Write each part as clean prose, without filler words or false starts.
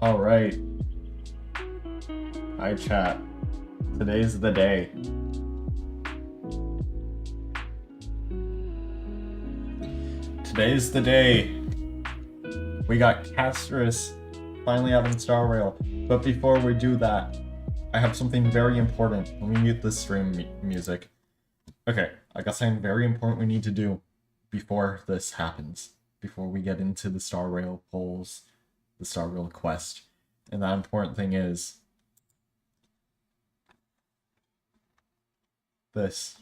Alright. Hi chat. Today's the day. Today's the day. We got Castorice finally having Star Rail. But before we do that, I have something very important. Let me mute the stream music. Okay, I got something very important we need to do before this happens. Before we get into the Star Rail polls, the Star Rail quest. And that important thing is this.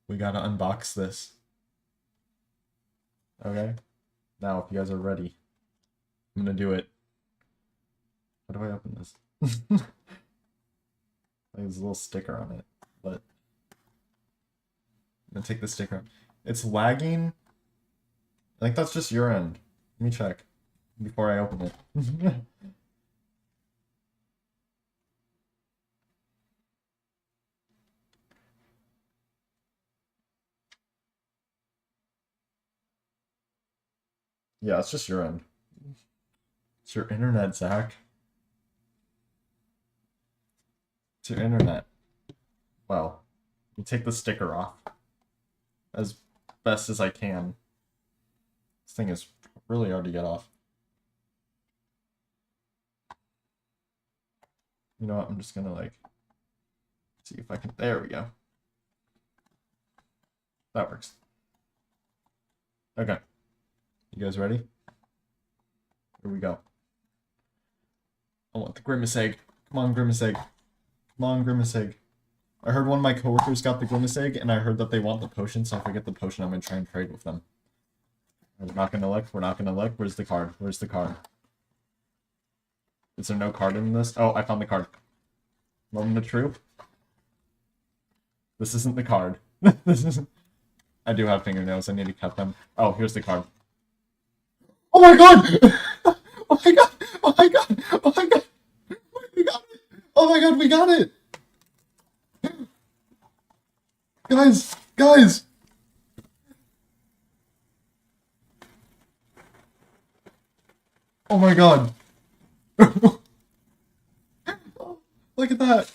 We gotta unbox this. Okay? Now, if you guys are ready, I'm gonna do it. How do I open this? There's a little sticker on it, but I'm gonna take the sticker off. It's lagging. I think that's just your end. Let me check before I open it. Yeah, it's just your end. It's your internet, Zach. It's your internet. Well, you take the sticker off as best as I can. This thing is really hard to get off. You know what? I'm just gonna like see if I can. There we go. That works. Okay. You guys ready? Here we go. I want the Grimace Egg. Come on, Grimace Egg. Come on, Grimace Egg. I heard one of my coworkers got the Grimace Egg, and I heard that they want the potion, so if I get the potion, I'm gonna try and trade with them. We're not gonna look. We're not gonna look. Where's the card? Where's the card? Is there no card in this? Oh, I found the card. Moment of truth. This isn't the card. This isn't... I do have fingernails. I need to cut them. Oh, here's the card. Oh my god! Oh my god! Oh my god! Oh my god! We got it! Oh my god, we got it! Guys! Guys! Oh my god! Look at that!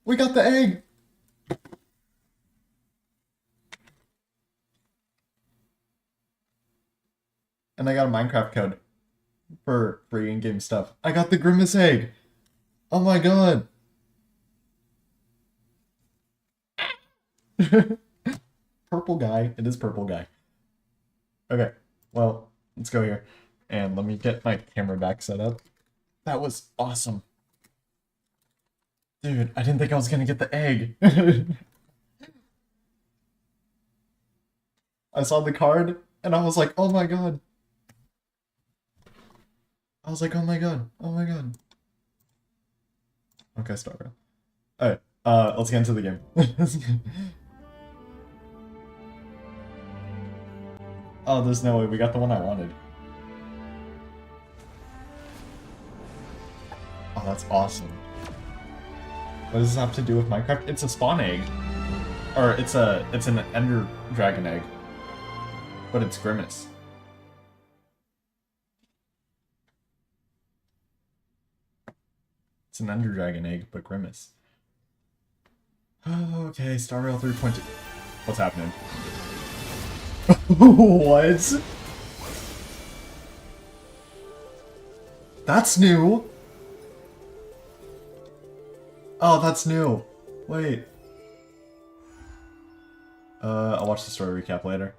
We got the egg! And I got a Minecraft code for free in-game stuff. I got the Grimace Egg! Oh my god! Purple guy. It is purple guy. Okay, well, let's go here. And let me get my camera back set up. That was awesome. Dude, I didn't think I was gonna get the egg. I saw the card, and I was like, oh my god. I was like, oh my god, oh my god. Okay, start. Alright, let's get into the game. Oh, there's no way, we got the one I wanted. Oh, that's awesome. What does this have to do with Minecraft? It's a spawn egg. Or it's an Ender Dragon egg. But it's Grimace. It's an Ender Dragon egg, but Grimace. Okay, Star Rail 3.2. What's happening? What? That's new! Oh, that's new. Wait. I'll watch the story recap later.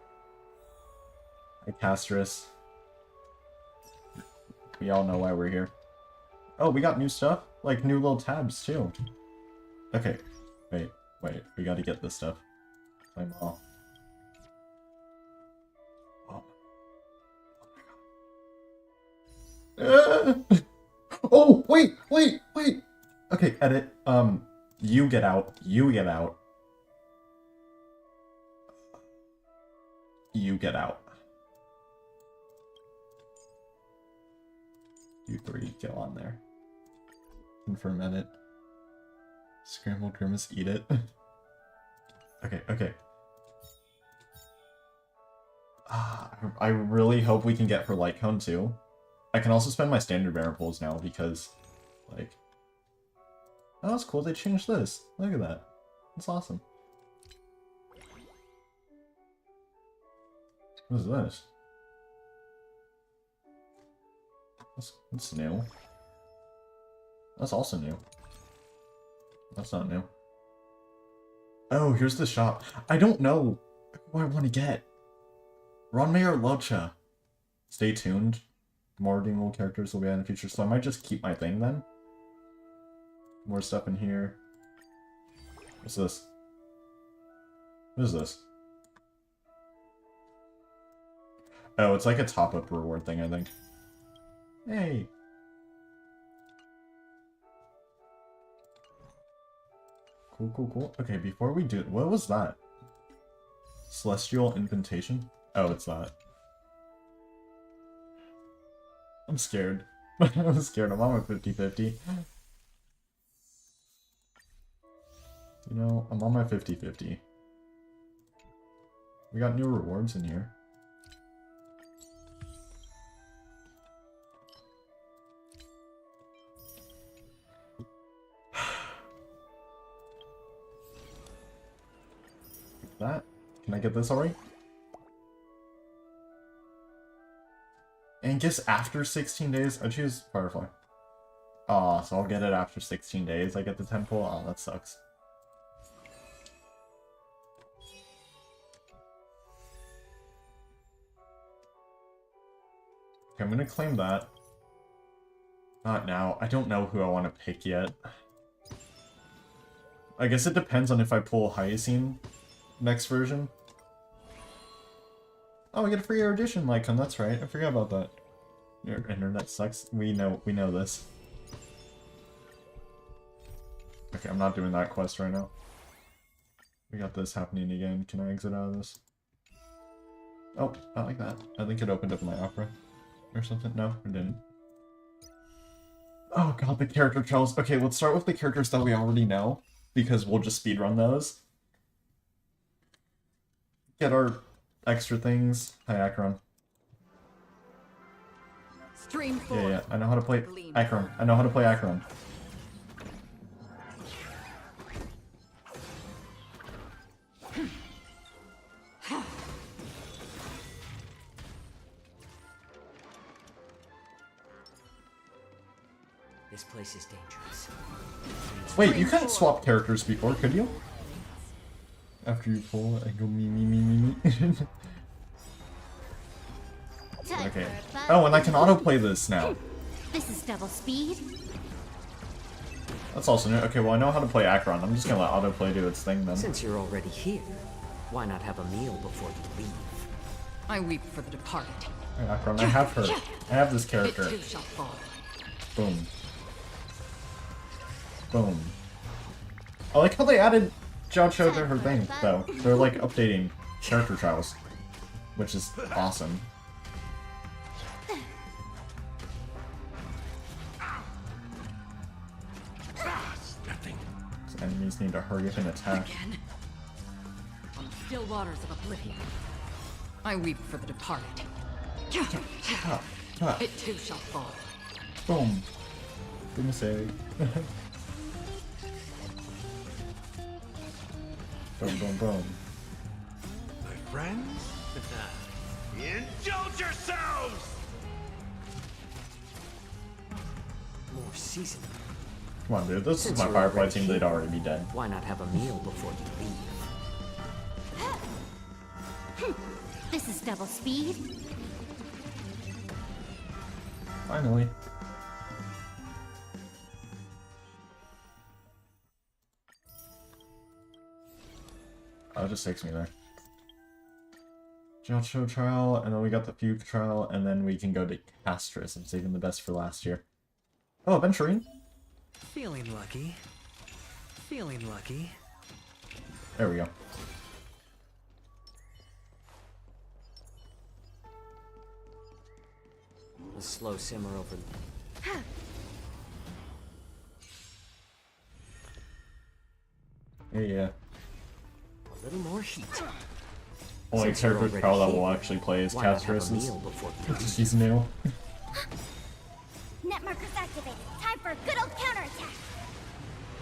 Hi, Castorice. We all know why we're here. Oh, we got new stuff? Like, new little tabs, too. Okay. Wait. We gotta get this stuff. Claim all. Oh. Oh my god. Oh, wait! Okay, edit. You get out. You get out. You get out. You three, get on there. Confirm edit. Scrambled Grimace, eat it. Okay, okay. I really hope we can get her light cone too. I can also spend my standard variables now because, like... Oh, that's cool, they changed this. Look at that. That's awesome. What is this? That's new. That's also new. That's not new. Oh, here's the shop. I don't know who I want to get. Ronmei or Lucha? Stay tuned. More redeemable characters will be in the future, so I might just keep my thing then. More stuff in here. What's this? What is this? Oh, it's like a top-up reward thing, I think. Hey! Cool, cool, cool. Okay, before we do... What was that? Celestial Invitation? Oh, it's that. I'm scared. I'm scared. I'm on my 50-50. You know, I'm on my 50-50. We got new rewards in here. That? Can I get this already? And guess after 16 days, I choose Firefly. Aw, so I'll get it after 16 days. I get the 10 pull. Oh, that sucks. Okay, I'm gonna claim that. Not now. I don't know who I want to pick yet. I guess it depends on if I pull Hyacine next version. Oh, we get a free erudition icon, that's right. I forgot about that. Your internet sucks. We know this. Okay, I'm not doing that quest right now. We got this happening again. Can I exit out of this? Oh, not like that. I think it opened up my opera. Or something. No, it didn't. Oh god, the character trials. Okay, let's start with the characters that we already know. Because we'll just speedrun those. Get our extra things. Hi, Acheron. Stream Yeah, I know how to play Acheron. I know how to play Acheron. This place is dangerous. Wait, you couldn't swap characters before, could you? After you pull, I go me. Okay. Oh, and I can autoplay this now. This is double speed. That's also new. Okay, well I know how to play Acheron. I'm just gonna let autoplay do its thing then. Since you're already here, why not have a meal before you leave? I weep for the departed. Alright, Acheron, I have her. I have this It character. too shall fall. Boom. Boom. I like how they added Jiao Cho to her thing, though. They're like updating character trials, which is awesome. So enemies need to hurry up and attack. Again. On the still waters of oblivion. I weep for the departed. It too shall fall. Boom. Good mistake. Boom, boom, boom. My friends? Indulge yourselves! More seasoning. Come on, dude. This is Since my you're Firefly already team. here, They'd already be dead. Why not have a meal before you leave? This is double speed. Finally. Oh, it just takes me there. Jiao trial, and then we got the Fugue trial, and then we can go to Castorice. I'm saving the best for last year. Oh, Venturine? Feeling lucky. Feeling lucky. There we go. A slow simmer over. Yeah. A little more heat. Only Since you're character already Carl that here, will actually play is why not have a Castorice's. meal before we leave? She's new. Net markers activated. Time for a good old counterattack.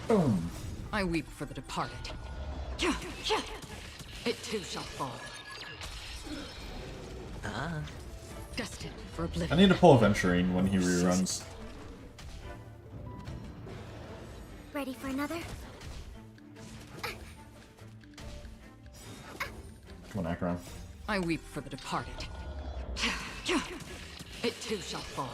Boom. I weep for the departed. It too shall fall. Destined for I oblivion. need to pull Aventurine when he reruns. Ready for another? Come on, Acheron. I weep for the departed. It too shall fall.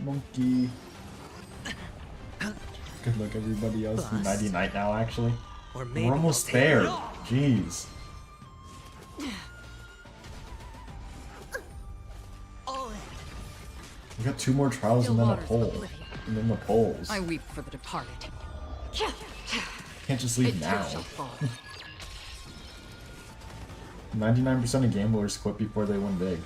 Monkey. Good luck, everybody else. Bust. 99 now, actually. Or maybe We're almost we'll take there. it all. Jeez. We got 2 more trials and then a Waters of poll. oblivion. And then the polls. I weep for the departed. Can't just It leave too now. shall fall. 99% of gamblers quit before they win big.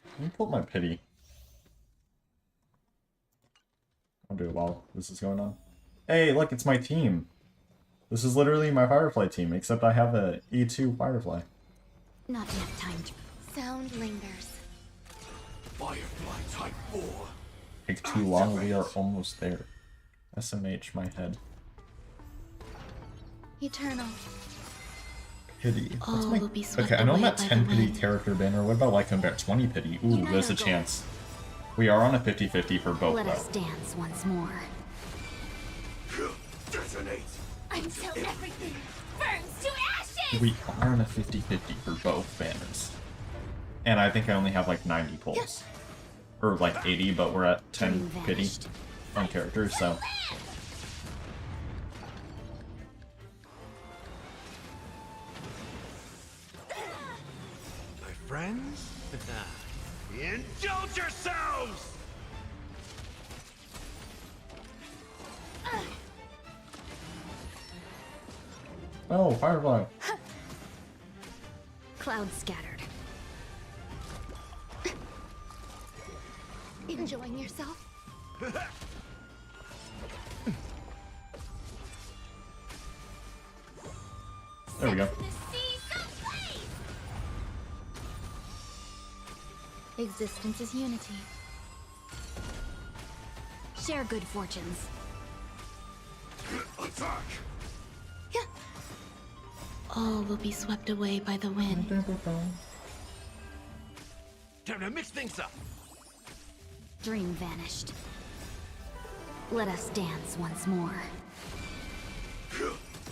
Let me pull up my pity. I'll do it while this is going on. Hey, look, it's my team. This is literally my Firefly team, except I have a E2 Firefly. Not enough time to. Sound lingers. Firefly Type 4. Take too long, we are almost there. SMH my head. Eternal. Pity. What's All my... will be swept Okay, I know I'm away at by 10 the pity wind. character banner. What about like I'm at 20 pity? Ooh, there's a chance. We are on a 50-50 for both Let though. us dance once more. Detonate. Until everything burns to ashes! We are on a 50-50 for both banners. And I think I only have like 90 pulls. Or like 80, but we're at 10 Dream pity vanished. on characters, so. My friends? Indulge yourselves! Oh, Firefly. Clouds scattered. Enjoying yourself? There we go. Existence is unity. Share good fortunes. Attack! All will be swept away by the wind. Time to mix things up. Dream vanished. Let us dance once more.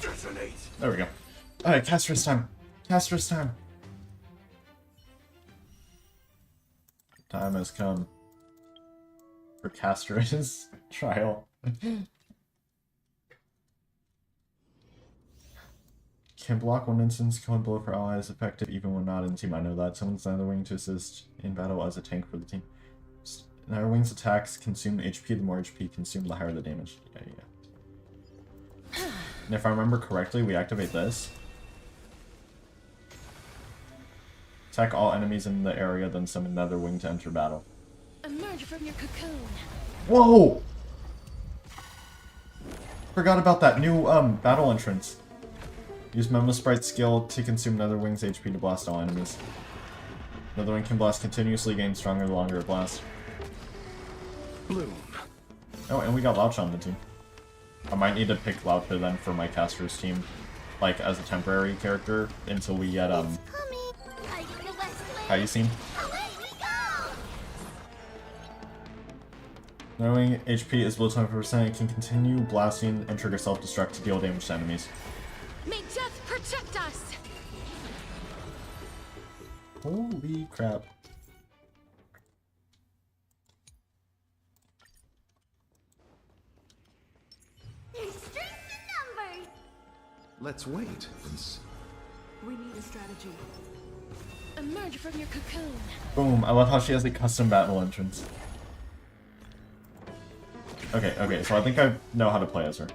Detonate. There we go. Alright, Castorice time. Castorice time. Time has come for Castorice's trial. Can block one instance, killing blow for allies effective even when not in team. I know that. Someone's neither wing to assist in battle as a tank for the team. Neither wing's attacks consume HP. The more HP consumed, the higher the damage. Yeah. And if I remember correctly, we activate this. Attack all enemies in the area, then summon another wing to enter battle. Emerge from your cocoon. Whoa! Forgot about that new battle entrance. Use Memo Sprite's skill to consume Nether Wing's HP to blast all enemies. Nether Wing can blast continuously, gain stronger the longer it blasts. Bloom. Oh, and we got Louch on the team. I might need to pick Loucher then for my caster's team, like as a temporary character until we get Hyacinth. Away we go! Knowing HP is below 20%, it can continue blasting and trigger self-destruct to deal damage to enemies. May death protect us! Holy crap. There's strength in numbers! Let's wait and see. We need a strategy. Emerge from your cocoon. Boom, I love how she has a custom battle entrance. Okay, so I think I know how to play as her.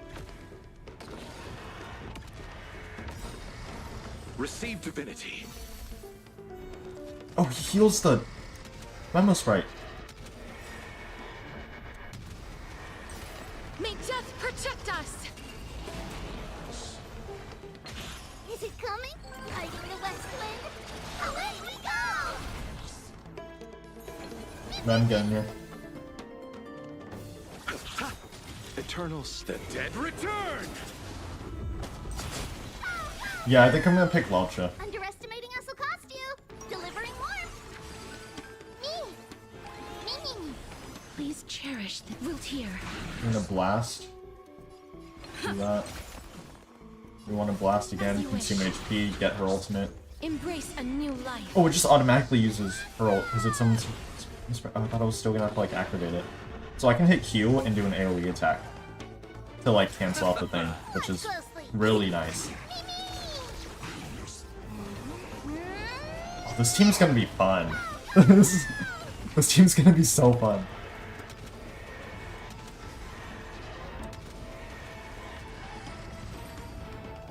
Receive divinity. Oh, he heals the Memo Sprite. May death protect us! Is it coming? Riding the west wind? Away we go! Let him get in here. Eternals, the dead return! Yeah, I think I'm gonna pick Welcha. Underestimating us will cost you. Delivering warmth. Me. Please cherish the wilt here. I'm gonna blast. Do that. We want to blast again, consume HP, get her ultimate. Embrace a new life. Oh, it just automatically uses her ult, because it's someone's... I thought I was still gonna have to, like, activate it. So I can hit Q and do an AoE attack. To, like, cancel out the thing, which is really nice. Oh, this team's gonna be fun. This team's gonna be so fun.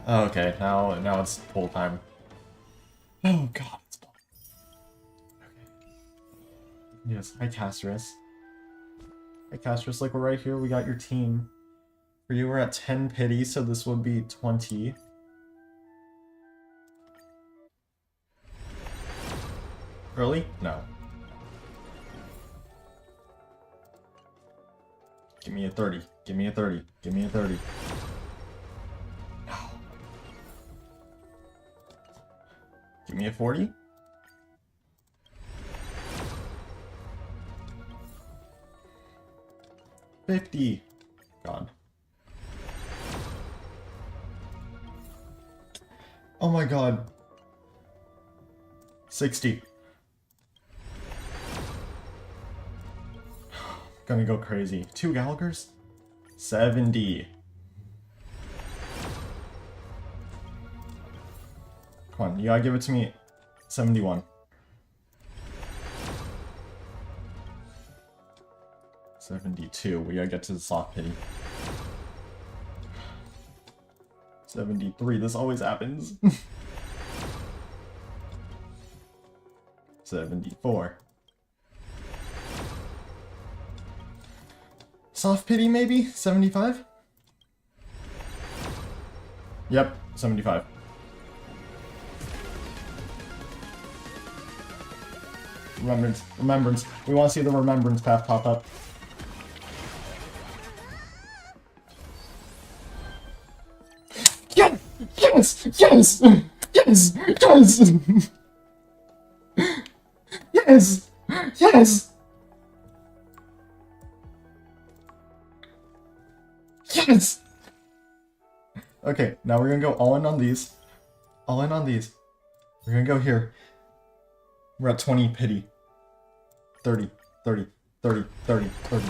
Okay, now it's full time. Oh god, it's fun. Okay. Yes, hi Castorice. Hi Castorice, like we're right here, we got your team. For you, we're at 10 pity, so this would be 20. Early? No. Give me a 30. Give me a 30. Give me a 30. No. Give me a 40. $50. God. Oh my god. 60. Gonna go crazy. 2 Gallagher's? 70. Come on, you gotta give it to me. 71. 72. We gotta get to the soft pity. 73. This always happens. 74. Soft pity, maybe? 75? Yep, 75. Remembrance. We want to see the remembrance path pop up. Yes! Yes! Yes! Yes! Yes! Yes! Yes! Okay, now we're gonna go all in on these. All in on these. We're gonna go here. We're at 20 pity. 30, 30, 30, 30, 30.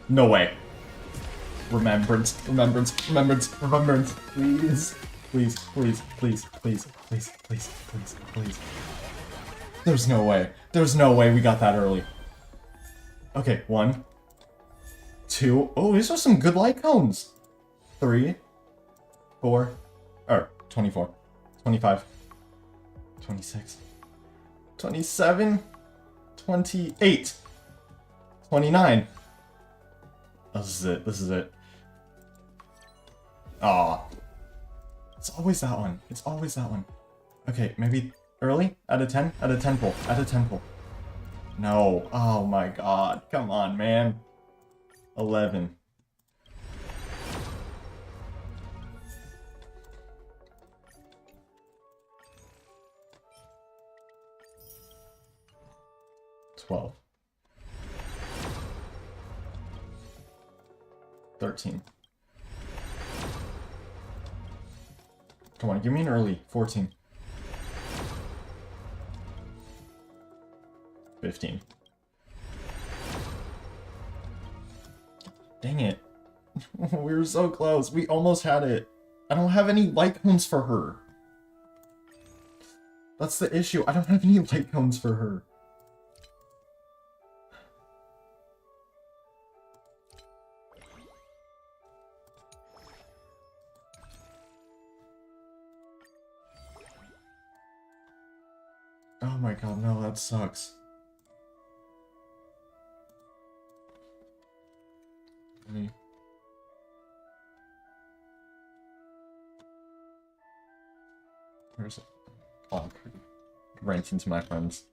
No way. Remembrance, remembrance, remembrance, remembrance. Please. Please, please, please, please, please, please, please, please. There's no way. There's no way we got that early. Okay, 1. 2. Oh, these are some good light cones. 3. 4. Or 24. 25. 26. 27. 28. 29. This is it. This is it. Aw. It's always that one. It's always that one. Okay, maybe early? Out of 10? Out of 10 pull. Out of 10 pull. No. Oh my god. Come on, man. 11. $12. 13. Come on, give me an early. 14. 15. Dang it. We were so close. We almost had it. I don't have any light cones for her. That's the issue. I don't have any light cones for her. Oh my god, no, that sucks. Me. Where's it? Oh, ranting to my friends.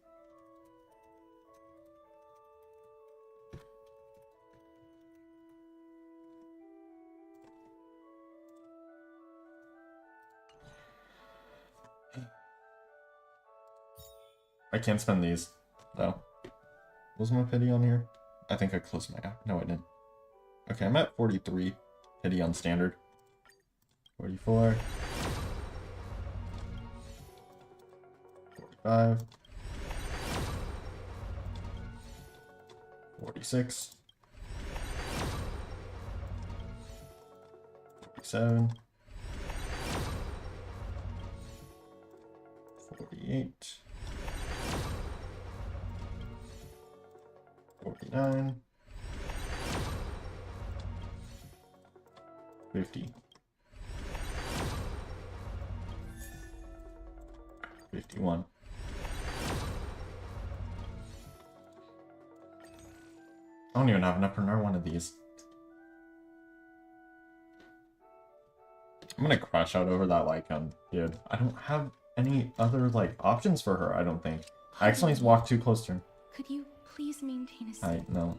I can't spend these, though. Was my pity on here? I think I closed my app. No, I didn't. Okay, I'm at 43 pity on standard. 44. 45. 46. 47. 48. 49. 50. 51. I don't even have enough for another one of these. I'm gonna crash out over that Lycon, dude. I don't have any other, like, options for her, I don't think. I accidentally walked too close to her. Could you please maintain a I know.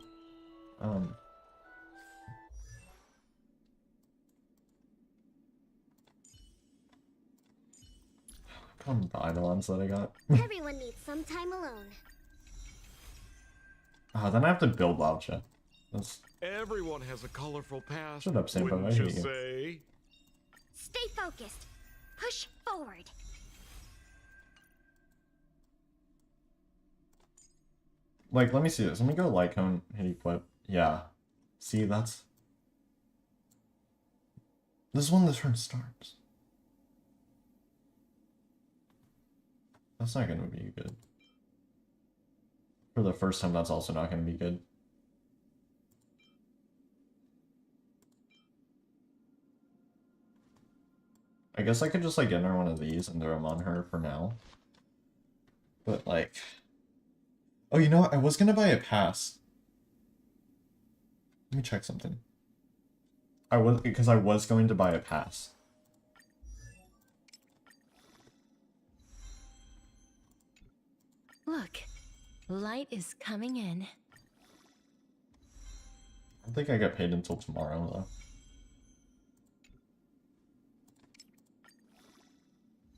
Come the Eidolons that I got. Everyone needs some time alone. Then I have to build Lalcha. That's... Everyone has a colorful past. Shut up, Sampo, I wouldn't you hate you. say? Stay focused. Push forward. Like, let me see this. Let me go Lycone, hit equip. Yeah. See, that's... This is when the turn starts. That's not gonna be good. For the first time, that's also not gonna be good. I guess I could just, like, enter one of these and throw them on her for now. But, like... Oh, you know what? I was gonna buy a pass. Let me check something. Because I was going to buy a pass. Look, light is coming in. I don't think I get paid until tomorrow, though.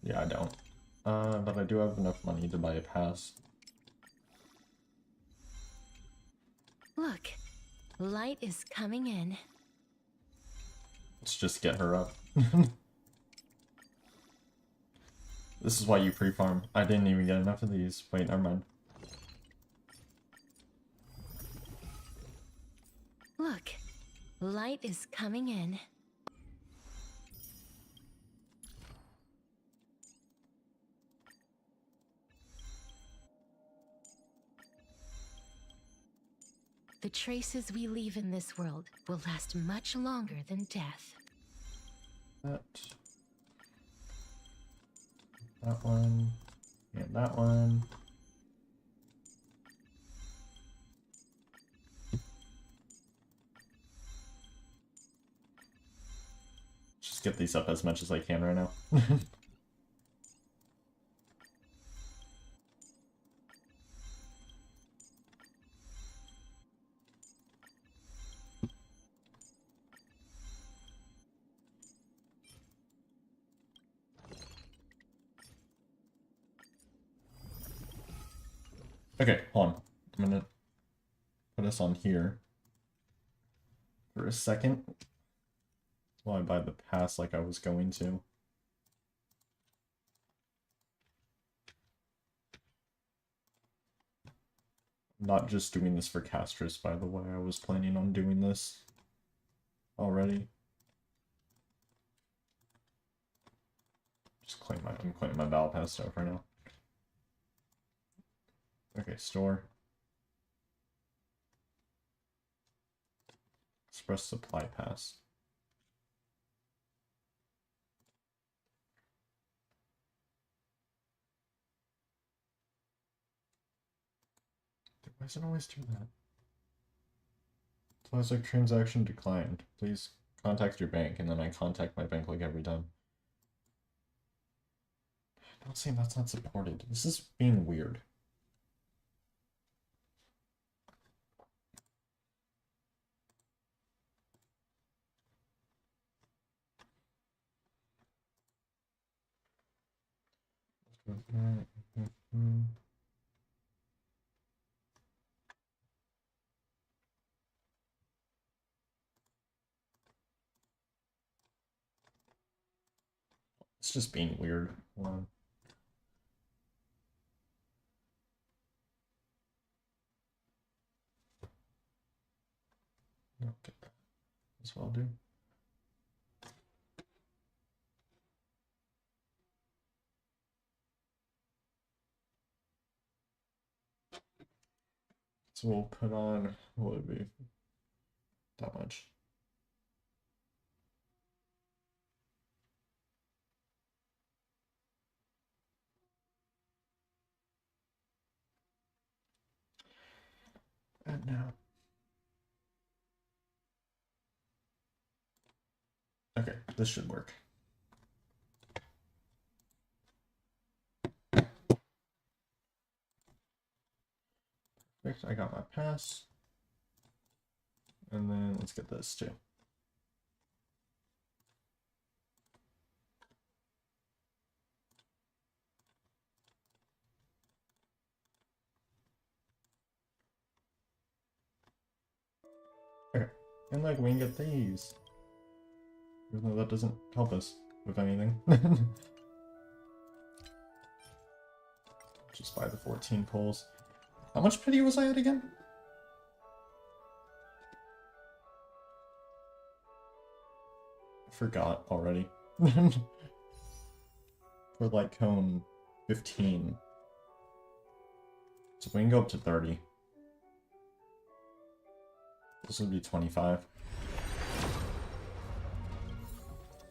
Yeah, I don't. But I do have enough money to buy a pass. Look, light is coming in. Let's just get her up. This is why you pre-farm. I didn't even get enough of these. Wait, never mind. Look, light is coming in. The traces we leave in this world will last much longer than death. That one. And that one. Just get these up as much as I can right now. Okay, hold on. I'm gonna put us on here for a second while I buy the pass like I was going to. I'm not just doing this for Castorice, by the way. I was planning on doing this already. I'm claiming my battle pass stuff right now. Okay, store. Express supply pass. Why does it always do that? It's always like transaction declined. Please contact your bank, and then I contact my bank like every time. Don't say that's not supported. This is being weird. It's just being weird. Hold on. Okay, that's what I'll do. So we'll put on, what would it be? That much. And now. Okay, this should work. Perfect, I got my pass. And then let's get this too. Okay, and like we can get these. Even though that doesn't help us with anything. Just buy the 14 poles. How much pity was I at again? I forgot already. For like cone 15. So we can go up to 30. This would be 25.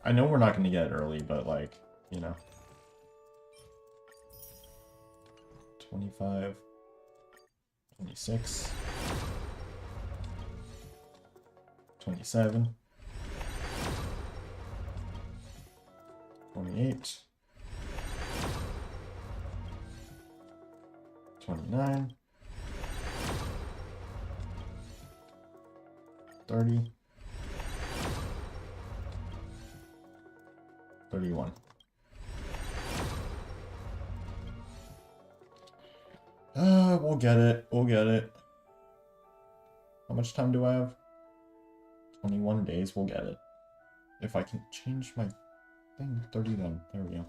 I know we're not going to get it early, but like, you know. 25. 26. 27. 28. 29. 30. 31. We'll get it. We'll get it. How much time do I have? 21 days. We'll get it. If I can change my thing, 30 then. There we go.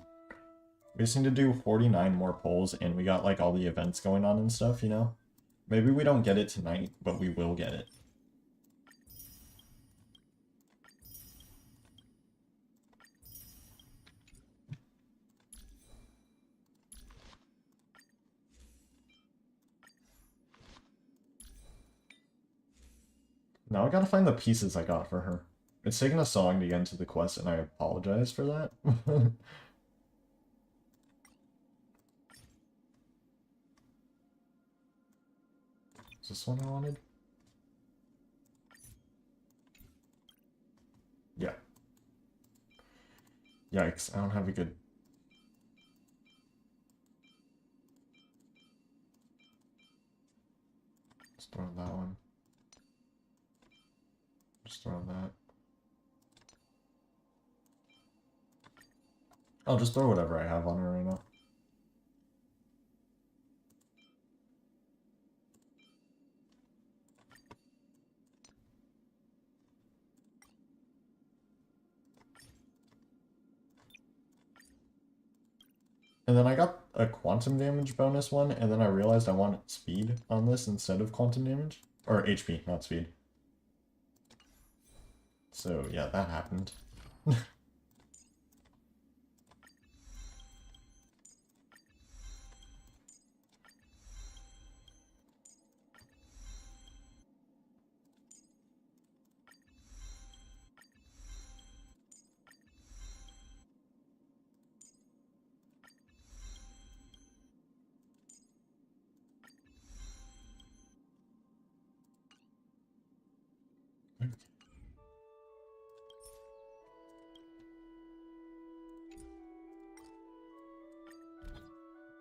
We just need to do 49 more polls, and we got like all the events going on and stuff, you know? Maybe we don't get it tonight, but we will get it. Now I gotta find the pieces I got for her. It's taken a song to get into the quest, and I apologize for that. Is this one I wanted? Yeah. Yikes, I don't have a good... Let's throw that one. Just throw that. I'll just throw whatever I have on her right now. And then I got a quantum damage bonus one, and then I realized I wanted speed on this instead of quantum damage. Or HP, not speed. So yeah, that happened.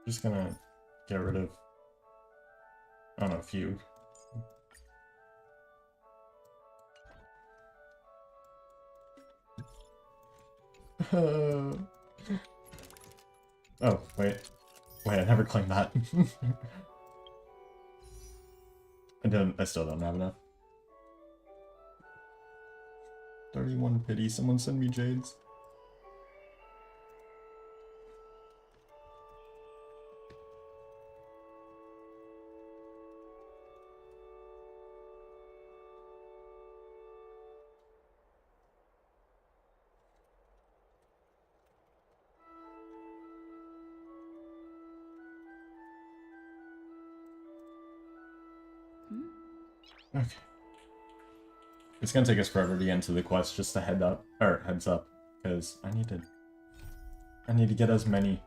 Just gonna get rid of, I don't know, a few. Oh, wait. Wait, I never claimed that. I still don't have enough. 31 pity, someone send me jades. Okay. It's gonna take us forever to get into the quest, just a heads up, because I need to get as many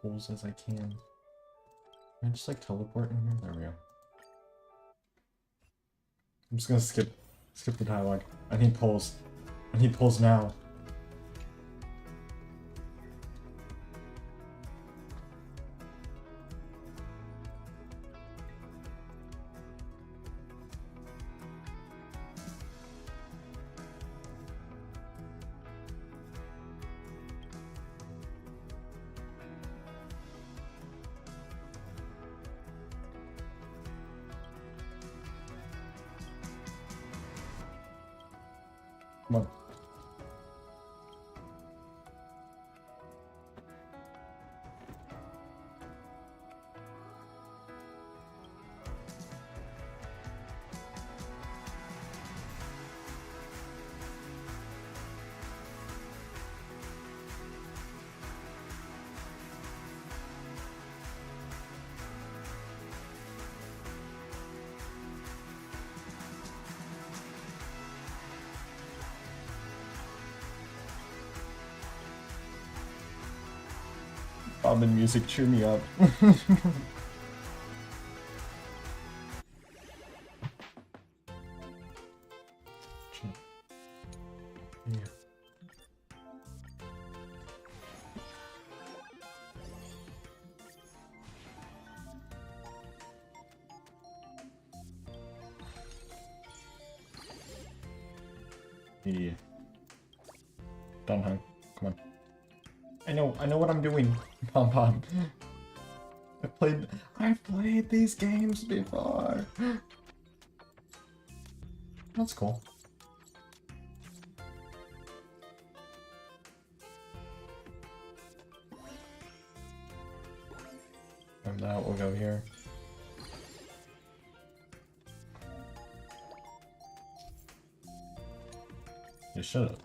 pulls as I can. Can I just like teleport in here? There we go. I'm just gonna skip the dialogue. I need pulls. I need pulls now. Come on. Bobbin music, cheer me up. Yeah. Yeah. Done, huh? Come on. I know what I'm doing. Pom pom. I've played these games before. That's cool. And that will go here. You should have.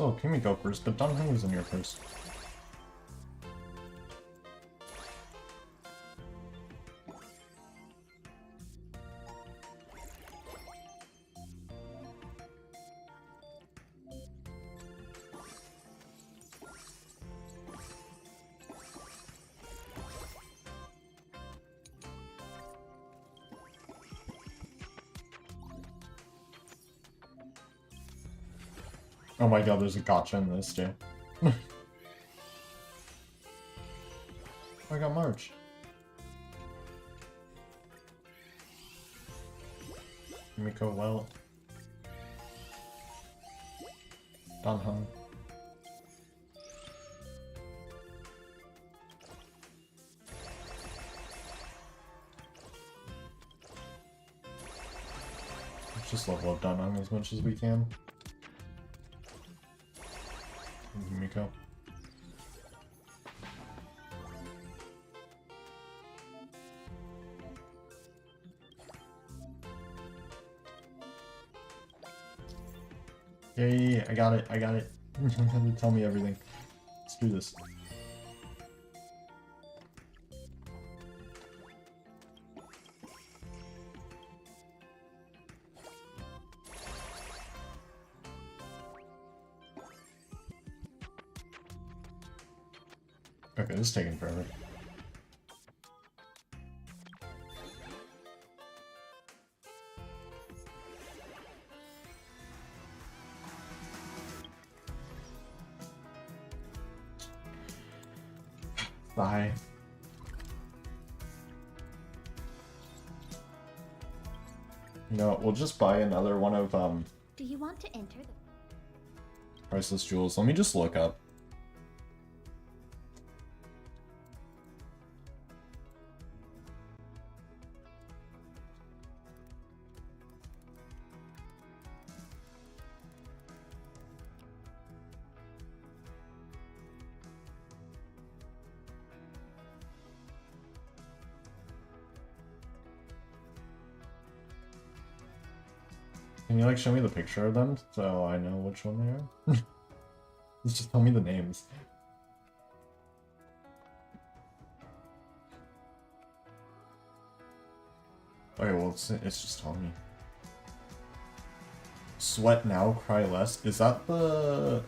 Oh, Kimi go first, but Don Hung was in here first. Oh my god, there's a gotcha in this too. I got March. Miko well. Don Hung. Let's just level up Don Hung as much as we can. Miko. Yay, I got it. Tell me everything. Let's do this. Okay, this is taking forever. Bye. You know, we'll just buy another one of Do you want to enter the... priceless jewels. Let me just look up. Can you like show me the picture of them so I know which one they are? Just tell me the names. Okay, well it's just telling me. Sweat now, cry less. Is that the...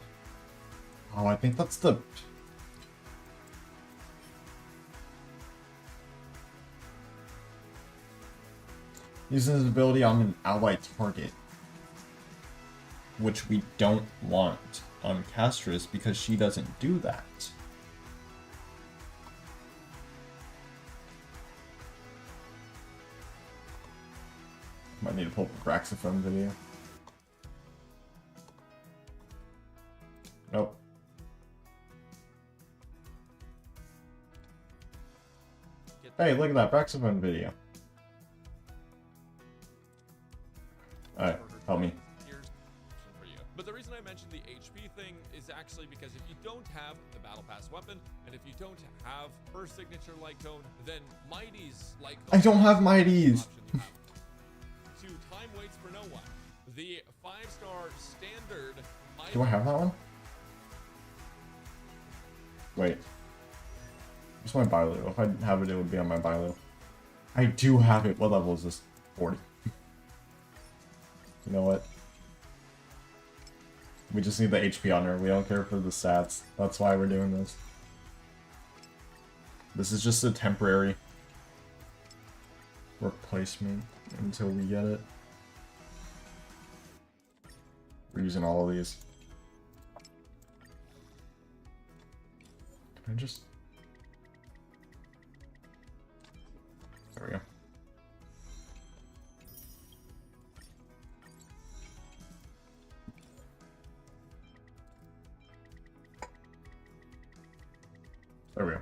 Oh, I think that's the... Using his ability on an allied target. Which we don't want on Castorice because she doesn't do that. Might need to pull up a Graxophone video. Nope. Hey, look at that Graxophone video. Alright, help me. For you. But the reason I mentioned the HP thing is actually because if you don't have the Battle Pass weapon, and if you don't have her signature light cone, then Mighty's light cone. I don't have Mighty's. To time waits for no one. The 5-star standard. Do I have that one? Wait. Where's my Bailu? If I have it, it would be on my Bailu. I do have it. What level is this? 40. You know what? We just need the HP on her. We don't care for the stats. That's why we're doing this. This is just a temporary replacement until we get it. We're using all of these. Can I just... There we go. There we go.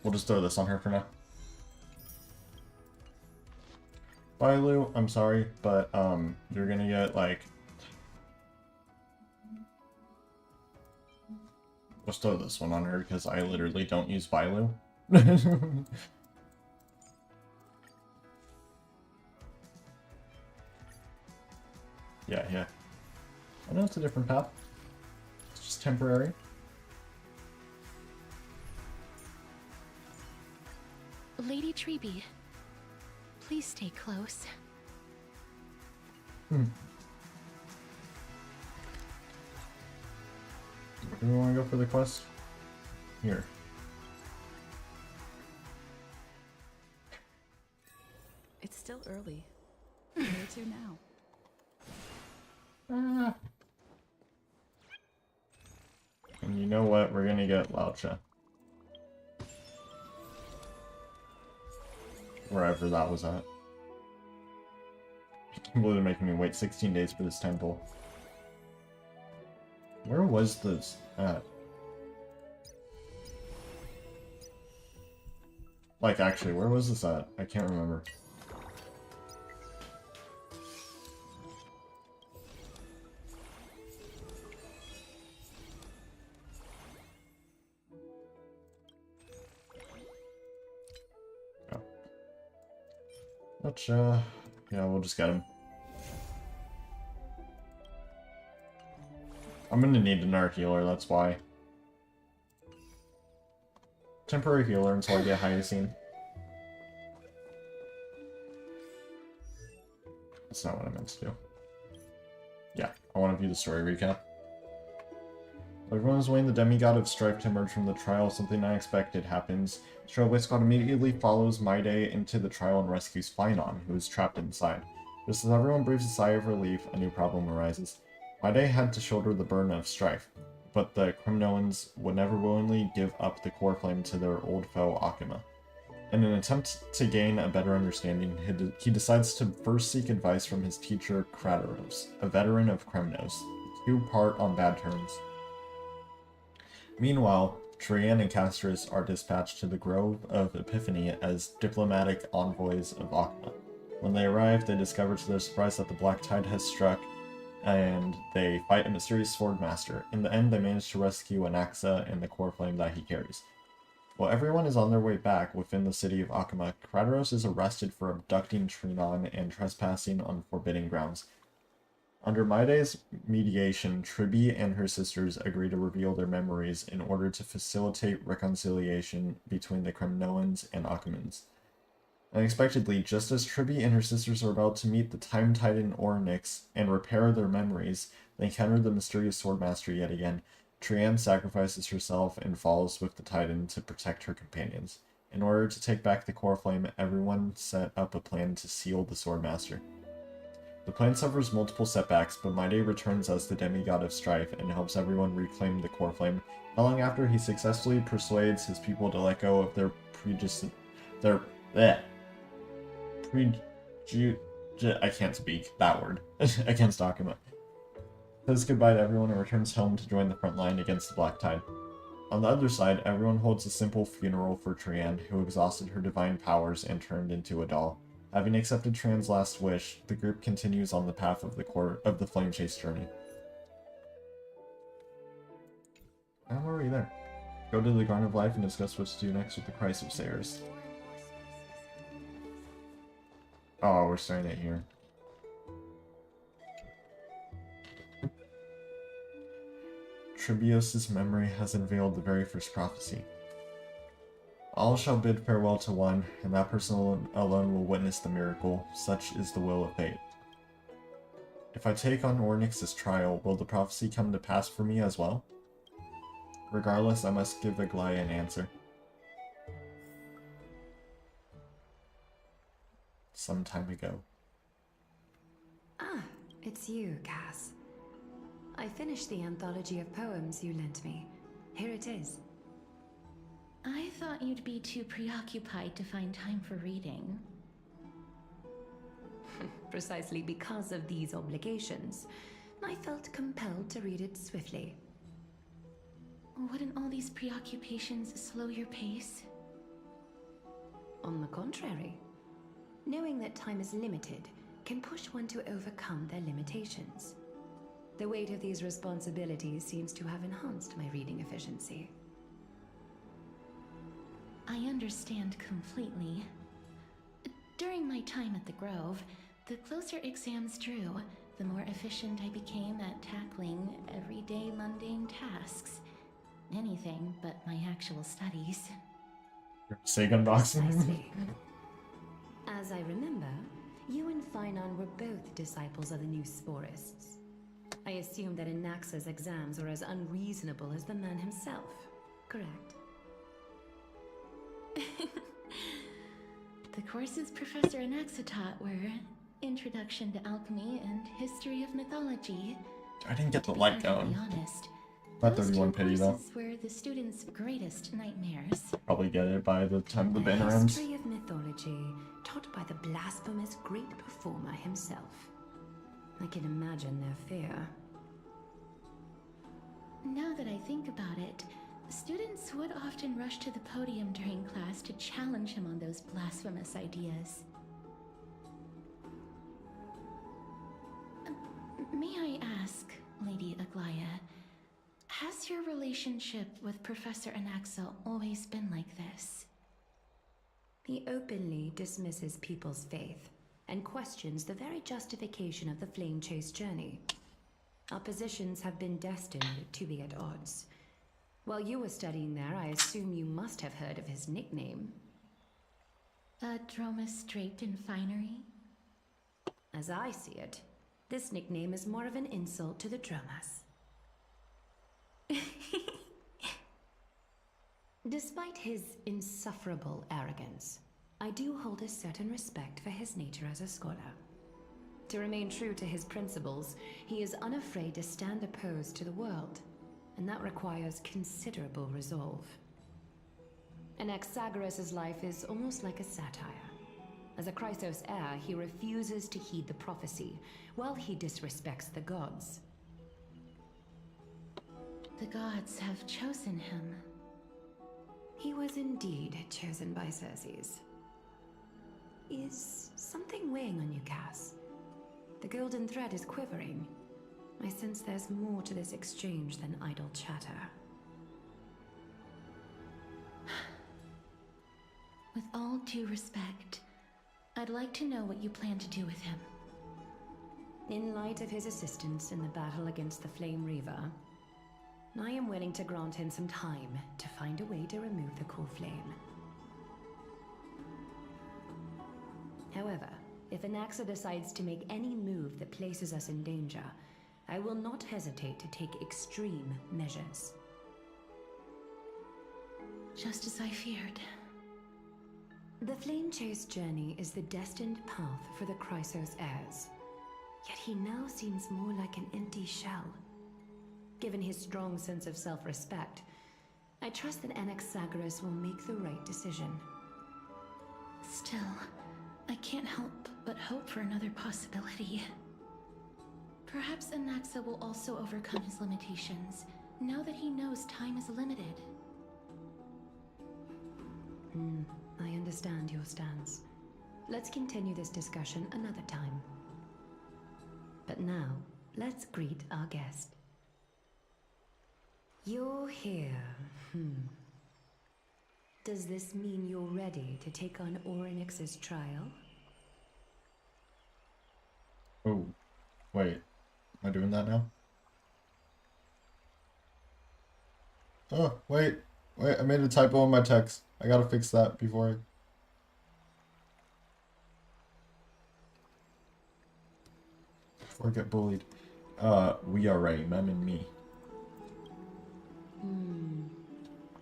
We'll just throw this on her for now. Bailu, I'm sorry, but you're gonna get like... Let's throw this one on her because I literally don't use Bailu. Yeah. I know it's a different path. It's just temporary. Lady Treeby, please stay close. Do we want to go for the quest? Here. It's still early. Where to now? And you know what? We're gonna get Laucha. Wherever that was at. Literally making me wait 16 days for this temple. Where was this at? Like, actually, where was this at? I can't remember. Which, yeah, we'll just get him. I'm gonna need another healer, that's why. Temporary healer until I get Hyacine. That's not what I meant to do. Yeah, I want to view the story recap. While everyone is waiting the demigod of strife to emerge from the trial, something unexpected happens. The Trailway Squad immediately follows Maide into the trial and rescues Finon, who is trapped inside. Just as everyone breathes a sigh of relief, a new problem arises. Maide had to shoulder the burden of strife, but the Kremnoans would never willingly give up the core flame to their old foe Akuma. In an attempt to gain a better understanding, he decides to first seek advice from his teacher Kratos, a veteran of Kremnos. The two part on bad terms. Meanwhile, Trian and Castorice are dispatched to the Grove of Epiphany as diplomatic envoys of Akuma. When they arrive, they discover to their surprise that the Black Tide has struck, and they fight a mysterious sword master. In the end, they manage to rescue Anaxa and the core flame that he carries. While everyone is on their way back within the city of Akuma, Kratos is arrested for abducting Trinon and trespassing on forbidden grounds. Under Maide's mediation, Tribi and her sisters agree to reveal their memories in order to facilitate reconciliation between the Kremnoans and Akumans. Unexpectedly, just as Tribi and her sisters are about to meet the Time Titan Ornyx and repair their memories, they encounter the mysterious Swordmaster yet again. Trian sacrifices herself and falls with the Titan to protect her companions. In order to take back the core flame, everyone set up a plan to seal the Swordmaster. The plan suffers multiple setbacks, but Maide returns as the demigod of strife and helps everyone reclaim the core flame. Not long after, he successfully persuades his people to let go of their I can't speak that word against Akuma. Says goodbye to everyone and returns home to join the front line against the Black Tide. On the other side, everyone holds a simple funeral for Trian, who exhausted her divine powers and turned into a doll. Having accepted Trian's last wish, the group continues on the path of the Flame Chase journey. And we're already there. Go to the Garden of Life and discuss what to do next with the Chrysosayers. Oh, we're starting it here. Tribios' memory has unveiled the very first prophecy. All shall bid farewell to one, and that person alone will witness the miracle. Such is the will of fate. If I take on Ornyx's trial, will the prophecy come to pass for me as well? Regardless, I must give Aglaia an answer. Some time ago. Ah, it's you, Cass. I finished the anthology of poems you lent me. Here it is. I thought you'd be too preoccupied to find time for reading. Precisely because of these obligations, I felt compelled to read it swiftly. Wouldn't all these preoccupations slow your pace? On the contrary, knowing that time is limited can push one to overcome their limitations. The weight of these responsibilities seems to have enhanced my reading efficiency. I understand completely. During my time at the Grove, the closer exams drew, the more efficient I became at tackling everyday mundane tasks. Anything but my actual studies. Seigun boxing? Precisely. As I remember, you and Finon were both disciples of the new Sporists. I assume that Anaxa's exams were as unreasonable as the man himself, correct? The courses Professor Anaxa taught were Introduction to Alchemy and History of Mythology. I didn't get the light To going. be honest, Not those 31 two pity though. courses were the students' greatest nightmares. Probably get it by the time the A banner ends. history of mythology taught by the blasphemous great performer himself. I can imagine their fear. Now that I think about it, students would often rush to the podium during class to challenge him on those blasphemous ideas. May I ask, Lady Aglaia, has your relationship with Professor Anaxa always been like this? He openly dismisses people's faith and questions the very justification of the Flame Chase journey. Our positions have been destined to be at odds. While you were studying there, I assume you must have heard of his nickname. A Dromus draped in finery? As I see it, this nickname is more of an insult to the Dromas. Despite his insufferable arrogance, I do hold a certain respect for his nature as a scholar. To remain true to his principles, he is unafraid to stand opposed to the world, and that requires considerable resolve. Anaxagoras' life is almost like a satire. As a Chrysos heir, he refuses to heed the prophecy, while he disrespects the gods. The gods have chosen him. He was indeed chosen by Circes. Is something weighing on you, Cass? The golden thread is quivering. I sense there's more to this exchange than idle chatter. With all due respect, I'd like to know what you plan to do with him. In light of his assistance in the battle against the Flame Reaver, I am willing to grant him some time to find a way to remove the core flame. However, if Anaxa decides to make any move that places us in danger, I will not hesitate to take extreme measures. Just as I feared. The Flame Chase journey is the destined path for the Chrysos heirs. Yet he now seems more like an empty shell. Given his strong sense of self-respect, I trust that Anaxagoras will make the right decision. Still, I can't help but hope for another possibility. Perhaps Anaxa will also overcome his limitations, now that he knows time is limited. I understand your stance. Let's continue this discussion another time. But now, let's greet our guest. You're here. Does this mean you're ready to take on Orynyx's trial? Oh, wait. Am I doing that now? Oh, wait. Wait, I made a typo in my text. I gotta fix that before I get bullied. We are ready, Mem and me.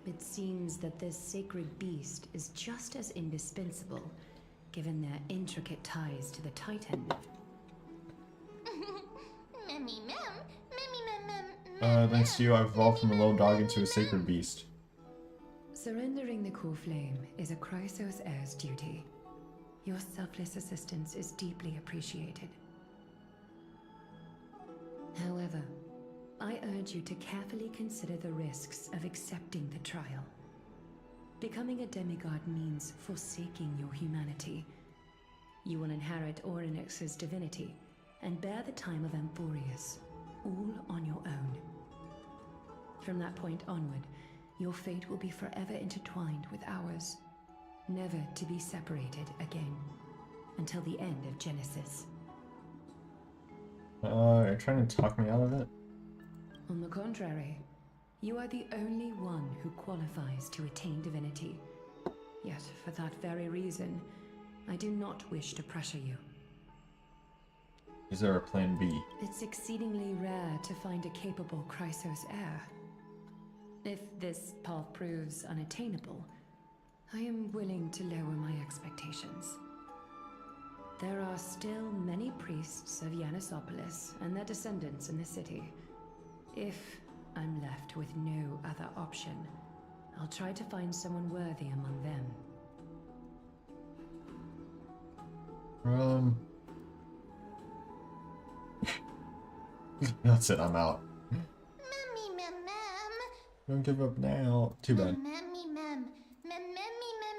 It seems that this sacred beast is just as indispensable, given their intricate ties to the Titan. Thanks to you, I've evolved from a little dog into a sacred beast. Surrendering the core flame is a Chrysos heir's duty. Your selfless assistance is deeply appreciated. However, I urge you to carefully consider the risks of accepting the trial. Becoming a demigod means forsaking your humanity. You will inherit Orynyx's divinity and bear the time of Amphorius, all on your own. From that point onward, your fate will be forever intertwined with ours, never to be separated again, until the end of Genesis. You're trying to talk me out of it? On the contrary, you are the only one who qualifies to attain divinity. Yet, for that very reason, I do not wish to pressure you. Is there a plan B? It's exceedingly rare to find a capable Chrysos heir. If this path proves unattainable, I am willing to lower my expectations. There are still many priests of Yanissopolis and their descendants in the city. If I'm left with no other option, I'll try to find someone worthy among them. That's it, I'm out. Don't give up now. Too bad.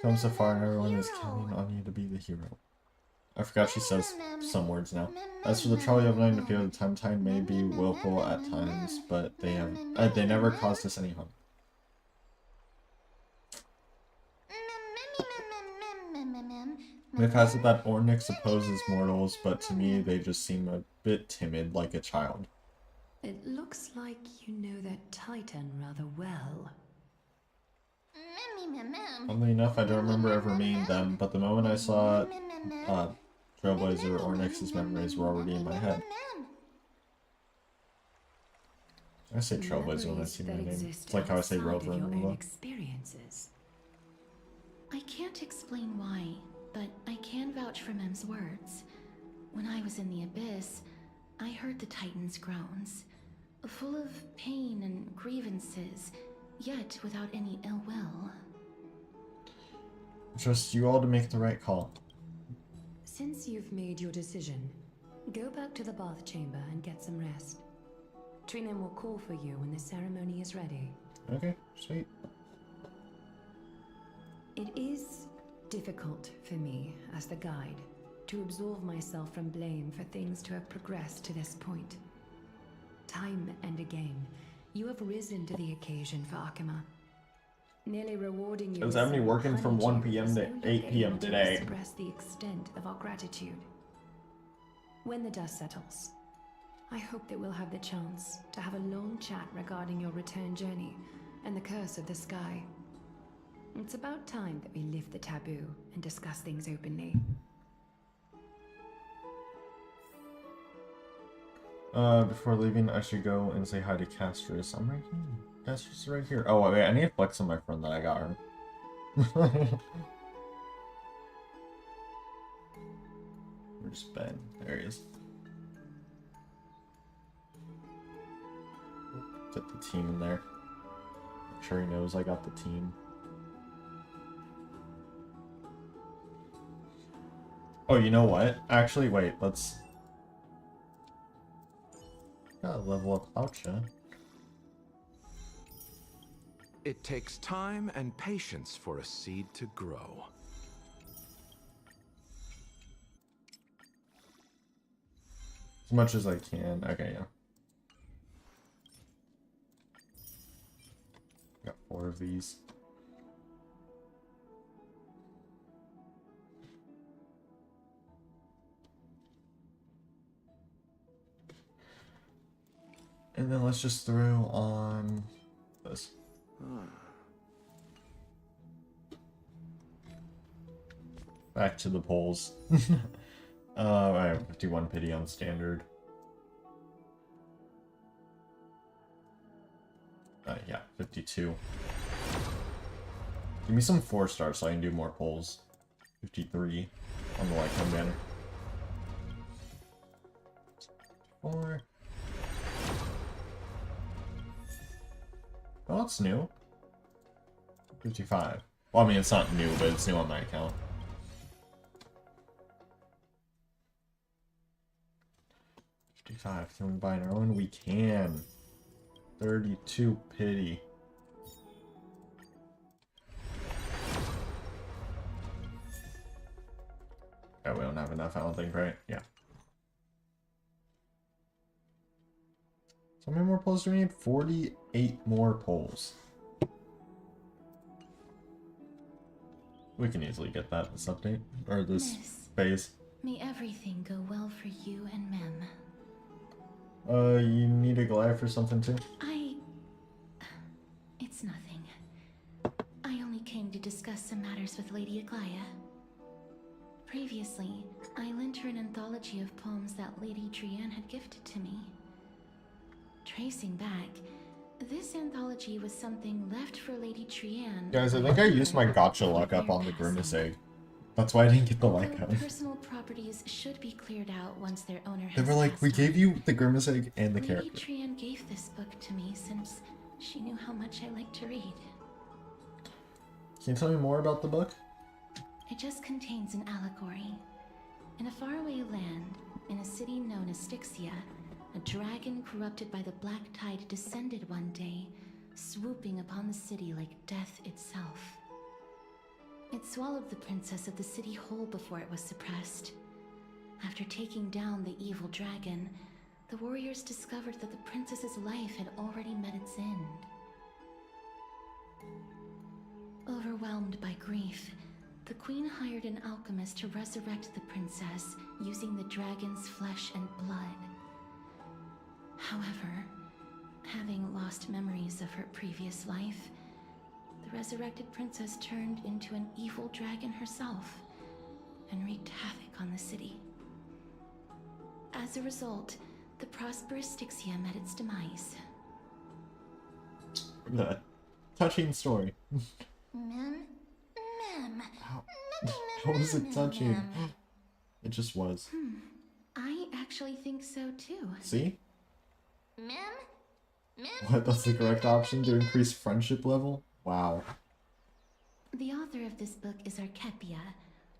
Come so far and everyone is counting on you to be the hero. I forgot she says some words now. As for the trial, you have nothing to fear. The Titan may be willful at times, but they never caused us any harm. Myth has it that Orynyx opposes mortals, but to me they just seem a bit timid, like a child. It looks like you know that Titan rather well. Funnily enough, I don't remember ever meeting them, but the moment I saw Trailblazer, Orynyx's memories were already in my head. I say Trailblazer when I see my name. It's like how I say Rover in Rover. Experiences. I can't explain why, but I can vouch for Mem's words. When I was in the Abyss, I heard the Titan's groans, full of pain and grievances, yet without any ill will. Trust you all to make the right call. Since you've made your decision, go back to the bath chamber and get some rest. Trinem will call for you when the ceremony is ready. Okay, sweet. It is difficult for me, as the guide, to absolve myself from blame for things to have progressed to this point. Time and again, you have risen to the occasion for Akima, nearly rewarding you. I was having you working from 1 p.m. to 8 p.m. today. Express the extent of our gratitude. When the dust settles, I hope that we'll have the chance to have a long chat regarding your return journey and the curse of the sky. It's about time that we lift the taboo and discuss things openly. Before leaving, I should go and say hi to Castorice. I'm right here. Castorice is right here. Oh, wait, I need to flex on my friend that I got her. Where's Ben? There he is. Get the team in there. Make sure he knows I got the team. Oh, you know what? Actually, wait, let's... Gotta level up Oucha. It takes time and patience for a seed to grow. As much as I can. Okay, yeah. Got 4 of these. And then let's just throw on this. Back to the polls. I have 51 pity on standard. Yeah, 52. Give me some 4 stars so I can do more polls. 53 on the Lycon banner. 4. Oh, it's new. 55. Well, I mean, it's not new, but it's new on my account. 55. Can we buy our own? We can. 32 pity. Yeah, we don't have enough, I don't think, right? Yeah. So how many more polls do we need? 48 more polls. We can easily get that this update, or this phase. May everything go well for you and Mem. You need a Goliath for something too? It's nothing. I only came to discuss some matters with Lady Aglaya. Previously, I lent her an anthology of poems that Lady Trianne had gifted to me. Tracing back, this anthology was something left for Lady Trianne. Guys, I think I used my gotcha luck up on the Grimace egg. That's why I didn't get the like Although on. personal properties should be cleared out once their owner has They were like, passed we on. gave you the Grimace egg and the Lady character. Trianne gave this book to me since she knew how much I like to read. Can you tell me more about the book? It just contains an allegory. In a faraway land, in a city known as Styxia, a dragon corrupted by the black tide descended one day, swooping upon the city like death itself. It swallowed the princess of the city whole before it was suppressed. After taking down the evil dragon, the warriors discovered that the princess's life had already met its end. Overwhelmed by grief, the queen hired an alchemist to resurrect the princess using the dragon's flesh and blood. However, having lost memories of her previous life, the resurrected princess turned into an evil dragon herself and wreaked havoc on the city. As a result, the prosperous Styxia met its demise. The touching story. Mem? Mem. How, how was it touching? It just was. I actually think so too. See? Mem? Mem? What? That's the correct option to increase friendship level? Wow. The author of this book is Archepia,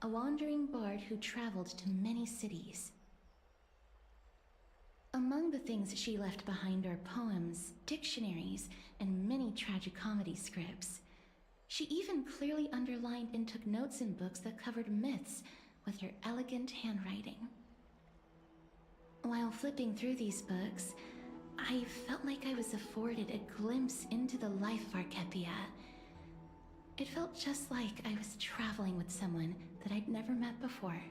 a wandering bard who traveled to many cities. Among the things she left behind are poems, dictionaries, and many tragicomedy scripts. She even clearly underlined and took notes in books that covered myths with her elegant handwriting. While flipping through these books, I felt like I was afforded a glimpse into the life of Archepia. It felt just like I was traveling with someone that I'd never met before.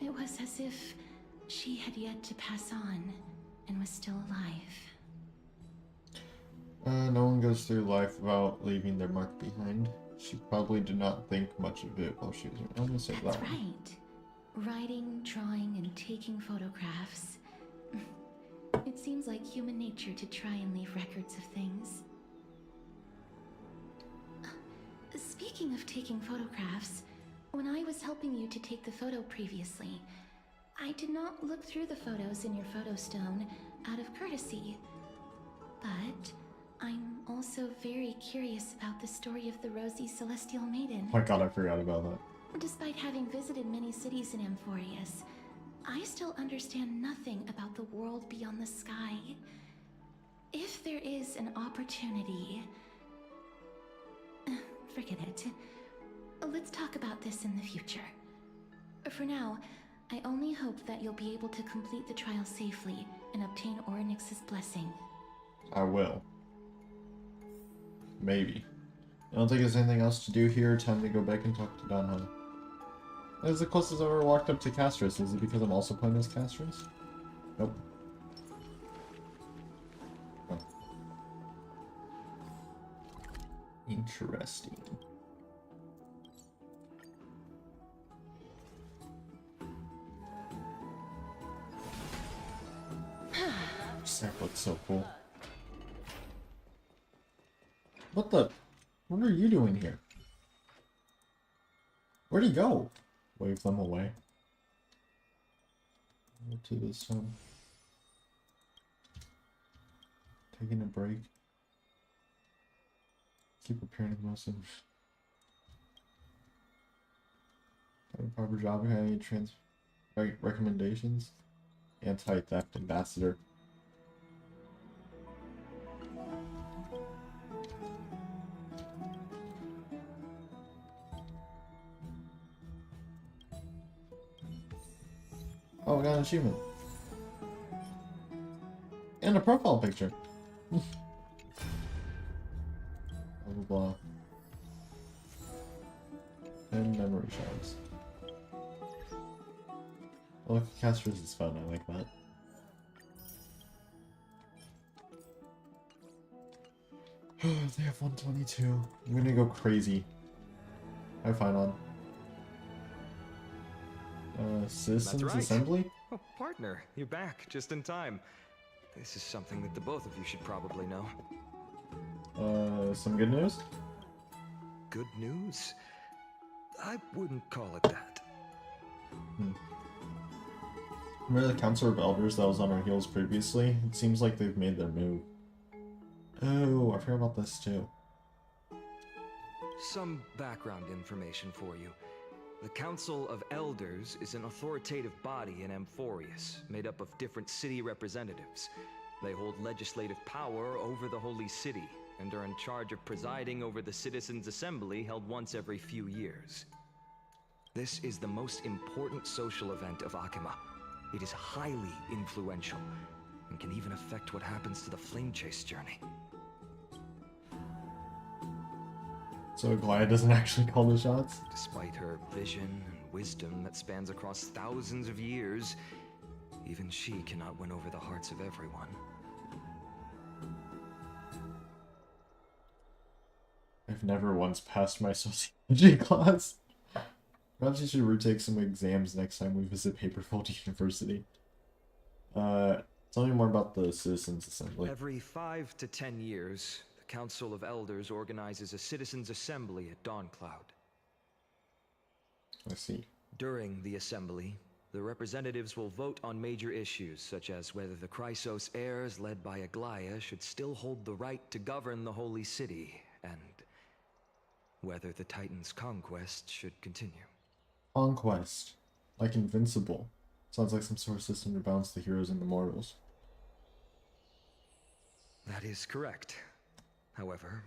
It was as if she had yet to pass on and was still alive. No one goes through life without leaving their mark behind. She probably did not think much of it while she was around. I'm gonna say That's that one. right. Writing, drawing, and taking photographs. It seems like human nature to try and leave records of things. Speaking of taking photographs, when I was helping you to take the photo previously, I did not look through the photos in your photo stone out of courtesy. But I'm also very curious about the story of the Rosy Celestial Maiden. Oh my god, I forgot about that. Despite having visited many cities in Amphorius, I still understand nothing about the world beyond the sky. If there is an opportunity... Forget it. Let's talk about this in the future. For now, I only hope that you'll be able to complete the trial safely and obtain Orynyx's blessing. I will. Maybe. I don't think there's anything else to do here. Time to go back and talk to Danha. That is the closest I've ever walked up to Castorice. Is it because I'm also playing as Castorice? Nope. Oh. Interesting. That looks so cool. What the? What are you doing here? Where'd he go? Wave them away. Over to this one. Taking a break. Keep preparing the most. Have a proper job. Have any recommendations? Anti-theft ambassador. Oh, we got an achievement. And a profile picture. Blah, blah, blah. And memory shards. Oh, look, Castorice is fun. I like that. They have 122. I'm gonna go crazy. I find on. Citizens That's right. Assembly? Oh, partner, you're back just in time. This is something that the both of you should probably know. Some good news? Good news? I wouldn't call it that. Remember the Council of Elders that was on our heels previously? It seems like they've made their move. Oh, I forgot about this too. Some background information for you. The Council of Elders is an authoritative body in Amphorius, made up of different city representatives. They hold legislative power over the Holy City, and are in charge of presiding over the Citizens' Assembly held once every few years. This is the most important social event of Akima. It is highly influential, and can even affect what happens to the Flame Chase journey. So Glad doesn't actually call the shots? Despite her vision and wisdom that spans across thousands of years, even she cannot win over the hearts of everyone. I've never once passed my sociology class. Perhaps you should retake some exams next time we visit Paperfold University. Tell me more about the Citizens Assembly. Every 5 to 10 years, Council of Elders organizes a citizens' assembly at Dawncloud. I see. During the assembly, the representatives will vote on major issues, such as whether the Chrysos heirs led by Aglaia should still hold the right to govern the Holy City, and whether the Titan's conquest should continue. Conquest. Like Invincible. Sounds like some sort of system to balance the heroes and the mortals. That is correct. However,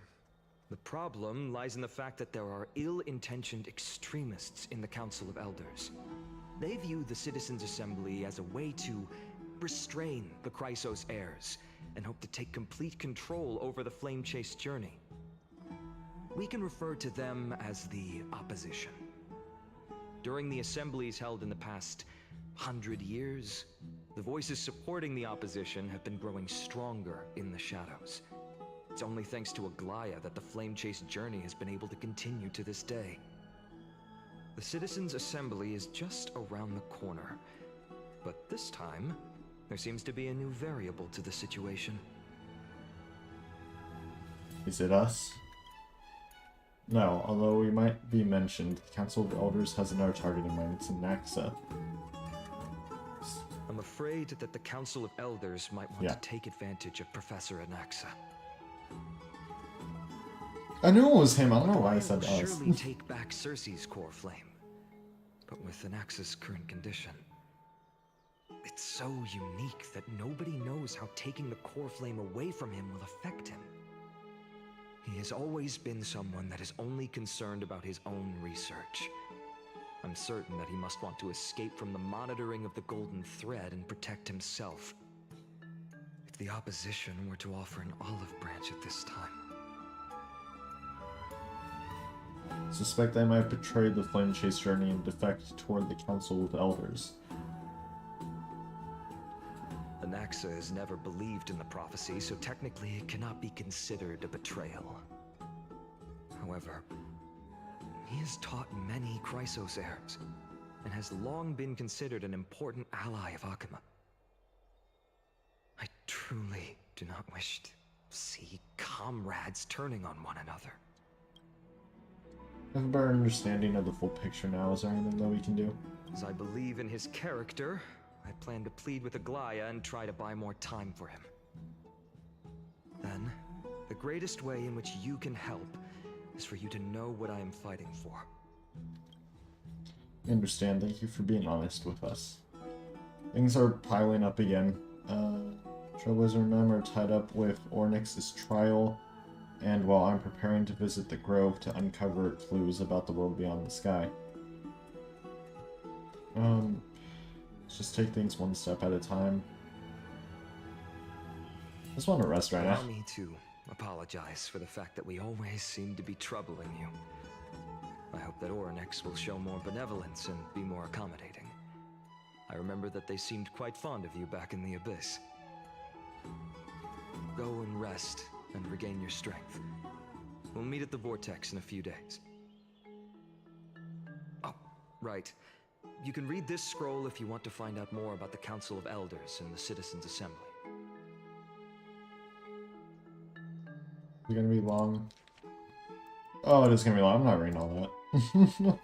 the problem lies in the fact that there are ill-intentioned extremists in the Council of Elders. They view the Citizens' Assembly as a way to restrain the Chrysos heirs and hope to take complete control over the Flame Chase journey. We can refer to them as the opposition. During the assemblies held in the past 100 years, the voices supporting the opposition have been growing stronger in the shadows. It's only thanks to Aglaia that the Flame Chase journey has been able to continue to this day. The Citizens' Assembly is just around the corner, but this time, there seems to be a new variable to the situation. Is it us? No, although we might be mentioned, the Council of Elders has another target in mind. It's Naxa. I'm afraid that the Council of Elders might want to take advantage of Professor Anaxa. I knew it was him. I don't know why I said us. Surely take back Cersei's core flame, but with Anaxa's current condition, it's so unique that nobody knows how taking the core flame away from him will affect him. He has always been someone that is only concerned about his own research. I'm certain that he must want to escape from the monitoring of the Golden Thread and protect himself. If the opposition were to offer an olive branch at this time... Suspect I might betray the Flame Chase journey and defect toward the Council of Elders. Anaxa has never believed in the prophecy, so technically it cannot be considered a betrayal. However, he has taught many Chrysos heirs, and has long been considered an important ally of Akuma. I truly do not wish to see comrades turning on one another. I have a better understanding of the full picture now. Is there anything that we can do? As I believe in his character, I plan to plead with Aglaia and try to buy more time for him. Then, the greatest way in which you can help is for you to know what I am fighting for. I understand. Thank you for being honest with us. Things are piling up again. Trailblazer and I are tied up with Ornyx's trial, and while I'm preparing to visit the Grove to uncover clues about the world beyond the sky. Let's just take things one step at a time. I just want to rest right now. Allow me to apologize for the fact that we always seem to be troubling you. I hope that Ornyx will show more benevolence and be more accommodating. I remember that they seemed quite fond of you back in the Abyss. Go and rest and regain your strength. We'll meet at the Vortex in a few days. Oh, right. You can read this scroll if you want to find out more about the Council of Elders and the Citizens' Assembly. Is it gonna be long? Oh, it is gonna be long. I'm not reading all that.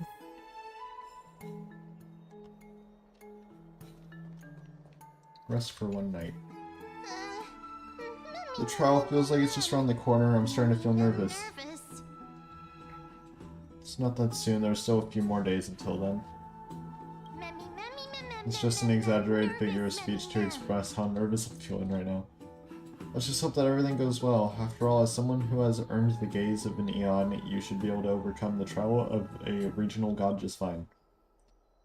Rest for one night. The trial feels like it's just around the corner. I'm starting to feel nervous. It's not that soon. There's still a few more days until then. It's just an exaggerated figure of speech to express how nervous I'm feeling right now. Let's just hope that everything goes well. After all, as someone who has earned the gaze of an Eon, you should be able to overcome the trial of a regional god just fine.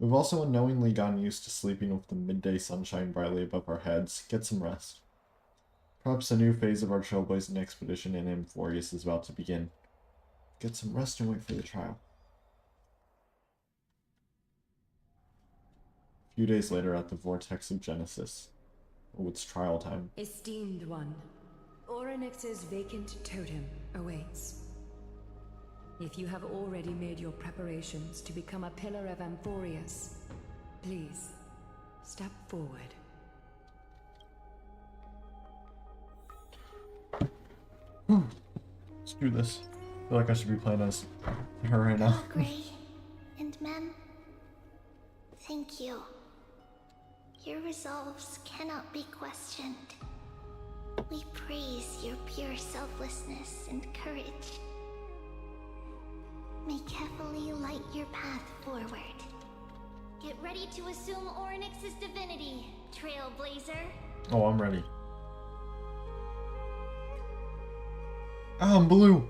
We've also unknowingly gotten used to sleeping with the midday sunshine brightly above our heads. Get some rest. Perhaps a new phase of our trailblazing expedition in Amphorius is about to begin. Get some rest and wait for the trial. A few days later at the Vortex of Genesis. Oh, it's trial time. Esteemed one, Ornyx's vacant totem awaits. If you have already made your preparations to become a pillar of Amphorius, please, step forward. Let's do this. I feel like I should be playing as her right now. Gray and Mem, thank you. Your resolves cannot be questioned. We praise your pure selflessness and courage. May Kefali light your path forward. Get ready to assume Orynyx's divinity, Trailblazer. Oh, I'm ready. Ah, I'm blue.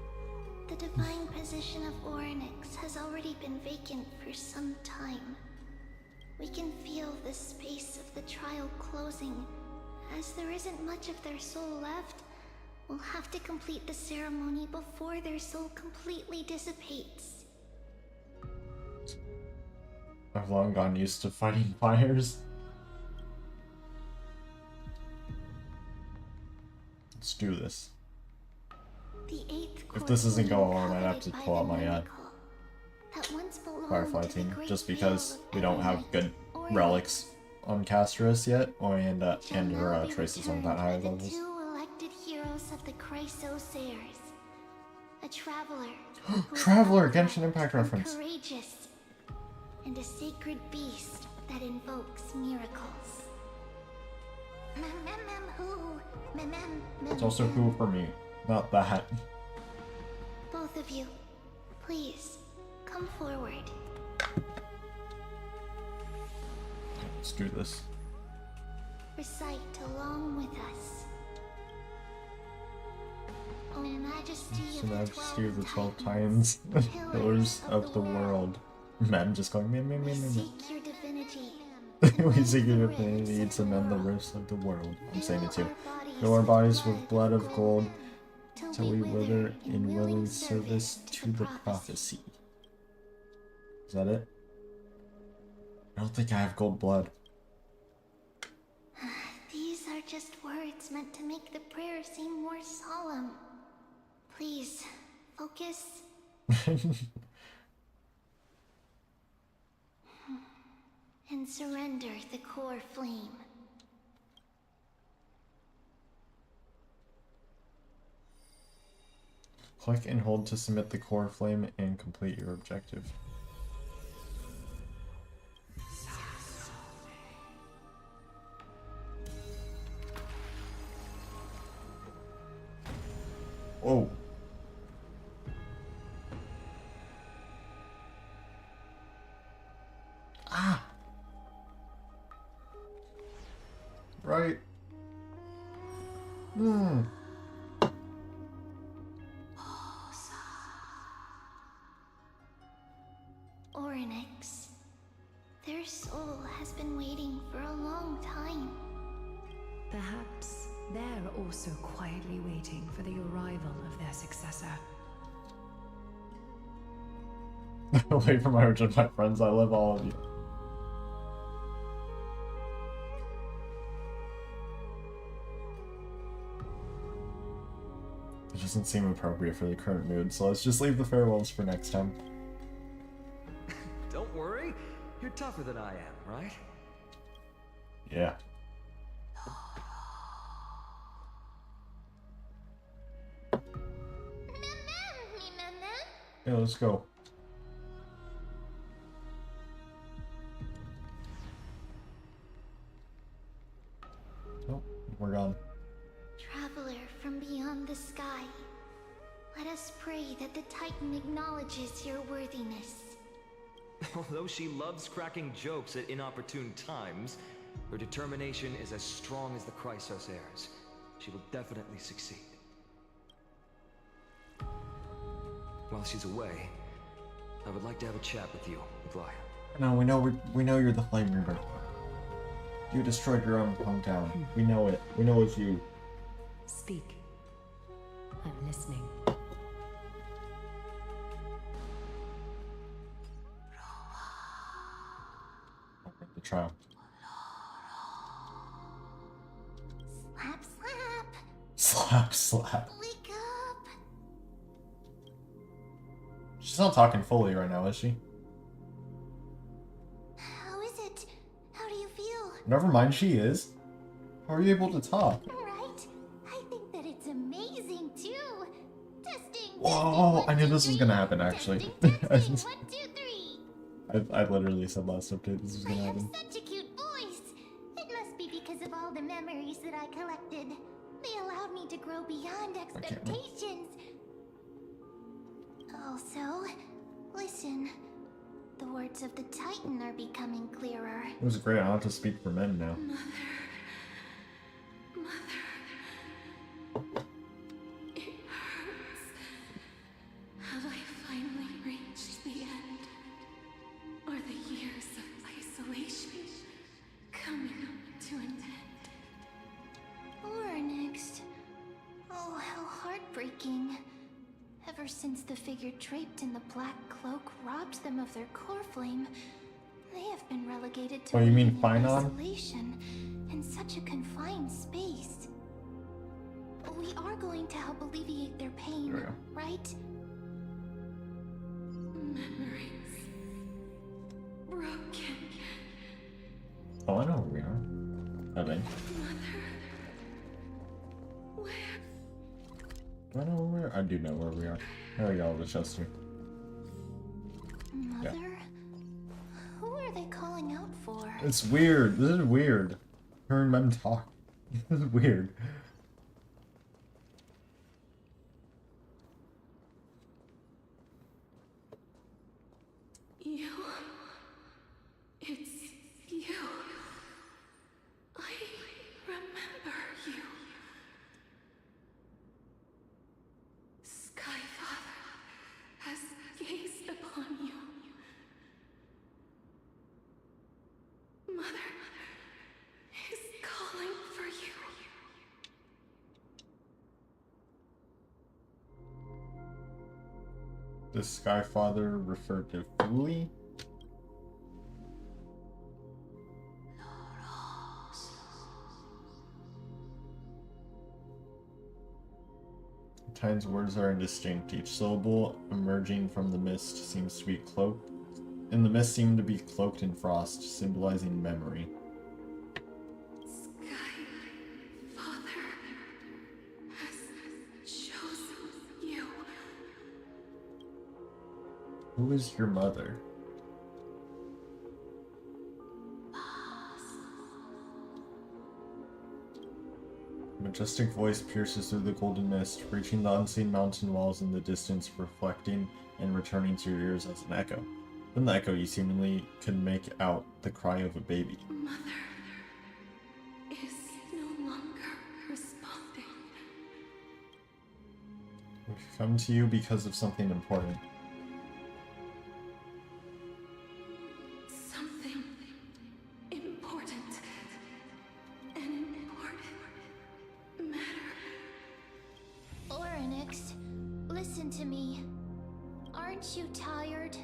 The divine position of Orynyx has already been vacant for some time. We can feel the space of the trial closing. As there isn't much of their soul left, we'll have to complete the ceremony before their soul completely dissipates. I've long gone used to fighting fires. Let's do this. The eighth If this isn't core going on, I'd have to coveted pull by out the my miracle that once belonged Firefly to the team, great just because field we don't have Evernight, good Orynyx. relics on Castorice yet, Shall and now her be traces on returned that higher by the levels. two elected heroes of the Chrysosairs. A traveler. who is Traveler, upright Genshin Impact and reference. Courageous, and a sacred beast that invokes miracles. It's also cool for me, not that. Both of you, please, come forward. Let's do this. Recite along with us. O Majesty So of the Majesty of the 12 Titans, Titans, pillars of the world. Mem just going meh meh we meh meh seek your divinity. meh. We seek your the rifts divinity of to the mend the world. rifts of the world. I'm saying it too. Fill Fill our bodies with blood of gold, till till we wither in willing service to the prophecy. Is that it? I don't think I have gold blood. These are just words meant to make the prayer seem more solemn. Please, focus. And surrender the core flame. Click and hold to submit the core flame and complete your objective. Oh. Ah. Right. Orynyx. Their soul has been waiting for a long time. Perhaps they're also quietly waiting for the arrival of their successor. Away from my origin, my friends, I love all of you. It doesn't seem appropriate for the current mood, so let's just leave the farewells for next time. Don't worry, you're tougher than I am, right? Yeah. Yeah, let's go. Oh, we're gone. Traveler from beyond the sky, let us pray that the Titan acknowledges your worthiness. Although she loves cracking jokes at inopportune times, her determination is as strong as the Chrysosairs. She will definitely succeed. While she's away, I would like to have a chat with you, Glaya. No, we know you're the Flame Reaper. You destroyed your own hometown. We know it. We know it's you. Speak. I'm listening. The trial. Slap, slap. Slap, slap. Wake up. She's not talking fully right now, is she? How is it? How do you feel? Never mind, she is. How are you able to talk? Right? I think that it's amazing too. Testing. Oh, I knew this was gonna happen actually. Testing, 1, 2, 3. I literally said last update this was I gonna have happen. such a cute voice. It must be because of all the memories that I collected. They allowed me to grow beyond expectations. Also, listen. The words of the Titan are becoming clearer. It was great. I don't have to speak for men now. It hurts. Have I finally reached the end? Are the years of isolation coming to an end? Or next? Oh, how heartbreaking. Ever since the figure draped in the black cloak robbed them of their core flame, they have been relegated to Oh, you mean living in Finon? isolation in such a confined space. We are going to help alleviate their pain, There we go. right? Memories broken. Oh, I know where we are. I think. Where? Do I know where we are? I do know where we are. There we go, the Chester. Mother? Who are they calling out for? It's weird. This is weird. Hearing men talk. This is weird. You. It's you. I remember you. Skyfather has gazed upon you. Mother is calling for you. The Skyfather referred to Fuli? Titan's words are indistinct. Each syllable emerging from the mist seems to be cloaked. In the mist seem to be cloaked in frost, symbolizing memory. Skyfather has chosen you. Who is your mother? A majestic voice pierces through the golden mist, reaching the unseen mountain walls in the distance, reflecting and returning to your ears as an echo. From the echo, you seemingly can make out the cry of a baby. Mother is no longer responding. We've come to you because of something important. Something important. An important matter. Orynyx, listen to me. Aren't you tired?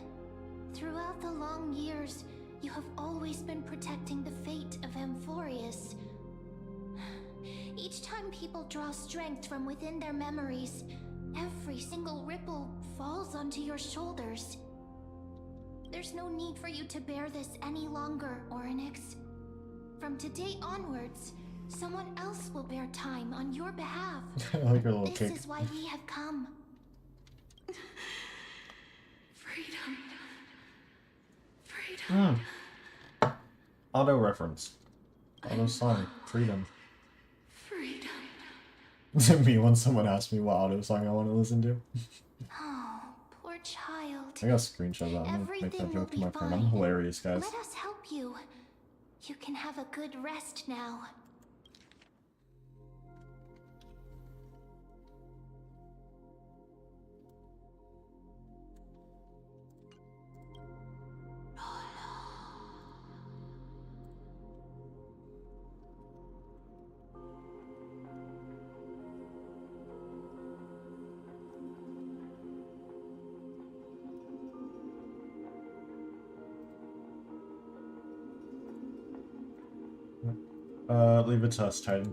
Throughout the long years, you have always been protecting the fate of Amphorius. Each time people draw strength from within their memories, every single ripple falls onto your shoulders. There's no need for you to bear this any longer, Orynyx. From today onwards, someone else will bear time on your behalf. I like her little This kick. is why we have come. Freedom. Freedom. Auto reference. Auto song. Freedom. Freedom. Me when someone asks me what auto song I want to listen to. Oh, poor child. I got a screenshot of that. I'm gonna make that joke to my friend. I'm hilarious, guys. Let us help you. You can have a good rest now. Leave it to us, Titan.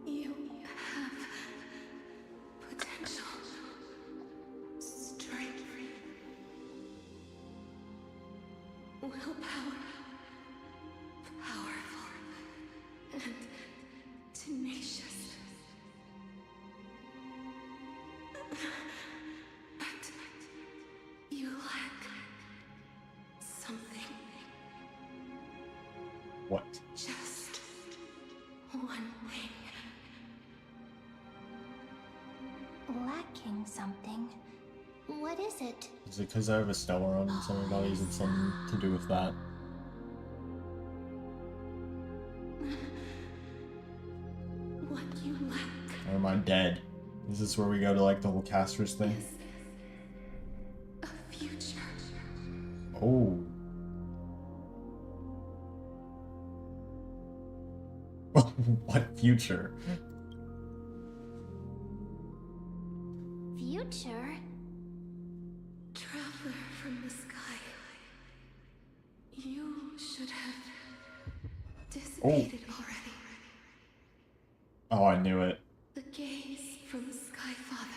You have potential, strength, willpower, powerful. and tenacious. But you lack something. What? Just one thing. Lacking something. What is it? Is it because I have a stellar on some bodies? It's something to do with that. What you lack Or am I dead? Is this where we go to like the whole Castorice thing? is a future. Oh. What future? Future? Traveler from the sky. You should have dissipated already. Oh, I knew it. The gaze from the Sky Father.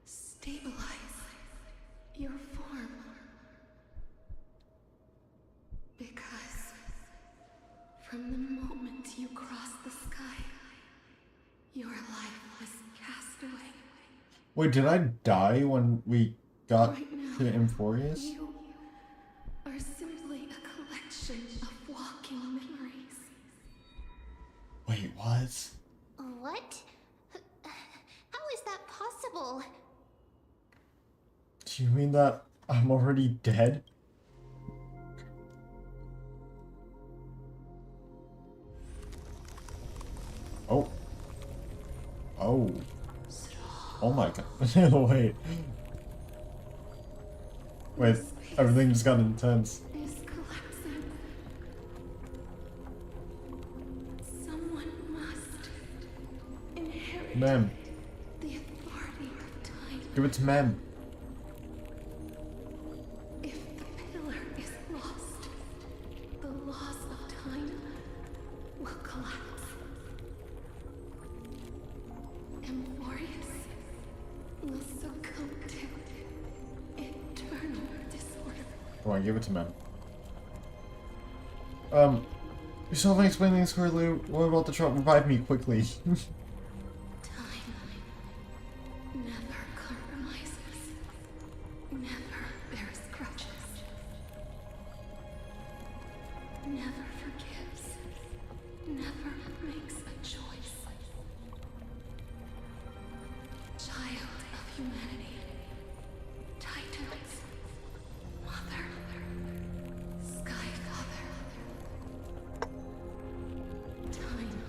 Stabilize your form. Because from the moment you crossed the sky, your life was cast away. Wait, did I die when we got Right now, to Emphorius? you are simply a collection of walking memories. Wait, what? What? How is that possible? Do you mean that I'm already dead? Oh. Oh. Oh my god. Wait. Wait, everything just got intense. Is collapsing. Someone must inherit Mem. the authority of time. Give it to Mem. If the pillar is lost, the laws of time will collapse. Emphorius will succumb to eternal disorder. Go on, give it to Mem. You still haven't explained things clearly. What about the truck? Revive me quickly. Time never compromises, never bears grudges, never forgives, never makes a choice. Child of humanity, Titans, Mother, Sky Father. Time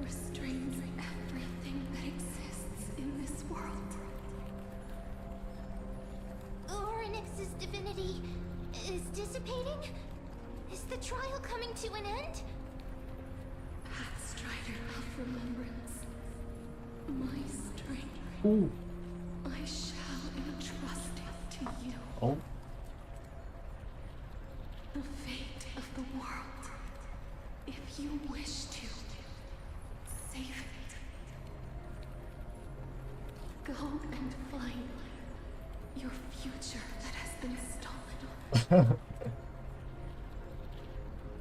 restrains everything that exists in this world. Orynyx's divinity is dissipating? Is the trial coming to an end? Pathstrider of remembrance, my strength, Ooh. I shall entrust it to you. Oh. The fate of the world, if you wish to save it. Go and find your future that has been stolen.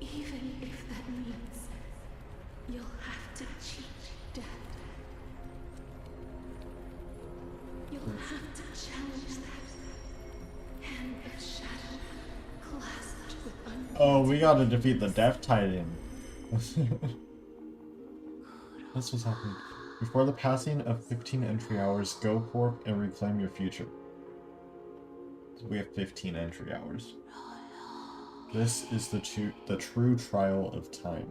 Even if that means you'll have to cheat death. You'll have to challenge that hand of shadow clasped with Oh, we gotta defeat the Death Titan. That's what's happening. Before the passing of 15 entry hours, go forth and reclaim your future. So we have 15 entry hours. This is the true trial of time.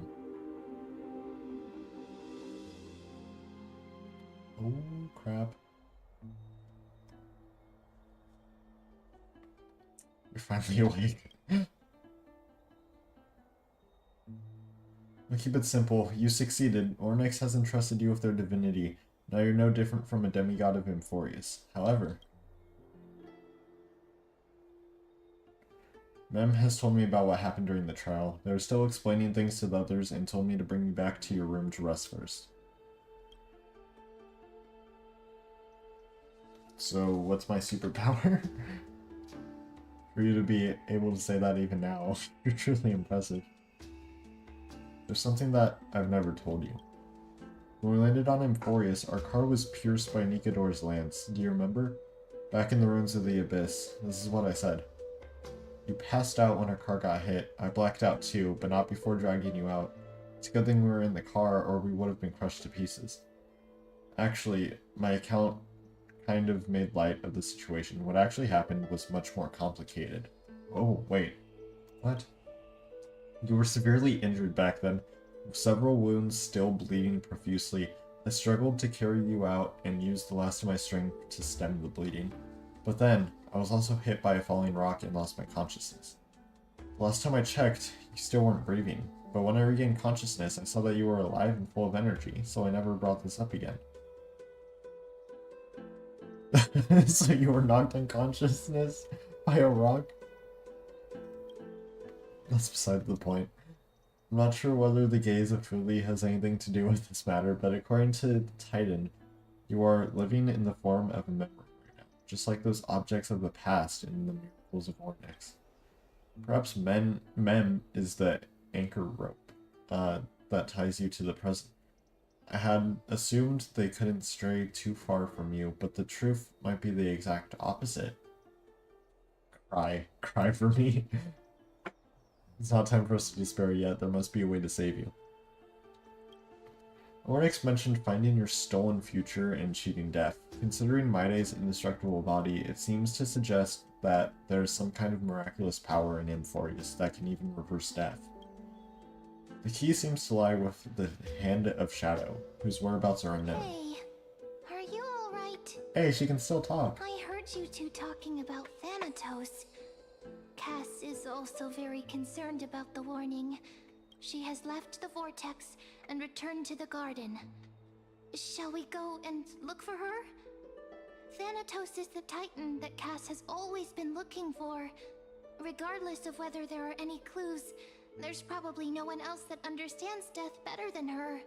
Oh, crap. You're finally awake. I'll keep it simple. You succeeded. Orynyx has entrusted you with their divinity. Now you're no different from a demigod of Emphorius. However, Mem has told me about what happened during the trial. They were still explaining things to the others and told me to bring you back to your room to rest first. So, what's my superpower? For you to be able to say that even now, you're truly impressive. There's something that I've never told you. When we landed on Amphorius, our car was pierced by Nikador's lance. Do you remember? Back in the ruins of the Abyss, this is what I said. You passed out when our car got hit. I blacked out too, but not before dragging you out. It's a good thing we were in the car, or we would have been crushed to pieces. Actually, my account kind of made light of the situation. What actually happened was much more complicated. Oh, wait. What? You were severely injured back then, with several wounds still bleeding profusely. I struggled to carry you out and used the last of my strength to stem the bleeding. But then, I was also hit by a falling rock and lost my consciousness. The last time I checked, you still weren't breathing, but when I regained consciousness, I saw that you were alive and full of energy, so I never brought this up again. So you were knocked unconsciousness by a rock? That's beside the point. I'm not sure whether the gaze of Truly has anything to do with this matter, but according to Titan, you are living in the form of a memory right now, just like those objects of the past in the miracles of Ornyx. Perhaps Mem is the anchor rope that ties you to the present. I had assumed they couldn't stray too far from you, but the truth might be the exact opposite. Cry for me. It's not time for us to despair yet. There must be a way to save you. Ornyx mentioned finding your stolen future and cheating death. Considering Maide's indestructible body, it seems to suggest that there's some kind of miraculous power in Amphorius that can even reverse death. The key seems to lie with the Hand of Shadow, whose whereabouts are unknown. Hey, are you alright? Hey, she can still talk. I heard you two talking about Thanatos. Cass is also very concerned about the warning. She has left the vortex and returned to the garden. Shall we go and look for her? Thanatos is the titan that Cass has always been looking for. Regardless of whether there are any clues, there's probably no one else that understands death better than her.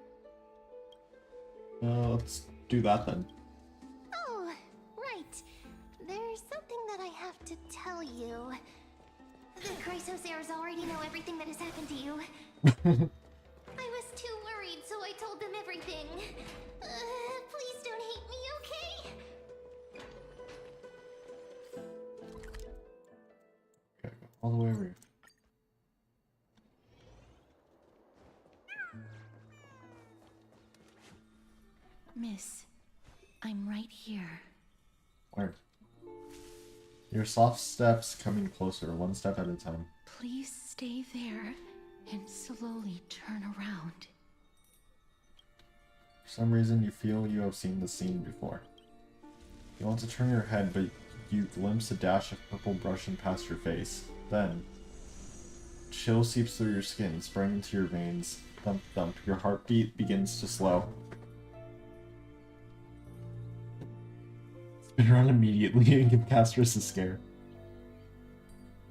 Let's do that then. Oh, right. There's something that I have to tell you. The Chrysosaurs already know everything that has happened to you. I was too worried, so I told them everything. Please don't hate me, okay? Okay, all the way over here. Miss, I'm right here. Where? Your soft steps coming closer, one step at a time. Please stay there and slowly turn around. For some reason, you feel you have seen the scene before. You want to turn your head, but you glimpse a dash of purple brushing past your face. Then, chill seeps through your skin, spraying into your veins. Thump thump, your heartbeat begins to slow. Spin around immediately and give Castorice a scare.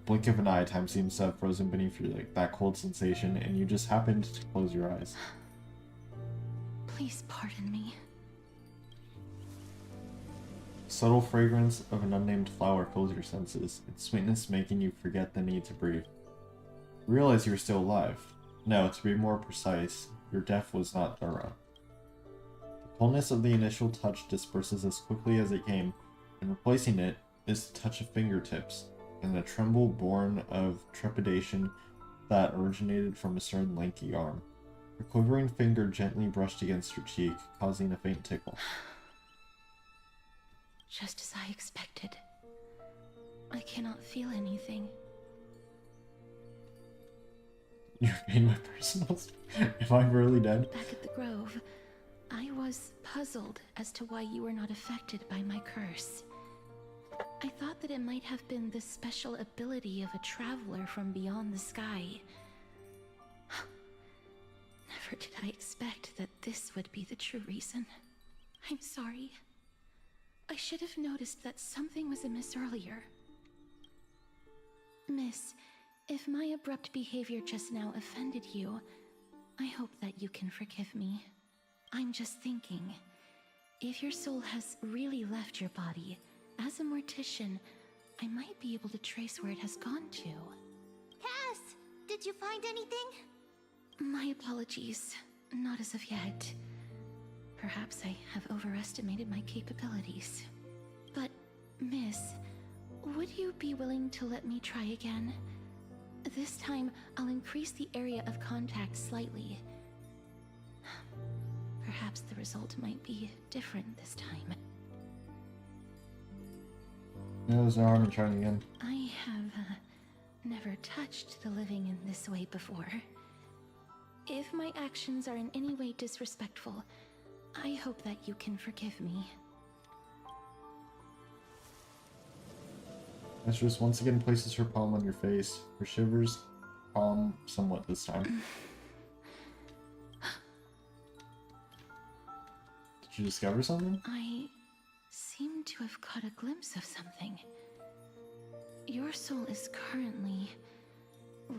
Blink of an eye, time seems to have frozen beneath you, like that cold sensation, and you just happened to close your eyes. Please pardon me. Subtle fragrance of an unnamed flower fills your senses, its sweetness making you forget the need to breathe. You realize you're still alive. No, to be more precise, your death was not thorough. The coldness of the initial touch disperses as quickly as it came, and replacing it is the touch of fingertips, and a tremble born of trepidation that originated from a certain lanky arm. A quivering finger gently brushed against your cheek, causing a faint tickle. Just as I expected. I cannot feel anything. You're being my personal... Am I really dead? Back at the Grove, I was puzzled as to why you were not affected by my curse. I thought that it might have been the special ability of a traveler from beyond the sky. Never did I expect that this would be the true reason. I'm sorry. I should have noticed that something was amiss earlier. Miss, if my abrupt behavior just now offended you, I hope that you can forgive me. I'm just thinking, if your soul has really left your body, as a mortician, I might be able to trace where it has gone to. Cass, did you find anything? My apologies. Not as of yet. Perhaps I have overestimated my capabilities. But, Miss, would you be willing to let me try again? This time, I'll increase the area of contact slightly. Perhaps the result might be different this time. No, there's no harm in trying again. I have never touched the living in this way before. If my actions are in any way disrespectful, I hope that you can forgive me. Castorice once again places her palm on your face. Her shivers calm somewhat this time. Did you discover something? I seem to have caught a glimpse of something. Your soul is currently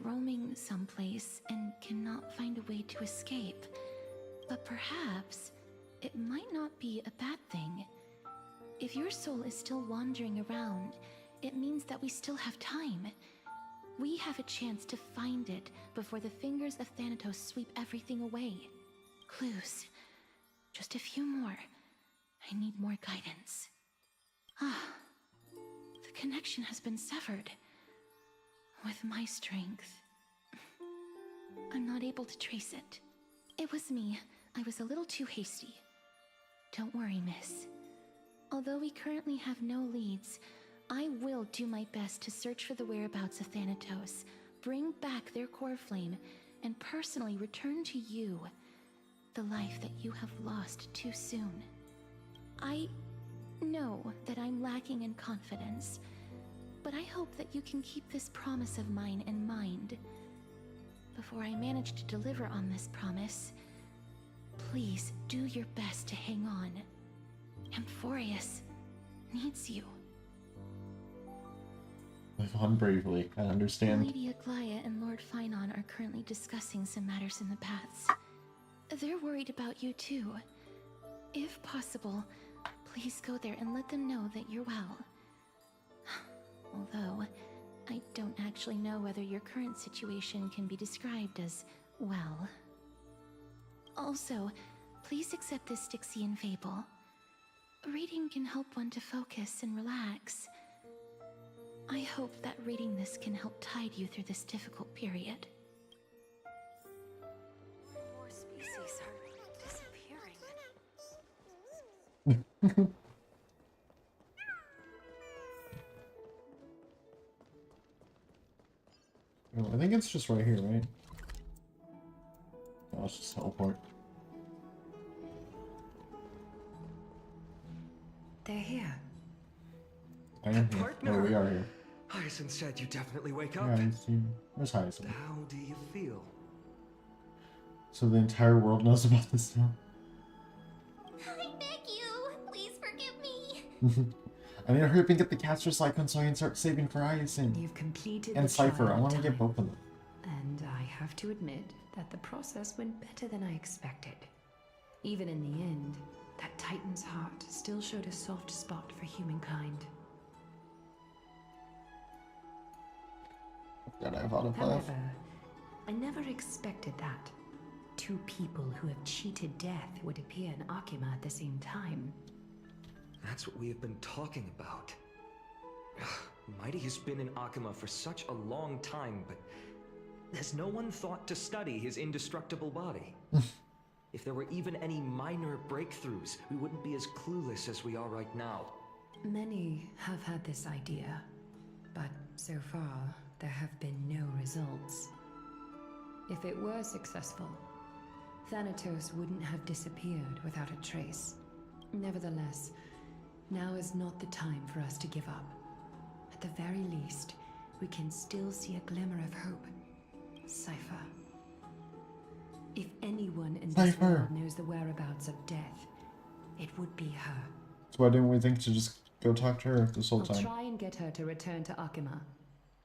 roaming someplace and cannot find a way to escape. But perhaps it might not be a bad thing. If your soul is still wandering around, it means that we still have time. We have a chance to find it before the fingers of Thanatos sweep everything away. Clues. Just a few more. I need more guidance. The connection has been severed. With my strength, I'm not able to trace it. It was me. I was a little too hasty. Don't worry, miss. Although we currently have no leads, I will do my best to search for the whereabouts of Thanatos, bring back their core flame, and personally return to you the life that you have lost too soon. I know that I'm lacking in confidence, but I hope that you can keep this promise of mine in mind. Before I manage to deliver on this promise, please do your best to hang on. Amphorius needs you. Live on bravely. I understand. Lady Aglaya and Lord Finon are currently discussing some matters in the paths. They're worried about you too. If possible, please go there and let them know that you're well. Although, I don't actually know whether your current situation can be described as well. Also, please accept this Styxian fable. Reading can help one to focus and relax. I hope that reading this can help tide you through this difficult period. More species are disappearing. Oh, I think it's just right here, right? Oh, it's just teleport. They're here. I am here. Oh, we are here. Hyacinth said you definitely wake up. Yeah, I see. Where's Hyacinth? How do you feel? So the entire world knows about this now. I beg you, please forgive me. I need to hurry up and get the Castorice icon so I can start saving for Hyacinth. You've completed And the Cypher. trial I want to of get time. both of them. And I have to admit that the process went better than I expected. Even in the end, that Titan's heart still showed a soft spot for humankind. God, I have autoplay. However, I never expected that. Two people who have cheated death would appear in Akima at the same time. That's what we have been talking about. Mighty has been in Akima for such a long time, but has no one thought to study his indestructible body? If there were even any minor breakthroughs, we wouldn't be as clueless as we are right now. Many have had this idea, but so far, there have been no results. If it were successful, Thanatos wouldn't have disappeared without a trace. Nevertheless, now is not the time for us to give up. At the very least, we can still see a glimmer of hope. Cypher. If anyone in this world knows the whereabouts of death, it would be her. So why didn't we think to just go talk to her this whole I'll time? try and get her to return to Akima,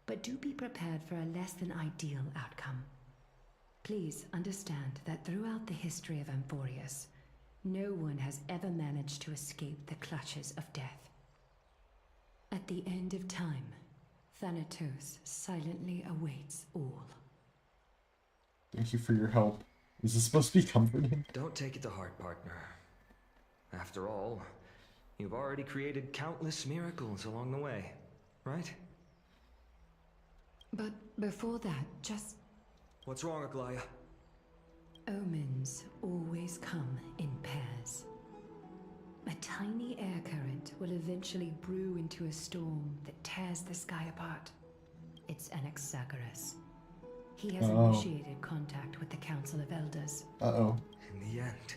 but do be prepared for a less than ideal outcome. Please understand that throughout the history of Amphorius, no one has ever managed to escape the clutches of death. At the end of time, Thanatos silently awaits all. Thank you for your help. Is this supposed to be comforting? Don't take it to heart, partner. After all, you've already created countless miracles along the way, right? But before that, just... What's wrong, Aglaya? Omens always come in pairs. A tiny air current will eventually brew into a storm that tears the sky apart. It's Anaxagoras. He has initiated contact with the Council of Elders. Uh-oh. In the end,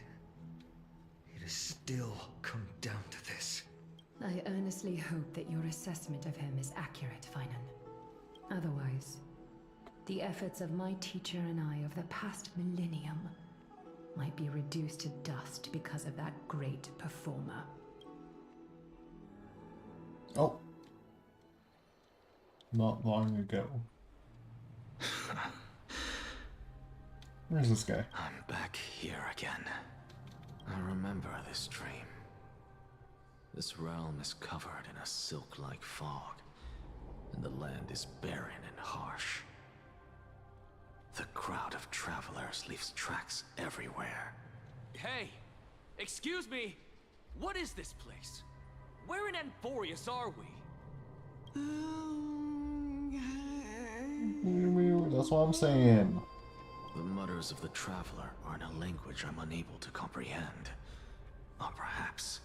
it has still come down to this. I earnestly hope that your assessment of him is accurate, Finan. Otherwise, the efforts of my teacher and I of the past millennium might be reduced to dust because of that great performer. Oh. Not long ago. Where's this guy? I'm back here again. I remember this dream. This realm is covered in a silk-like fog, and the land is barren and harsh. The crowd of travelers leaves tracks everywhere. Hey! Excuse me! What is this place? Where in Amphorius are we? That's what I'm saying. The mutters of the traveler are in a language I'm unable to comprehend. Or perhaps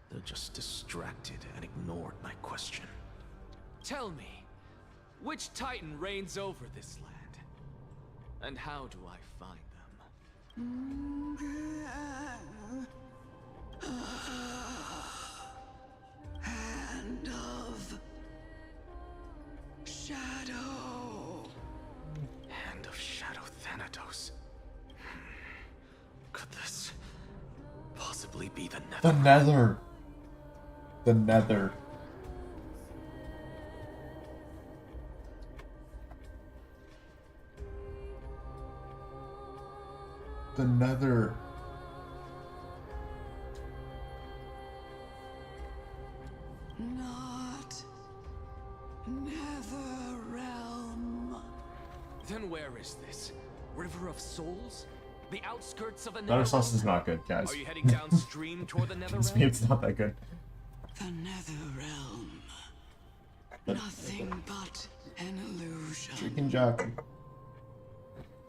they're just distracted and ignored my question. Tell me, which Titan reigns over this land? And how do I find them? Hand of Shadow. Hand of Shadow Thanatos. Could this possibly be the Nether? The Nether. The Nether. The Nether. Not Nether Realm. Then where is this? River of Souls? The outskirts of the Nether Nether sauce is not good, guys. Are you heading downstream toward the Nether Trust me, Realm? it's not that good. The Nether Realm. But Nothing but an illusion. Chicken jockey.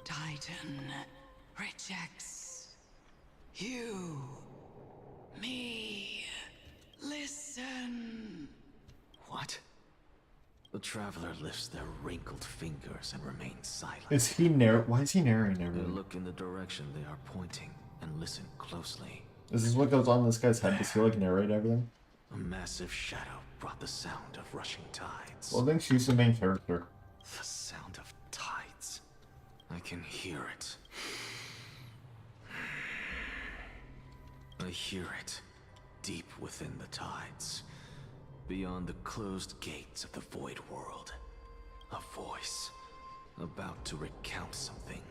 Titan rejects you. Me. Listen. What? The traveler lifts their wrinkled fingers and remains silent. Is he why is he narrating I everything? look in the direction they are pointing and listen closely. Is this what goes on in this guy's head? Does he like narrate everything? A massive shadow brought the sound of rushing tides. Well, I think she's the main character. The sound of tides. I can hear it. I hear it deep within the tides, beyond the closed gates of the void world. A voice about to recount something.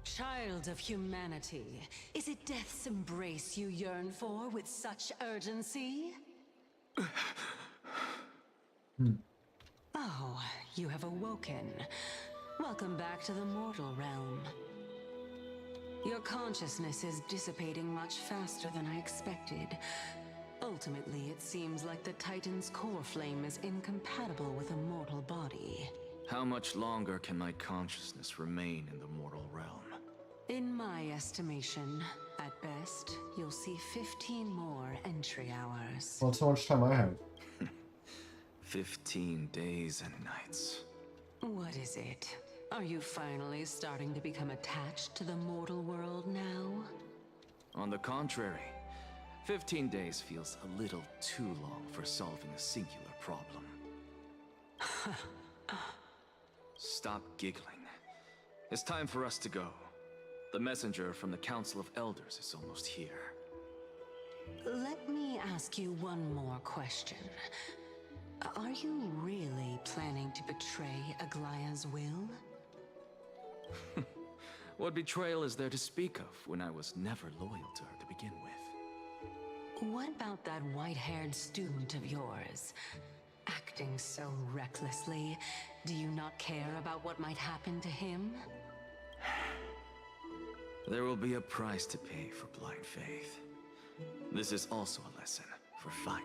Child of humanity, is it death's embrace you yearn for with such urgency? Oh, you have awoken. Welcome back to the mortal realm. Your consciousness is dissipating much faster than I expected. Ultimately, it seems like the Titan's core flame is incompatible with a mortal body. How much longer can my consciousness remain in the mortal realm? In my estimation, at best, you'll see 15 more entry hours. Well, that's how much time I have. 15 days and nights. What is it? Are you finally starting to become attached to the mortal world now? On the contrary, 15 days feels a little too long for solving a singular problem. Stop giggling. It's time for us to go. The messenger from the Council of Elders is almost here. Let me ask you one more question. Are you really planning to betray Aglaya's will? What betrayal is there to speak of when I was never loyal to her to begin with? What about that white-haired student of yours? Acting so recklessly, do you not care about what might happen to him? There will be a price to pay for blind faith. This is also a lesson for Finan.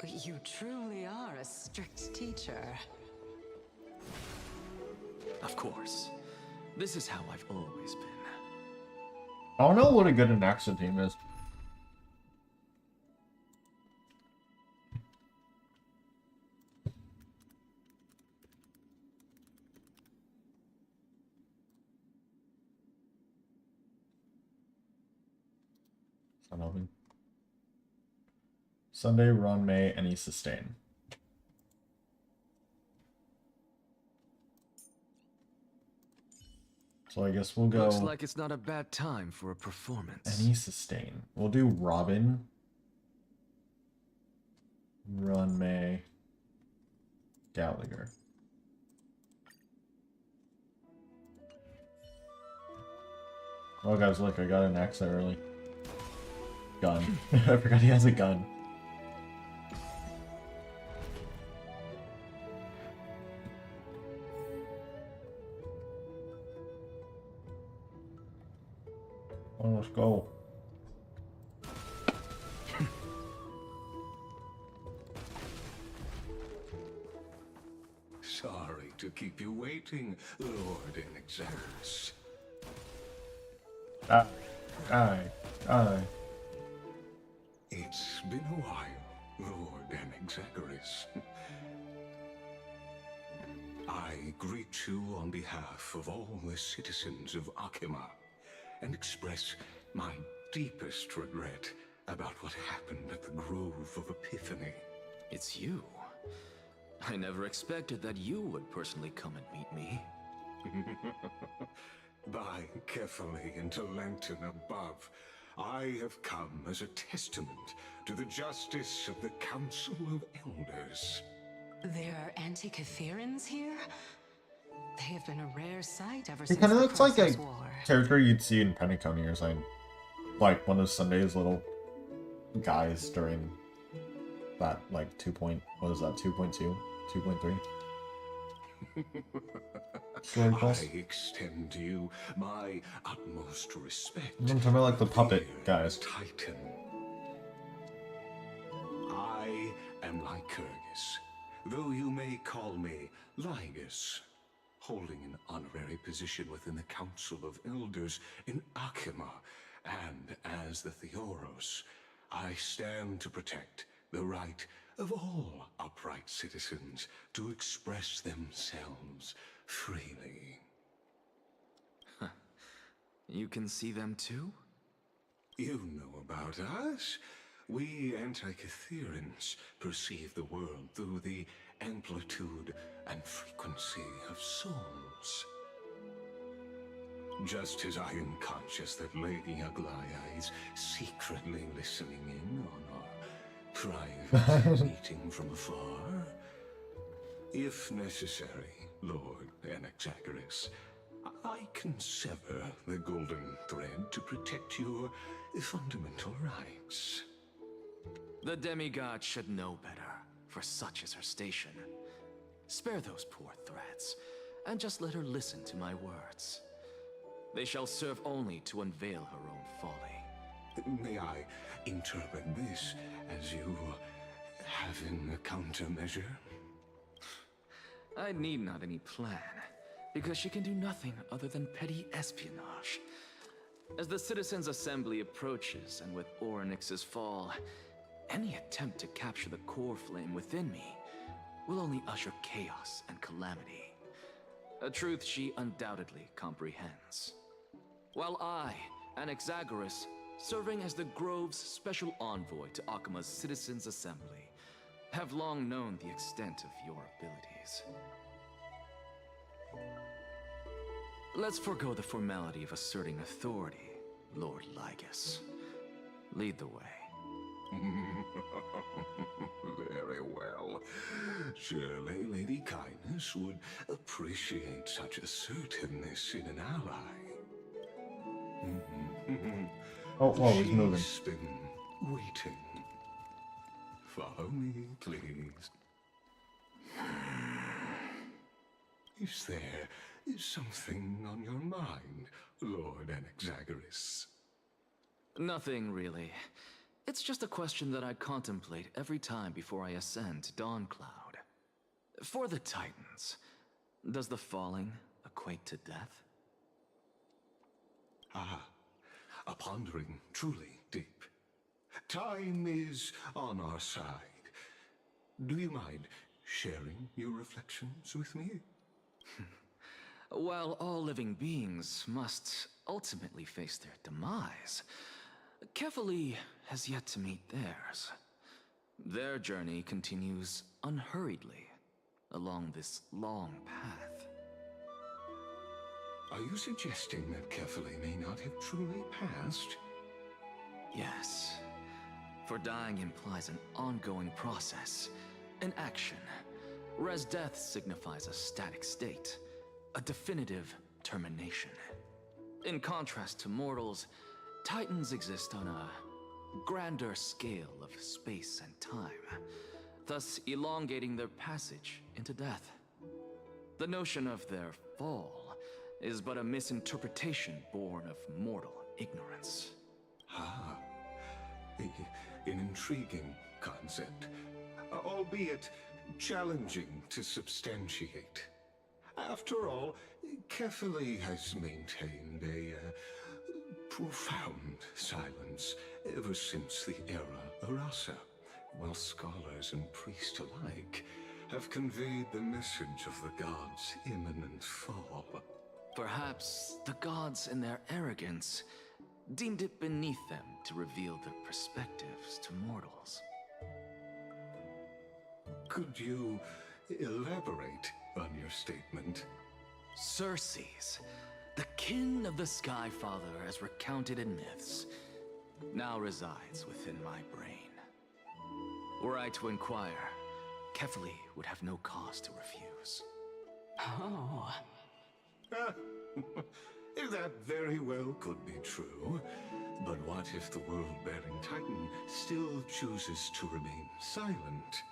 You truly are a strict teacher. Of course. This is how I've always been. I don't know what a good Anaxa team is. Sun open. Sunday, run May, any sustain. So I guess we'll go. Looks like it's not a bad time for a performance. Any sustain. We'll do Robin. Run May. Gallagher. Oh guys, look, I got an axe early. Gun. I forgot he has a gun. Oh, let's go. Sorry to keep you waiting, Lord Inexaris. Aye. It's been a while, Lord Inexaris. I greet you on behalf of all the citizens of Akima and express my deepest regret about what happened at the Grove of Epiphany. It's you. I never expected that you would personally come and meet me. By carefully into Lantern above, I have come as a testament to the justice of the Council of Elders. There are anti-Catherians here? They have been a rare sight ever He since kind of the looks like a Process War. character you'd see in Pentacone or something. Like one of Sunday's little guys during that, like, 2.2? 2.3? I extend to you my utmost respect. I'm talking about like the puppet guys. Titan. I am Lycurgus, though you may call me Lygus, holding an honorary position within the Council of Elders in Akima, and as the Theoros, I stand to protect the right of all upright citizens to express themselves freely. Huh. You can see them too? You know about us. We anti-Catherians perceive the world through the amplitude and frequency of souls. Just as I am conscious that Lady Aglaya is secretly listening in on our private meeting from afar. If necessary, Lord Anaxagoras, I can sever the golden thread to protect your fundamental rights. The demigod should know better, for such is her station. Spare those poor threats, and just let her listen to my words. They shall serve only to unveil her own folly. May I interpret this as you having a countermeasure? I need not any plan, because she can do nothing other than petty espionage. As the Citizens' Assembly approaches, and with Orynyx's fall, any attempt to capture the core flame within me will only usher chaos and calamity. A truth she undoubtedly comprehends. While I, Anaxagoras, serving as the Grove's special envoy to Akima's Citizens' Assembly, have long known the extent of your abilities. Let's forego the formality of asserting authority, Lord Lygus. Lead the way. Very well. Surely Lady Kindness would appreciate such assertiveness in an ally. Oh, whoa, he's moving. She's been waiting. Follow me, please. Is there something on your mind, Lord Anaxagoras? Nothing really. It's just a question that I contemplate every time before I ascend to Dawncloud. For the Titans, does the falling equate to death? Ah, a pondering truly deep. Time is on our side. Do you mind sharing your reflections with me? While all living beings must ultimately face their demise, Kefali has yet to meet theirs. Their journey continues unhurriedly along this long path. Are you suggesting that Kefali may not have truly passed? Yes. For dying implies an ongoing process, an action, whereas death signifies a static state, a definitive termination. In contrast to mortals, Titans exist on a grander scale of space and time, thus elongating their passage into death. The notion of their fall is but a misinterpretation born of mortal ignorance. Ah, an intriguing concept, albeit challenging to substantiate. After all, Kefali has maintained a profound silence ever since the era Arasa, while scholars and priests alike have conveyed the message of the gods' imminent fall. Perhaps the gods in their arrogance deemed it beneath them to reveal their perspectives to mortals. Could you elaborate on your statement? Circes, the kin of the Sky Father as recounted in myths, now resides within my brain. Were I to inquire, Kefali would have no cause to refuse. Oh. That very well could be true. But what if the world-bearing Titan still chooses to remain silent?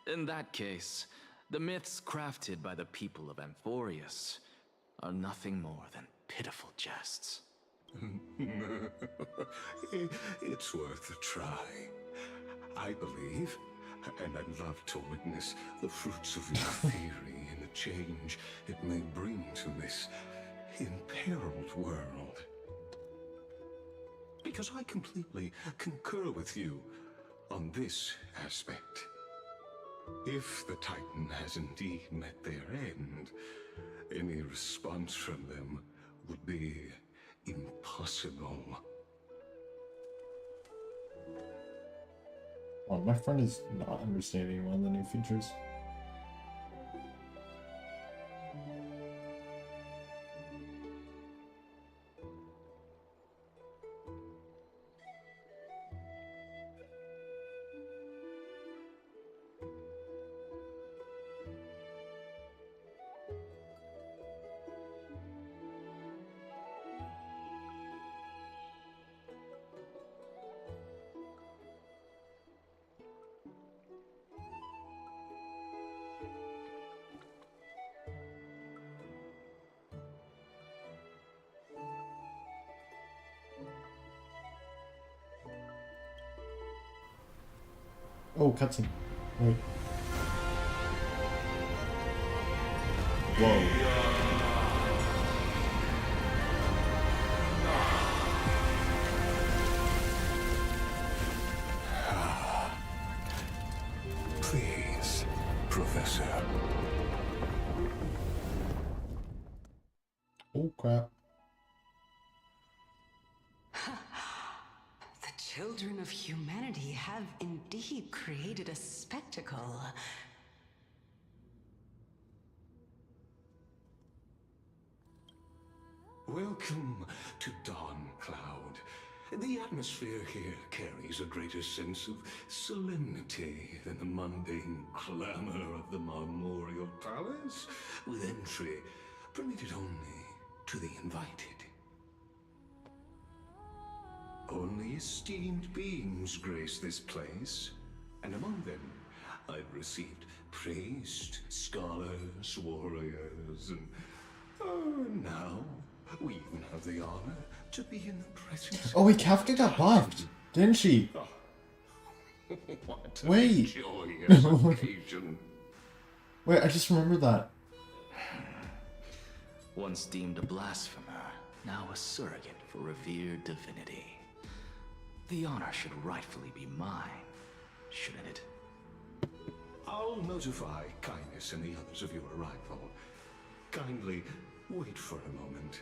In that case, the myths crafted by the people of Amphorius are nothing more than pitiful jests. It's worth a try. I believe, and I'd love to witness the fruits of your theory and the change it may bring to this imperiled world. Because I completely concur with you on this aspect. If the Titan has indeed met their end, any response from them would be impossible. Oh, my friend is not understanding one of the new features. Oh, cutscene. Wait. Whoa. Please, Professor. Oh, crap. The children of humanity have indeed created a spectacle. Welcome to Dawncloud. The atmosphere here carries a greater sense of solemnity than the mundane clamor of the Marmorial Palace, with entry permitted only to the invited. Only esteemed beings grace this place, and among them, I've received priests, scholars, warriors, and now we even have the honor to be in the presence. Oh wait, Kafka got buffed, didn't she? What a Wait. joyous occasion. Wait, I just remembered that. Once deemed a blasphemer, now a surrogate for revered divinity. The honor should rightfully be mine, shouldn't it? I'll notify Kindness and the others of your arrival. Kindly wait for a moment.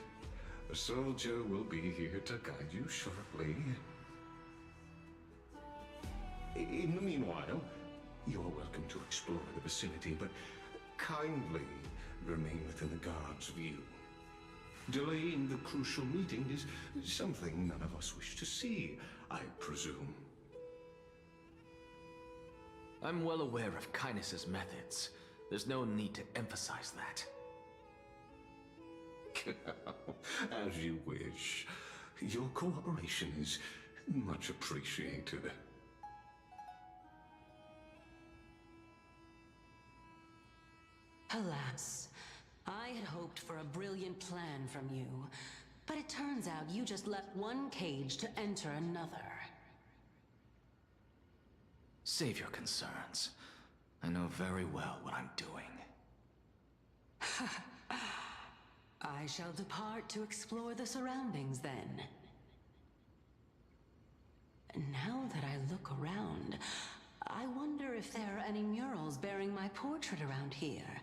A soldier will be here to guide you shortly. In the meanwhile, you're welcome to explore the vicinity, but kindly remain within the guard's view. Delaying the crucial meeting is something none of us wish to see, I presume. I'm well aware of Kindness's methods. There's no need to emphasize that. As you wish. Your cooperation is much appreciated. Alas, I had hoped for a brilliant plan from you, but it turns out you just left one cage to enter another. Save your concerns. I know very well what I'm doing. I shall depart to explore the surroundings then. Now that I look around, I wonder if there are any murals bearing my portrait around here.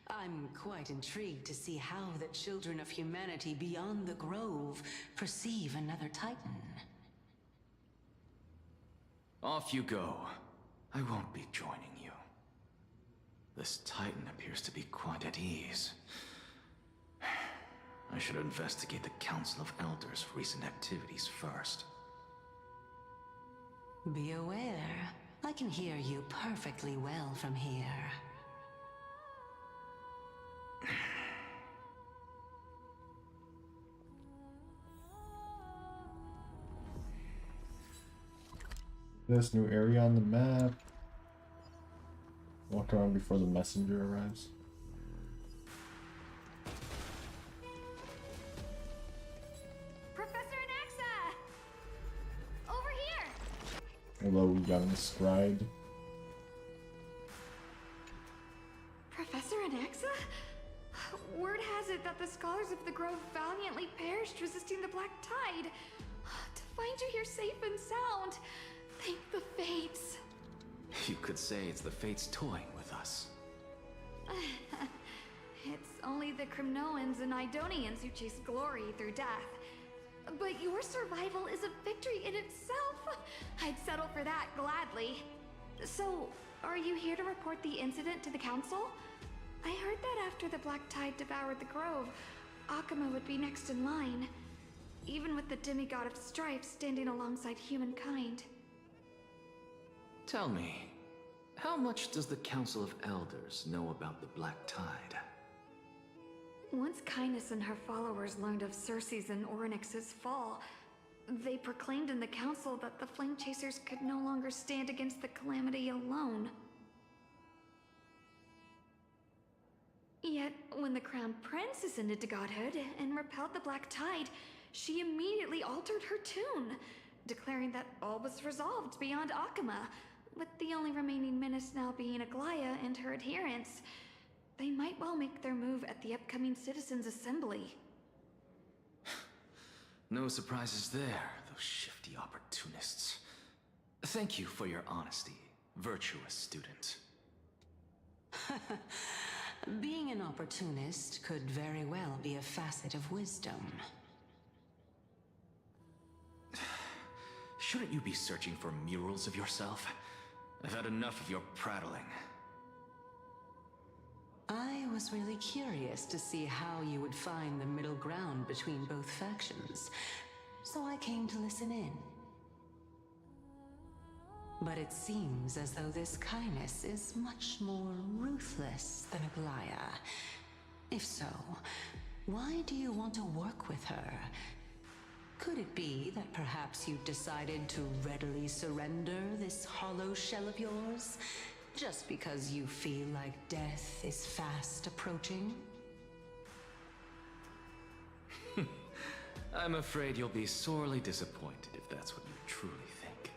I'm quite intrigued to see how the children of humanity beyond the Grove perceive another Titan. Off you go. I won't be joining you. This Titan appears to be quite at ease. I should investigate the Council of Elders' recent activities first. Be aware, I can hear you perfectly well from here. This new area on the map. Walk around before the messenger arrives. Professor Anaxa! Over here! Hello, young scribe. Professor Anaxa? Word has it that the scholars of the Grove valiantly perished resisting the Black Tide. To find you here safe and sound, thank the Fates. You could say it's the Fates toying with us. It's only the Crimnoans and Idonians who chase glory through death. But your survival is a victory in itself. I'd settle for that gladly. So, are you here to report the incident to the Council? I heard that after the Black Tide devoured the Grove, Akuma would be next in line, even with the demigod of strife standing alongside humankind. Tell me, how much does the Council of Elders know about the Black Tide? Once Kindness and her followers learned of Circe's and Orynyx's fall, they proclaimed in the council that the Flame Chasers could no longer stand against the calamity alone. Yet, when the Crown Prince ascended to godhood and repelled the Black Tide, she immediately altered her tune, declaring that all was resolved beyond Akuma, with the only remaining menace now being Aglaya and her adherents. They might well make their move at the upcoming Citizens' Assembly. No surprises there, those shifty opportunists. Thank you for your honesty, virtuous student. Being an opportunist could very well be a facet of wisdom. Shouldn't you be searching for murals of yourself? I've had enough of your prattling. I was really curious to see how you would find the middle ground between both factions, so I came to listen in. But it seems as though this Kindness is much more ruthless than Aglaya. If so, why do you want to work with her? Could it be that perhaps you've decided to readily surrender this hollow shell of yours? Just because you feel like death is fast approaching? I'm afraid you'll be sorely disappointed if that's what you truly think.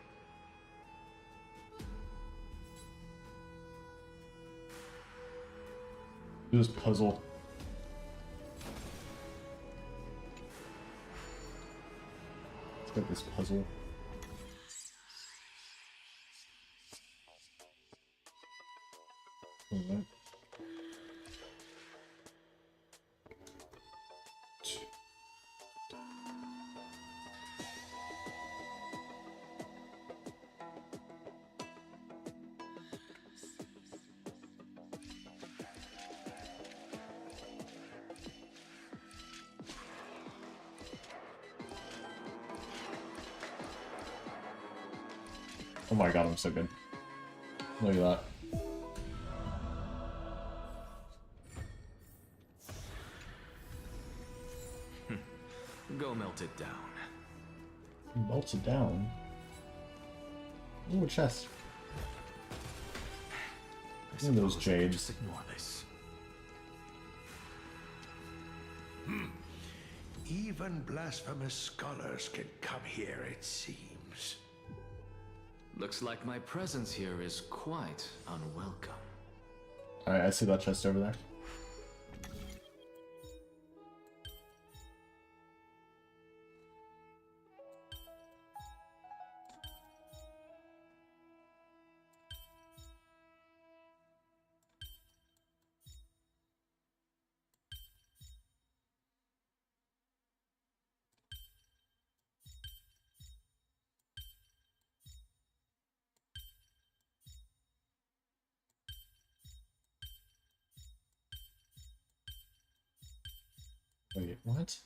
Do this puzzle. Let's get this puzzle. Alright. Oh my god, I'm so good. Look at that. Go melt it down. Melt it down? Ooh, a chest. Look at those jades. Just ignore this. Even blasphemous scholars can come here, it seems. Looks like my presence here is quite unwelcome. Alright, I see that chest over there. Wait, what?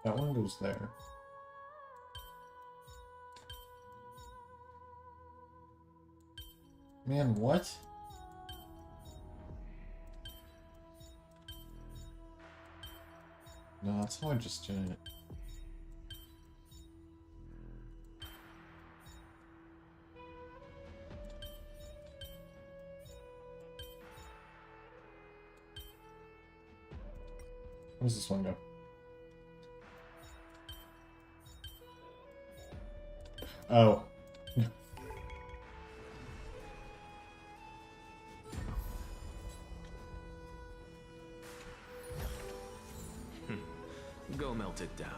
That one goes there. Man, what? No, that's how I just did it. Where does this one go? Oh. Go melt it down.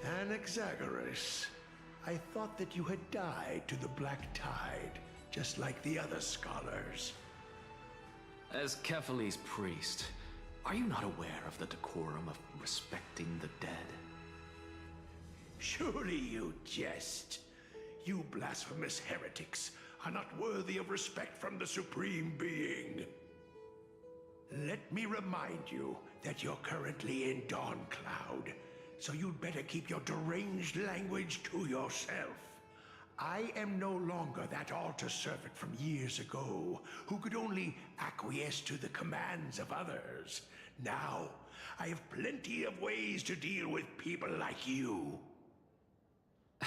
Anaxagoras, I thought that you had died to the Black Tide, just like the other scholars. As Kephales's priest, are you not aware of the decorum of respecting the dead? Surely you jest. You blasphemous heretics are not worthy of respect from the Supreme Being. Let me remind you that you're currently in Dawn Cloud, so you'd better keep your deranged language to yourself. I am no longer that altar servant from years ago, who could only acquiesce to the commands of others. Now, I have plenty of ways to deal with people like you.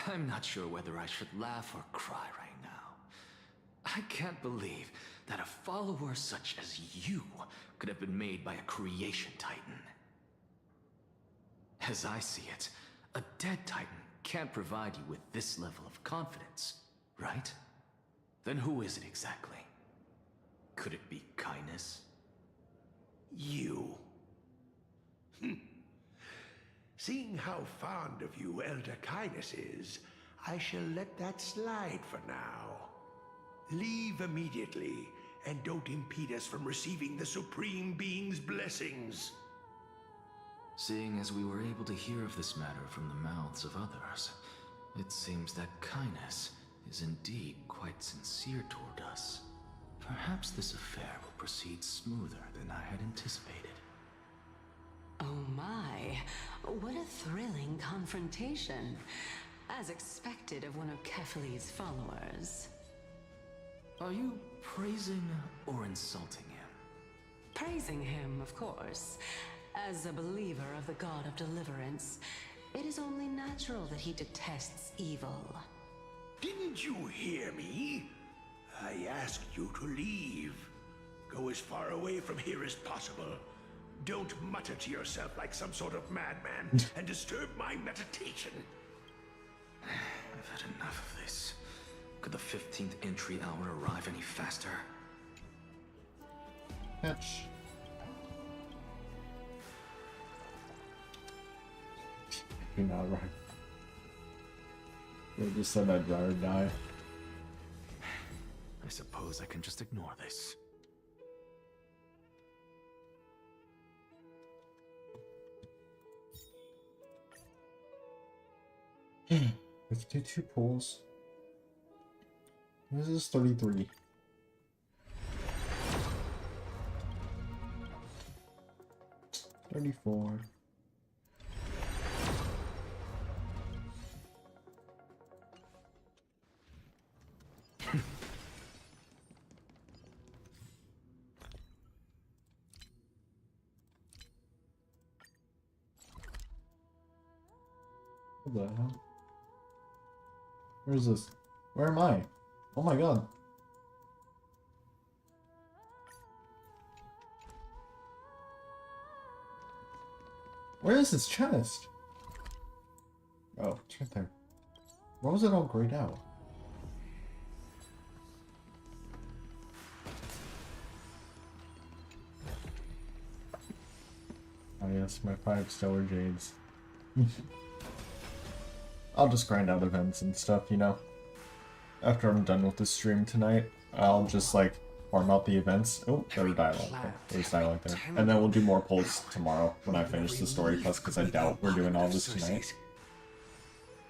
I'm not sure whether I should laugh or cry right now. I can't believe that a follower such as you could have been made by a creation titan. As I see it, a dead titan can't provide you with this level of confidence, right? Then who is it exactly? Could it be kindness? You. Seeing how fond of you Elder Kindness is, I shall let that slide for now. Leave immediately, and don't impede us from receiving the Supreme Being's blessings. Seeing as we were able to hear of this matter from the mouths of others, it seems that Kindness is indeed quite sincere toward us. Perhaps this affair will proceed smoother than I had anticipated. Oh my, what a thrilling confrontation. As expected of one of Kefali's followers. Are you praising or insulting him? Praising him, of course. As a believer of the God of Deliverance, it is only natural that he detests evil. Didn't you hear me? I asked you to leave. Go as far away from here as possible. Don't mutter to yourself like some sort of madman and disturb my meditation. I've had enough of this. Could the 15th entry hour arrive any faster? Catch. You're not right. They just said I'd rather die. I suppose I can just ignore this. Let's do 2 pulls. This is 33. $34. What the hell? Where is this? Where am I? Oh my god. Where is this chest? Oh, it's right there. Why was it all grayed out? Oh yes, my 5 stellar jades. I'll just grind out events and stuff, you know. After I'm done with the stream tonight, I'll just like farm out the events. Oh, there's dialogue there. There's dialogue there. And then we'll do more pulls tomorrow when I finish the story quest, because I doubt we're doing all this tonight.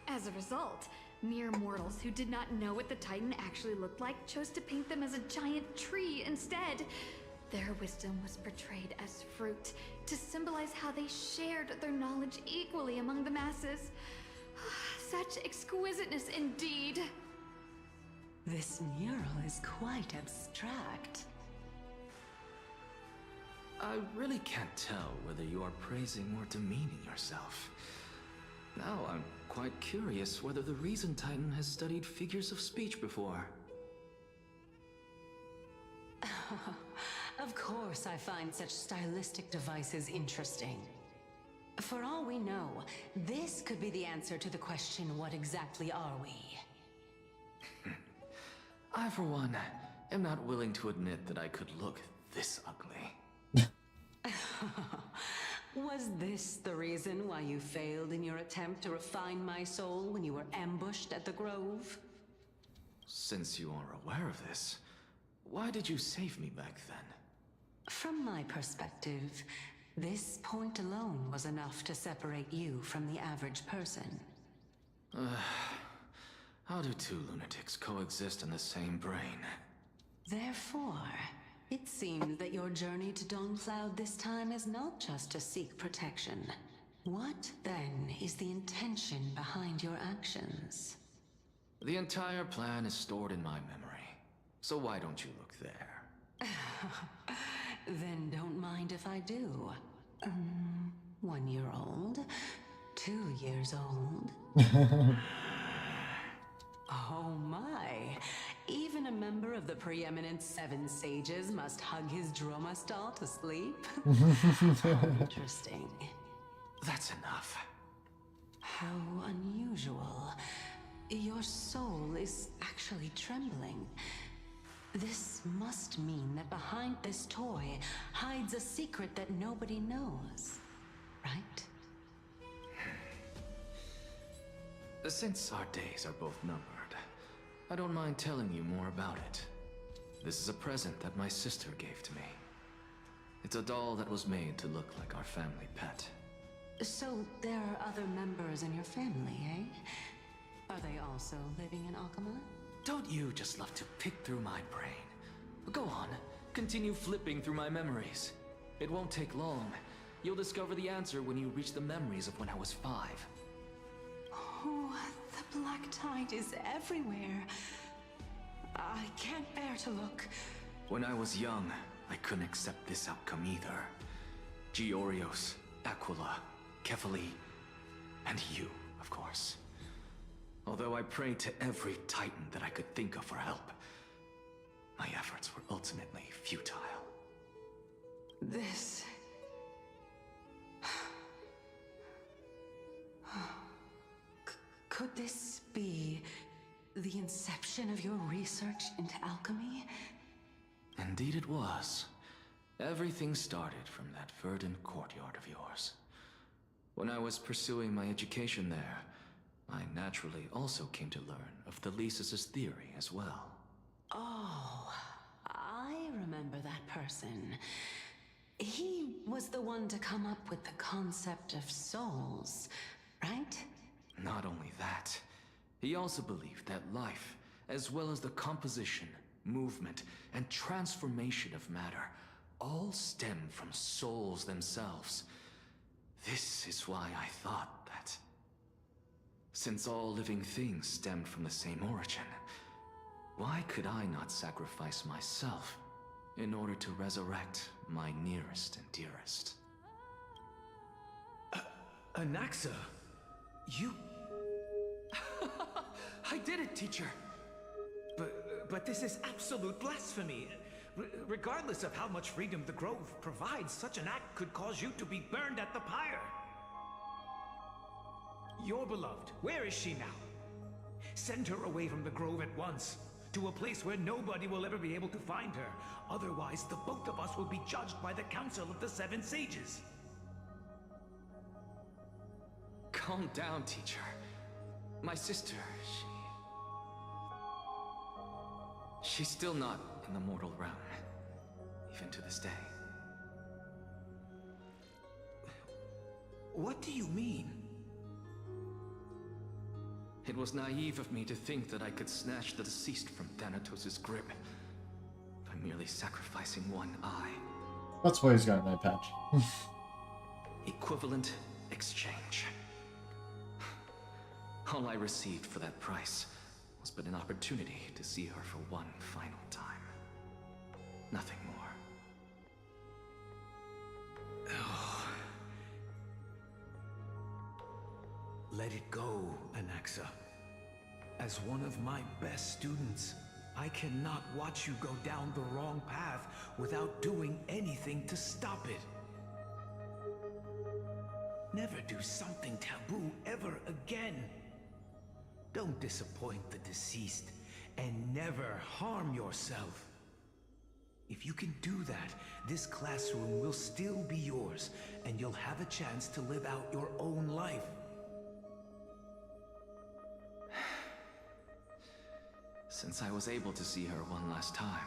As a result, mere mortals who did not know what the Titan actually looked like chose to paint them as a giant tree instead. Their wisdom was portrayed as fruit, to symbolize how they shared their knowledge equally among the masses. Such exquisiteness indeed. This mural is quite abstract. I really can't tell whether you are praising or demeaning yourself. Now I'm quite curious whether the Reason Titan has studied figures of speech before. Of course I find such stylistic devices interesting. For all we know, this could be the answer to the question, what exactly are we? I, for one, am not willing to admit that I could look this ugly. Was this the reason why you failed in your attempt to refine my soul when you were ambushed at the Grove? Since you are aware of this, why did you save me back then? From my perspective, this point alone was enough to separate you from the average person. How do 2 lunatics coexist in the same brain? Therefore, it seems that your journey to Dawncloud this time is not just to seek protection. What, then, is the intention behind your actions? The entire plan is stored in my memory, so why don't you look there? Then don't mind if I do. 1 year old? 2 years old? Oh my! Even a member of the preeminent 7 sages must hug his droma stall to sleep? How interesting. That's enough. How unusual. Your soul is actually trembling. This must mean that behind this toy hides a secret that nobody knows, right? Since our days are both numbered, I don't mind telling you more about it. This is a present that my sister gave to me. It's a doll that was made to look like our family pet. So there are other members in your family, eh? Are they also living in Akama? Don't you just love to pick through my brain? Go on, continue flipping through my memories. It won't take long. You'll discover the answer when you reach the memories of when I was 5. Oh, the black tide is everywhere. I can't bear to look. When I was young, I couldn't accept this outcome either. Georios, Aquila, Kefali, and you, of course. Although I prayed to every titan that I could think of for help, my efforts were ultimately futile. This... Could this be the inception of your research into alchemy? Indeed it was. Everything started from that verdant courtyard of yours. When I was pursuing my education there, I naturally also came to learn of the Thesis' theory as well. Oh, I remember that person. He was the one to come up with the concept of souls, right? Not only that, he also believed that life, as well as the composition, movement, and transformation of matter, all stem from souls themselves. This is why I thought that, since all living things stemmed from the same origin, why could I not sacrifice myself in order to resurrect my nearest and dearest? Anaxa, you... I did it, teacher! But this is absolute blasphemy. Regardless of how much freedom the Grove provides, such an act could cause you to be burned at the pyre. Your beloved, where is she now? Send her away from the Grove at once, to a place where nobody will ever be able to find her. Otherwise, the both of us will be judged by the Council of the Seven Sages. Calm down, teacher. My sister, she's still not in the mortal realm, even to this day. What do you mean? It was naive of me to think that I could snatch the deceased from Thanatos' grip by merely sacrificing one eye. That's why he's got an eye patch. Equivalent exchange. All I received for that price was but an opportunity to see her for one final time. Nothing more. Oh. Let it go, Anaxa. As one of my best students, I cannot watch you go down the wrong path without doing anything to stop it. Never do something taboo ever again. Don't disappoint the deceased, and never harm yourself. If you can do that, this classroom will still be yours, and you'll have a chance to live out your own life. Since I was able to see her one last time,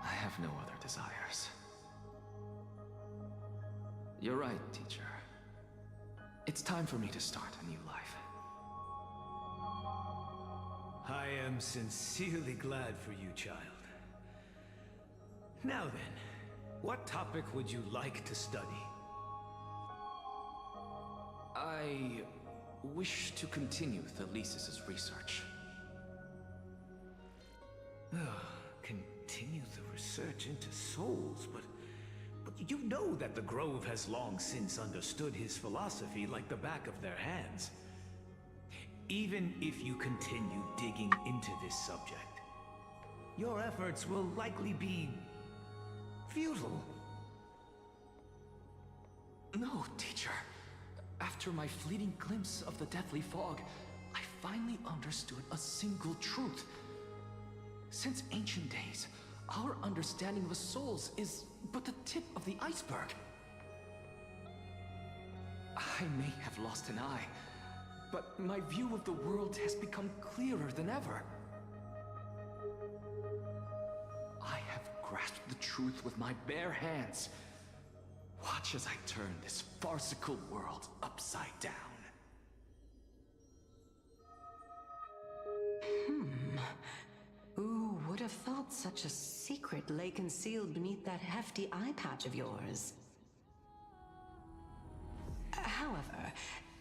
I have no other desires. You're right, teacher. It's time for me to start a new life. I am sincerely glad for you, child. Now then, what topic would you like to study? I wish to continue Thesis' research. Continue the research into souls, but you know that the Grove has long since understood his philosophy like the back of their hands. Even if you continue digging into this subject, your efforts will likely be futile. No, teacher. After my fleeting glimpse of the deathly fog, I finally understood a single truth. Since ancient days, our understanding of the souls is but the tip of the iceberg. I may have lost an eye, but my view of the world has become clearer than ever. truth with my bare hands. Watch as I turn this farcical world upside down. Who would have thought such a secret lay concealed beneath that hefty eye patch of yours? However,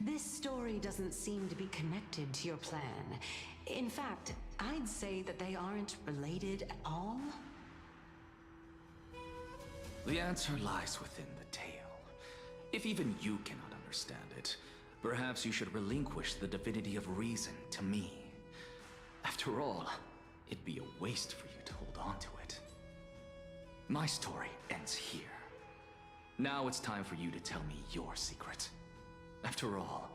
this story doesn't seem to be connected to your plan. In fact, I'd say that they aren't related at all. The answer lies within the tale. If even you cannot understand it, perhaps you should relinquish the divinity of reason to me. After all, it'd be a waste for you to hold on to it. My story ends here. Now it's time for you to tell me your secret. After all,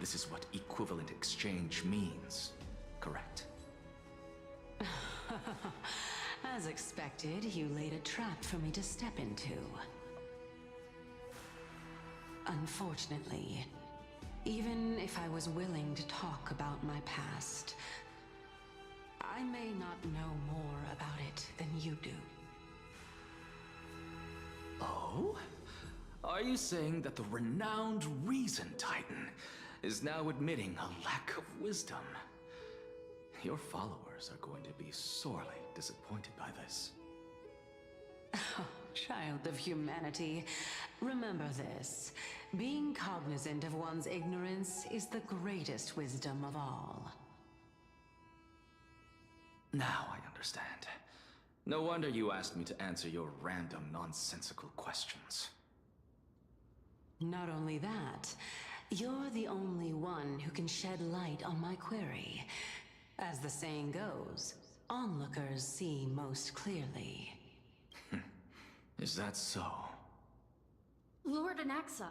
this is what equivalent exchange means, correct? As expected, you laid a trap for me to step into. Unfortunately, even if I was willing to talk about my past, I may not know more about it than you do. Oh? Are you saying that the renowned Reason Titan is now admitting a lack of wisdom? Your followers are going to be sorely disappointed by this. Child of humanity, remember this. Being cognizant of one's ignorance is the greatest wisdom of all. Now I understand. No wonder you asked me to answer your random, nonsensical questions. Not only that, you're the only one who can shed light on my query. As the saying goes, onlookers see most clearly. Is that so? Lord Anaxa.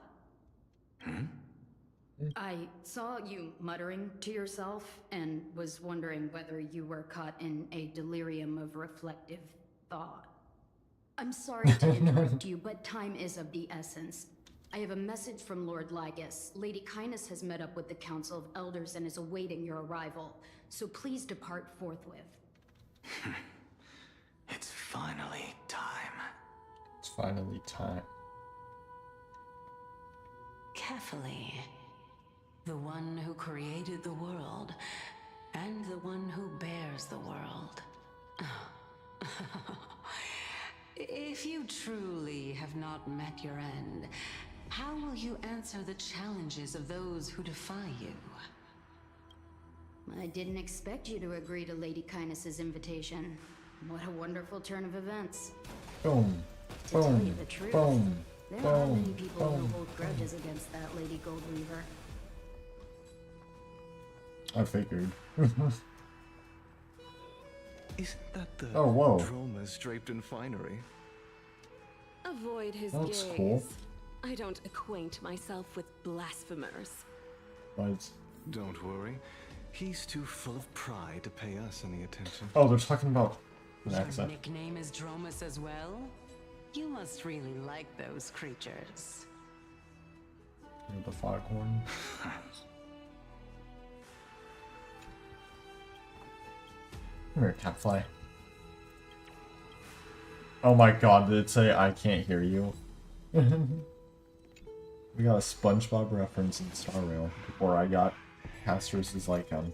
I saw you muttering to yourself and was wondering whether you were caught in a delirium of reflective thought. I'm sorry to interrupt you, but time is of the essence. I have a message from Lord Lygus. Lady Kindness has met up with the Council of Elders and is awaiting your arrival, so please depart forthwith. It's finally time. It's finally time. Carefully. The one who created the world, and the one who bears the world. If you truly have not met your end, how will you answer the challenges of those who defy you? I didn't expect you to agree to Lady Kindness's invitation. What a wonderful turn of events. Boom. To tell Boom. you the truth, Boom. there Boom. aren't many people who Boom. hold grudges against that Lady Goldweaver. I figured. Isn't that the Oh, whoa. Dromas draped in finery? Avoid his That looks gaze. cool. I don't acquaint myself with blasphemers. But Don't worry. He's too full of pride to pay us any attention. oh, they're talking about an Your accent. nickname is Dromas as well? You must really like those creatures. The foghorn. Come here, catfly. Oh my god, did it say I can't hear you? We got a SpongeBob reference in Star Rail before I got Castorice's Lycon.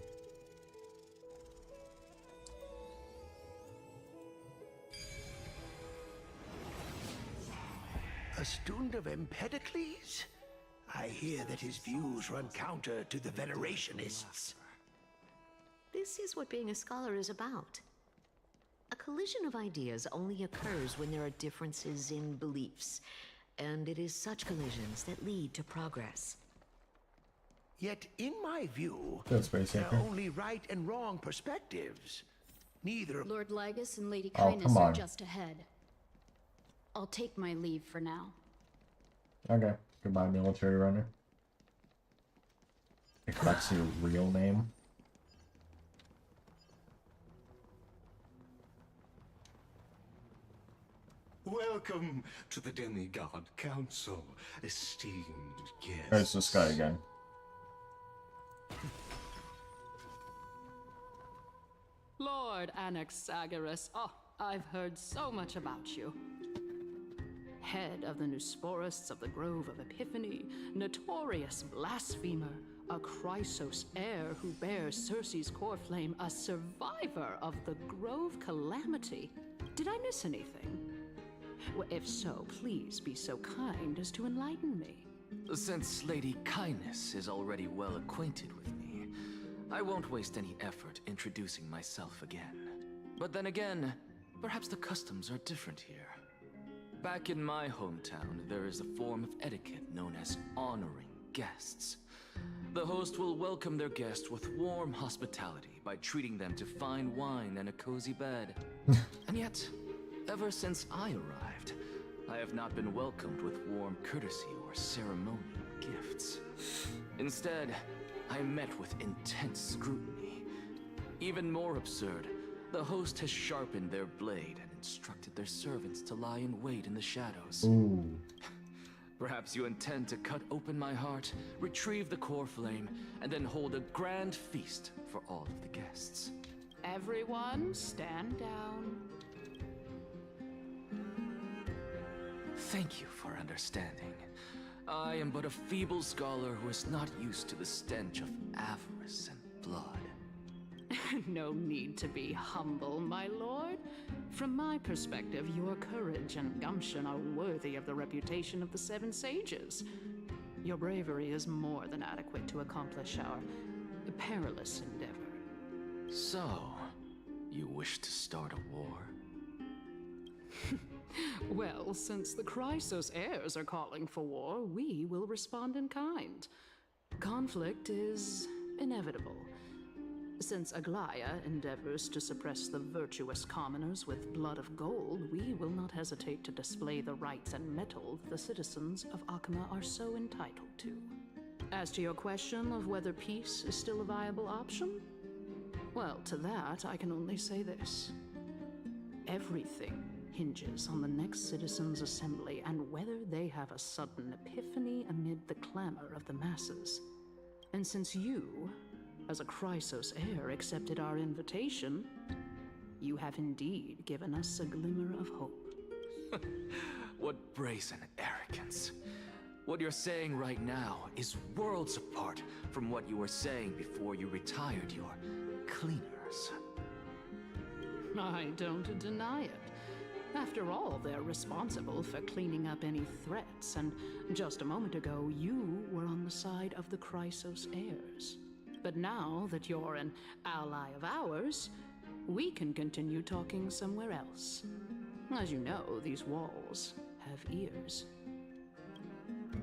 A student of Empedocles? I hear that his views run counter to the Venerationists. This is what being a scholar is about. A collision of ideas only occurs when there are differences in beliefs, and it is such collisions that lead to progress. Yet, in my view, That's very there are simple. only right and wrong perspectives. Neither of Lord Lygus and Lady Oh, Kindness come are on. just ahead. I'll take my leave for now. Okay, goodbye, military runner. If that's your real name. Welcome to the Demigod Council, esteemed guests. There's this guy again. Lord Anaxagoras. Oh, I've heard so much about you. Head of the Nusporists of the Grove of Epiphany, notorious blasphemer, a Chrysos heir who bears Circe's core flame, a survivor of the Grove calamity. Did I miss anything? Well, if so, please be so kind as to enlighten me. Since Lady Kindness is already well acquainted with me, I won't waste any effort introducing myself again. But then again, perhaps the customs are different here. Back in my hometown, there is a form of etiquette known as honoring guests. The host will welcome their guest with warm hospitality by treating them to fine wine and a cozy bed. And yet, ever since I arrived, I have not been welcomed with warm courtesy or ceremonial gifts. Instead, I met with intense scrutiny. Even more absurd, the host has sharpened their blade and instructed their servants to lie in wait in the shadows. Ooh. Perhaps you intend to cut open my heart, retrieve the core flame, and then hold a grand feast for all of the guests. Everyone, stand down. Thank you for understanding. I am but a feeble scholar who is not used to the stench of avarice and blood. No need to be humble, my lord. From my perspective, your courage and gumption are worthy of the reputation of the Seven Sages. Your bravery is more than adequate to accomplish our perilous endeavor. So, you wish to start a war? Well, since the Chrysos heirs are calling for war, we will respond in kind. Conflict is inevitable. Since Aglaya endeavors to suppress the virtuous commoners with blood of gold, we will not hesitate to display the rights and mettle the citizens of Akama are so entitled to. As to your question of whether peace is still a viable option, well, to that I can only say this. Everything hinges on the next citizens' assembly and whether they have a sudden epiphany amid the clamor of the masses. And since you, as a Chrysos heir, accepted our invitation, you have indeed given us a glimmer of hope. What brazen arrogance. What you're saying right now is worlds apart from what you were saying before you retired your cleaners. I don't deny it. After all, they're responsible for cleaning up any threats, and just a moment ago, you were on the side of the Chrysos heirs. But now that you're an ally of ours, we can continue talking somewhere else. As you know, these walls have ears.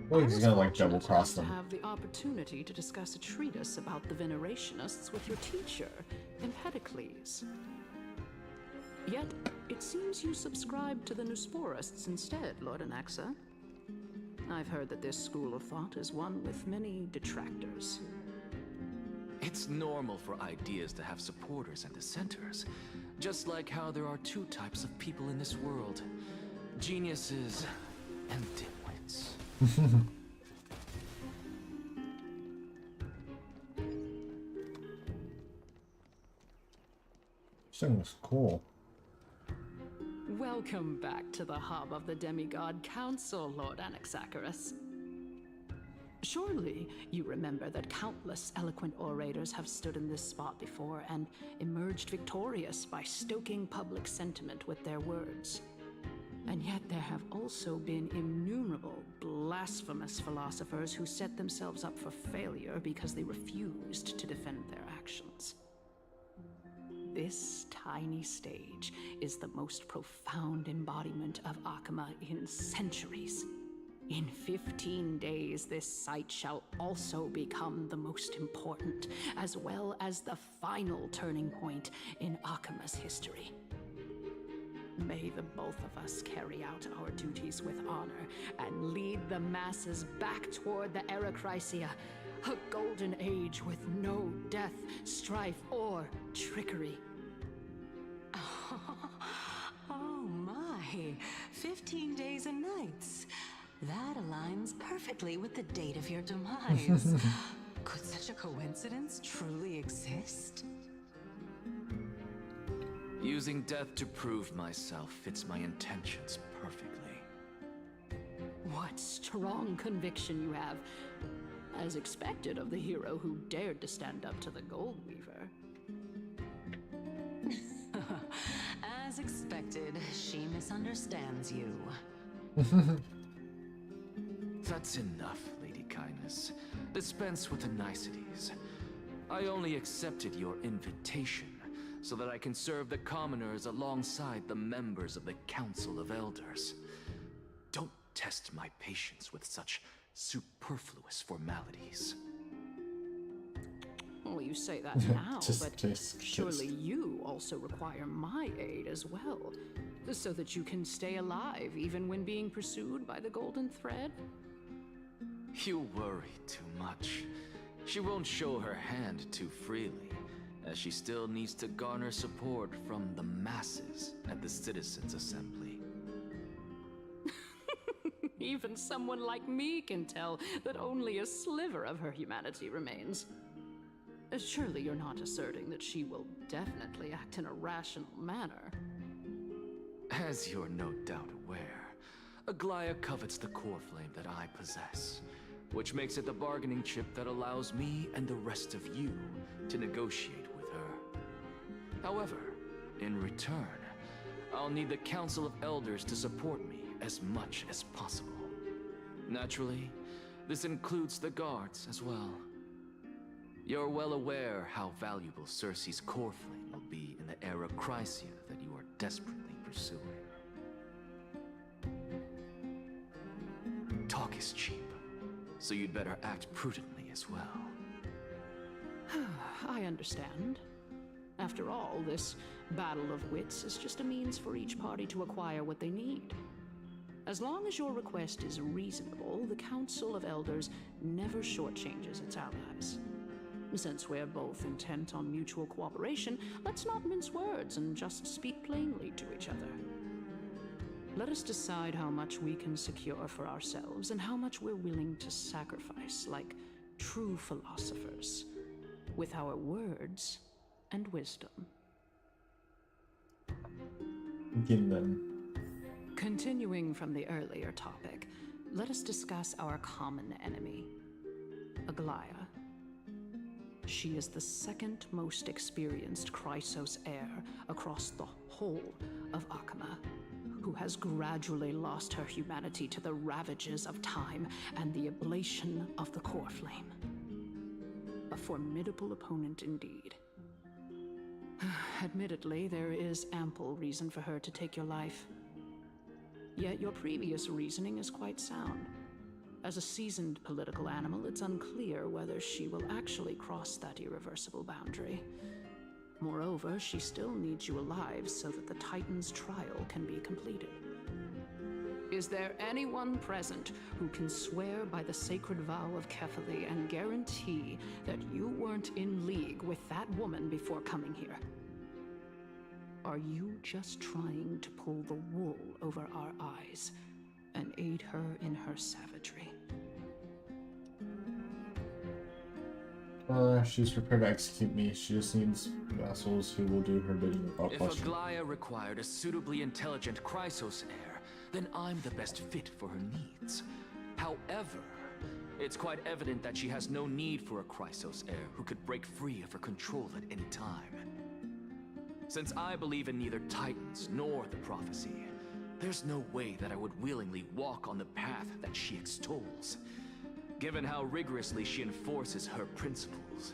Well, he's gonna like double cross them. To have the opportunity to discuss a treatise about the Venerationists with your teacher, Empedocles. Yet, it seems you subscribe to the Nusporists instead, Lord Anaxa. I've heard that this school of thought is one with many detractors. It's normal for ideas to have supporters and dissenters, just like how there are two types of people in this world, geniuses and dimwits. This thing was cool. Welcome back to the hub of the Demigod Council, Lord Anaxagoras. Surely you remember that countless eloquent orators have stood in this spot before and emerged victorious by stoking public sentiment with their words. And yet there have also been innumerable blasphemous philosophers who set themselves up for failure because they refused to defend their actions. This tiny stage is the most profound embodiment of Akama in centuries. In 15 days, this site shall also become the most important, as well as the final turning point in Akama's history. May the both of us carry out our duties with honor and lead the masses back toward the Erechrysia, a golden age with no death, strife, or trickery. Oh my, 15 days and nights. That aligns perfectly with the date of your demise. Could such a coincidence truly exist? Using death to prove myself fits my intentions perfectly. What strong conviction you have. As expected of the hero who dared to stand up to the Gold Weaver. As expected, she misunderstands you. That's enough, Lady Kindness. Dispense with the niceties. I only accepted your invitation so that I can serve the commoners alongside the members of the Council of Elders. Don't test my patience with such superfluous formalities. Well, you say that now, but just. surely you also require my aid as well, so that you can stay alive even when being pursued by the Golden Thread? You worry too much. She won't show her hand too freely, as she still needs to garner support from the masses at the Citizens' Assembly. Even someone like me can tell that only a sliver of her humanity remains. Surely you're not asserting that she will definitely act in a rational manner. As you're no doubt aware, Aglaya covets the core flame that I possess, which makes it the bargaining chip that allows me and the rest of you to negotiate with her. However, in return, I'll need the Council of Elders to support me as much as possible. Naturally, this includes the guards as well. You're well aware how valuable Cersei's core flame will be in the era Chrysia that you are desperately pursuing. Talk is cheap, so you'd better act prudently as well. I understand. After all, this battle of wits is just a means for each party to acquire what they need. As long as your request is reasonable, the Council of Elders never shortchanges its allies. Since we're both intent on mutual cooperation, let's not mince words and just speak plainly to each other. Let us decide how much we can secure for ourselves and how much we're willing to sacrifice, like true philosophers, with our words and wisdom. Begin then. Continuing from the earlier topic, let us discuss our common enemy, Aglaya. She is the second most experienced Chrysos heir across the whole of Akama, who has gradually lost her humanity to the ravages of time and the ablation of the core flame. A formidable opponent indeed. Admittedly, there is ample reason for her to take your life. Yet your previous reasoning is quite sound. As a seasoned political animal, it's unclear whether she will actually cross that irreversible boundary. Moreover, she still needs you alive so that the Titan's trial can be completed. Is there anyone present who can swear by the sacred vow of Kefali and guarantee that you weren't in league with that woman before coming here? Are you just trying to pull the wool over our eyes and aid her in her savagery? She's prepared to execute me. She just needs vassals who will do her bidding without If question. Aglaya required a suitably intelligent Chrysos heir, then I'm the best fit for her needs. However, it's quite evident that she has no need for a Chrysos heir who could break free of her control at any time. Since I believe in neither Titans nor the prophecy, there's no way that I would willingly walk on the path that she extols. Given how rigorously she enforces her principles,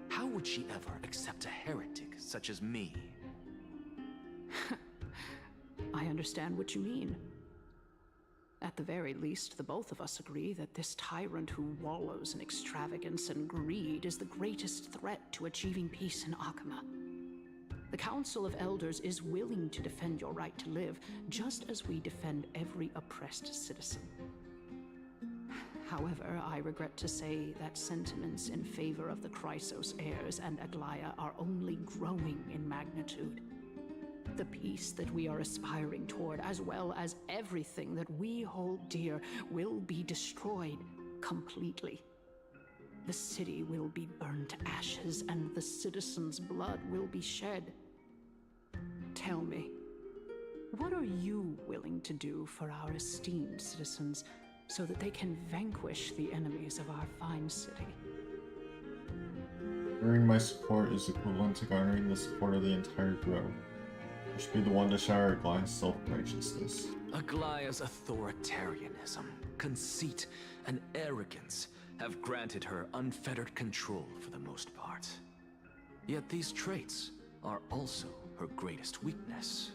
how would she ever accept a heretic such as me? I understand what you mean. At the very least, the both of us agree that this tyrant who wallows in extravagance and greed is the greatest threat to achieving peace in Akama. The Council of Elders is willing to defend your right to live, just as we defend every oppressed citizen. However, I regret to say that sentiments in favor of the Chrysos heirs and Aglaya are only growing in magnitude. The peace that we are aspiring toward, as well as everything that we hold dear, will be destroyed completely. The city will be burned to ashes, and the citizens' blood will be shed. tell me, what are you willing to do for our esteemed citizens so that they can vanquish the enemies of our fine city? Garnering my support is equivalent to garnering the support of the entire Grove. I should be the one to shower Aglaia's self-righteousness. Aglaia's authoritarianism, conceit, and arrogance have granted her unfettered control for the most part. Yet these traits are also her greatest weakness.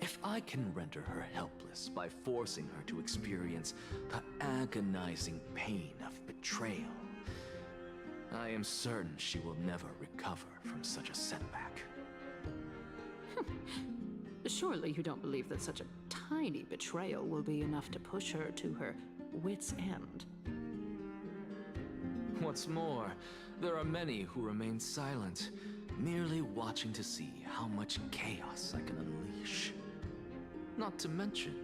If I can render her helpless by forcing her to experience the agonizing pain of betrayal, I am certain she will never recover from such a setback. Surely you don't believe that such a tiny betrayal will be enough to push her to her wit's end. What's more, there are many who remain silent, merely watching to see how much chaos I can unleash. Not to mention,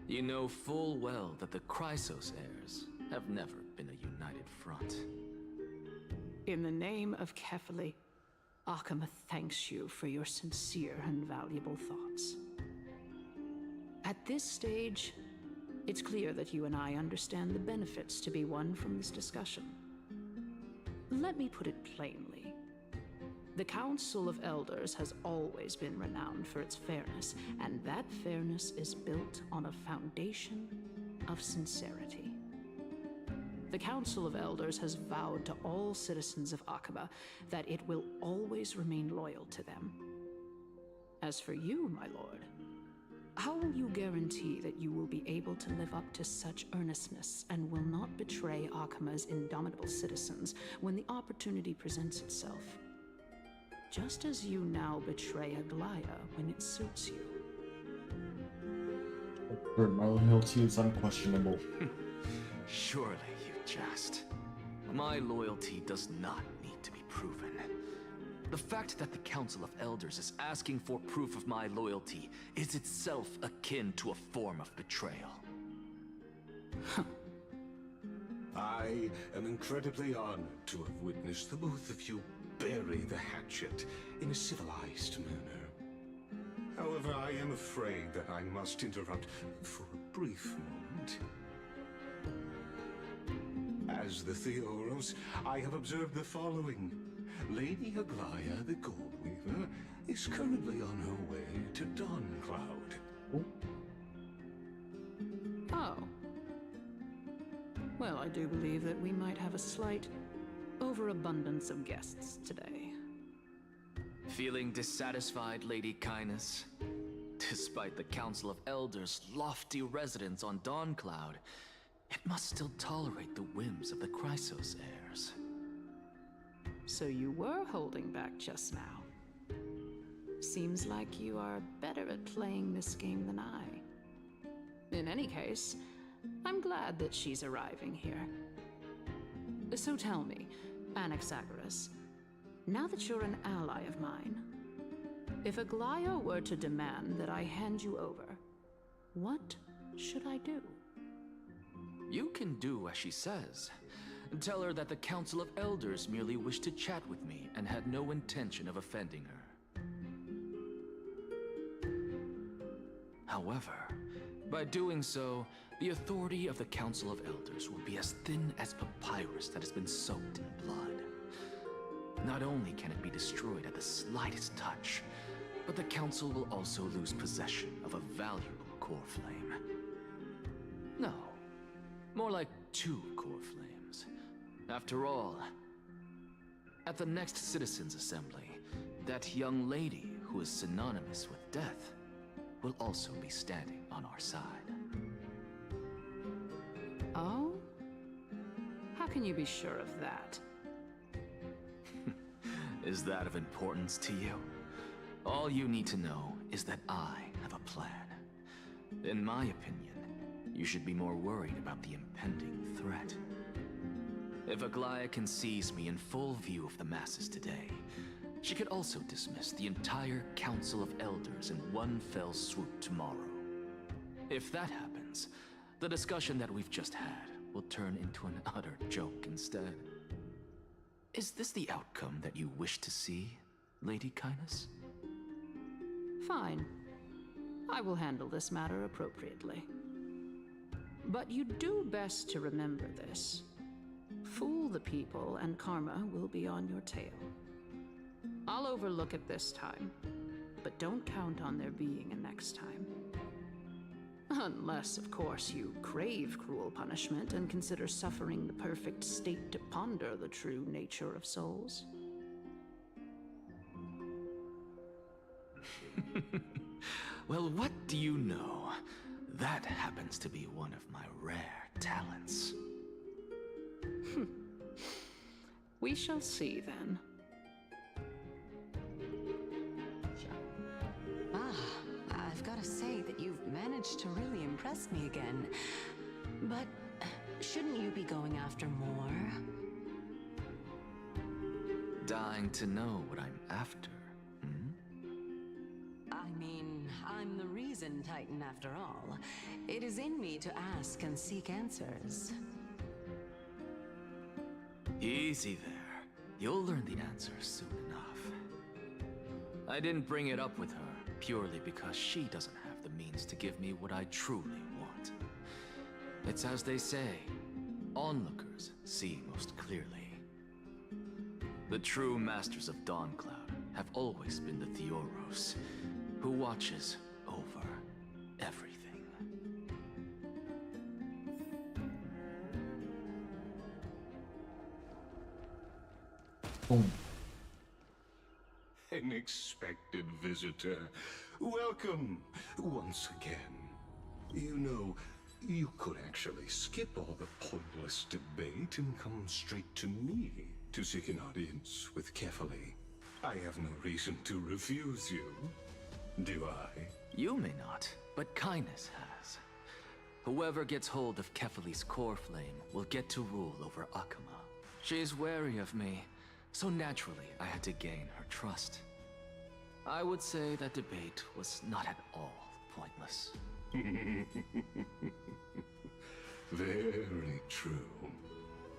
you know full well that the Chrysos heirs have never been a united front. In the name of Kefali, Akama thanks you for your sincere and valuable thoughts. At this stage, it's clear that you and I understand the benefits to be won from this discussion. Let me put it plainly. The Council of Elders has always been renowned for its fairness, and that fairness is built on a foundation of sincerity. The Council of Elders has vowed to all citizens of Akaba that it will always remain loyal to them. As for you, my lord, how will you guarantee that you will be able to live up to such earnestness and will not betray Akama's indomitable citizens when the opportunity presents itself? Just as you now betray Aglaia when it suits you. My loyalty is unquestionable. Surely you jest. My loyalty does not need to be proven. The fact that the Council of Elders is asking for proof of my loyalty is itself akin to a form of betrayal. I am incredibly honored to have witnessed the both of you bury the hatchet in a civilized manner. However, I am afraid that I must interrupt for a brief moment. As the Theoros, I have observed the following. Lady Aglaia, the Gold Weaver, is currently on her way to Dawncloud. Oh. Well, I do believe that we might have a slight overabundance of guests today. Feeling dissatisfied, Lady Kindness? Despite the Council of Elders' lofty residence on Dawncloud, it must still tolerate the whims of the Chrysos heirs. So you were holding back just now. Seems like you are better at playing this game than I. In any case, I'm glad that she's arriving here. So tell me, Anaxagoras, now that you're an ally of mine, if Aglaia were to demand that I hand you over, what should I do? You can do as she says. Tell her that the Council of Elders merely wished to chat with me and had no intention of offending her. However, by doing so, the authority of the Council of Elders will be as thin as papyrus that has been soaked in blood. Not only can it be destroyed at the slightest touch, but the Council will also lose possession of a valuable core flame. No, more like 2 core flames. After all, at the next Citizens' Assembly, that young lady who is synonymous with death will also be standing on our side. Oh? How can you be sure of that? Is that of importance to you? All you need to know is that I have a plan. In my opinion, you should be more worried about the impending threat. If Aglaia can seize me in full view of the masses today, she could also dismiss the entire Council of Elders in one fell swoop tomorrow. If that happens, the discussion that we've just had will turn into an utter joke instead. Is this the outcome that you wish to see, Lady Kindness? Fine. I will handle this matter appropriately. But you do best to remember this. Fool the people and karma will be on your tail. I'll overlook it this time, but don't count on there being a next time. Unless, of course, you crave cruel punishment and consider suffering the perfect state to ponder the true nature of souls. Well, what do you know? That happens to be one of my rare talents. We shall see then. I've got to say that you've managed to really impress me again. But shouldn't you be going after more? Dying to know what I'm after. I mean, I'm the reason Titan after all. It is in me to ask and seek answers. Easy there. You'll learn the answer soon enough. I didn't bring it up with her purely because she doesn't have the means to give me what I truly want. It's as they say, onlookers see most clearly. The true masters of Dawncloud have always been the Theoros, who watches over everything. Boom. An expected visitor. Welcome once again. You know, you could actually skip all the pointless debate and come straight to me to seek an audience with Kefali. I have no reason to refuse you, do I? You may not, but kindness has. Whoever gets hold of Kefali's core flame will get to rule over Akuma. She's wary of me, so naturally I had to gain her trust. I would say that debate was not at all pointless. Very true.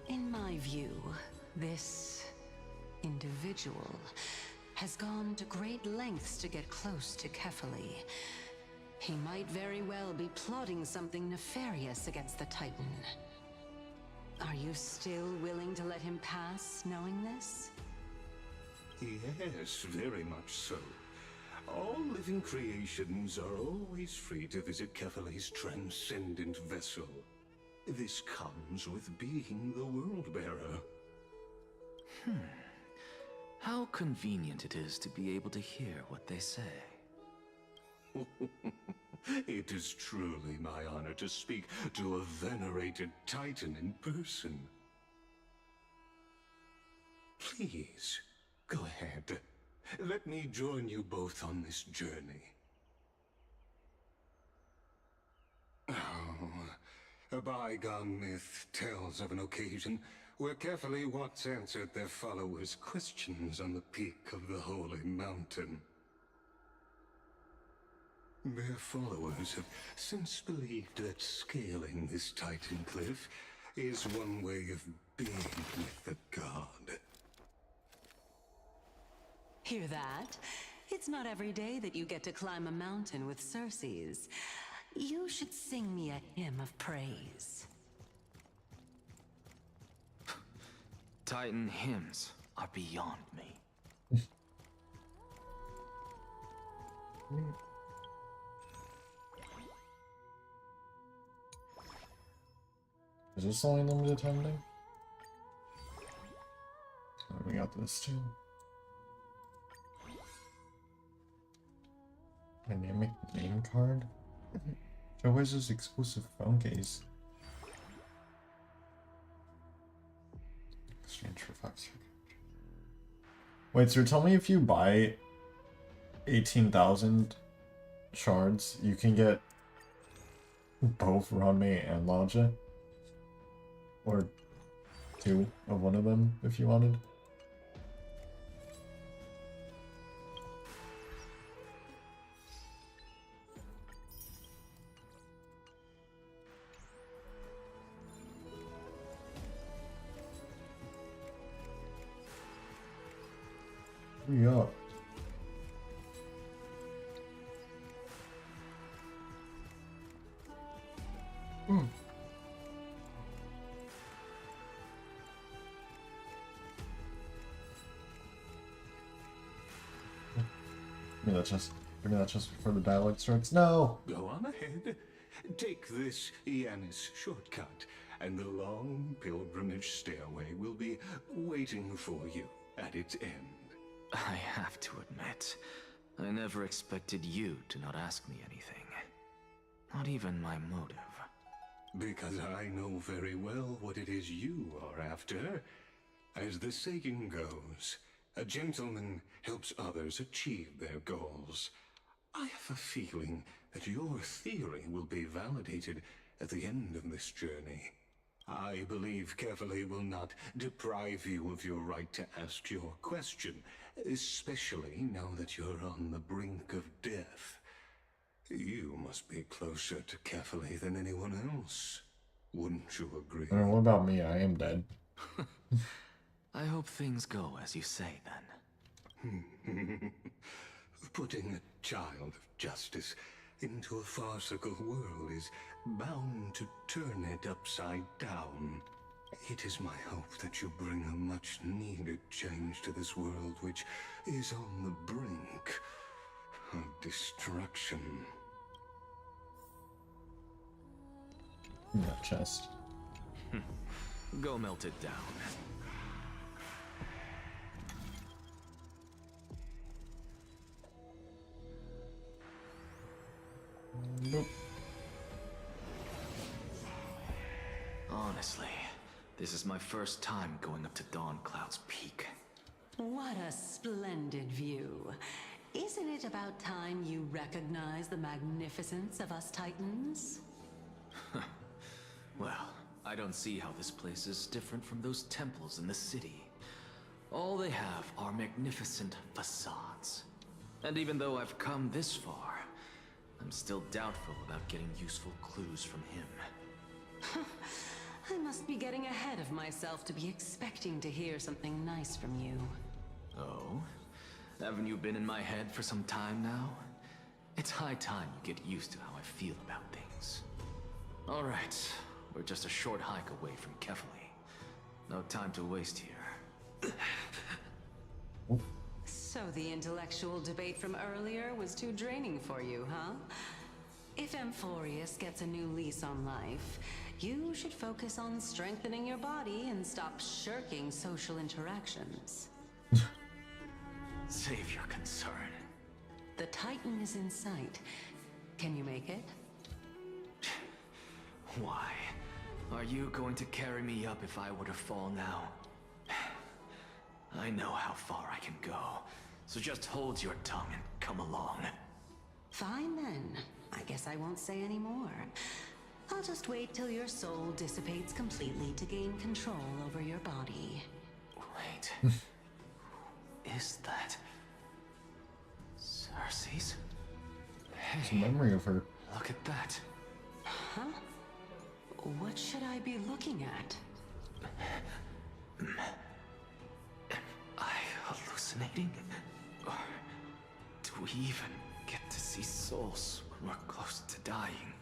In my view, this individual has gone to great lengths to get close to Kefali. He might very well be plotting something nefarious against the Titan. Are you still willing to let him pass, knowing this? Yes, very much so. All living creations are always free to visit Kefali's transcendent vessel. This comes with being the World-Bearer. How convenient it is to be able to hear what they say. It is truly my honor to speak to a venerated Titan in person. Please, go ahead. Let me join you both on this journey. Oh, a bygone myth tells of an occasion where Kefali once answered their followers' questions on the peak of the Holy Mountain. Their followers have since believed that scaling this Titan cliff is one way of being with the god. Hear that? It's not every day that you get to climb a mountain with Circes. You should sing me a hymn of praise. Titan hymns are beyond me. Is this only limited time thing? Oh, we got this too. Dynamic name card? Showcases exclusive phone case. Exchange for 5 seconds. Wait, so tell me if you buy 18,000 shards, you can get both Ranmei and Laja? Or 2 of one of them if you wanted? Hurry up. Give me that chest. Give me that chest before the dialogue starts. No! Go on ahead. Take this Yanis shortcut, and the long pilgrimage stairway will be waiting for you at its end. I have to admit, I never expected you to not ask me anything. Not even my motive. Because I know very well what it is you are after. As the saying goes, a gentleman helps others achieve their goals. I have a feeling that your theory will be validated at the end of this journey. I believe Kefali will not deprive you of your right to ask your question, especially now that you're on the brink of death. You must be closer to Kefali than anyone else. Wouldn't you agree? What about me? I am dead. I hope things go as you say, then. Putting a child of justice into a farcical world is bound to turn it upside down. It is my hope that you bring a much-needed change to this world which is on the brink of destruction. That chest. Go melt it down. Nope. Honestly, this is my first time going up to Dawn Cloud's peak. What a splendid view. Isn't it about time you recognize the magnificence of us Titans? Well, I don't see how this place is different from those temples in the city. All they have are magnificent facades. And even though I've come this far, I'm still doubtful about getting useful clues from him. I must be getting ahead of myself to be expecting to hear something nice from you. Oh? Haven't you been in my head for some time now? It's high time you get used to how I feel about things. Alright, we're just a short hike away from Kefali. No time to waste here. So the intellectual debate from earlier was too draining for you, huh? If Amphorius gets a new lease on life, you should focus on strengthening your body and stop shirking social interactions. Save your concern. The Titan is in sight. Can you make it? Why? Are you going to carry me up if I were to fall now? I know how far I can go, so just hold your tongue and come along. Fine then. I guess I won't say any more. I'll just wait till your soul dissipates completely to gain control over your body. Wait. Is that Cersei's? It's a memory of her. Look at that. Huh? What should I be looking at? Am I hallucinating? Or do we even get to see souls when we're close to dying?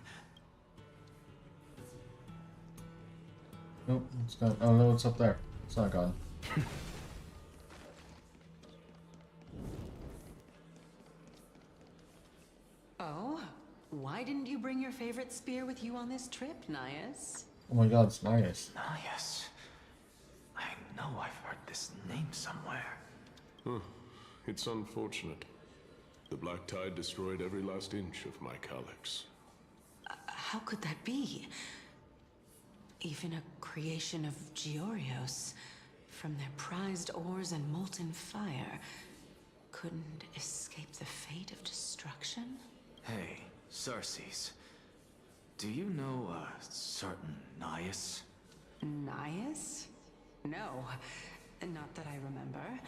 Nope, it's gone. Oh no, it's up there. It's not gone. Oh? Why didn't you bring your favorite spear with you on this trip, Nias? Oh my god, it's nice. Nias. I know I've heard this name somewhere. Huh. It's unfortunate. The Black Tide destroyed every last inch of my calyx. How could that be? Even a creation of Georios, from their prized ores and molten fire, couldn't escape the fate of destruction? Hey, Cersei's. Do you know a certain Nias? Nias? No, not that I remember.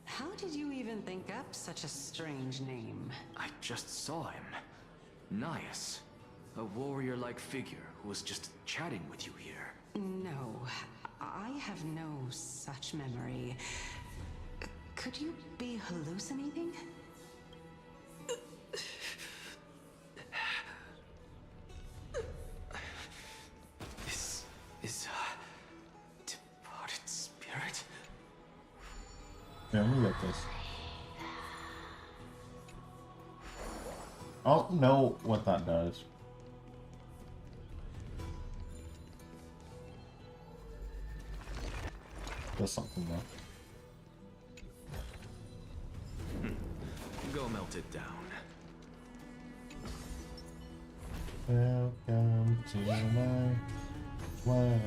How did you even think up such a strange name? I just saw him. Nias. A warrior-like figure who was just chatting with you here. No, I have no such memory. Could you be hallucinating? This is a departed spirit? Yeah, let me look this. I don't know what that does. Does something though. Go melt it down. Welcome to my world.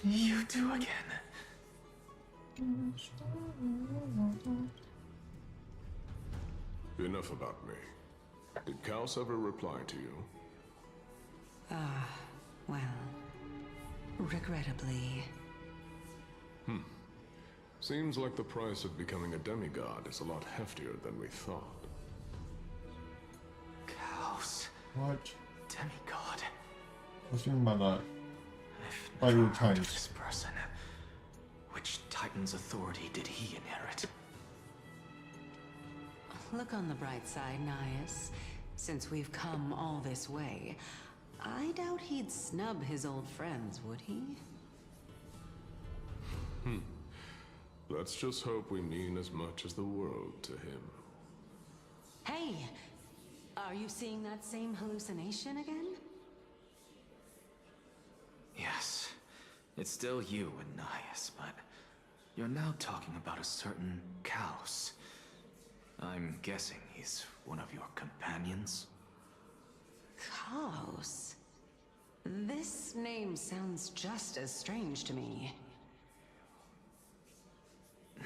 You two again. Enough about me. Did Kaos ever reply to you? Well, regrettably. Seems like the price of becoming a demigod is a lot heftier than we thought. Kaos. What? Demigod. What's your by that? I've By your never heard of times. this person. Which Titan's authority did he inherit? Look on the bright side, Nias. Since we've come all this way, I doubt he'd snub his old friends, would he? Let's just hope we mean as much as the world to him. Hey! Are you seeing that same hallucination again? Yes. It's still you and Nias, but you're now talking about a certain Kaos. I'm guessing he's one of your companions? Kaos? This name sounds just as strange to me.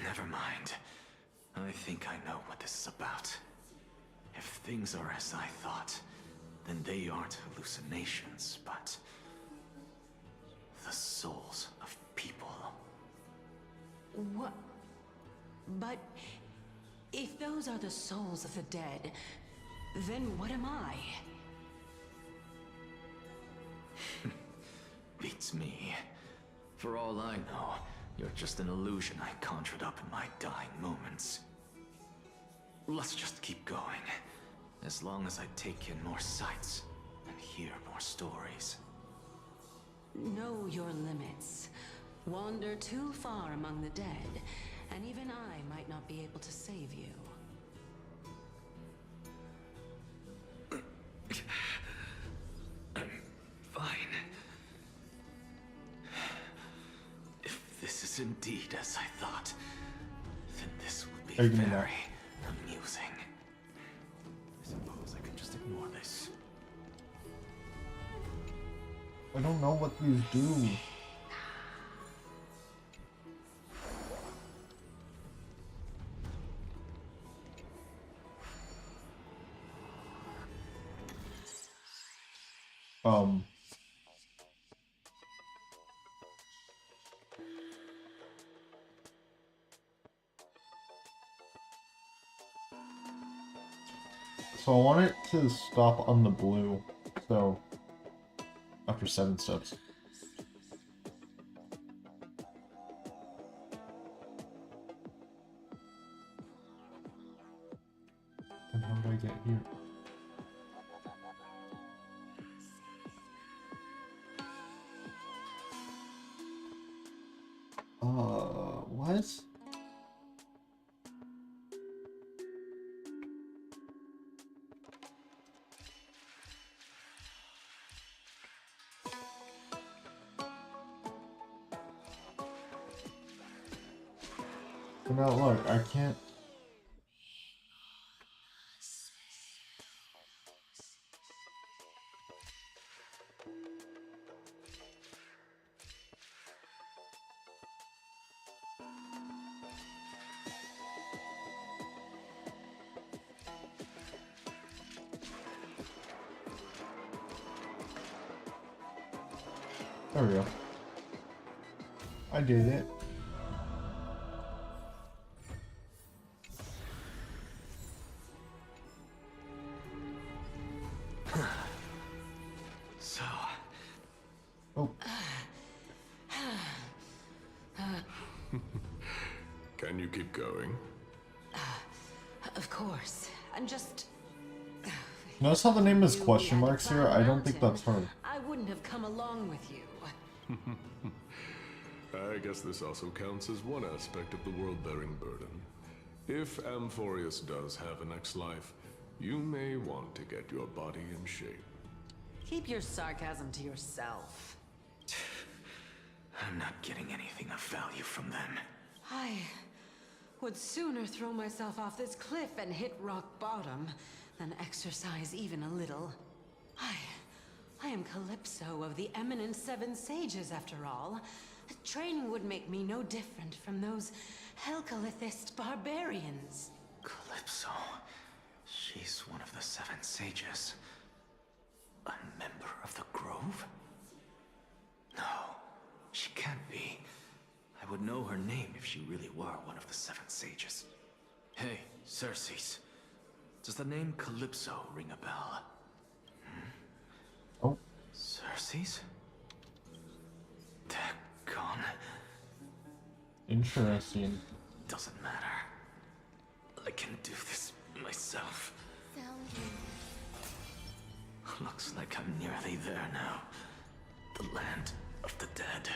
Never mind. I think I know what this is about. If things are as I thought, then they aren't hallucinations, but the souls of people. What? But if those are the souls of the dead, then what am I? Beats me. For all I know, you're just an illusion I conjured up in my dying moments. Let's just keep going. As long as I take in more sights and hear more stories. Know your limits. Wander too far among the dead, and even I might not be able to save you. I'm fine. If this is indeed as I thought, then this will be very amusing. I suppose I can just ignore this. I don't know what these do. So I want it to stop on the blue, so after 7 steps. And how do I get here? What? But now look, I can't. There we go. I did it. So... Oh. Can you keep going? Of course. I'm just... Notice how the name is question marks here? I don't think that's her. I wouldn't have come along with you. I guess this also counts as one aspect of the world-bearing burden. If Amphorius does have a next life, you may want to get your body in shape. Keep your sarcasm to yourself. I'm not getting anything of value from them. I would sooner throw myself off this cliff and hit rock bottom than exercise even a little. I am Calypso of the eminent Seven Sages, after all. Training would make me no different from those Helcalithist barbarians. Calypso. She's one of the Seven Sages. A member of the Grove? No, she can't be. I would know her name if she really were one of the Seven Sages. Hey, Circes. Does the name Calypso ring a bell? Oh. Circes? Daggone. Interesting. Doesn't matter. I can do this myself. Looks like I'm nearly there now. The land of the dead.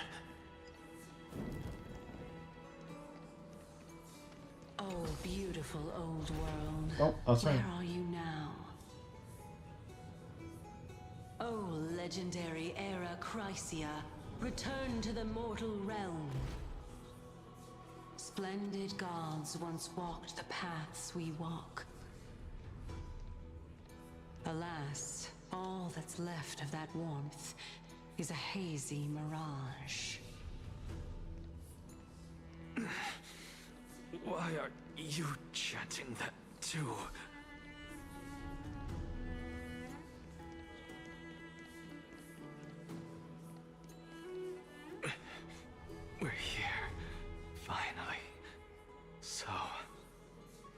Oh, beautiful old world. Oh, that's right. Where are you now? Oh, legendary era Chrysia, return to the mortal realm. Splendid gods once walked the paths we walk. Alas, all that's left of that warmth is a hazy mirage. Why are you chanting that too? We're here, finally. So,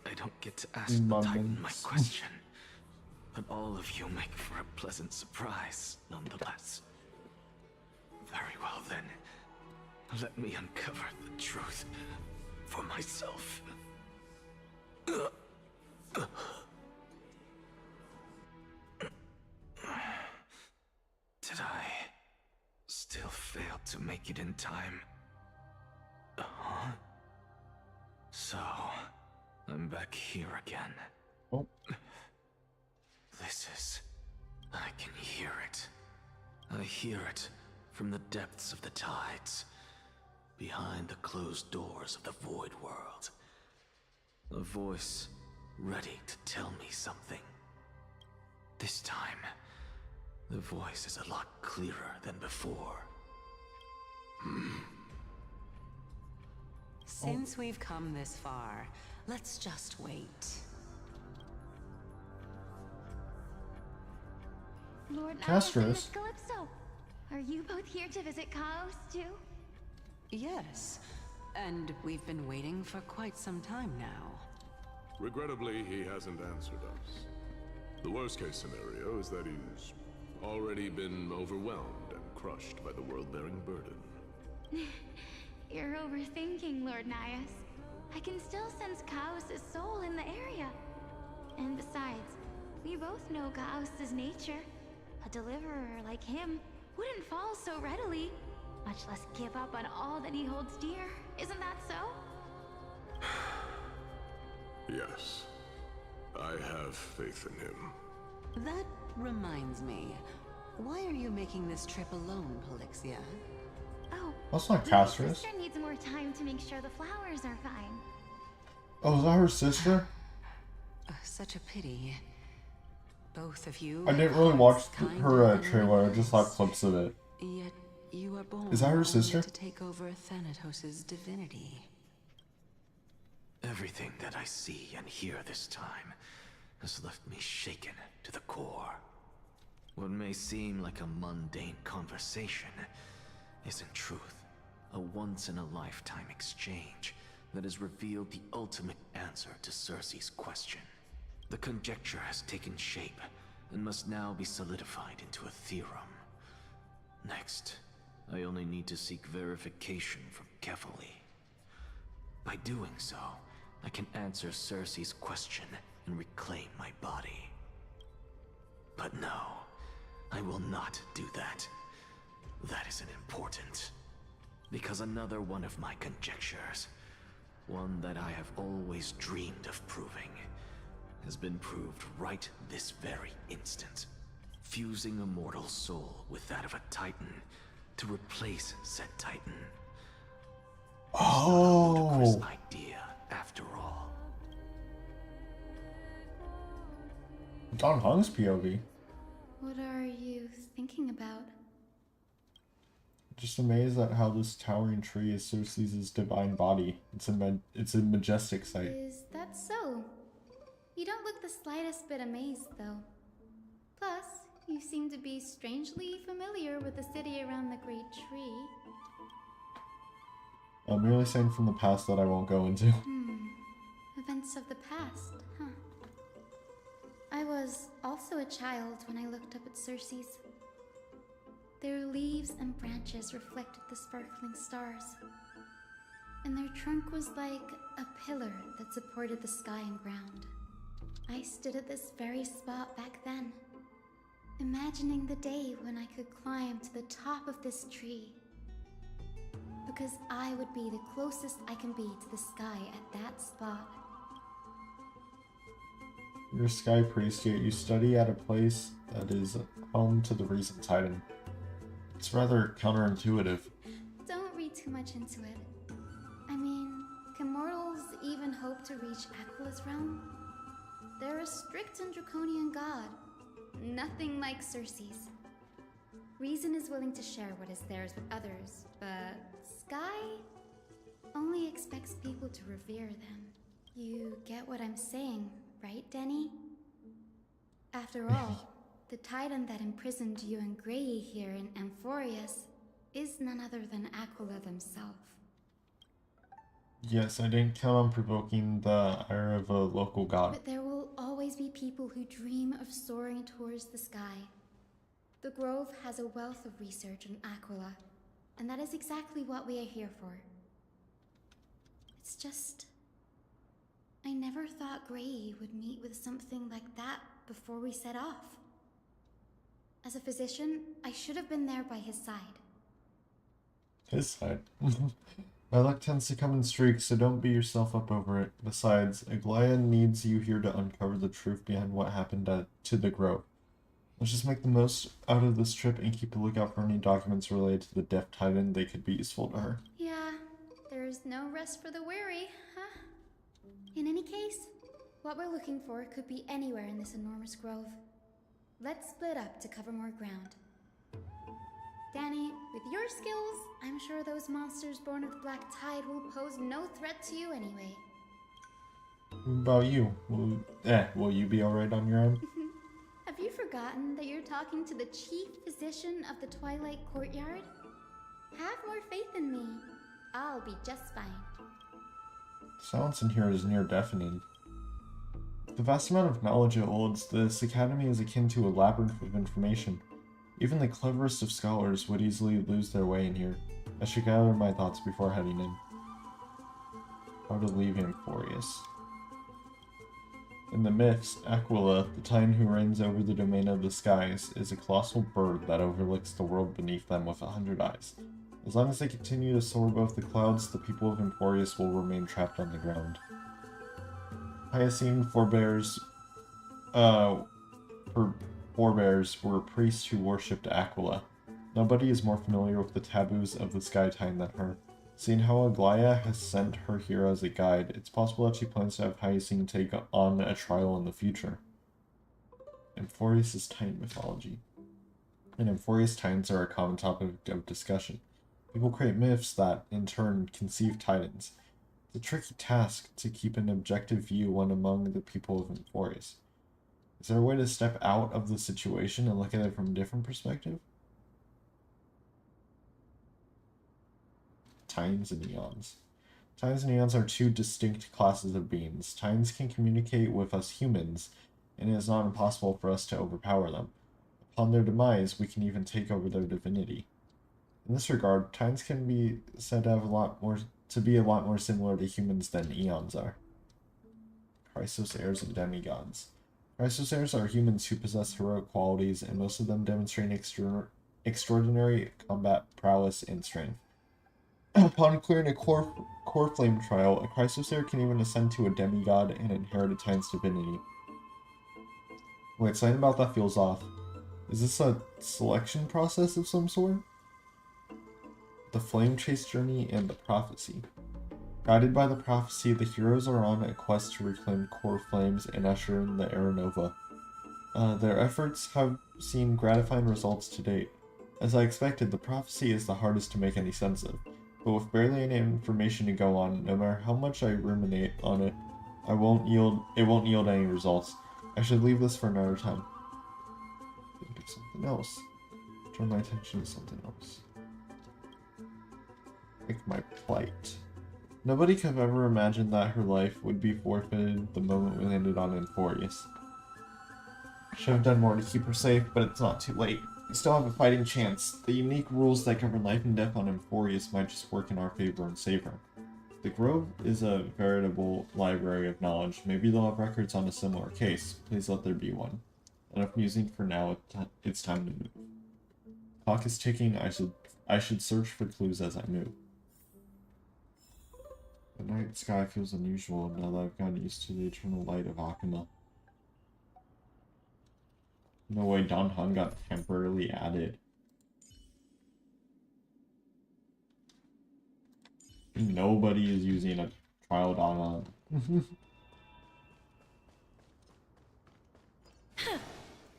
I don't get to ask the Titan my question, but all of you make for a pleasant surprise, nonetheless. Very well then, let me uncover the truth for myself. Did I still fail to make it in time? Huh? So, I'm back here again. Oh. This is... I can hear it. I hear it from the depths of the tides, behind the closed doors of the void world. A voice ready to tell me something. This time, the voice is a lot clearer than before. Since we've come this far, let's just wait. Lord Castorice. and Miss Calypso, are you both here to visit Chaos too? Yes, and we've been waiting for quite some time now. Regrettably, he hasn't answered us. The worst-case scenario is that he's already been overwhelmed and crushed by the world-bearing burden. You're overthinking, Lord Nias. I can still sense Chaos' soul in the area. And besides, we both know Chaos' nature. A deliverer like him wouldn't fall so readily, much less give up on all that he holds dear. Isn't that so? Yes, I have faith in him. That reminds me, why are you making this trip alone, Polixia? Oh, That's not my Castorice. sister needs more time to make sure the flowers are fine. Oh, is that her sister? Such a pity. Both of you. I didn't really watch her trailer, I just saw clips of it. Yet you are born Is that her only sister? to take over Thanatos' divinity. Everything that I see and hear this time has left me shaken to the core. What may seem like a mundane conversation is in truth a once-in-a-lifetime exchange that has revealed the ultimate answer to Circe's question. The conjecture has taken shape and must now be solidified into a theorem. Next, I only need to seek verification from Kefali. By doing so, I can answer Circe's question and reclaim my body. But no, I will not do that. That isn't important. Because another one of my conjectures, one that I have always dreamed of proving, has been proved right this very instant. Fusing a mortal soul with that of a Titan to replace said Titan. Oh. Idea, after all. Don Hong's POV. What are you thinking about? Just amazed at how this towering tree is Cersei's divine body. It's a majestic sight. Is that so? You don't look the slightest bit amazed, though. Plus, you seem to be strangely familiar with the city around the great tree. I'm merely saying from the past that I won't go into. Events of the past, huh? I was also a child when I looked up at Cersei's. Their leaves and branches reflected the sparkling stars. And their trunk was like a pillar that supported the sky and ground. I stood at this very spot back then, imagining the day when I could climb to the top of this tree. Because I would be the closest I can be to the sky at that spot. You're a sky priest, yet you study at a place that is home to the recent Titan. It's rather counterintuitive. Don't read too much into it. I mean, can mortals even hope to reach Aquila's realm? They're a strict and draconian god. Nothing like Cersei's. Reason is willing to share what is theirs with others, but Sky only expects people to revere them. You get what I'm saying, right, Denny? After all, the Titan that imprisoned you and Grey here in Amphorius is none other than Aquila themselves. Yes, I didn't count on provoking the ire of a local god. But there will always be people who dream of soaring towards the sky. The Grove has a wealth of research on Aquila, and that is exactly what we are here for. It's just... I never thought Grey would meet with something like that before we set off. As a physician, I should have been there by his side. His side? My luck tends to come in streaks, so don't beat yourself up over it. Besides, Aglaia needs you here to uncover the truth behind what happened to the Grove. Let's just make the most out of this trip and keep a lookout for any documents related to the Deaf Titan. They could be useful to her. Yeah, there's no rest for the weary, huh? In any case, what we're looking for could be anywhere in this enormous grove. Let's split up to cover more ground. Danny, with your skills, I'm sure those monsters born of the Black Tide will pose no threat to you anyway. What about you? Will you be alright on your own? Have you forgotten that you're talking to the chief physician of the Twilight Courtyard? Have more faith in me. I'll be just fine. Silence in here is near deafening. The vast amount of knowledge it holds, this academy is akin to a labyrinth of information. Even the cleverest of scholars would easily lose their way in here. I should gather my thoughts before heading in. How to leave Amphorius. In the myths, Aquila, the Titan who reigns over the domain of the skies, is a colossal bird that overlooks the world beneath them with 100 eyes. As long as they continue to soar above the clouds, the people of Amphorius will remain trapped on the ground. Hyacinth forebears were priests who worshipped Aquila. Nobody is more familiar with the taboos of the Sky Titan than her. Seeing how Aglaia has sent her here as a guide, it's possible that she plans to have Hyacinth take on a trial in the future. Amphorius is Titan mythology. And Amphorius Titans are a common topic of discussion. People create myths that, in turn, conceive Titans. It's a tricky task to keep an objective view when among the people of Amphorius. Is there a way to step out of the situation and look at it from a different perspective? Titans and Eons. Titans and Eons are two distinct classes of beings. Titans can communicate with us humans, and it is not impossible for us to overpower them. Upon their demise, we can even take over their divinity. In this regard, Titans can be said to have be a lot more similar to humans than Eons are. Chrysos heirs and demigods. Chrysos heirs are humans who possess heroic qualities, and most of them demonstrate extraordinary combat prowess and strength. Upon clearing a core flame trial, a Chrysosaur can even ascend to a demigod and inherit a Titan's divinity. Wait, something about that feels off. Is this a selection process of some sort? The Flame Chase Journey and the Prophecy. Guided by the prophecy, the heroes are on a quest to reclaim core flames and usher in the Era Nova. Their efforts have seen gratifying results to date. As I expected, the prophecy is the hardest to make any sense of, but with barely any information to go on, no matter how much I ruminate on it, it won't yield any results. I should leave this for another time. Do something else. Turn my attention to something else. Like my plight. Nobody could have ever imagined that her life would be forfeited the moment we landed on Enforius. Should have done more to keep her safe, but it's not too late. We still have a fighting chance. The unique rules that govern life and death on Enforius might just work in our favor and save her. The Grove is a veritable library of knowledge. Maybe they'll have records on a similar case. Please let there be one. Enough musing for now. It's time to move. Clock is ticking. I should search for clues as I move. The night sky feels unusual now that I've gotten used to the eternal light of Akuma. No way Don Hung got temporarily added. Nobody is using a trial Don Hung. Come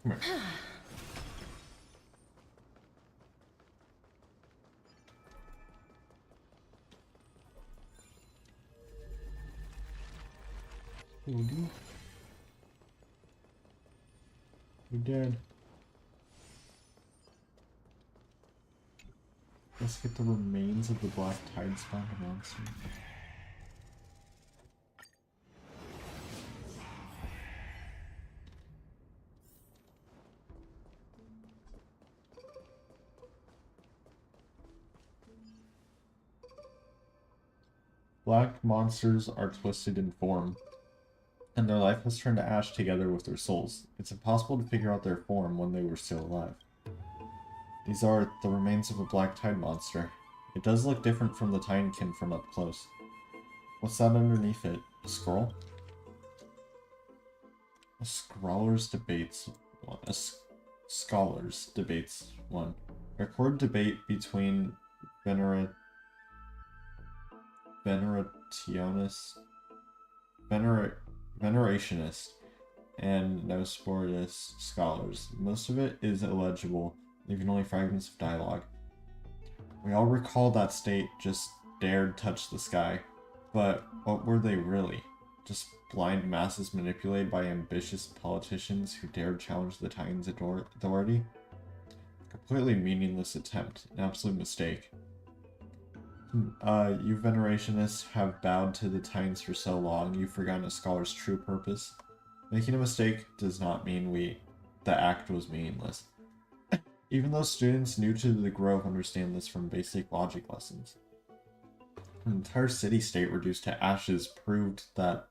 here. Woody? You're dead. Let's get the remains of the Black Tide spawn monster. Black monsters are twisted in form, and their life has turned to ash together with their souls. It's impossible to figure out their form when they were still alive. These are the remains of a Black Tide monster. It does look different from the Titankin from up close. What's that underneath it? A scroll? A Scholars Debates 1. Record debate between Venerationist and Nosportus scholars. Most of it is illegible, leaving only fragments of dialogue. We all recall that state just dared touch the sky, but what were they really? Just blind masses manipulated by ambitious politicians who dared challenge the Titan's authority? Completely meaningless attempt, an absolute mistake. You Venerationists have bowed to the Titans for so long, you've forgotten a scholar's true purpose. Making a mistake does not mean the act was meaningless. Even though students new to the Grove understand this from basic logic lessons. An entire city-state reduced to ashes proved the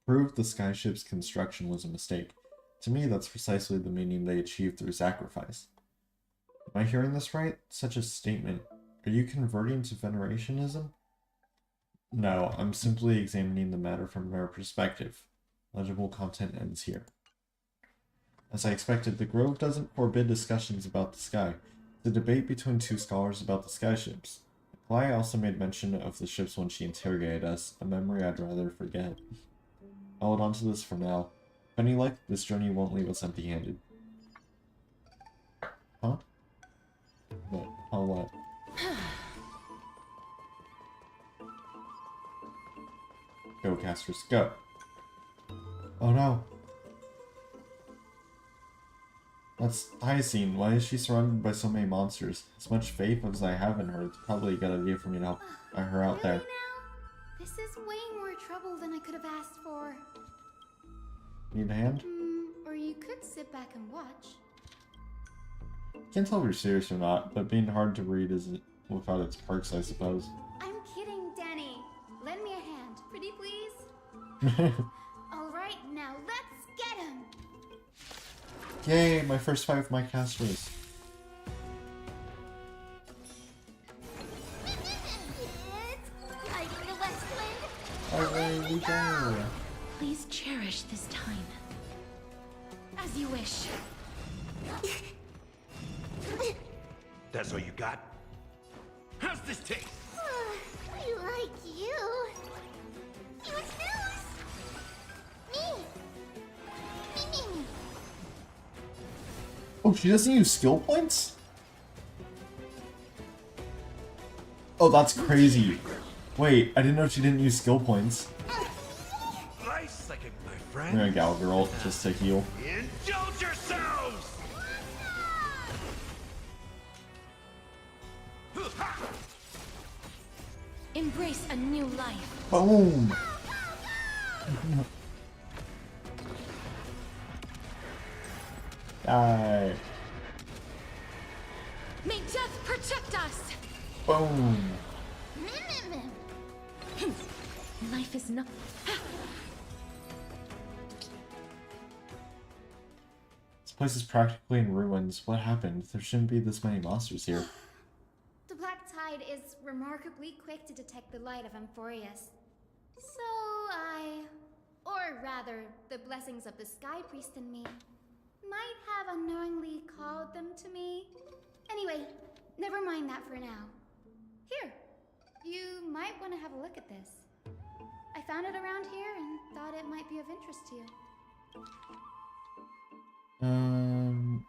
skyship's construction was a mistake. To me, that's precisely the meaning they achieved through sacrifice. Am I hearing this right? Such a statement. Are you converting to Venerationism? No, I'm simply examining the matter from their perspective. Legible content ends here. As I expected, the Grove doesn't forbid discussions about the sky. It's a debate between two scholars about the skyships. Kalai also made mention of the ships when she interrogated us, a memory I'd rather forget. I'll hold on to this for now. If any luck, this journey won't leave us empty-handed. Huh? What? Huh, what? Go, Castorice, go. Oh no. That's Hyacine. Why is she surrounded by so many monsters? As much faith as I have in her, it's probably a good idea for me to help her out there. This is way more trouble than I could have asked for. Need a hand? Or you could sit back and watch. Can't tell if you're serious or not, but being hard to read is without its perks, I suppose. I'm kidding, Danny. Lend me a hand, pretty please. Alright, now let's get him! Yay, my first fight with my Castorice. As you wish. That's all you got? How's this taste? I like you. What's news? Me. Me. Oh, she doesn't use skill points? Oh, that's crazy. Wait, I didn't know she didn't use skill points. Nice like my I'm friend. gonna gal girl just to heal. Indulge yourselves! Embrace a new life. Boom! Die. May death protect us! Boom! Life is not. This place is practically in ruins. What happened? There shouldn't be this many monsters here. The Black Tide is remarkably quick to detect the light of Amphorius. So or rather, the blessings of the Sky Priest in me, might have unknowingly called them to me. Anyway, never mind that for now. Here, you might want to have a look at this. I found it around here and thought it might be of interest to you.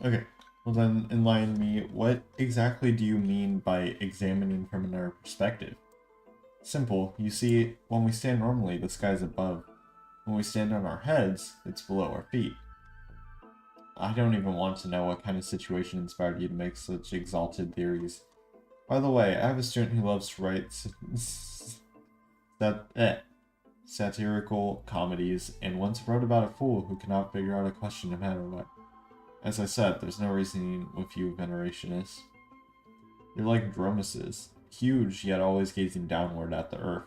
Okay. Well then, enlighten me. What exactly do you mean by examining from another perspective? Simple. You see, when we stand normally, the sky's above. When we stand on our heads, it's below our feet. I don't even want to know what kind of situation inspired you to make such exalted theories. By the way, I have a student who loves to write satirical comedies, and once wrote about a fool who cannot figure out a question no matter what. As I said, there's no reasoning with you Venerationists. You're like Dromuses, huge yet always gazing downward at the earth.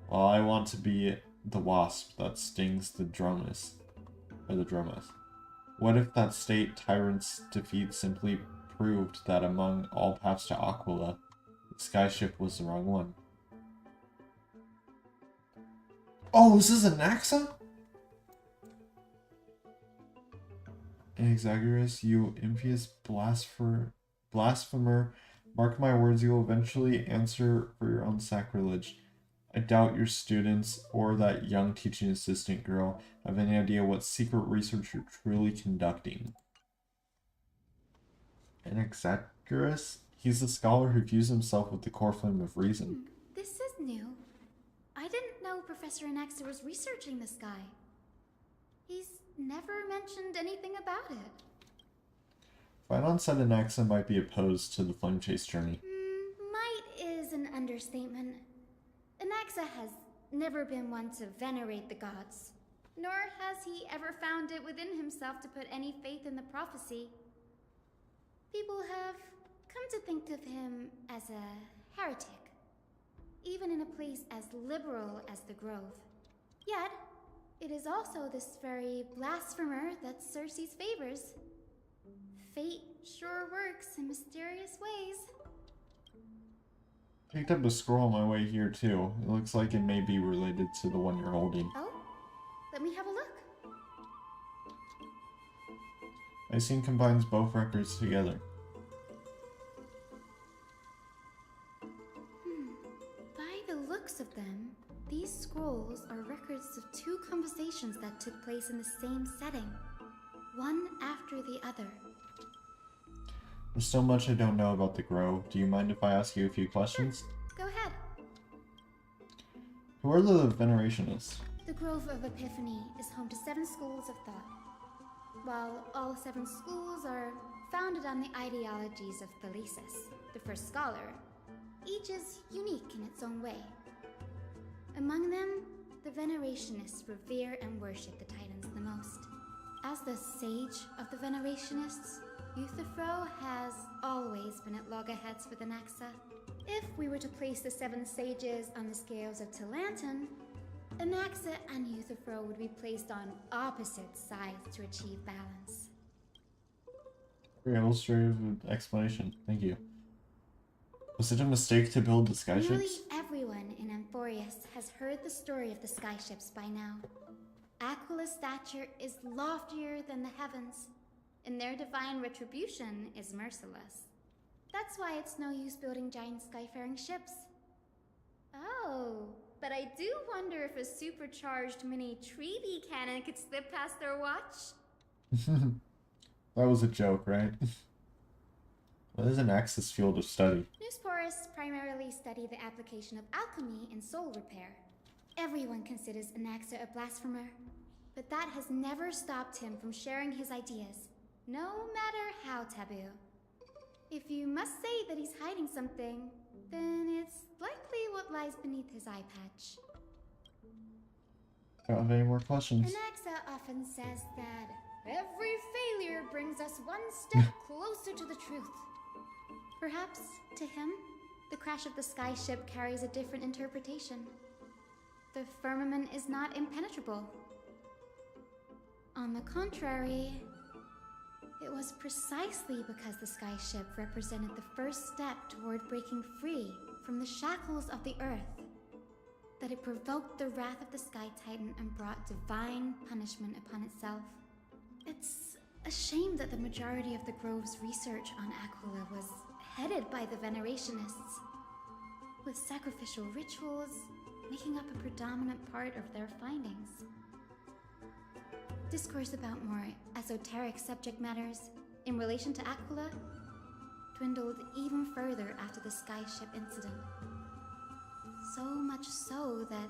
While I want to be the wasp that stings the Dromus, or the Dromus. What if that state tyrant's defeat simply proved that among all paths to Aquila, the skyship was the wrong one? Oh, this is Anaxa? Exaggerous, you impious blasphemer. Mark my words, you will eventually answer for your own sacrilege. I doubt your students or that young teaching assistant girl have any idea what secret research you're truly conducting. Exaggerous? He's a scholar who fused himself with the core flame of reason. This is new. I didn't know Professor Anaxa was researching the sky. He's never mentioned anything about it. Phaidon said Anaxa might be opposed to the flame chase journey. Might is an understatement. Anaxa has never been one to venerate the gods, nor has he ever found it within himself to put any faith in the prophecy. People have come to think of him as a heretic, even in a place as liberal as the Grove. Yet, it is also this very blasphemer that Circe's favors. Fate sure works in mysterious ways. Picked up a scroll on my way here too. It looks like it may be related to the one you're holding. Oh? Let me have a look. I seen combines both records together. By the looks of them, these scrolls are records of two conversations that took place in the same setting, one after the other. There's so much I don't know about the Grove. Do you mind if I ask you a few questions? Go ahead. Who are the Venerationists? The Grove of Epiphany is home to 7 schools of thought. While all 7 schools are founded on the ideologies of Thalesis, the first scholar, each is unique in its own way. Among them, the Venerationists revere and worship the Titans the most. As the sage of the Venerationists, Euthyphro has always been at loggerheads with Anaxa. If we were to place the 7 sages on the scales of Talanton, Anaxa and Euthyphro would be placed on opposite sides to achieve balance. Very illustrative explanation. Thank you. Was it a mistake to build the skyships? Nearly everyone in Amphorius has heard the story of the skyships by now. Aquila's stature is loftier than the heavens, and their divine retribution is merciless. That's why it's no use building giant skyfaring ships. Oh, but I do wonder if a supercharged mini treaty cannon could slip past their watch. That was a joke, right? What is an Axis field of study? Newsporists primarily study the application of alchemy in soul repair. Everyone considers Anaxa a blasphemer, but that has never stopped him from sharing his ideas, no matter how taboo. If you must say that he's hiding something, then it's likely what lies beneath his eye patch. Don't have any more questions. Anaxa often says that every failure brings us one step closer to the truth. Perhaps, to him, the crash of the skyship carries a different interpretation. The firmament is not impenetrable. On the contrary, it was precisely because the skyship represented the first step toward breaking free from the shackles of the Earth that it provoked the wrath of the Sky Titan and brought divine punishment upon itself. It's a shame that the majority of the Grove's research on Aquila was headed by the Venerationists, with sacrificial rituals making up a predominant part of their findings. Discourse about more esoteric subject matters in relation to Aquila dwindled even further after the skyship incident. So much so that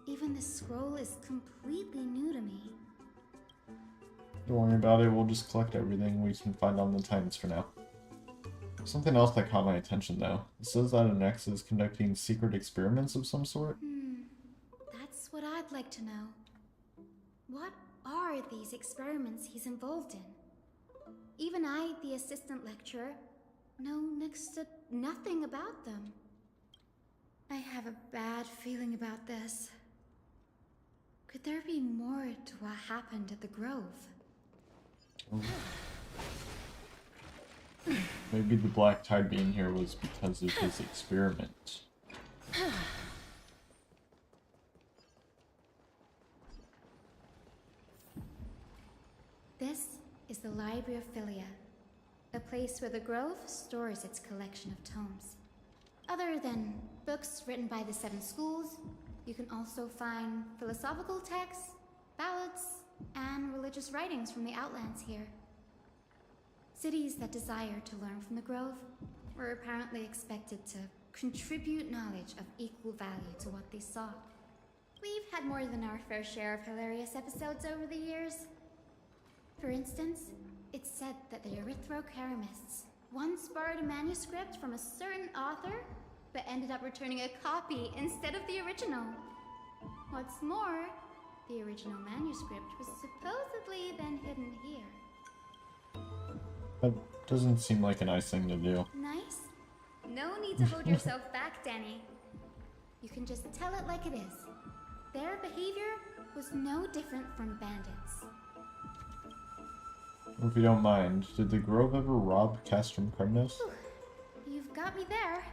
even the scroll is completely new to me. Don't worry about it, we'll just collect everything we can find on the Titans for now. Something else that caught my attention though. It says that Anaxa is conducting secret experiments of some sort. That's what I'd like to know. What are these experiments he's involved in? Even I, the assistant lecturer, know next to nothing about them. I have a bad feeling about this. Could there be more to what happened at the Grove? Maybe the Black Tide being here was because of his experiment. This is the Library of Philia, a place where the Grove stores its collection of tomes. Other than books written by the 7 schools, you can also find philosophical texts, ballads, and religious writings from the Outlands here. Cities that desire to learn from the Grove were apparently expected to contribute knowledge of equal value to what they saw. We've had more than our fair share of hilarious episodes over the years. For instance, it's said that the Erythrocheramists once borrowed a manuscript from a certain author, but ended up returning a copy instead of the original. What's more, the original manuscript was supposedly then hidden here. That doesn't seem like a nice thing to do. Nice? No need to hold yourself back, Danny. You can just tell it like it is. Their behavior was no different from bandits. If you don't mind, did the Grove ever rob Castrum Kremnos? You've got me there.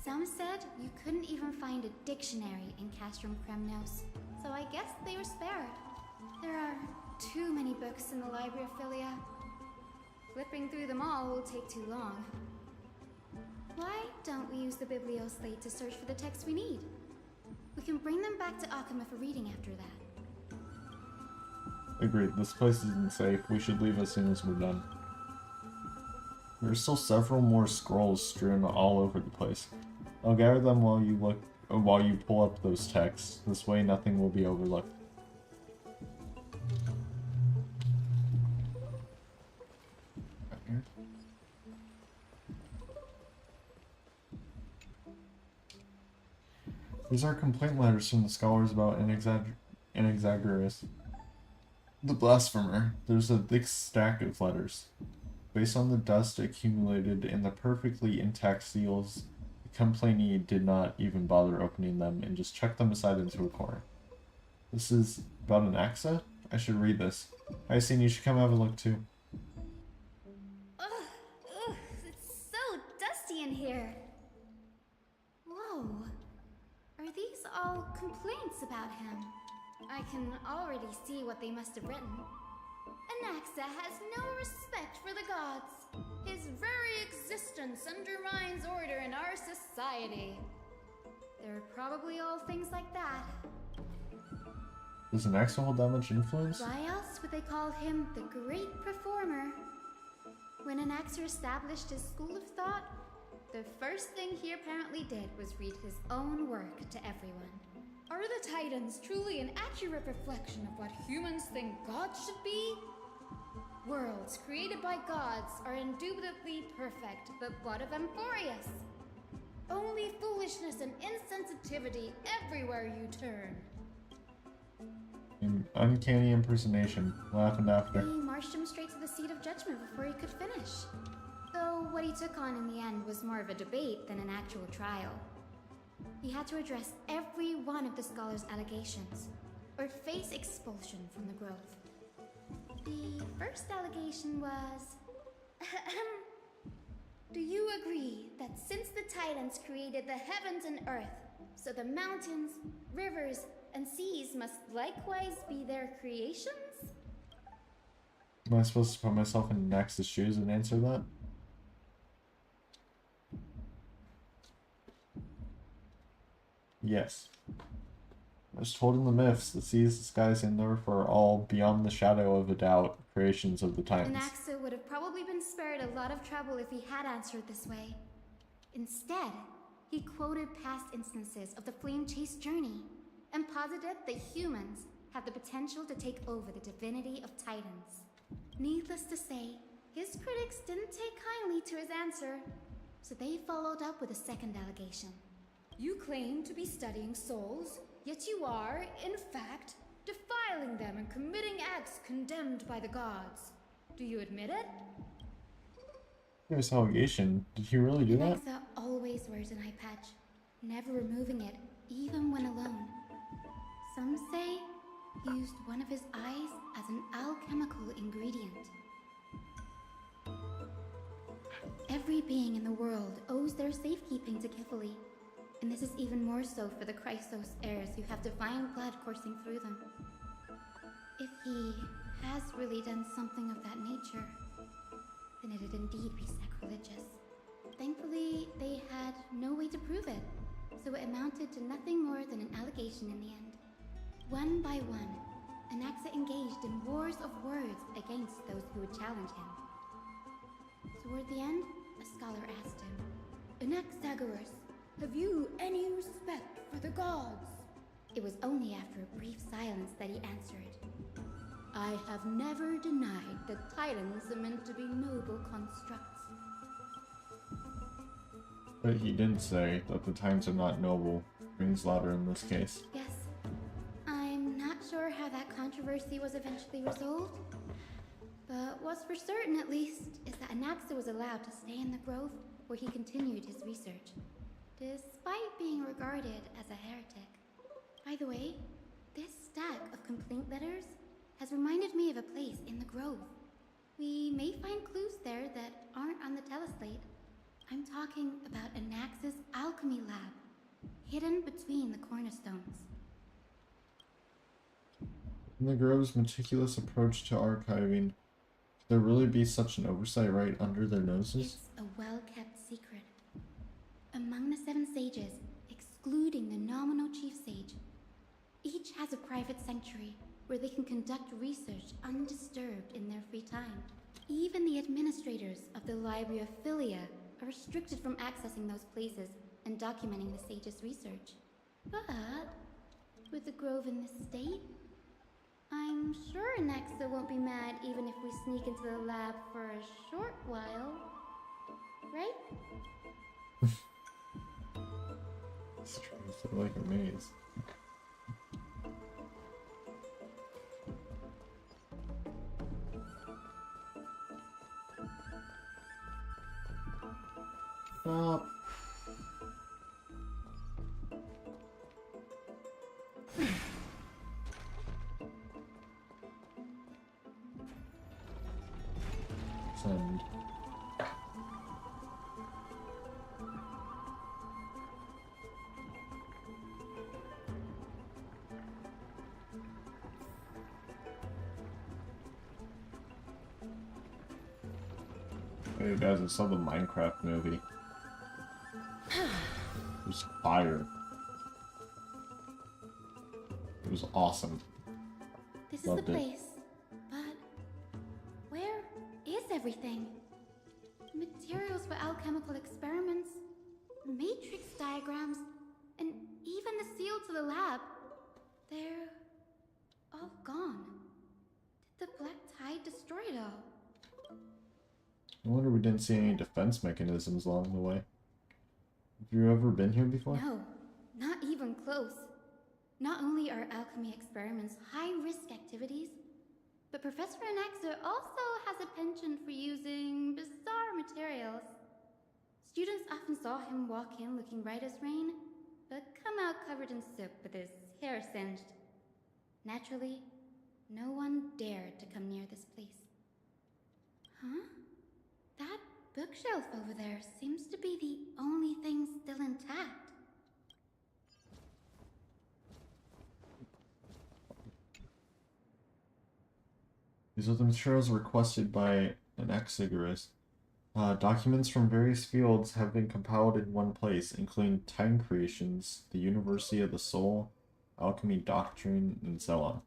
Some said you couldn't even find a dictionary in Castrum Kremnos, so I guess they were spared. There are too many books in the Library of Philia. Flipping through them all will take too long. Why don't we use the Biblioslate to search for the texts we need? We can bring them back to Akama for reading after that. Agreed, this place isn't safe. We should leave as soon as we're done. There are still several more scrolls strewn all over the place. I'll gather them while you pull up those texts. This way nothing will be overlooked. Right here. These are complaint letters from the scholars about Anaxagoras, the blasphemer. There's a thick stack of letters. Based on the dust accumulated in the perfectly intact seals, the complainee did not even bother opening them and just chucked them aside into a corner. This is about an Axa? I should read this. Hi, Scene, you should come have a look too. Ugh, it's so dusty in here. Whoa. Are these all complaints about him? I can already see what they must have written. Anaxa has no respect for the gods. His very existence undermines order in our society. They're probably all things like that. Does Anaxa hold that much influence? Why else would they call him the Great Performer? When Anaxa established his school of thought, the first thing he apparently did was read his own work to everyone. Are the Titans truly an accurate reflection of what humans think gods should be? Worlds created by gods are indubitably perfect, but what of Amphorius? Only foolishness and insensitivity everywhere you turn. An uncanny impersonation. What happened after? They marched him straight to the seat of judgment before he could finish. Though what he took on in the end was more of a debate than an actual trial. He had to address every one of the scholar's allegations, or face expulsion from the Grove. The first allegation was... Do you agree that since the Titans created the heavens and earth, so the mountains, rivers, and seas must likewise be their creations? Am I supposed to put myself in Nax's shoes and answer that? Yes. As told in the myths, the seas, the skies, and the earth are all beyond the shadow of a doubt creations of the Titans. Anaxa would have probably been spared a lot of trouble if he had answered this way. Instead, he quoted past instances of the Flame Chase journey and posited that humans have the potential to take over the divinity of Titans. Needless to say, his critics didn't take kindly to his answer, so they followed up with a second allegation. You claim to be studying souls, yet you are, in fact, defiling them and committing acts condemned by the gods. Do you admit it? This allegation. Did he really do that? Alexa always wears an eye patch, never removing it, even when alone. Some say he used one of his eyes as an alchemical ingredient. Every being in the world owes their safekeeping to Kifili, and this is even more so for the Chrysos heirs who have divine blood coursing through them. If he has really done something of that nature, then it'd indeed be sacrilegious. Thankfully, they had no way to prove it, so it amounted to nothing more than an allegation in the end. One by one, Anaxa engaged in wars of words against those who would challenge him. Toward the end, a scholar asked him, Anaxagoras, have you any respect for the gods? It was only after a brief silence that he answered, I have never denied that Titans are meant to be noble constructs. But he did say that the Titans are not noble. Rings louder in this case. Yes. I'm not sure how that controversy was eventually resolved. But what's for certain, at least, is that Anaxa was allowed to stay in the Grove where he continued his research, despite being regarded as a heretic. By the way, this stack of complaint letters has reminded me of a place in the Grove. We may find clues there that aren't on the teleslate. I'm talking about Anaxa's alchemy lab, hidden between the cornerstones. In the Grove's meticulous approach to archiving, could there really be such an oversight right under their noses? It's a well-kept secret. Among the 7 sages, excluding the nominal chief sage, each has a private sanctuary where they can conduct research undisturbed in their free time. Even the administrators of the Library of Philia are restricted from accessing those places and documenting the sage's research. But with the Grove in this state, I'm sure Anaxa won't be mad even if we sneak into the lab for a short while. Right? It's true, like a maze. Stop. Send. Hey guys, I saw the Minecraft movie. It was fire. It was awesome. This Loved is the it. place, but where is everything? Materials for alchemical experiments, matrix diagrams, and even the seal to the lab. They're all gone. Did the Black Tide destroy it all? I wonder we didn't see any defense mechanisms along the way. Have you ever been here before? No, not even close. Not only are alchemy experiments high-risk activities, but Professor Anaxa also has a penchant for using bizarre materials. Students often saw him walk in looking right as rain, but come out covered in soot with his hair singed. Naturally, no one dared to come near this place. Huh? That bookshelf over there seems to be the only thing still intact. These are the materials requested by an Castorice. Documents from various fields have been compiled in one place, including time creations, the University of the Soul, alchemy doctrine, and so on.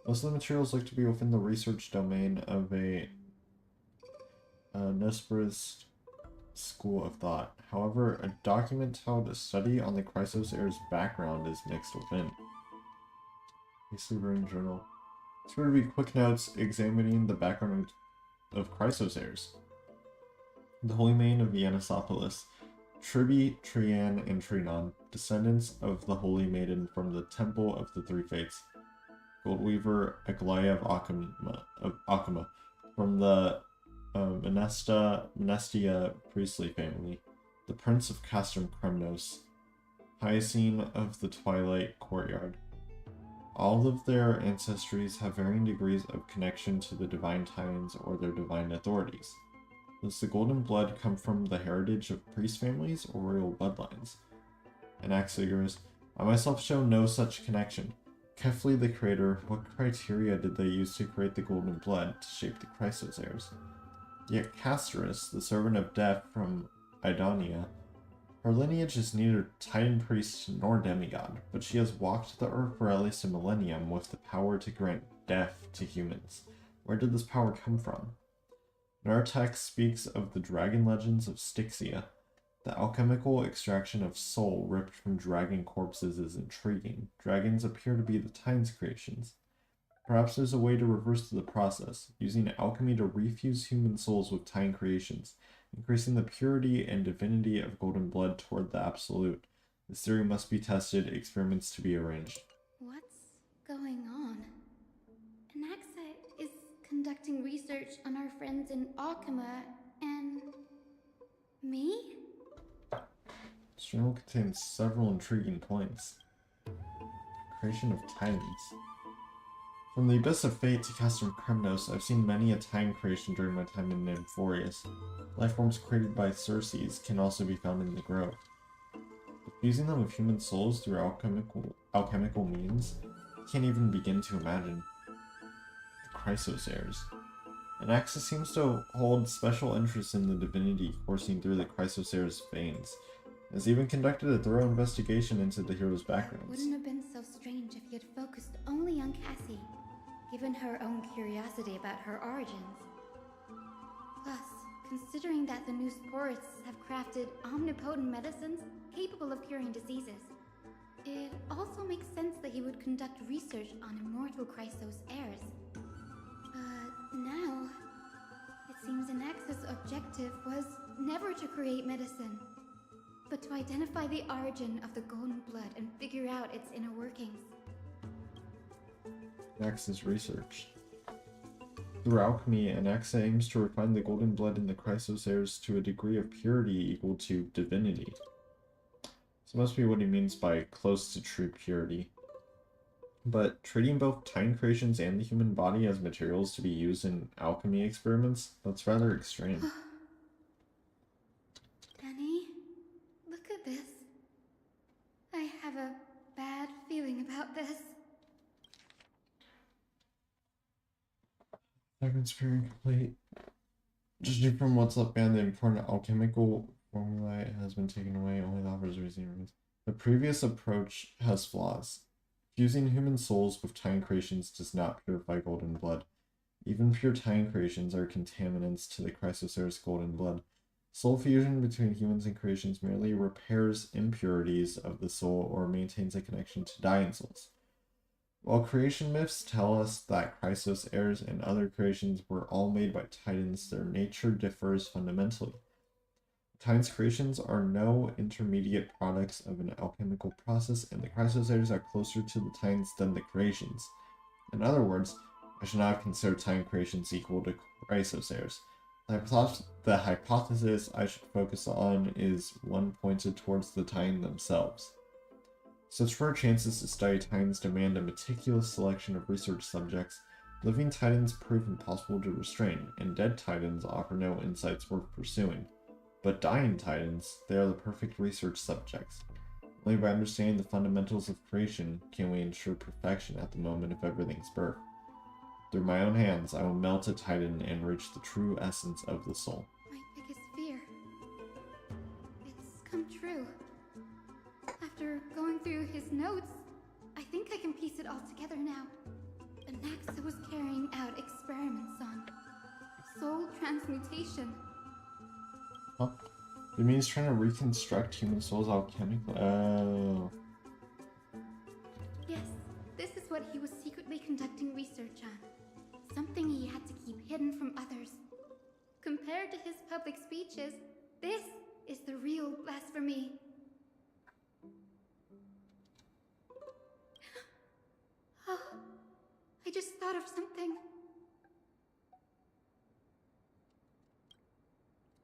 Most of the materials look to be within the research domain of a Nesper's school of thought. However, a document titled A Study on the Chrysos Heir's Background is mixed within. History Journal. It's going to be quick notes examining the background of Chrysos Heirs. The Holy Maiden of Yannisopolis, Tribi, Trian, and Trinon, descendants of the Holy Maiden from the Temple of the Three Fates. Goldweaver Aglaia of Akama, from the Menestia priestly family. The Prince of Castrum Kremnos, Hyacine of the Twilight Courtyard. All of their ancestries have varying degrees of connection to the Divine Titans or their divine authorities. Does the Golden Blood come from the heritage of priest families or royal bloodlines? Anaxagoras, I myself show no such connection. Kefli the creator, what criteria did they use to create the Golden Blood to shape the Chrysos heirs? Yet Castorice, the servant of death from Idonia, her lineage is neither Titan priest nor demigod, but she has walked the earth for at least a millennium with the power to grant death to humans. Where did this power come from? Nartek speaks of the dragon legends of Styxia. The alchemical extraction of soul ripped from dragon corpses is intriguing. Dragons appear to be the Titan's creations. Perhaps there's a way to reverse the process, using alchemy to refuse human souls with Titan creations, increasing the purity and divinity of golden blood toward the absolute. This theory must be tested, experiments to be arranged. What's going on? Anaxa is conducting research on our friends in Alchema and... me? This journal contains several intriguing points. Creation of Titans. From the Abyss of Fate to Castrum Kremnos, I've seen many a Titan creation during my time in Amphorius. Lifeforms created by Circes can also be found in the Grove. But fusing them with human souls through alchemical means, I can't even begin to imagine. The Chrysos heirs. Anaxa seems to hold special interest in the divinity coursing through the Chrysos heirs' veins, has even conducted a thorough investigation into the heroes' backgrounds. Wouldn't have been so strange if he had focused only on Cassie, given her own curiosity about her origins. Plus, considering that the new sporists have crafted omnipotent medicines capable of curing diseases, it also makes sense that he would conduct research on immortal Chrysos heirs. But now, it seems Anaxa's objective was never to create medicine, but to identify the origin of the golden blood and figure out its inner workings. Anaxa's research. Through alchemy, Anaxa aims to refine the golden blood in the Chrysos heirs to a degree of purity equal to divinity. This must be what he means by close to true purity. But treating both Titan creations and the human body as materials to be used in alchemy experiments, that's rather extreme. Danny, look at this. I have a bad feeling about this. Second spirit complete. Judging from what's left behind, the important alchemical formula has been taken away, only the offers remains. The previous approach has flaws. Fusing human souls with Titan creations does not purify golden blood. Even pure Titan creations are contaminants to the Chrysoceres golden blood. Soul fusion between humans and creations merely repairs impurities of the soul or maintains a connection to dying souls. While creation myths tell us that Chrysos heirs and other creations were all made by Titans, their nature differs fundamentally. Titans' creations are no intermediate products of an alchemical process, and the Chrysos heirs are closer to the Titans than the creations. In other words, I should not consider Titan creations equal to Chrysos heirs. The hypothesis I should focus on is one pointed towards the Titan themselves. Such rare chances to study Titans demand a meticulous selection of research subjects. Living Titans prove impossible to restrain, and dead Titans offer no insights worth pursuing. But dying Titans, they are the perfect research subjects. Only by understanding the fundamentals of creation can we ensure perfection at the moment of everything's birth. Through my own hands, I will melt a Titan and reach the true essence of the soul. My biggest fear. It's come true. After going through his notes, I think I can piece it all together now. Anaxa was carrying out experiments on soul transmutation. Huh? It means trying to reconstruct human souls alchemically. Oh. Yes, this is what he was secretly conducting research on. Something he had to keep hidden from others. Compared to his public speeches, this is the real blasphemy. Oh, I just thought of something.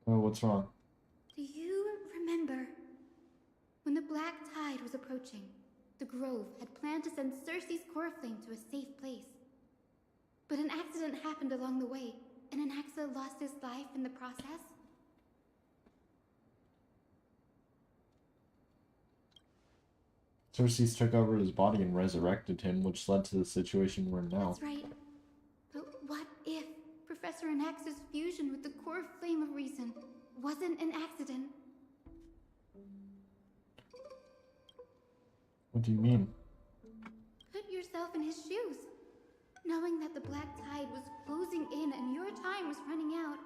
Oh, what's wrong? Do you remember when the Black Tide was approaching? The Grove had planned to send Cersei's core flame to a safe place. But an accident happened along the way, and Anaxa lost his life in the process. Cersei took over his body and resurrected him, which led to the situation we're in now. That's right. But what if Professor Anaxa's fusion with the core flame of reason wasn't an accident? What do you mean? Put yourself in his shoes. Knowing that the Black Tide was closing in and your time was running out,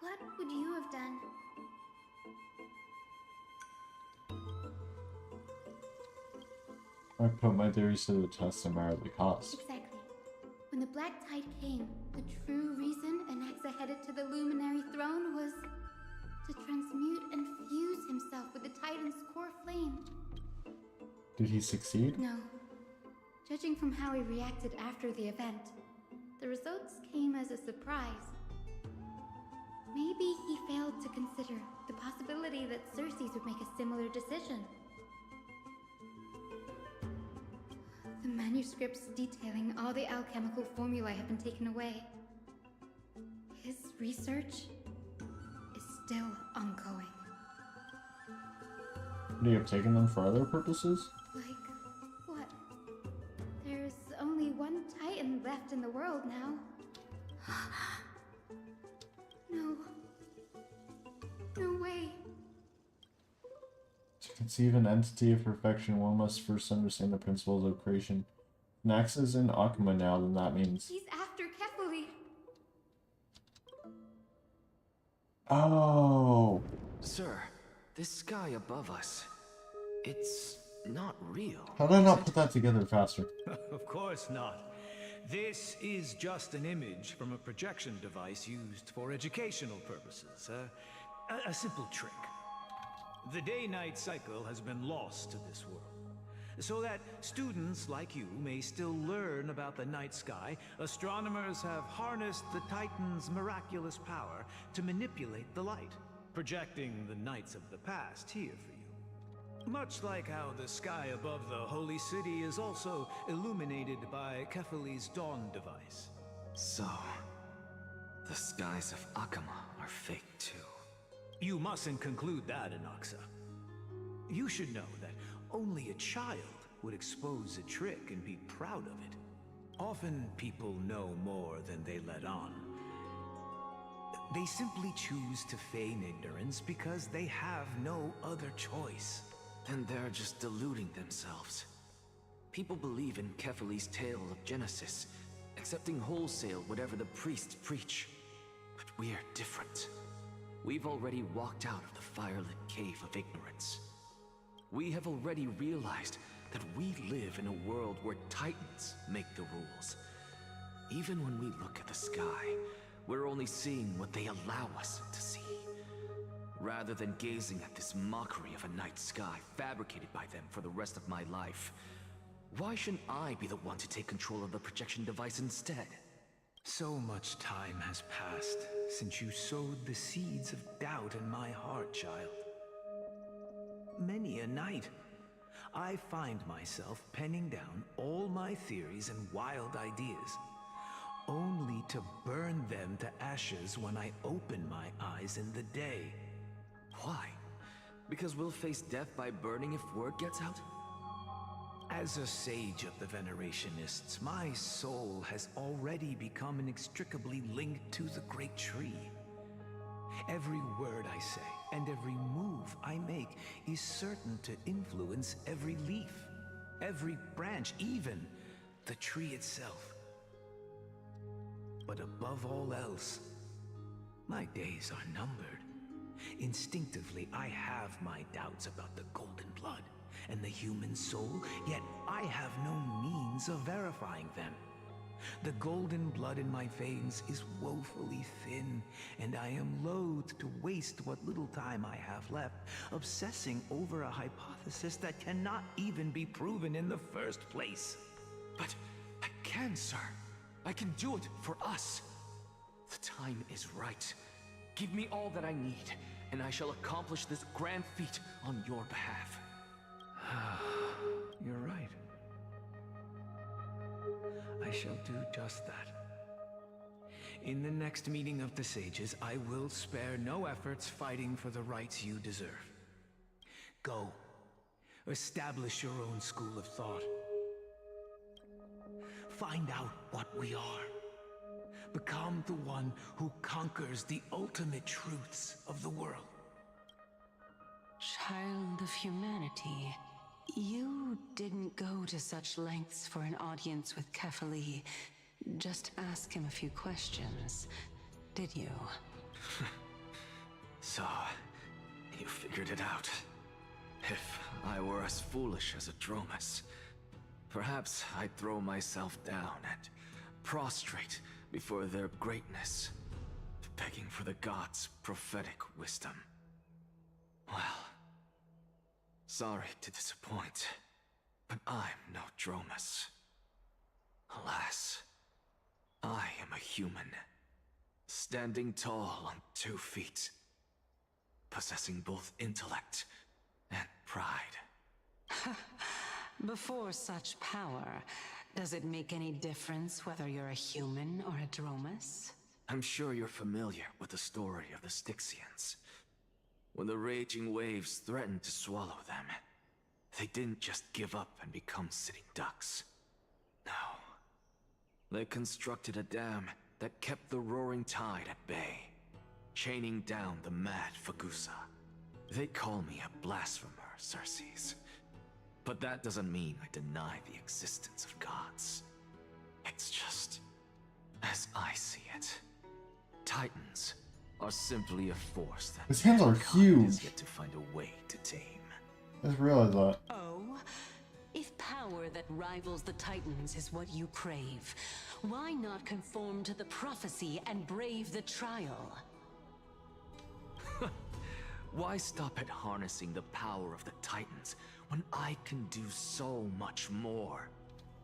what would you have done? I put my theories to the test no matter the cost. Exactly. When the Black Tide came, the true reason Anaxa headed to the Luminary Throne was to transmute and fuse himself with the Titan's core flame. Did he succeed? No. Judging from how he reacted after the event, the results came as a surprise. Maybe he failed to consider the possibility that Cersei's would make a similar decision. The manuscripts detailing all the alchemical formulae have been taken away. His research is still ongoing. Would he have taken them for other purposes? Like what? There's only one Titan left in the world now. No. No way. To conceive an entity of perfection, one must first understand the principles of creation. If Naxa's in Akuma now, then that means... He's after Kefali. Oh! Sir, this sky above us, it's not real. How did I not put that together faster? Of course not. This is just an image from a projection device used for educational purposes. A simple trick. The day-night cycle has been lost to this world. So that students like you may still learn about the night sky, astronomers have harnessed the Titan's miraculous power to manipulate the light, projecting the nights of the past here for you. Much like how the sky above the Holy City is also illuminated by Kefali's dawn device. So, the skies of Akama are fake too. You mustn't conclude that, Anaxa. You should know that only a child would expose a trick and be proud of it. Often people know more than they let on. They simply choose to feign ignorance because they have no other choice. Then they're just deluding themselves. People believe in Kefali's tale of Genesis, accepting wholesale whatever the priests preach. But we're different. We've already walked out of the firelit cave of ignorance. We have already realized that we live in a world where Titans make the rules. Even when we look at the sky, we're only seeing what they allow us to see. Rather than gazing at this mockery of a night sky fabricated by them for the rest of my life, why shouldn't I be the one to take control of the projection device instead? So much time has passed since you sowed the seeds of doubt in my heart, child. Many a night, I find myself penning down all my theories and wild ideas, only to burn them to ashes when I open my eyes in the day. Why? Because we'll face death by burning if word gets out? As a sage of the Venerationists, my soul has already become inextricably linked to the great tree. Every word I say and every move I make is certain to influence every leaf, every branch, even the tree itself. But above all else, my days are numbered. Instinctively, I have my doubts about the golden blood and the human soul, yet I have no means of verifying them. The golden blood in my veins is woefully thin, and I am loath to waste what little time I have left obsessing over a hypothesis that cannot even be proven in the first place. But I can, sir. I can do it for us. The time is right. Give me all that I need, and I shall accomplish this grand feat on your behalf. You're right. I shall do just that. In the next meeting of the sages, I will spare no efforts fighting for the rights you deserve. Go. Establish your own school of thought. Find out what we are. Become the one who conquers the ultimate truths of the world. Child of humanity, you didn't go to such lengths for an audience with Kefali. Just ask him a few questions, did you? So, you figured it out. If I were as foolish as a Dromus, perhaps I'd throw myself down and prostrate before their greatness, begging for the gods' prophetic wisdom. Well, sorry to disappoint, but I'm no Dromus. Alas, I am a human, standing tall on 2 feet, possessing both intellect and pride. Before such power, does it make any difference whether you're a human or a Dromus? I'm sure you're familiar with the story of the Styxians. When the raging waves threatened to swallow them, they didn't just give up and become sitting ducks. No. They constructed a dam that kept the roaring tide at bay, chaining down the mad Fagusa. They call me a blasphemer, Circes. But that doesn't mean I deny the existence of gods. It's just, as I see it, Titans are simply a force that His hands are mankind huge. has yet to find a way to tame. I just realized that. Oh, if power that rivals the Titans is what you crave, why not conform to the prophecy and brave the trial? Why stop at harnessing the power of the Titans when I can do so much more?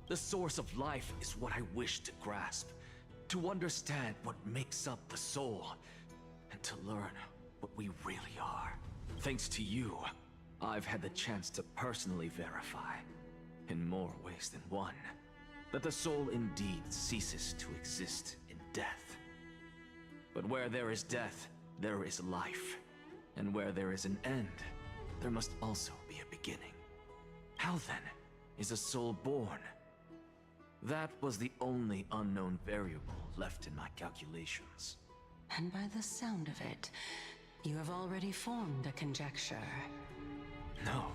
The source of life is what I wish to grasp, to understand what makes up the soul, and to learn what we really are. Thanks to you, I've had the chance to personally verify, in more ways than one, that the soul indeed ceases to exist in death. But where there is death, there is life. And where there is an end, there must also be a beginning. How then is a soul born? That was the only unknown variable left in my calculations. And by the sound of it, you have already formed a conjecture. No.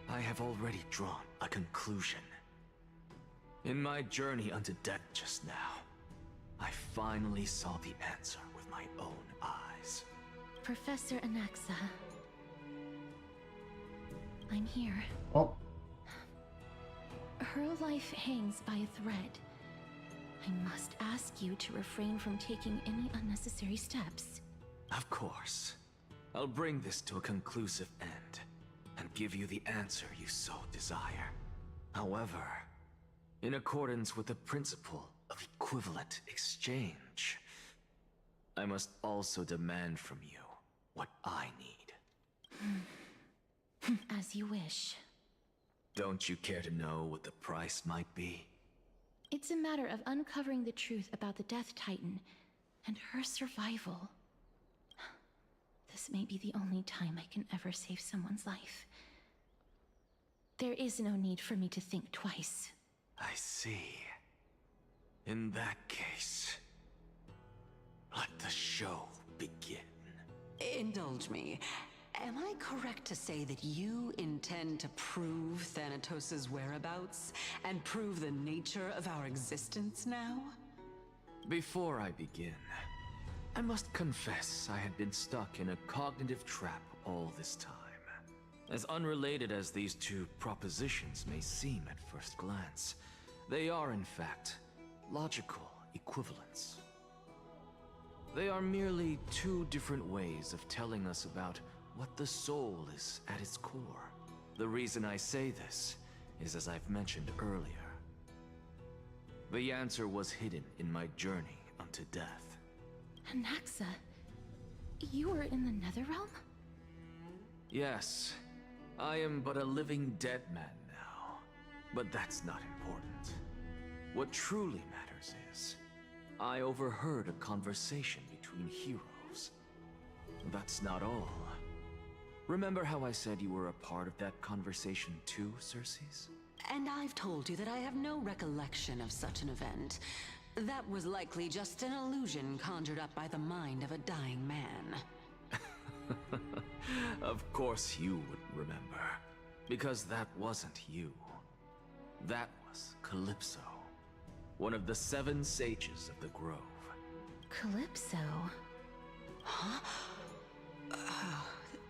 I have already drawn a conclusion. In my journey unto death just now, I finally saw the answer with my own eyes. Professor Anaxa. I'm here. Oh. Her life hangs by a thread. I must ask you to refrain from taking any unnecessary steps. Of course. I'll bring this to a conclusive end, and give you the answer you so desire. However, in accordance with the principle of equivalent exchange, I must also demand from you what I need. As you wish. Don't you care to know what the price might be? It's a matter of uncovering the truth about the Death Titan and her survival. This may be the only time I can ever save someone's life. There is no need for me to think twice. I see. In that case, let the show begin. Indulge me. Am I correct to say that you intend to prove Thanatos' whereabouts and prove the nature of our existence now? Before I begin, I must confess I had been stuck in a cognitive trap all this time. As unrelated as these two propositions may seem at first glance, they are in fact logical equivalents. They are merely two different ways of telling us about what the soul is at its core. The reason I say this is as I've mentioned earlier. The answer was hidden in my journey unto death. Anaxa, you were in the Netherrealm? Yes, I am but a living dead man now, but that's not important. What truly matters is, I overheard a conversation between heroes. That's not all. Remember how I said you were a part of that conversation too, Circes? And I've told you that I have no recollection of such an event. That was likely just an illusion conjured up by the mind of a dying man. Of course you wouldn't remember, because that wasn't you. That was Calypso, one of the 7 sages of the Grove. Calypso? Huh?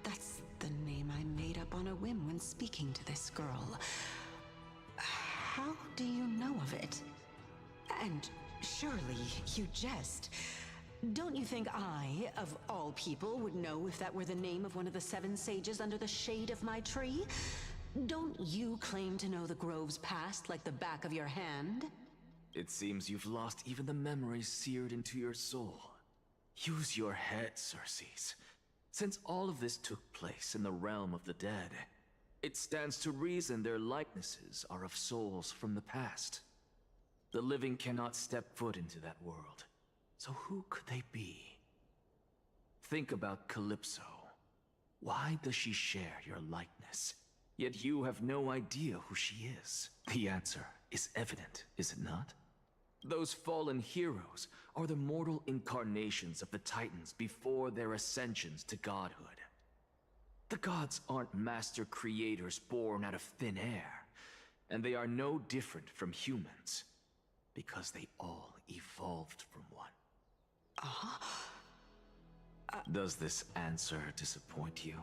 That's the name I made up on a whim when speaking to this girl. How do you know of it? And surely you jest. Don't you think I, of all people, would know if that were the name of one of the 7 sages under the shade of my tree? Don't you claim to know the Grove's past like the back of your hand? It seems you've lost even the memories seared into your soul. Use your head, Circes. Since all of this took place in the realm of the dead, it stands to reason their likenesses are of souls from the past. The living cannot step foot into that world, so who could they be? Think about Calypso. Why does she share your likeness? Yet you have no idea who she is. The answer is evident, is it not? Those fallen heroes are the mortal incarnations of the Titans before their ascensions to godhood. The gods aren't master creators born out of thin air, and they are no different from humans, because they all evolved from one. Does this answer disappoint you?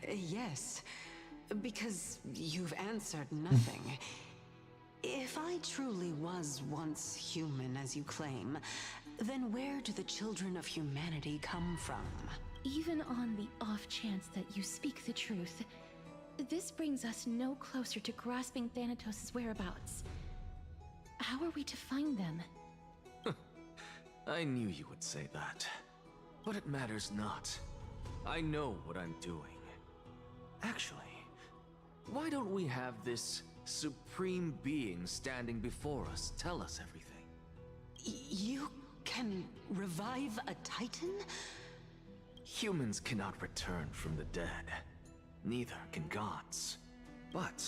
Yes, because you've answered nothing. If I truly was once human, as you claim, then where do the children of humanity come from? Even on the off chance that you speak the truth, this brings us no closer to grasping Thanatos' whereabouts. How are we to find them? I knew you would say that. But it matters not. I know what I'm doing. Actually, why don't we have this supreme being standing before us tell us everything? You can revive a Titan? Humans cannot return from the dead. Neither can gods. But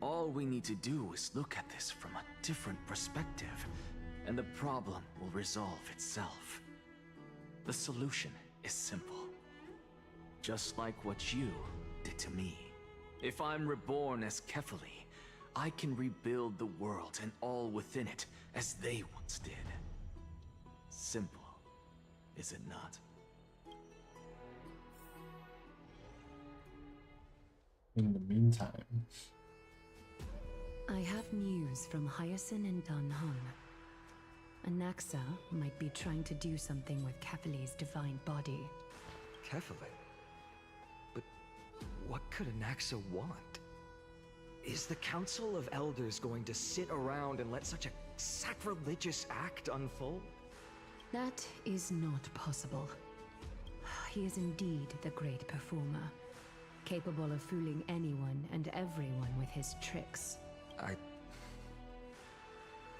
all we need to do is look at this from a different perspective, and the problem will resolve itself. The solution is simple. Just like what you did to me. If I'm reborn as Kefali, I can rebuild the world and all within it as they once did. Simple, is it not? In the meantime, I have news from Hyacinth and Danhong. Anaxa might be trying to do something with Kefali's divine body. Kefali? But what could Anaxa want? Is the Council of Elders going to sit around and let such a sacrilegious act unfold? That is not possible. He is indeed the great performer, capable of fooling anyone and everyone with his tricks.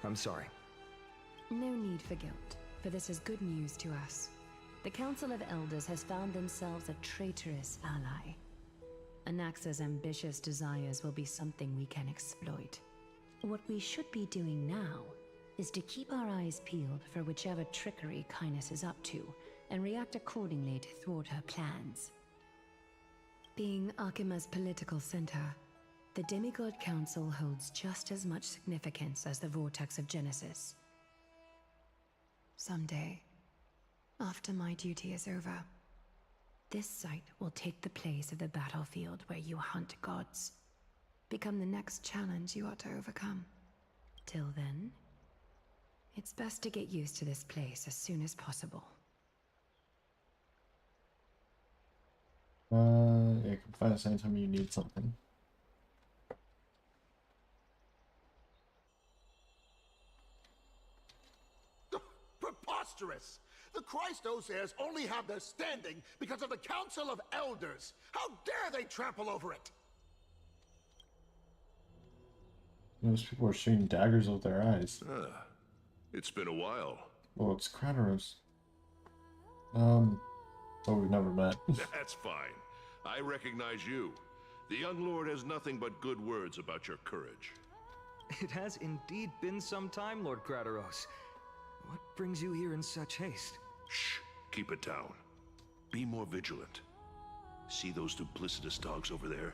I'm sorry. No need for guilt, for this is good news to us. The Council of Elders has found themselves a traitorous ally. Anaxa's ambitious desires will be something we can exploit. What we should be doing now is to keep our eyes peeled for whichever trickery Kindness is up to, and react accordingly to thwart her plans. Being Akima's political center, the Demigod Council holds just as much significance as the Vortex of Genesis. Someday, after my duty is over, this site will take the place of the battlefield where you hunt gods. Become the next challenge you ought to overcome. Till then, it's best to get used to this place as soon as possible. Yeah, you can find us anytime you need something. Preposterous! The Christos heirs only have their standing because of the Council of Elders. How dare they trample over it? Those people are shooting daggers out their eyes. It's been a while. Oh, it's Castorice. Oh, we've never met. That's fine. I recognize you. The young lord has nothing but good words about your courage. It has indeed been some time, Lord Castorice. What brings you here in such haste? Shh, keep it down. Be more vigilant. See those duplicitous dogs over there?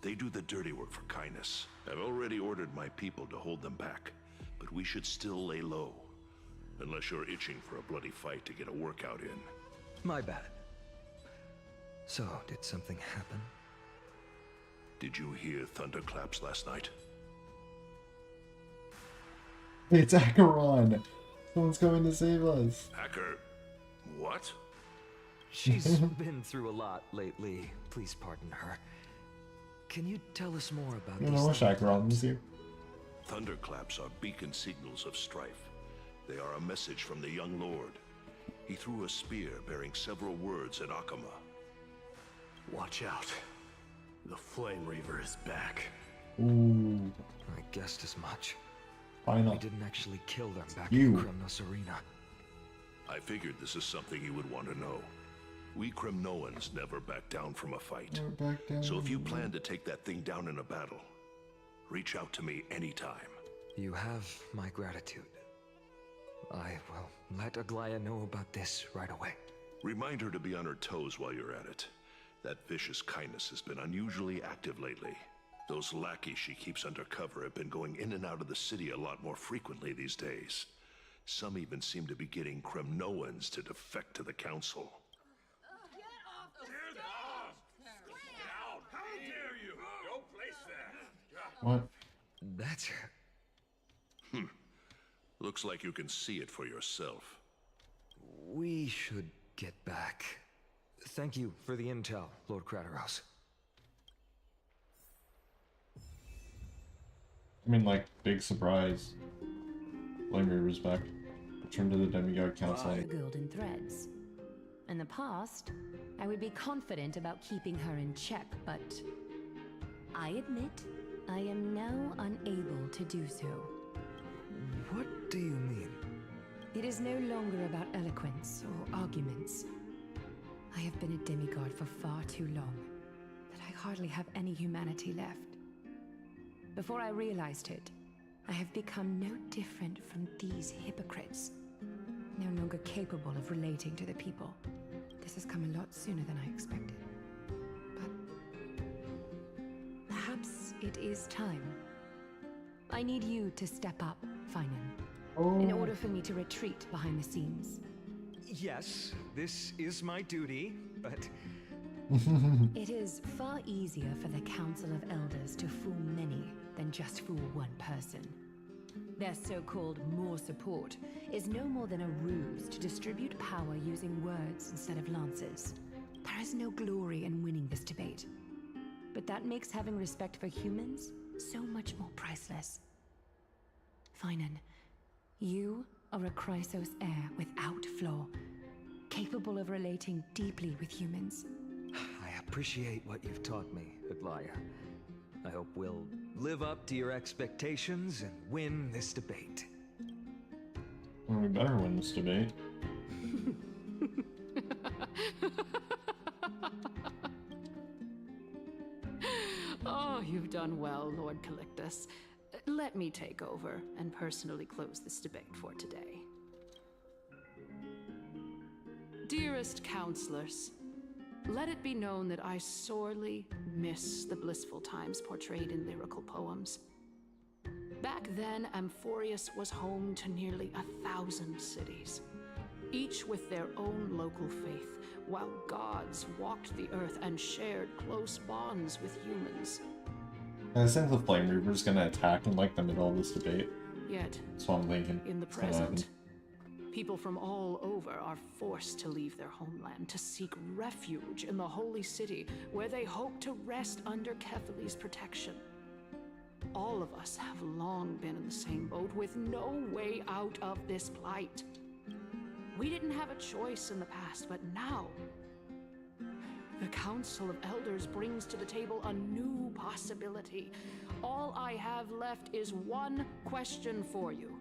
They do the dirty work for Kindness. I've already ordered my people to hold them back, but we should still lay low. Unless you're itching for a bloody fight to get a workout in. My bad. So, did something happen? Did you hear thunderclaps last night? It's Acheron! Someone's coming to save us. Hacker... what? She's been through a lot lately. Please pardon her. Can you tell us more about I wish Acheron was here. Thunderclaps are beacon signals of strife. They are a message from the young lord. He threw a spear bearing several words at Akama. Watch out. The Flame Reaver is back. Ooh. I guessed as much. Final. We didn't actually kill them back in Kremnos Arena. I figured this is something you would want to know. We Kremnoans never back down from a fight. So if you plan to take that thing down in a battle, reach out to me anytime. You have my gratitude. I will let Aglaya know about this right away. Remind her to be on her toes while you're at it. That vicious Kindness has been unusually active lately. Those lackeys she keeps under cover have been going in and out of the city a lot more frequently these days. Some even seem to be getting Kremnoans to defect to the council. How dare you! Don't place that! What? That's... Looks like you can see it for yourself. We should get back. Thank you for the intel, Lord Castorice. I mean, like, big surprise. Flame Reaver's back. Return to the Demigod Council. Golden threads. In the past, I would be confident about keeping her in check, but I admit I am now unable to do so. What do you mean? It is no longer about eloquence or arguments. I have been a demigod for far too long that I hardly have any humanity left. Before I realized it, I have become no different from these hypocrites. No longer capable of relating to the people. This has come a lot sooner than I expected. But perhaps it is time. I need you to step up, Finan, in order for me to retreat behind the scenes. Yes, this is my duty, but... It is far easier for the Council of Elders to fool many than just fool one person. Their so-called more support is no more than a ruse to distribute power using words instead of lances. There is no glory in winning this debate. But that makes having respect for humans so much more priceless. Finan, you are a Chrysos heir without flaw, capable of relating deeply with humans. I appreciate what you've taught me, Aglaya. I hope we'll live up to your expectations and win this debate. Well, we better win this debate. Oh, you've done well, Lord Calictus. Let me take over and personally close this debate for today. Dearest counselors, let it be known that I sorely miss the blissful times portrayed in lyrical poems. Back then, Amphorius was home to nearly 1,000 cities, each with their own local faith, while gods walked the earth and shared close bonds with humans. I think the Flame Reaper's gonna attack in like the middle of this debate. Yet, That's what I'm thinking. in the It's gonna happen. present, people from all over are forced to leave their homeland to seek refuge in the holy city, where they hope to rest under Kethali's protection. All of us have long been in the same boat with no way out of this plight. We didn't have a choice in the past, but now the Council of Elders brings to the table a new possibility. All I have left is one question for you.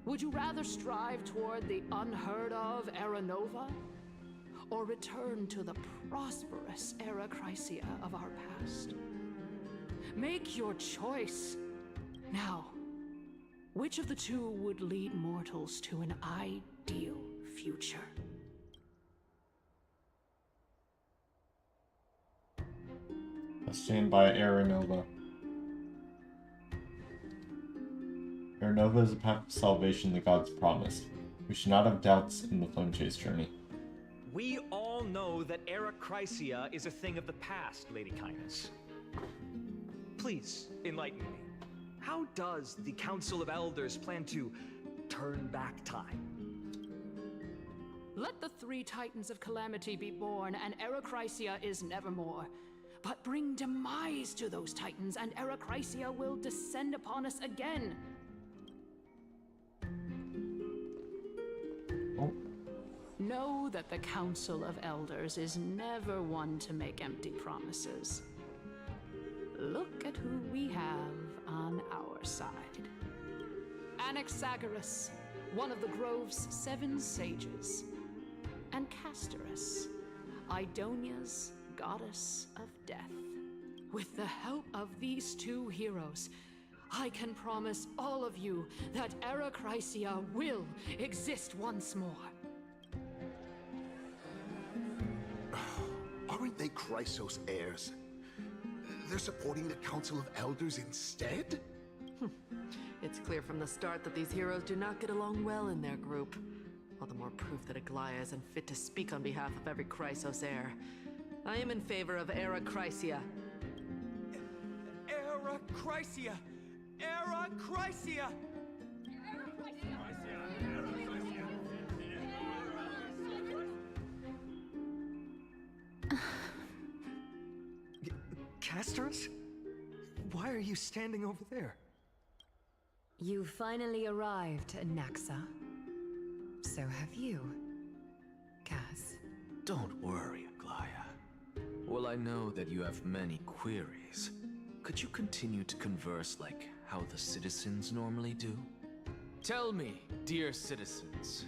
Would you rather strive toward the unheard of Era Nova, or return to the prosperous Era Chrysia of our past? Make your choice. Now, which of the two would lead mortals to an ideal future? I stand by Aranova. Aranova is a path of salvation the gods promised. We should not have doubts in the Flame Chase journey. We all know that Era Chrysia is a thing of the past, Lady Kindness. Please, enlighten me. How does the Council of Elders plan to turn back time? Let the three Titans of Calamity be born, and Era Chrysia is nevermore. But bring demise to those Titans, and Era Chrysia will descend upon us again. Oh. Know that the Council of Elders is never one to make empty promises. Look at who we have on our side. Anaxagoras, one of the Grove's 7 sages, and Castorice, Idonia's goddess of death. With the help of these two heroes, I can promise all of you that Era Chrysia will exist once more. Aren't they Chrysos heirs? They're supporting the Council of Elders instead? It's clear from the start that these heroes do not get along well in their group. All the more proof that Aglaya isn't fit to speak on behalf of every Chrysos heir. I am in favor of Era Chrysia. Era Chrysia! Era Chrysia! Castorice? Why are you standing over there? You finally arrived, Anaxa. So have you, Cass. Don't worry, Aglaya. Well, I know that you have many queries. Could you continue to converse like how the citizens normally do? Tell me, dear citizens,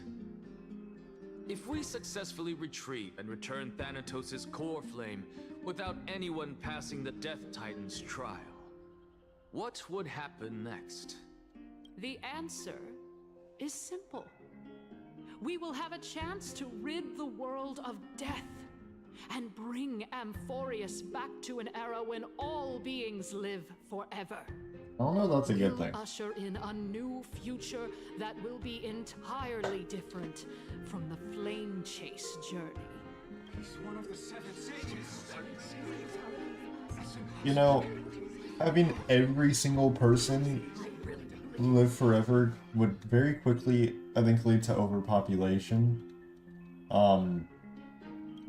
if we successfully retreat and return Thanatos' core flame without anyone passing the Death Titan's trial, What would happen next? The answer is simple. We will have a chance to rid the world of death and bring Amphorius back to an era when all beings live forever. I don't know if that's a good thing. We'll usher in a new future that will be entirely different from the flame chase journey. He's one of the 7 sages. You know, having every single person live forever would very quickly, I think, lead to overpopulation.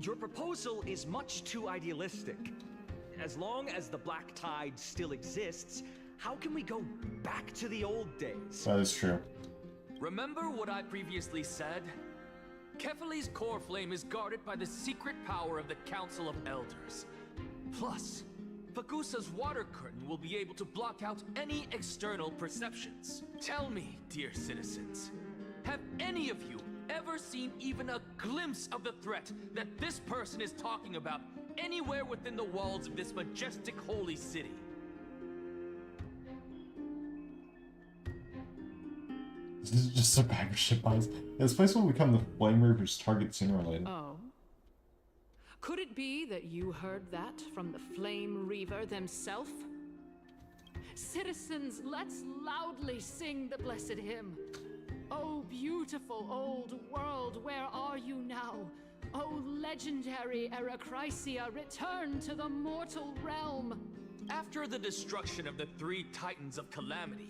Your proposal is much too idealistic. As long as the Black Tide still exists, how can we go back to the old days? That is true. Remember what I previously said? Kefali's core flame is guarded by the secret power of the Council of Elders. Plus, Fagusa's water curtain will be able to block out any external perceptions. Tell me, dear citizens, have any of you ever seen even a glimpse of the threat that this person is talking about anywhere within the walls of this majestic holy city? This is just a bag of shit pies. This place will become the Flame Reaper's target sooner or later. Oh. Could it be that you heard that from the Flame Reaver themselves? Citizens, let's loudly sing the blessed hymn. Oh, beautiful old world, where are you now? Oh, legendary Eracrycia, return to the mortal realm. After the destruction of the 3 Titans of Calamity,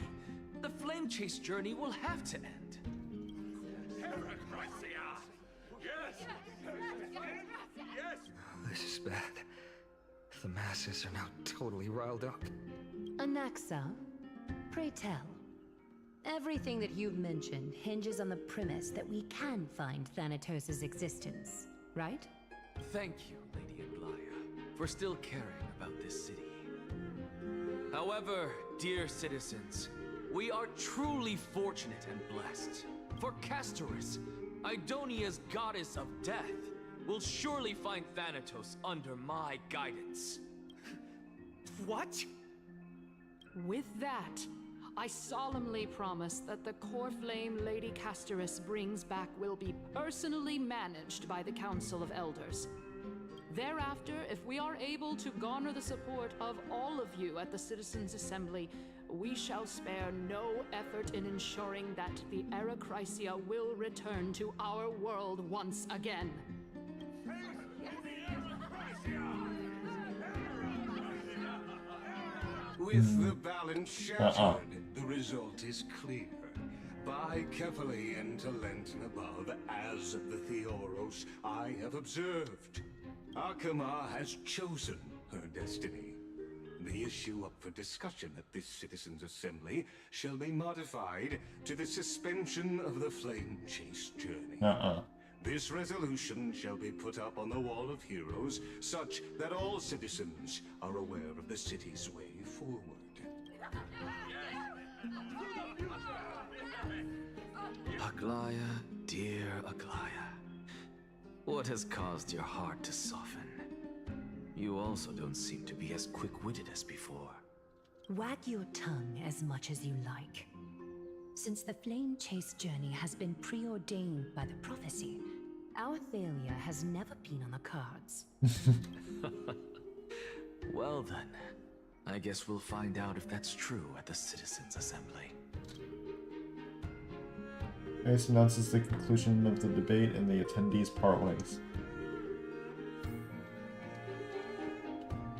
the Flame Chase journey will have to end. Eracrycia! Yes! Yes! This is bad. The masses are now totally riled up. Anaxa, pray tell. Everything that you've mentioned hinges on the premise that we can find Thanatos' existence, right? Thank you, Lady Aglaya, for still caring about this city. However, dear citizens, we are truly fortunate and blessed. For Castorice, Idonia's goddess of death, will surely find Thanatos under my guidance. What? With that, I solemnly promise that the core flame Lady Castorice brings back will be personally managed by the Council of Elders. Thereafter, if we are able to garner the support of all of you at the Citizens' Assembly, we shall spare no effort in ensuring that the Eracrycia will return to our world once again. With the balance shattered, the result is clear. By carefully into Lenten above, as the Theoros I have observed, Akama has chosen her destiny. The issue up for discussion at this Citizens' Assembly shall be modified to the suspension of the Flame Chase journey. This resolution shall be put up on the Wall of Heroes, such that all citizens are aware of the city's way forward. Aglaya, dear Aglaya, what has caused your heart to soften? You also don't seem to be as quick-witted as before. Wag your tongue as much as you like. Since the Flame Chase journey has been preordained by the prophecy, our failure has never been on the cards. Well then, I guess we'll find out if that's true at the Citizens' Assembly. This announces the conclusion of the debate and the attendees part ways.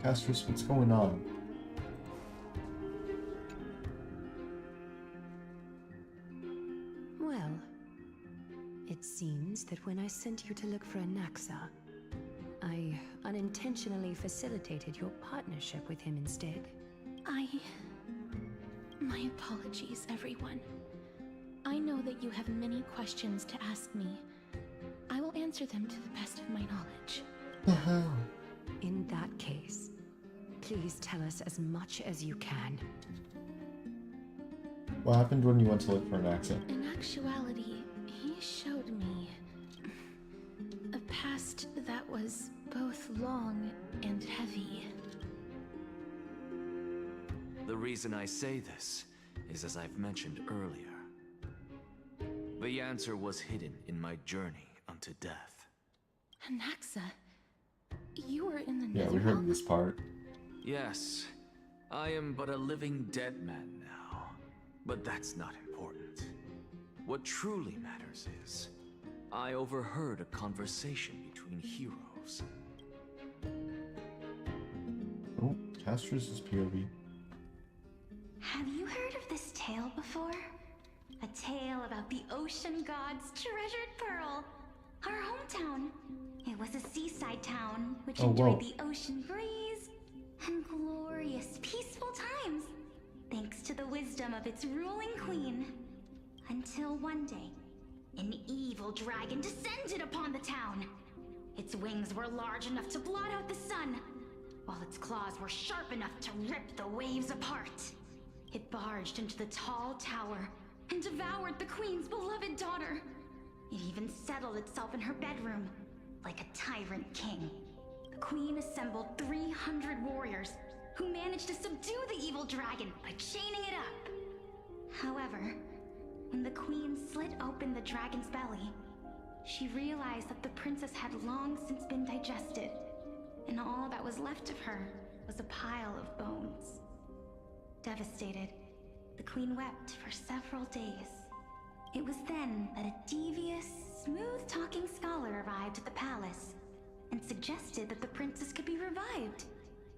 Castorice, what's going on? Well, it seems that when I sent you to look for Anaxa, I unintentionally facilitated your partnership with him instead. My apologies, everyone. I know that you have many questions to ask me. I will answer them to the best of my knowledge. The hell? In that case, please tell us as much as you can. What happened when you went to look for Anaxa? In actuality, he showed me a past that was both long and heavy. The reason I say this is as I've mentioned earlier. The answer was hidden in my journey unto death. Anaxa, you were in the Yeah, we heard this part. Yes, I am but a living dead man now. But that's not important. What truly matters is, I overheard a conversation between heroes. Oh, Castorice's POV. Have you heard of this tale before? A tale about the ocean god's treasured pearl. Our hometown. It was a seaside town which enjoyed the ocean breeze and glorious, peaceful times, thanks to the wisdom of its ruling queen. Until one day, an evil dragon descended upon the town. Its wings were large enough to blot out the sun, while its claws were sharp enough to rip the waves apart. It barged into the tall tower and devoured the queen's beloved daughter. It even settled itself in her bedroom, like a tyrant king. The queen assembled 300 warriors who managed to subdue the evil dragon by chaining it up. However, when the queen slit open the dragon's belly, she realized that the princess had long since been digested, and all that was left of her was a pile of bones. Devastated, the queen wept for several days. It was then that a devious, smooth-talking scholar arrived at the palace and suggested that the princess could be revived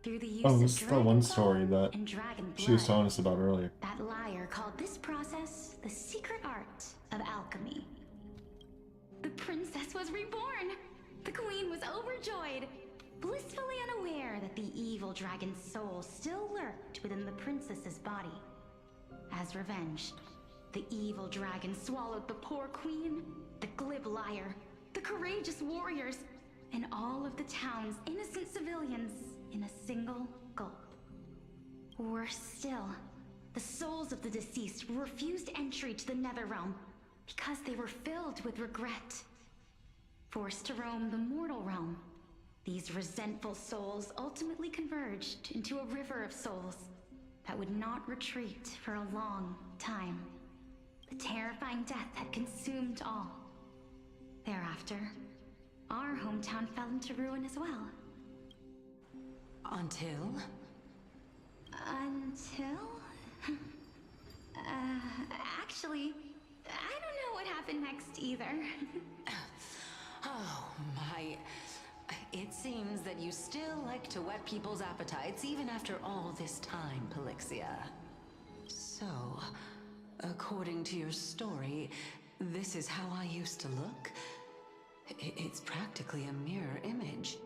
through the use of this is the one story that and dragon blood. she was telling us about earlier. That liar called this process the secret art of alchemy. The princess was reborn! The queen was overjoyed, blissfully unaware that the evil dragon's soul still lurked within the princess's body. As revenge, the evil dragon swallowed the poor queen, the glib liar, the courageous warriors, and all of the town's innocent civilians in a single gulp. Worse still, the souls of the deceased refused entry to the Netherrealm because they were filled with regret. Forced to roam the mortal realm, these resentful souls ultimately converged into a river of souls that would not retreat for a long time. The terrifying death had consumed all. Thereafter, our hometown fell into ruin as well. Until? Actually, I don't know what happened next either. Oh my. It seems that you still like to whet people's appetites even after all this time, Pelixia. So, according to your story, this is how I used to look? It's practically a mirror image.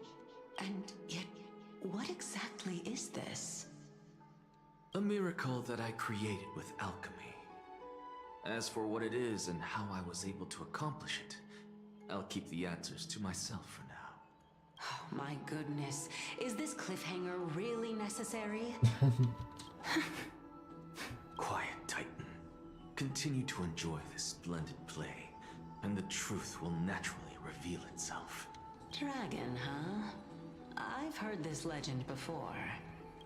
And yet, what exactly is this? A miracle that I created with alchemy. As for what it is and how I was able to accomplish it, I'll keep the answers to myself for now. Oh my goodness, is this cliffhanger really necessary? Quiet, Titan. Continue to enjoy this splendid play, and the truth will naturally reveal itself. Dragon, huh? I've heard this legend before.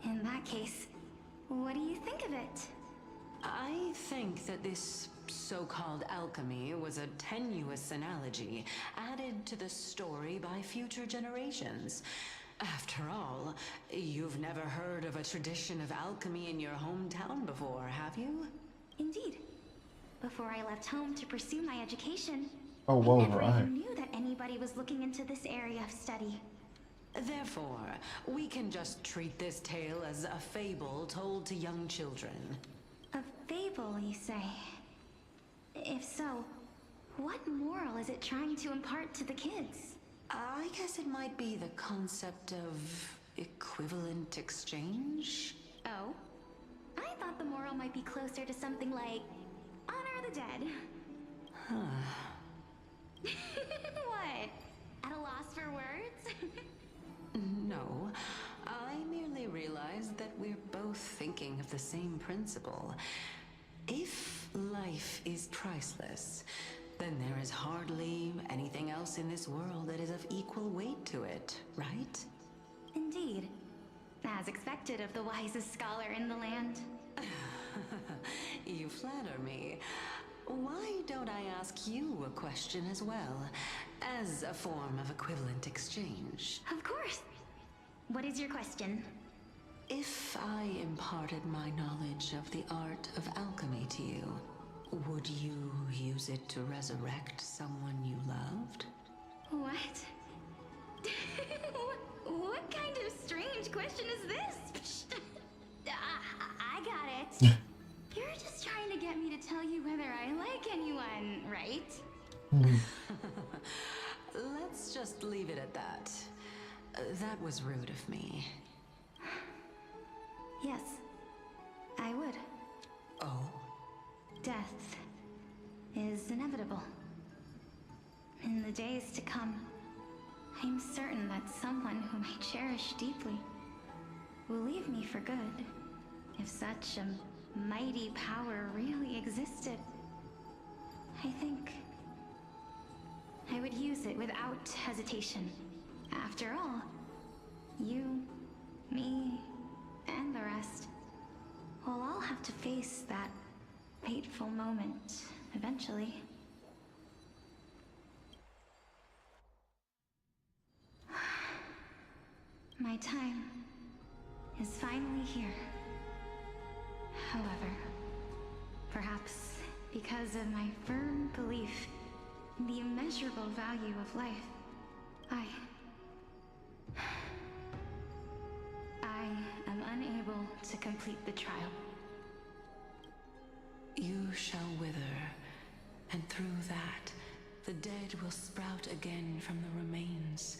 In that case, what do you think of it? I think that this so-called alchemy was a tenuous analogy added to the story by future generations. After all, you've never heard of a tradition of alchemy in your hometown before, have you? Indeed. Before I left home to pursue my education, Oh, whoa, I never right. even knew that anybody was looking into this area of study. Therefore, we can just treat this tale as a fable told to young children. A fable, you say? If so, what moral is it trying to impart to the kids? I guess it might be the concept of equivalent exchange? Oh? I thought the moral might be closer to something like honor the dead. What? At a loss for words? No, I merely realized that we're both thinking of the same principle. If life is priceless, then there is hardly anything else in this world that is of equal weight to it, right? Indeed. As expected of the wisest scholar in the land. You flatter me. Why don't I ask you a question as well, as a form of equivalent exchange? Of course. What is your question? If I imparted my knowledge of the art of alchemy to you, would you use it to resurrect someone you loved? What? What kind of strange question is this? I got it. You're just trying to get me to tell you whether I like anyone, right? Let's just leave it at that. That was rude of me. Yes, I would. Oh? Death is inevitable. In the days to come, I'm certain that someone whom I cherish deeply will leave me for good. If such a mighty power really existed, I think I would use it without hesitation. After all, you, me, and the rest will all have to face that fateful moment eventually. My time is finally here. However, perhaps because of my firm belief in the immeasurable value of life, I am unable to complete the trial. You shall wither, and through that, the dead will sprout again from the remains,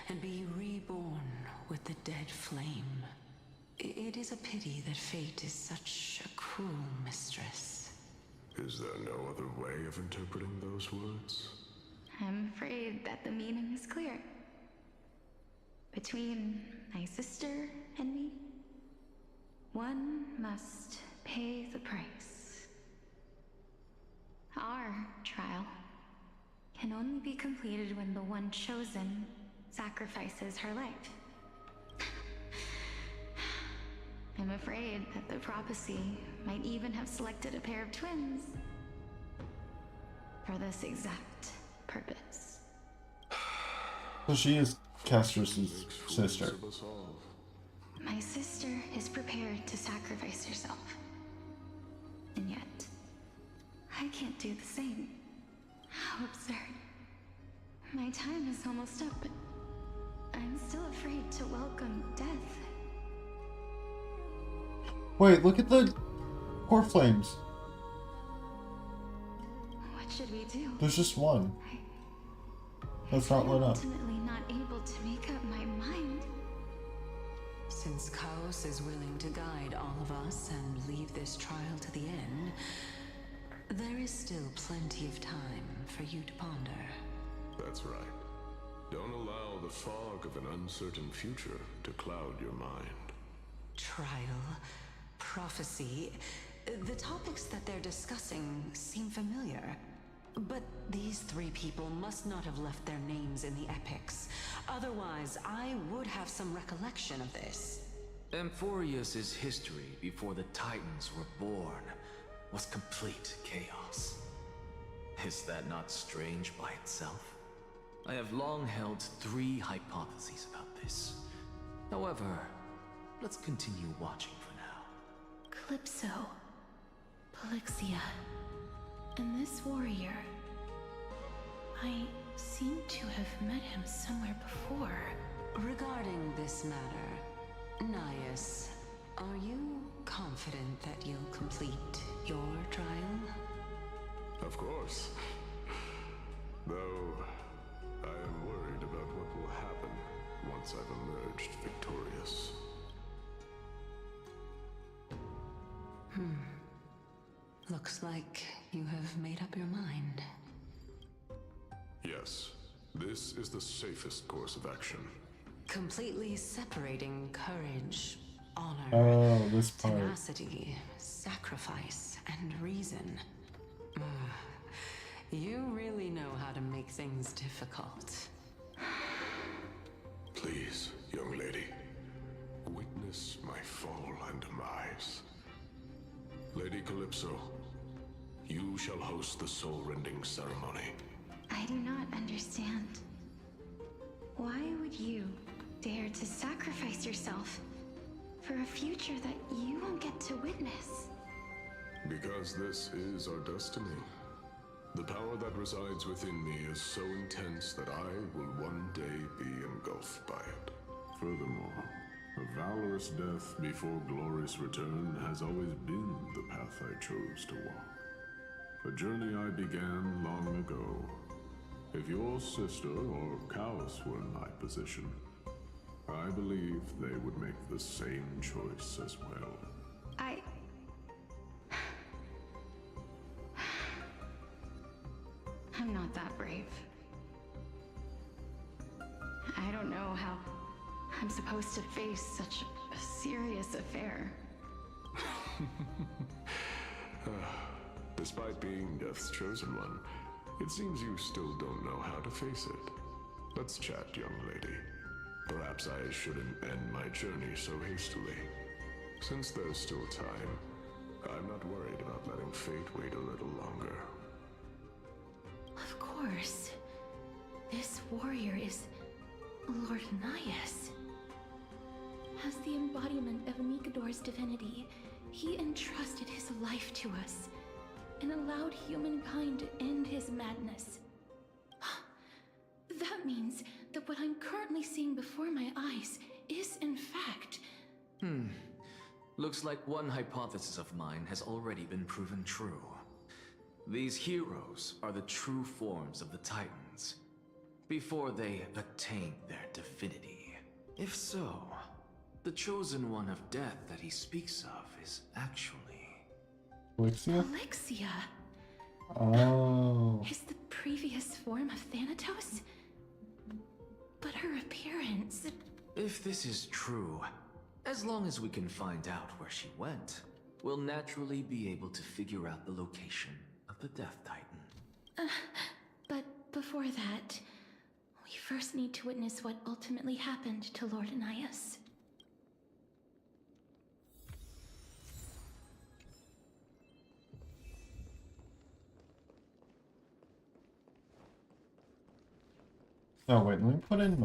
and be reborn with the dead flame. It is a pity that fate is such a cruel mistress. Is there no other way of interpreting those words? I'm afraid that the meaning is clear. Between my sister and me, one must pay the price. Our trial can only be completed when the one chosen sacrifices her life. I'm afraid that the prophecy might even have selected a pair of twins for this exact purpose. So she is Castorice's sister. My sister is prepared to sacrifice herself. And yet, I can't do the same. How absurd. My time is almost up, but I'm still afraid to welcome death. Wait, look at the core flames. What should we do? There's just one. That's not lit up. Ultimately not able to make up my mind. Since Chaos is willing to guide all of us and leave this trial to the end, there is still plenty of time for you to ponder. That's right. Don't allow the fog of an uncertain future to cloud your mind. Trial, prophecy, the topics that they're discussing seem familiar. But these three people must not have left their names in the epics. Otherwise, I would have some recollection of this. Amphorius' history before the Titans were born was complete chaos. Is that not strange by itself? I have long held three hypotheses about this. However, let's continue watching for now. Calypso, Polixia, and this warrior. I seem to have met him somewhere before. Regarding this matter, Nias, are you confident that you'll complete your trial? Of course. Though, I am worried about what will happen once I've emerged victorious. Looks like you have made up your mind. Yes, this is the safest course of action. Completely separating courage, honor, this part. tenacity, sacrifice, and reason. You really know how to make things difficult. Please, young lady. Witness my fall and demise. Lady Calypso, you shall host the soul-rending ceremony. I do not understand. Why would you dare to sacrifice yourself for a future that you won't get to witness? Because this is our destiny. The power that resides within me is so intense that I will one day be engulfed by it. Furthermore, a valorous death before glorious return has always been the path I chose to walk. A journey I began long ago. If your sister or Callus were in my position, I believe they would make the same choice as well. I'm not that brave. I don't know how I'm supposed to face such a serious affair. Despite being Death's chosen one, it seems you still don't know how to face it. Let's chat, young lady. Perhaps I shouldn't end my journey so hastily. Since there's still time, I'm not worried about letting fate wait a little longer. Of course. This warrior is Lord Nias. As the embodiment of Mikador's divinity, he entrusted his life to us and allowed humankind to end his madness. That means that what I'm currently seeing before my eyes is, in fact... Looks like one hypothesis of mine has already been proven true. These heroes are the true forms of the Titans, before they attain their divinity. If so, the chosen one of death that he speaks of is actually... Elixia? Elixia! Oh. Is the previous form of Thanatos? But her appearance... If this is true, as long as we can find out where she went, we'll naturally be able to figure out the location of the Death Titan. But before that, we first need to witness what ultimately happened to Lord Nias. Oh wait, let me put in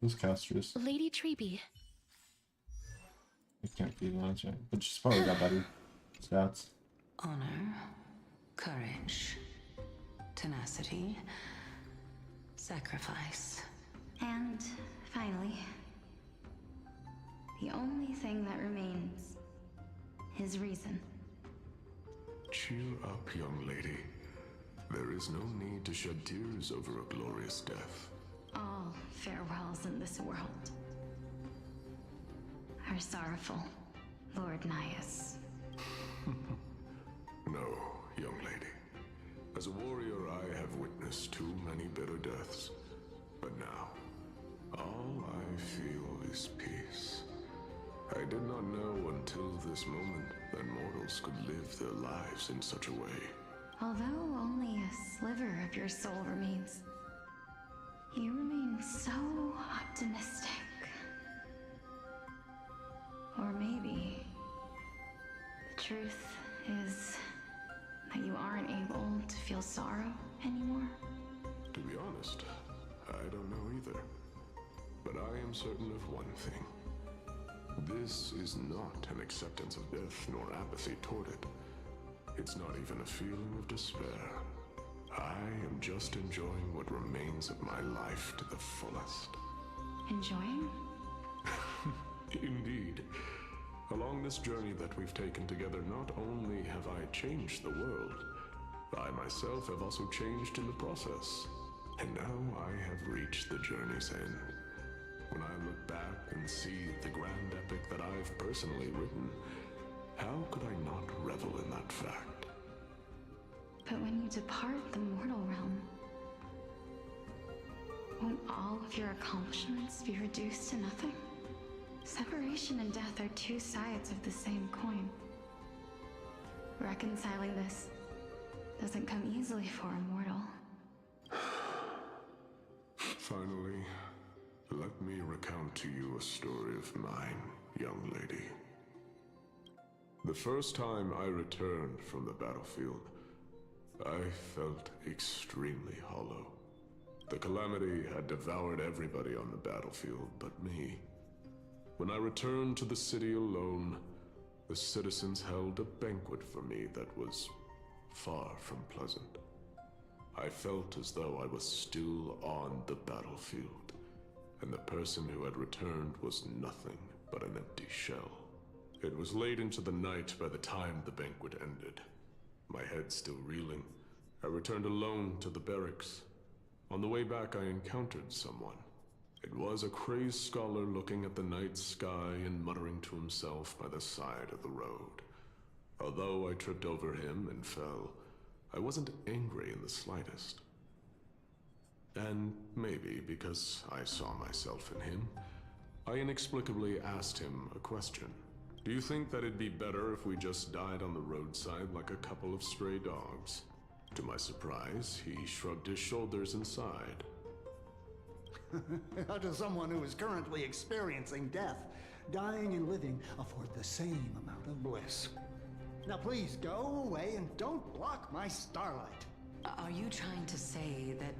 who's Castorice? Lady Treby. It can't be Launcher, but she's probably got better stats. Honor, courage, tenacity, sacrifice. And finally, the only thing that remains is reason. Cheer up, young lady. There is no need to shed tears over a glorious death. All farewells in this world are sorrowful, Lord Nias. No, young lady. As a warrior, I have witnessed too many bitter deaths. But now, all I feel is peace. I did not know until this moment that mortals could live their lives in such a way. Although only a sliver of your soul remains, you remain so optimistic. Or maybe the truth is that you aren't able to feel sorrow anymore. To be honest, I don't know either. But I am certain of one thing. This is not an acceptance of death nor apathy toward it. It's not even a feeling of despair. I am just enjoying what remains of my life to the fullest. Enjoying? Indeed. Along this journey that we've taken together, not only have I changed the world, I myself have also changed in the process. And now I have reached the journey's end. When I look back and see the grand epic that I've personally written, how could I not revel in that fact? But when you depart the mortal realm, won't all of your accomplishments be reduced to nothing? Separation and death are two sides of the same coin. Reconciling this doesn't come easily for a mortal. Finally, let me recount to you a story of mine, young lady. The first time I returned from the battlefield, I felt extremely hollow. The calamity had devoured everybody on the battlefield but me. When I returned to the city alone, the citizens held a banquet for me that was far from pleasant. I felt as though I was still on the battlefield, and the person who had returned was nothing but an empty shell. It was late into the night by the time the banquet ended. My head still reeling, I returned alone to the barracks. On the way back, I encountered someone. It was a crazed scholar looking at the night sky and muttering to himself by the side of the road. Although I tripped over him and fell, I wasn't angry in the slightest. And maybe because I saw myself in him, I inexplicably asked him a question. Do you think that it'd be better if we just died on the roadside like a couple of stray dogs? To my surprise, he shrugged his shoulders and sighed. How does someone who is currently experiencing death, dying and living, afford the same amount of bliss? Now please go away and don't block my starlight. Are you trying to say that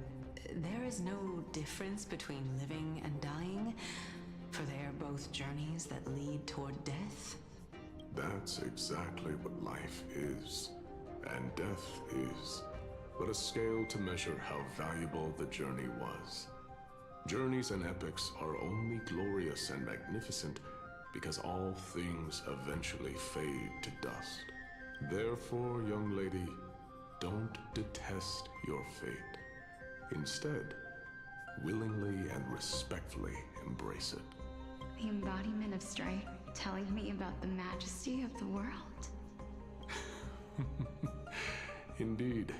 there is no difference between living and dying? For they are both journeys that lead toward death? That's exactly what life is. And death is but a scale to measure how valuable the journey was. Journeys and epics are only glorious and magnificent because all things eventually fade to dust. Therefore, young lady, don't detest your fate. Instead, willingly and respectfully embrace it. The embodiment of strife, telling me about the majesty of the world. Indeed.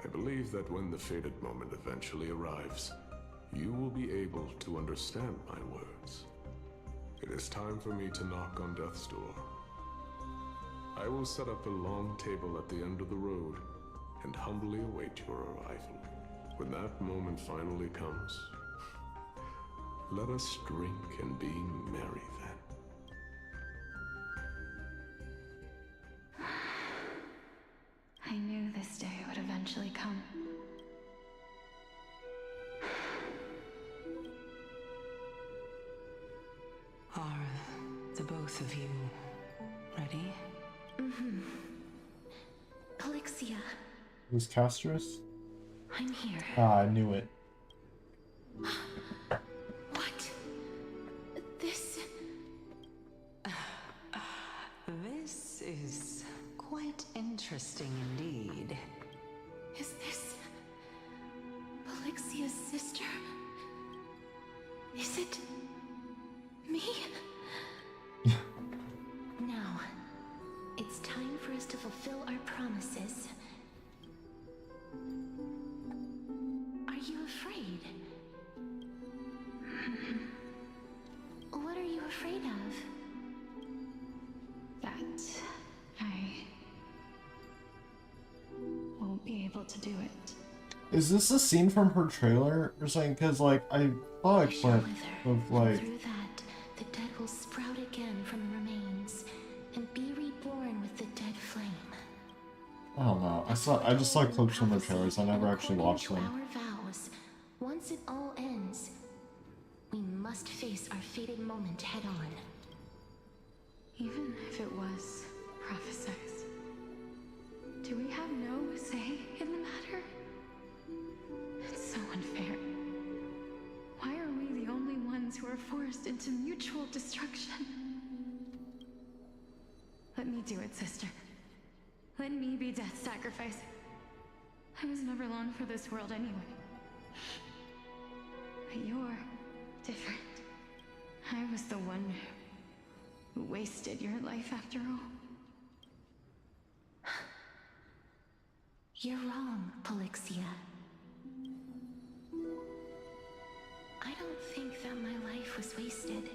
I believe that when the fated moment eventually arrives, you will be able to understand my words. It is time for me to knock on death's door. I will set up a long table at the end of the road and humbly await your arrival. When that moment finally comes, let us drink and be merry then. I knew this day would eventually come. Are the both of you ready? Mm-hmm. Calixia, Who's Castorice? I'm here. Ah, I knew it. What? This... This is quite interesting indeed. Is this... Calixia's sister? Is it... me? Now, it's time for us to fulfill our promises. Are you afraid? What are you afraid of? That I won't be able to do it. Is this a scene from her trailer or something? Because, like, I saw a clip of, like... Through that, the dead will sprout again from the remains and be reborn with the dead flame. I don't know. I just saw clips from the trailers. I never actually watched them. Our vows, once it all ends, we must face our fated moment head on. Even if it was prophesized, do we have no say in the matter? It's so unfair. Why are we the only ones who are forced into mutual destruction? Let me do it, sister. Let me be death's sacrifice. I was never long for this world anyway. But you're different. I was the one who wasted your life after all. You're wrong, Polixia. I don't think that my life was wasted.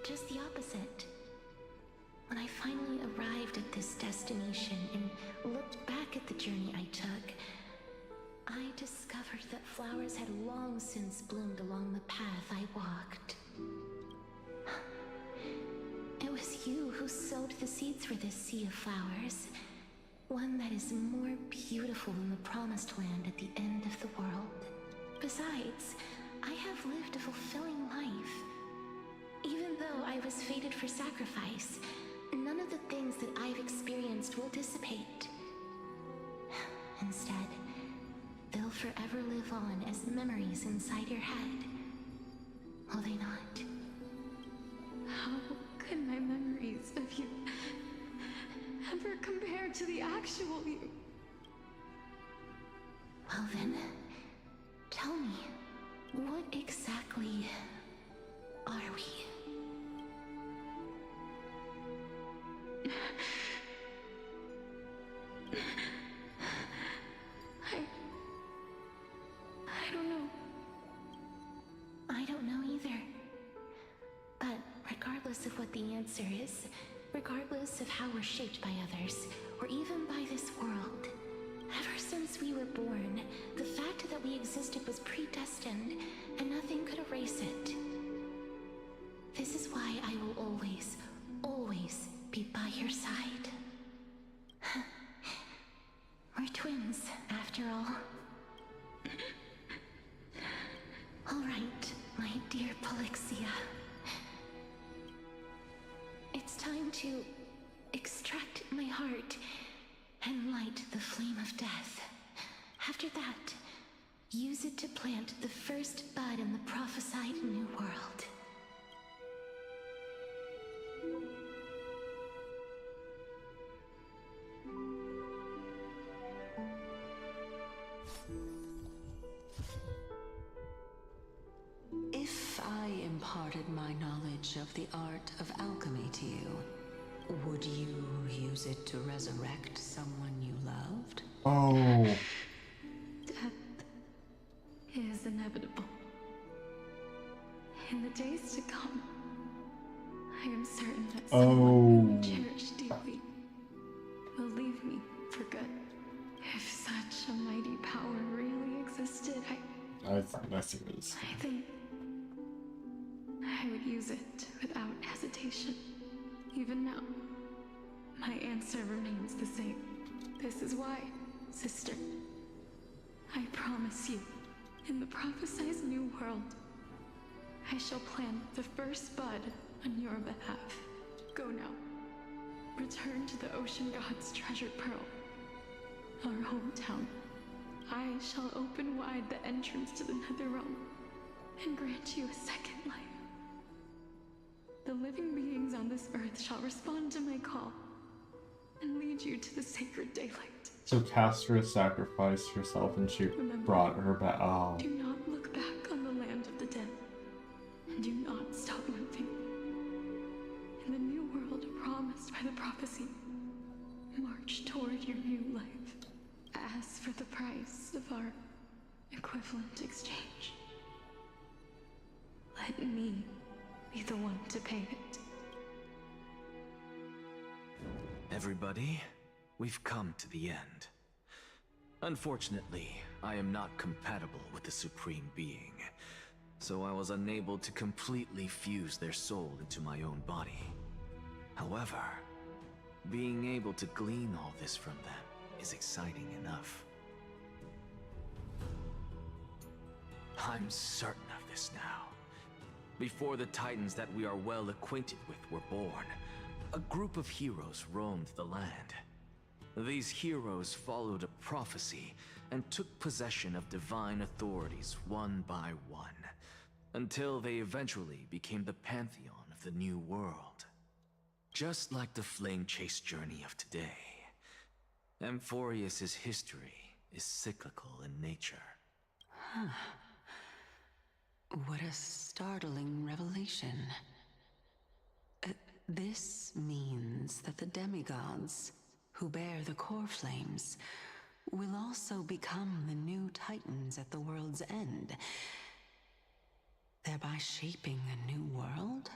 Just the opposite. When I finally arrived at this destination and looked back at the journey I took, I discovered that flowers had long since bloomed along the path I walked. who sowed the seeds for this sea of flowers. One that is more beautiful than the promised land at the end of the world. Besides, I have lived a fulfilling life. Even though I was fated for sacrifice, none of the things that I've experienced will dissipate. Instead, they'll forever live on as memories inside your head. Will they not? How could my memories of you ever compare to the actual you? Well then, tell me, what exactly are we? I don't know. I don't know either. But regardless of what the answer is, regardless of how we're shaped by others, or even by this world, ever since we were born, the fact that we existed was predestined, and nothing could erase it. This is why I will always, always be by your side. We're twins, after all. All right, my dear Polixia. It's time to extract my heart and light the flame of death. After that, use it to plant the first bud in the prophesied new world. If I imparted my knowledge of the art of alchemy to you, would you use it to resurrect someone you loved? Oh. Death is inevitable. In the days to come, I am certain that someone I cherish deeply will leave me for good. If such a mighty power really existed, I see what it's. I think I would use it without hesitation. Even now, my answer remains the same. This is why, sister, I promise you, in the prophesied new world, I shall plant the first bud on your behalf. Go now. Return to the ocean god's treasured pearl, our hometown. I shall open wide the entrance to the nether realm and grant you a second life. The living beings on this earth shall respond to my call and lead you to the sacred daylight. So Castorice sacrificed herself and she brought her back. Oh. Do not look back on the land of the dead, and do not stop living. In the new world promised by the prophecy, march toward your new life. Ask for the price of our equivalent exchange. Let me be the one to pay it. Everybody, we've come to the end. Unfortunately, I am not compatible with the Supreme Being, so I was unable to completely fuse their soul into my own body. However, being able to glean all this from them is exciting enough. I'm certain of this now. Before the Titans that we are well acquainted with were born, a group of heroes roamed the land. These heroes followed a prophecy and took possession of divine authorities one by one, until they eventually became the pantheon of the new world. Just like the flame chase journey of today, Amphorius's history is cyclical in nature. Huh. What a startling revelation. This means that the demigods, who bear the core flames, will also become the new titans at the world's end, thereby shaping a new world?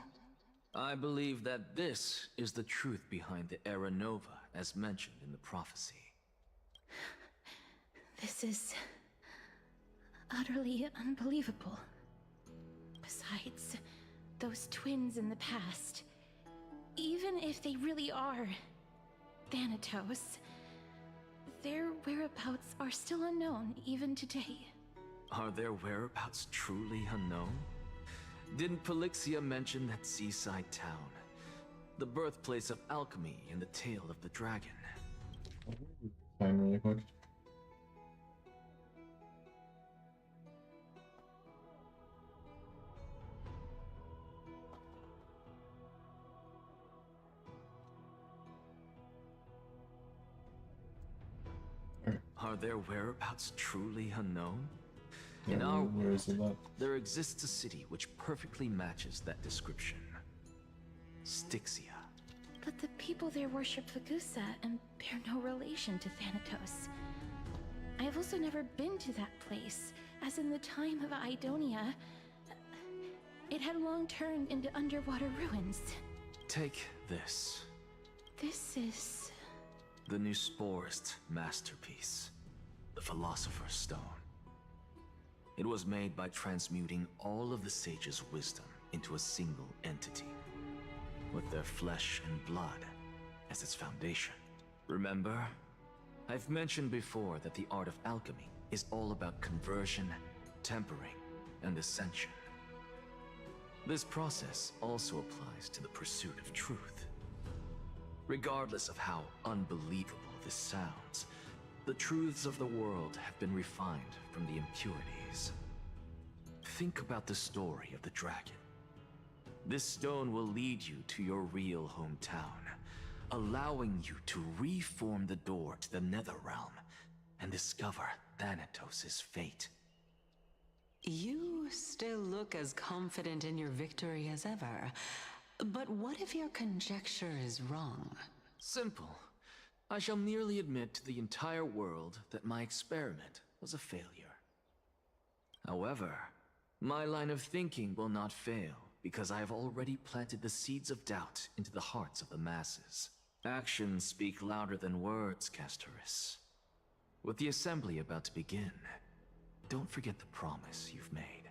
I believe that this is the truth behind the Era Nova, as mentioned in the prophecy. This is utterly unbelievable. Besides, those twins in the past, even if they really are Thanatos, their whereabouts are still unknown even today. Are their whereabouts truly unknown? Didn't Polixia mention that seaside town? The birthplace of alchemy and the tale of the dragon. Time really quick. Are their whereabouts truly unknown? Yeah, In our where is it world, at? there exists a city which perfectly matches that description. Styxia. But the people there worship Fagusa and bear no relation to Thanatos. I have also never been to that place, as in the time of Idonia, it had long turned into underwater ruins. Take this. This is... The new Sporist masterpiece. The Philosopher's Stone. It was made by transmuting all of the sages' wisdom into a single entity, with their flesh and blood as its foundation. Remember? I've mentioned before that the art of alchemy is all about conversion, tempering, and ascension. This process also applies to the pursuit of truth. Regardless of how unbelievable this sounds, the truths of the world have been refined from the impurities. Think about the story of the dragon. This stone will lead you to your real hometown, allowing you to reform the door to the Netherrealm and discover Thanatos' fate. You still look as confident in your victory as ever. But what if your conjecture is wrong? Simple. I shall merely admit to the entire world that my experiment was a failure. However, my line of thinking will not fail because I have already planted the seeds of doubt into the hearts of the masses. Actions speak louder than words, Castorice. With the assembly about to begin, don't forget the promise you've made.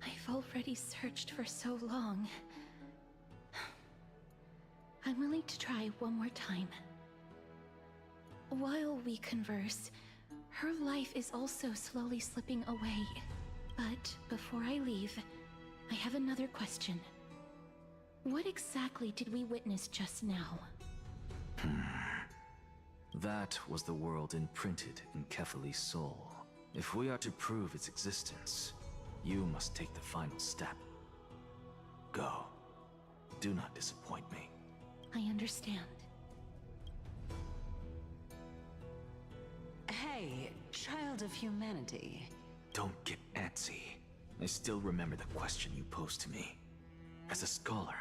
I've already searched for so long. I'm willing to try one more time. While we converse, her life is also slowly slipping away. But before I leave, I have another question. What exactly did we witness just now? That was the world imprinted in Kefali's soul. If we are to prove its existence, you must take the final step. Go. Do not disappoint me. I understand. Hey, child of humanity. Don't get antsy. I still remember the question you posed to me. As a scholar,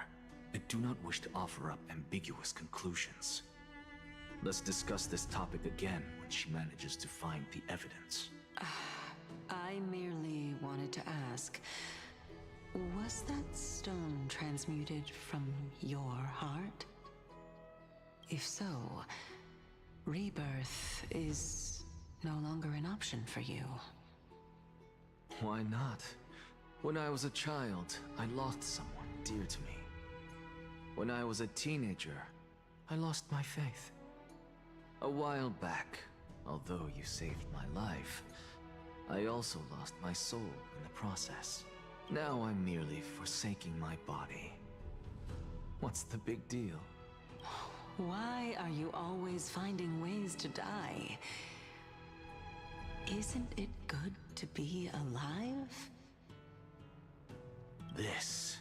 I do not wish to offer up ambiguous conclusions. Let's discuss this topic again when she manages to find the evidence. I merely wanted to ask, was that stone transmuted from your heart? If so, rebirth is no longer an option for you. Why not? When I was a child, I lost someone dear to me. When I was a teenager, I lost my faith. A while back, although you saved my life, I also lost my soul in the process. Now I'm merely forsaking my body. What's the big deal? Why are you always finding ways to die? Isn't it good to be alive? This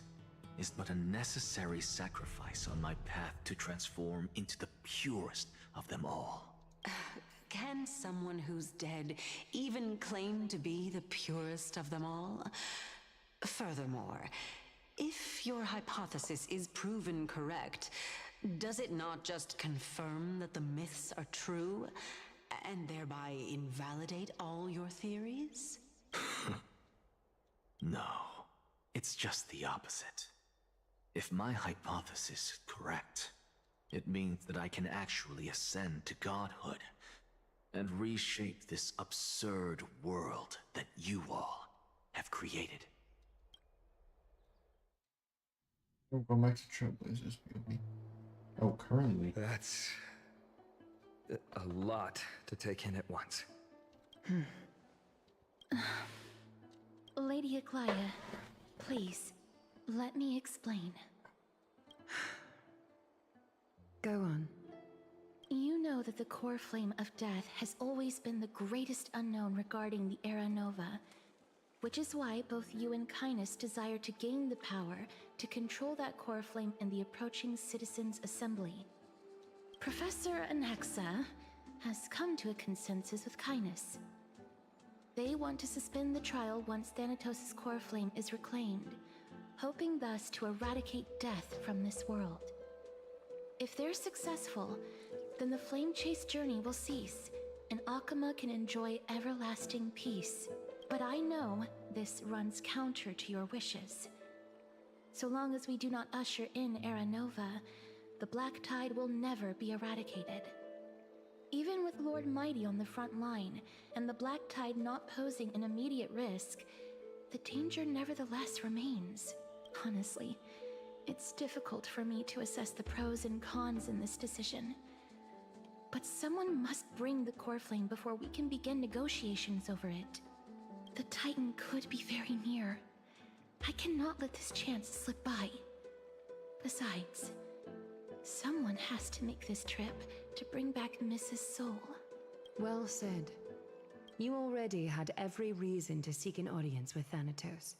is but a necessary sacrifice on my path to transform into the purest of them all. Can someone who's dead even claim to be the purest of them all? Furthermore, if your hypothesis is proven correct, does it not just confirm that the myths are true, and thereby invalidate all your theories? No, it's just the opposite. If my hypothesis is correct, it means that I can actually ascend to godhood and reshape this absurd world that you all have created. We'll go back to Trailblazers, maybe. Oh, currently. That's a lot to take in at once. Lady Aglaia, please, let me explain. Go on. You know that the core flame of death has always been the greatest unknown regarding the Era Nova, which is why both you and Kindness desire to gain the power to control that core flame in the approaching Citizens' Assembly. Professor Anaxa has come to a consensus with Kindness. They want to suspend the trial once Thanatos' core flame is reclaimed, hoping thus to eradicate death from this world. If they're successful, then the flame chase journey will cease, and Akama can enjoy everlasting peace. But I know this runs counter to your wishes. So long as we do not usher in Era Nova, the Black Tide will never be eradicated. Even with Lord Mighty on the front line, and the Black Tide not posing an immediate risk, the danger nevertheless remains. Honestly, it's difficult for me to assess the pros and cons in this decision. But someone must bring the core flame before we can begin negotiations over it. The Titan could be very near. I cannot let this chance slip by. Besides, someone has to make this trip to bring back Mrs. Soul. Well said. You already had every reason to seek an audience with Thanatos.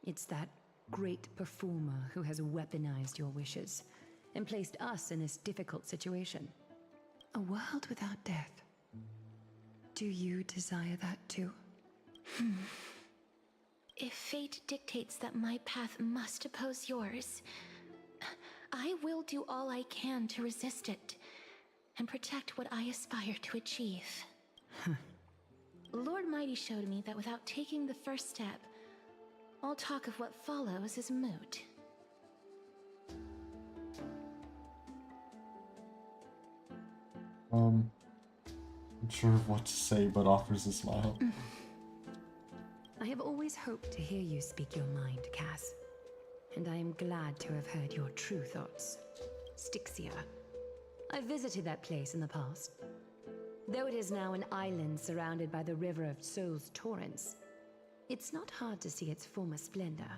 It's that great performer who has weaponized your wishes and placed us in this difficult situation. A world without death. Do you desire that too? If fate dictates that my path must oppose yours, I will do all I can to resist it and protect what I aspire to achieve. Lord Mighty showed me that without taking the first step, all talk of what follows is moot. I'm sure of what to say, but offers a smile. I have always hoped to hear you speak your mind, Cass. And I am glad to have heard your true thoughts. Styxia. I visited that place in the past. Though it is now an island surrounded by the river of Soul's torrents, it's not hard to see its former splendor.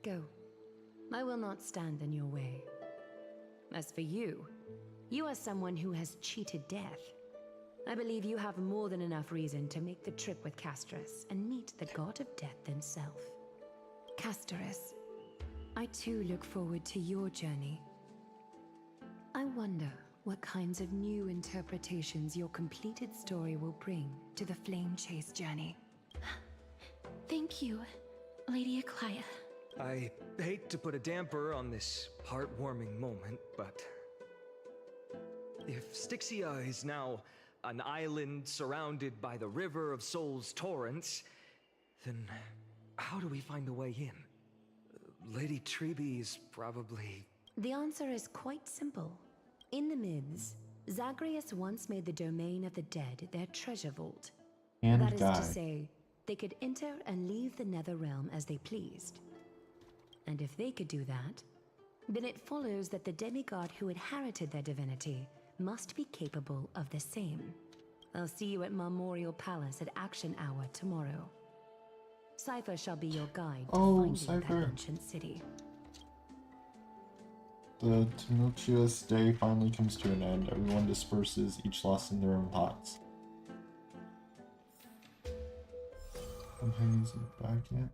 Go. I will not stand in your way. As for you, you are someone who has cheated death. I believe you have more than enough reason to make the trip with Castorice and meet the god of death himself. Castorice, I too look forward to your journey. I wonder what kinds of new interpretations your completed story will bring to the Flame Chase journey. Thank you, Lady Aglaia. I hate to put a damper on this heartwarming moment, but if Styxia is now an island surrounded by the river of Soul's torrents, then how do we find a way in? Lady Trebe is probably... The answer is quite simple. In the myths, Zagreus once made the domain of the dead their treasure vault. And that is die. to say, they could enter and leave the nether realm as they pleased. And if they could do that, then it follows that the demigod who inherited their divinity must be capable of the same. I'll see you at Memorial Palace at Action Hour tomorrow. Cypher shall be your guide to finding Cypher. that ancient city. The tumultuous day finally comes to an end. Everyone disperses, each lost in their own thoughts. Isn't back yet.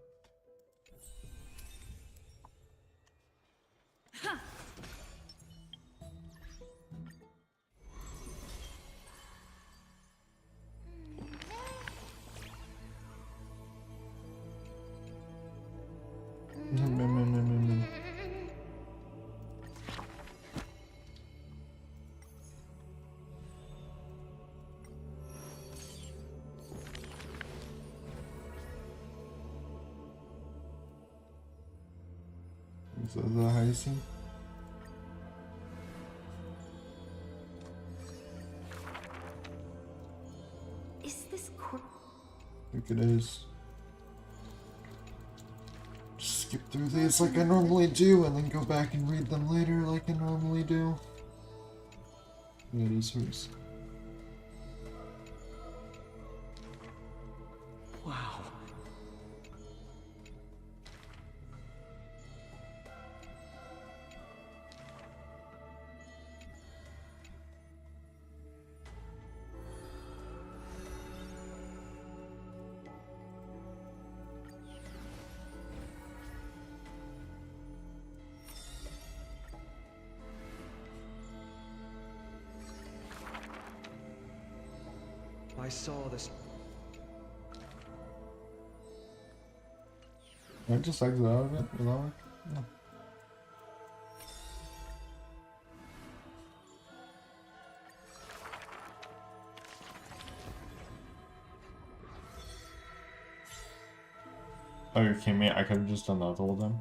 Is that the Hyacinth? Is this I think it is. Just skip through these like I normally do and then go back and read them later like I normally do. That is hers. Wow. I saw this. Can I just exit out of it? Will that work? No. Oh, you're kidding me? I could have just done that the whole time.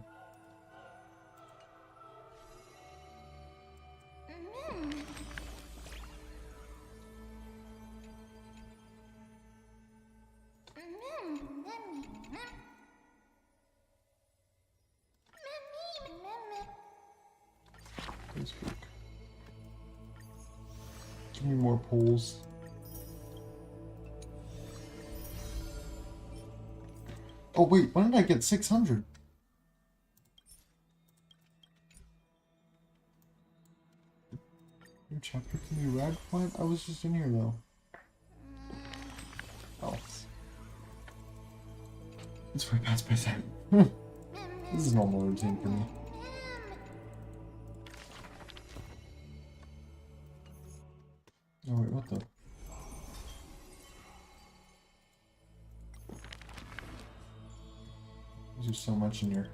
Facebook. Give me more polls. Oh wait, when did I get 600? New chapter can be read? What? I was just in here though. Oh. It's way past my time. This is normal routine for me. Oh wait, what the? There's just so much in here.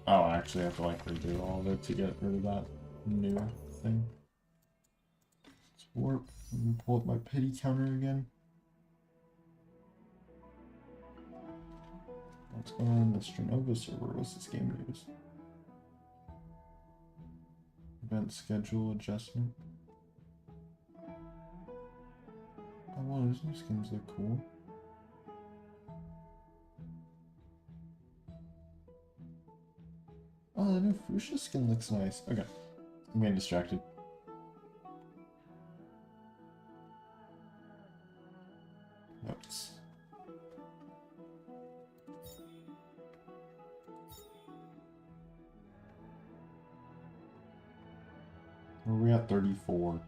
Oh, I actually have to like redo all of it to get rid of that new thing. Let's warp. Let me pull up my pity counter again. What's going on in the Strenova server? What's this game news? Event schedule adjustment. Oh wow, those new skins look cool. Oh, the new Fuchsia skin looks nice. Okay, I'm getting distracted. Notes. Where are we at? 34.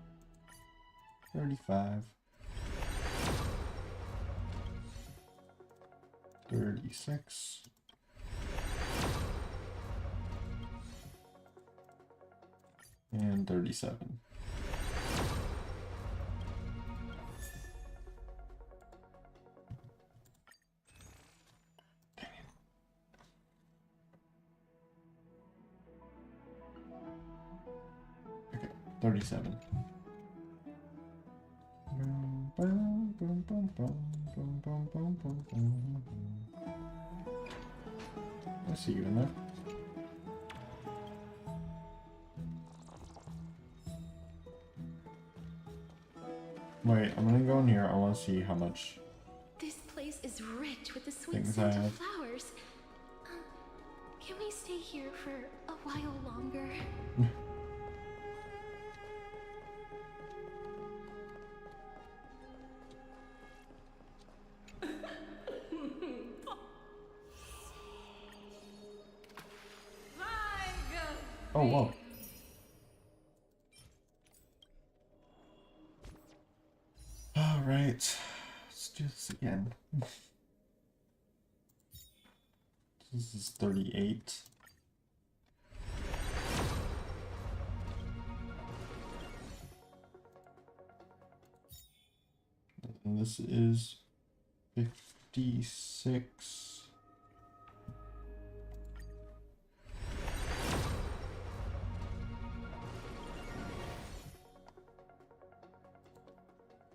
35. 36. And 37. Okay, 37. I see you in there. Wait, I'm gonna go in here. I want to see how much. This place is rich with the sweet Things scent I of have. flowers. Can we stay here for a while longer? Oh, whoa. Alright. Let's do this again. This is 38. And this is 56.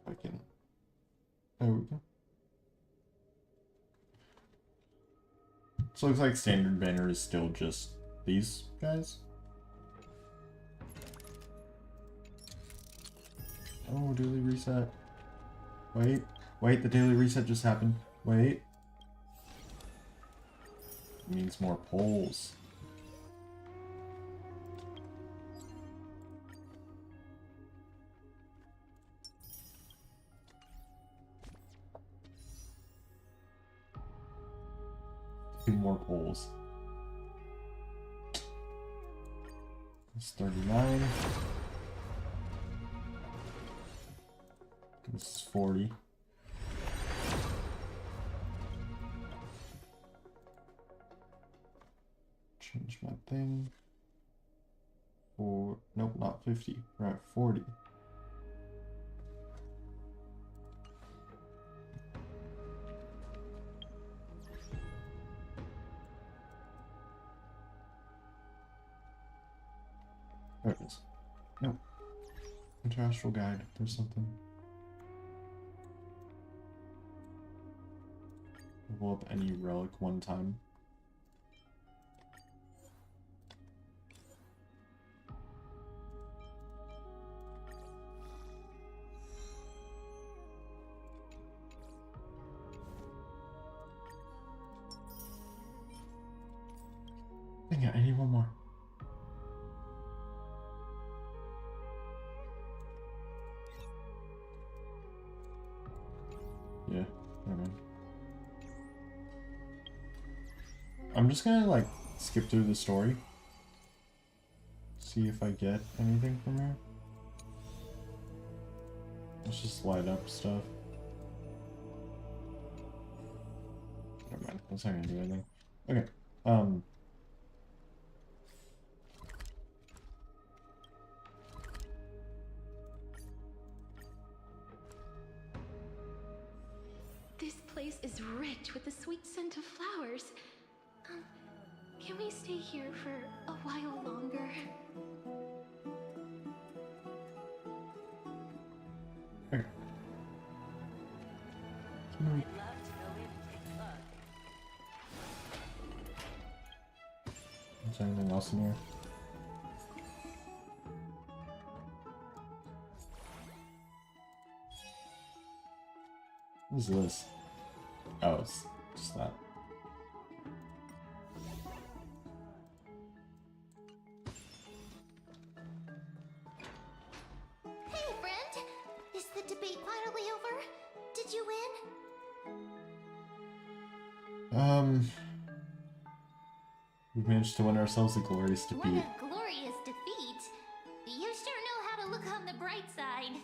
I can. There we go. So it looks like standard banner is still just these guys. Oh, daily reset. Wait, wait, the daily reset just happened. Wait. It means more polls. Two more polls. It's 39. This is 40. Change my thing. Nope, not 50. We're at 40. There it is. Nope. Interastral guide. There's something. Level up any relic one time. Dang it, I need one more. Yeah, never mind. I'm just gonna like skip through the story. See if I get anything from here. Let's just light up stuff. Never mind, that's not gonna do anything. Okay, This place is rich with the sweet scent of flowers. Can we stay here for a while longer? okay. Is there anything else in here? What is this? Oh, it's just that. Hey, friend! Is the debate finally over? Did you win? We managed to win ourselves a glorious What defeat. a glorious defeat! You sure know how to look on the bright side.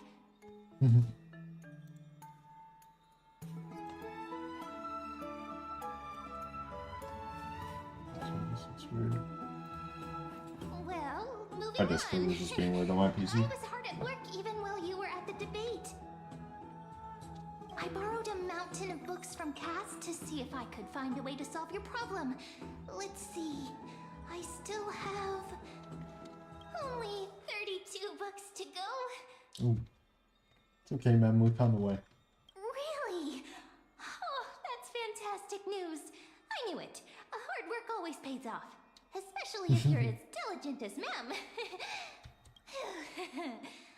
This looks weird. Well, moving I just on. was just being weird on my PC. I was hard at work even while you were at the debate. I borrowed a mountain of books from Cass to see if I could find a way to solve your problem. Let's see. I still have only 32 books to go. Ooh. It's okay, man. We found a way. Really? Oh, that's fantastic news. I knew it. Hard work always pays off. Especially if you're as diligent as Mem.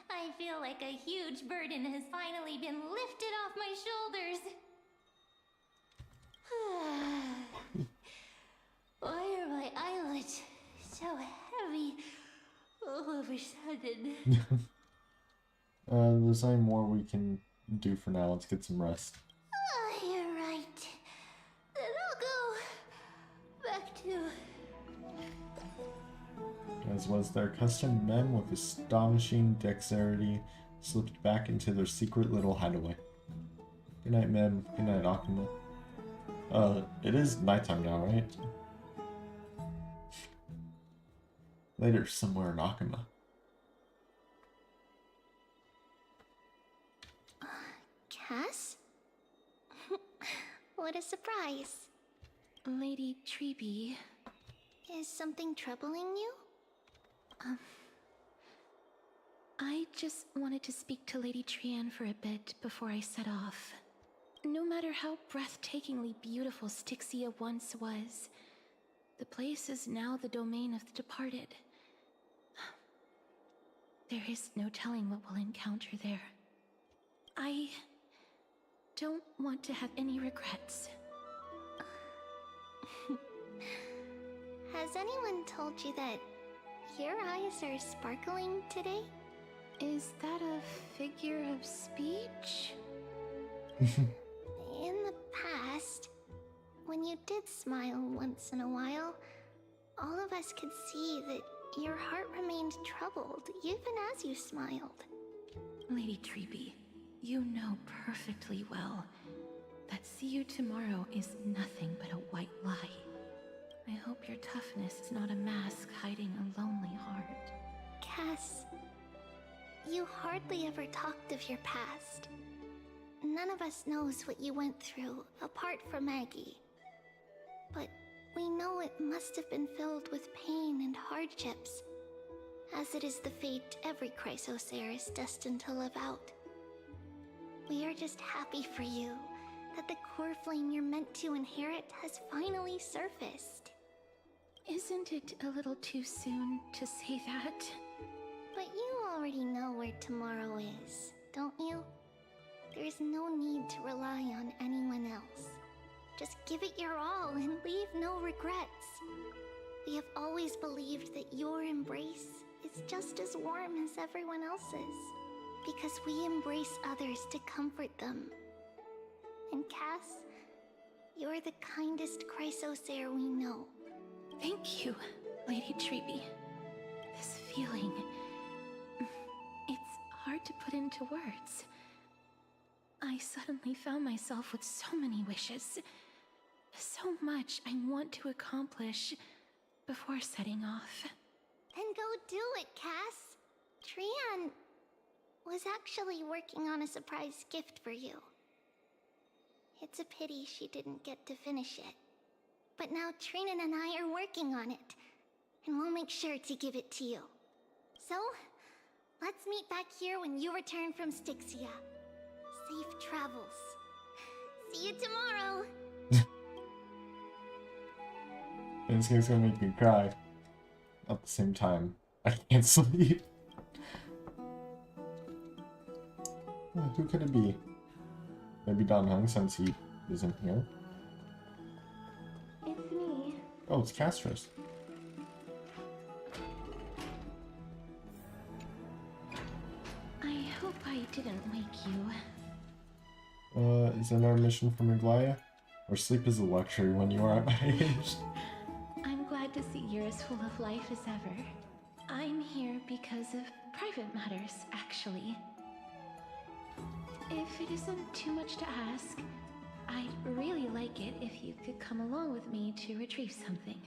I feel like a huge burden has finally been lifted off my shoulders. Why are my eyelids so heavy all of a sudden? There's nothing more we can do for now. Let's get some rest. You're right. Then I'll go back to... As was their custom, men with astonishing dexterity slipped back into their secret little hideaway. Good night, Mem. Good night, Akuma. It is nighttime now, right? Later, somewhere in Akuma. Cass? What a surprise. Lady Treeby. Is something troubling you? I just wanted to speak to Lady Trian for a bit before I set off. No matter how breathtakingly beautiful Styxia once was, the place is now the domain of the departed. There is no telling what we'll encounter there. I don't want to have any regrets. Has anyone told you that your eyes are sparkling today? Is that a figure of speech? In the past, when you did smile once in a while, all of us could see that your heart remained troubled even as you smiled. Lady Treeby, you know perfectly well that see you tomorrow is nothing but a white lie. I hope your toughness is not a mask hiding a lonely heart. Cass, you hardly ever talked of your past. None of us knows what you went through, apart from Maggie. But we know it must have been filled with pain and hardships, as it is the fate every Chrysos heir is destined to live out. We are just happy for you that the core flame you're meant to inherit has finally surfaced. Isn't it a little too soon to say that? But you already know where tomorrow is, don't you? There is no need to rely on anyone else. Just give it your all and leave no regrets. We have always believed that your embrace is just as warm as everyone else's, because we embrace others to comfort them. And Cass, you're the kindest Chrysos heir we know. Thank you, Lady Treeby. This feeling... it's hard to put into words. I suddenly found myself with so many wishes. So much I want to accomplish before setting off. Then go do it, Cass. Trian was actually working on a surprise gift for you. It's a pity she didn't get to finish it. But now Trinan and I are working on it, and we'll make sure to give it to you. So, let's meet back here when you return from Styxia. Safe travels. See you tomorrow! This game's gonna make me cry. At the same time, I can't sleep. Who could it be? Maybe Don Hung, since he isn't here. It's me. Oh, it's Castorice. I hope I didn't wake you. Is that our mission from Aglaia? Or sleep is a luxury when you are at my age? I'm glad to see you're as full of life as ever. I'm here because of private matters, actually. If it isn't too much to ask, I'd really like it if you could come along with me to retrieve something.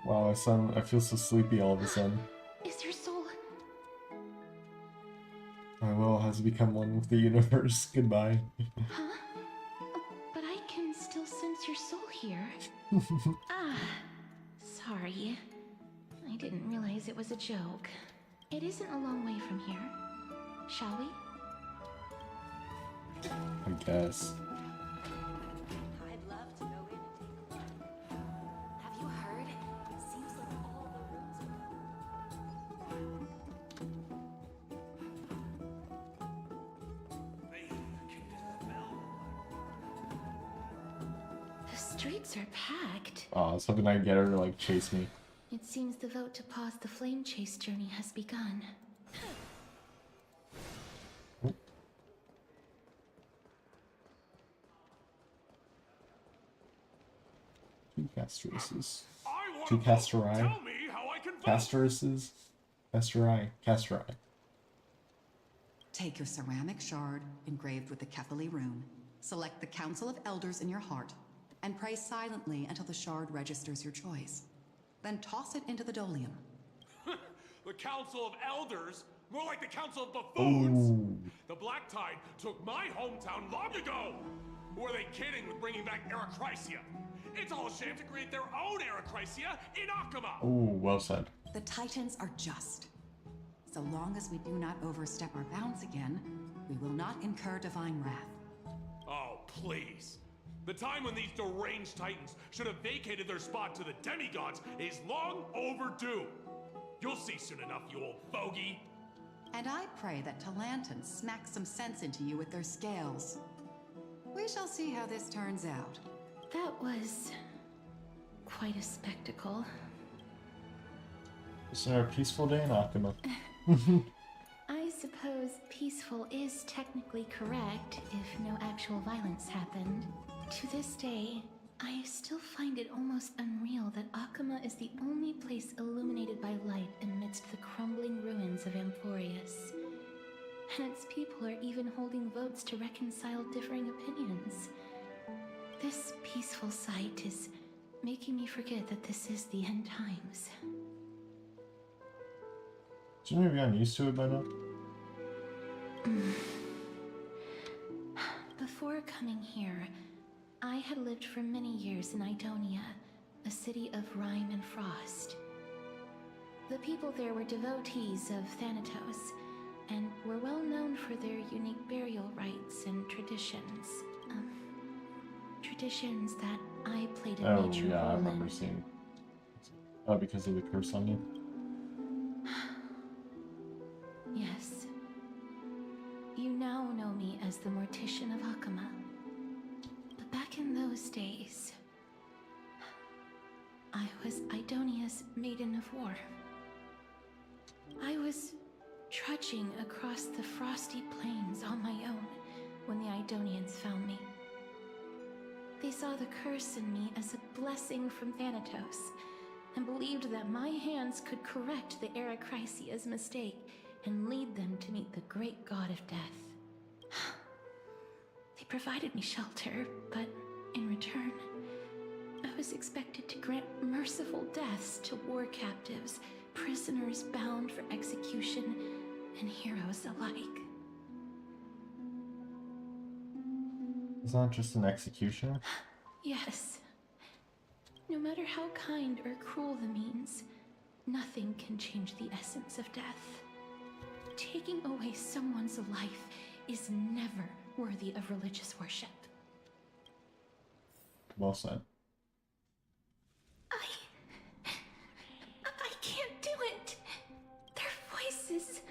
Wow, I feel so sleepy all of a sudden. Is your soul... My will has become one with the universe. Goodbye. Huh? But I can still sense your soul here. Sorry. I didn't realize it was a joke. It isn't a long way from here. Shall we? I guess. I'd love to go in and take a look. Have you heard? It seems like all the The streets are packed. Oh, I was hoping I'd get her to like chase me. It seems the vote to pause the flame chase journey has begun. Two Castorices. Two Castori. Castorices. Castori. Take your ceramic shard engraved with the Kephili rune, select the Council of Elders in your heart, and pray silently until the shard registers your choice. Then toss it into the Dolium. The Council of Elders? More like the Council of Buffoons! The Black Tide took my hometown long ago! Who are they kidding with bringing back Erechrysia? It's all a sham to create their own Erechrysia in Akama! Oh, well said. The Titans are just. So long as we do not overstep our bounds again, we will not incur divine wrath. Oh, please. The time when these deranged Titans should have vacated their spot to the demigods is long overdue. You'll see soon enough, you old bogey. And I pray that Talanton smacks some sense into you with their scales. We shall see how this turns out. That was quite a spectacle. Is there a peaceful day in Akuma? I suppose peaceful is technically correct if no actual violence happened. To this day, I still find it almost unreal that Akuma is the only place illuminated by light amidst the crumbling ruins of Amphorius. And its people are even holding votes to reconcile differing opinions. This peaceful sight is making me forget that this is the end times. Shouldn't we be gotten used to it by now? Before coming here, I had lived for many years in Idonia, a city of rime and frost. The people there were devotees of Thanatos, and were well known for their unique burial rites and traditions. Traditions that I played a major role in. I remember seeing. Oh, because of the curse on you? Yes. You now know me as the Mortician of Akuma. But back in those days, I was Idonia's Maiden of War. I was trudging across the frosty plains on my own when the Idonians found me. They saw the curse in me as a blessing from Thanatos, and believed that my hands could correct the Erechrysia's mistake and lead them to meet the great god of death. They provided me shelter, but in return, I was expected to grant merciful deaths to war captives, prisoners bound for execution, and heroes alike. It's not just an executioner? Yes. No matter how kind or cruel the means, nothing can change the essence of death. Taking away someone's life is never worthy of religious worship. Well said. I can't do it. Their voices,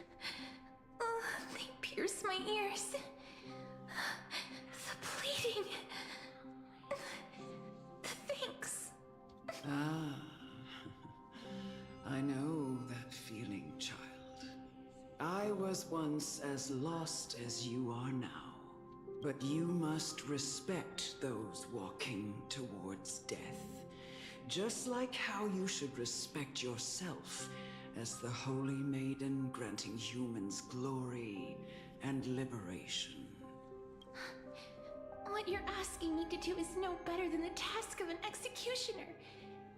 they pierce my ears. The pleading, the thanks. Ah, I know that feeling, child. I was once as lost as you are now, but you must respect those walking towards death, just like how you should respect yourself as the Holy Maiden granting humans glory and liberation. What you're asking me to do is no better than the task of an executioner.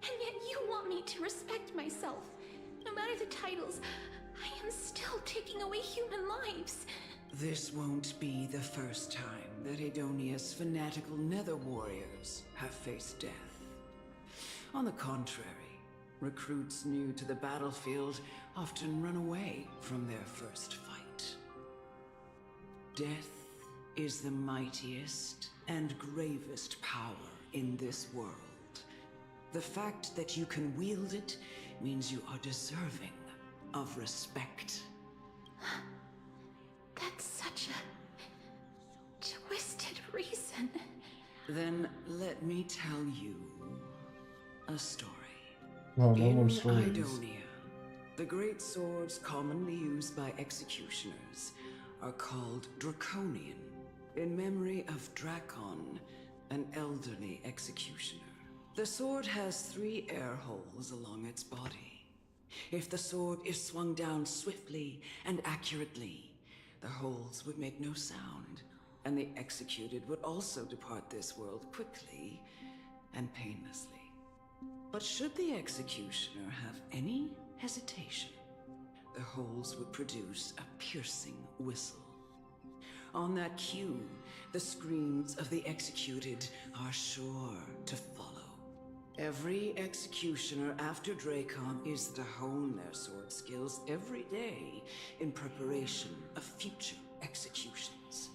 And yet you want me to respect myself. No matter the titles, I am still taking away human lives. This won't be the first time that Idonia's fanatical nether warriors have faced death. On the contrary, recruits new to the battlefield often run away from their first fight. Death is the mightiest and gravest power in this world. The fact that you can wield it means you are deserving of respect. That's such a twisted reason. Then let me tell you a story. No, no In more stories. Idonia, the great swords commonly used by executioners are called Draconian, in memory of Dracon, an elderly executioner. The sword has 3 air holes along its body. If the sword is swung down swiftly and accurately, the holes would make no sound, and the executed would also depart this world quickly and painlessly. But should the executioner have any hesitation, the holes would produce a piercing whistle. On that cue, the screams of the executed are sure to follow. Every executioner after Dracon is to hone their sword skills every day in preparation of future executions.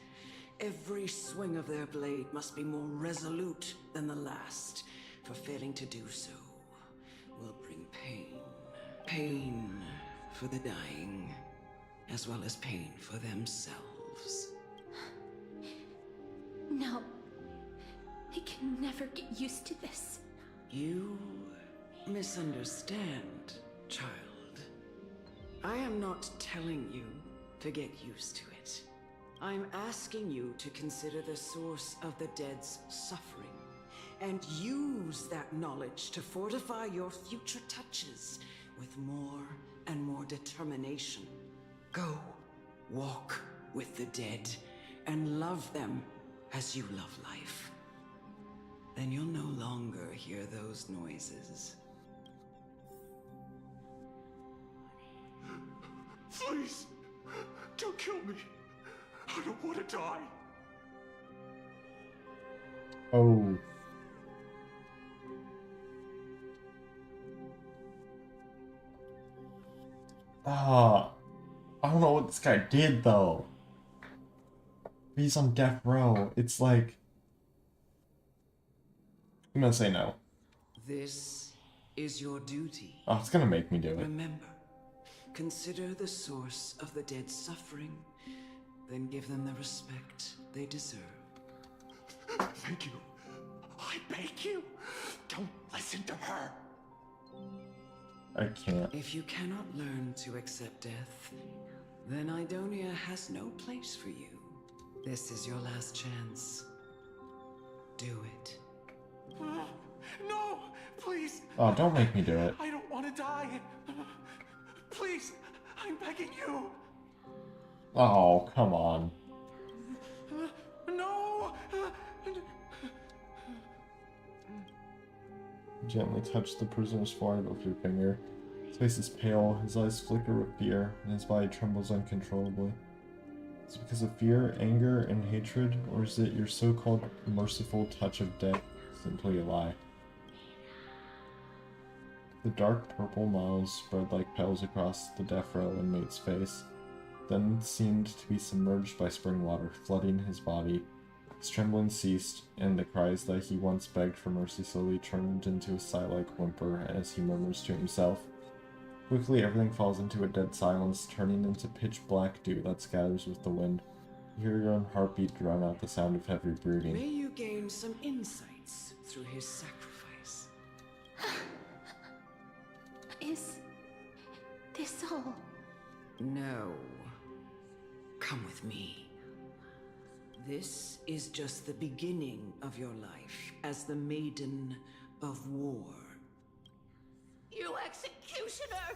Every swing of their blade must be more resolute than the last, for failing to do so will bring pain. Pain for the dying, as well as pain for themselves. No. I can never get used to this. You misunderstand, child. I am not telling you to get used to it. I'm asking you to consider the source of the dead's suffering and use that knowledge to fortify your future touches with more and more determination. Go, walk with the dead and love them as you love life. Then you'll no longer hear those noises. Please, don't kill me. I don't want to die. Oh. I don't know what this guy did though. He's on death row. It's like, I'm gonna say no. This is your duty. Oh, it's gonna make me do it. Remember, consider the source of the dead's suffering, then give them the respect they deserve. Thank you. I beg you, don't listen to her. I can't. If you cannot learn to accept death, then Idonia has no place for you. This is your last chance. Do it. No, please. Oh, don't make me do it. I don't want to die. Please, I'm begging you. Oh, come on. No. Gently touch the prisoner's forehead with your finger. His face is pale, his eyes flicker with fear, and his body trembles uncontrollably. Is it because of fear, anger, and hatred, or is it your so-called merciful touch of death simply a lie? The dark purple miles spread like petals across the death row inmate's face, then seemed to be submerged by spring water, flooding his body. His trembling ceased, and the cries that he once begged for mercy slowly turned into a sigh-like whimper as he murmurs to himself. Quickly, everything falls into a dead silence, turning into pitch-black dew that scatters with the wind. You hear your own heartbeat drown out the sound of heavy breathing. May you gain some insights through his sacrifice. Is this all? No. Come with me. This is just the beginning of your life as the Maiden of War. You executioner!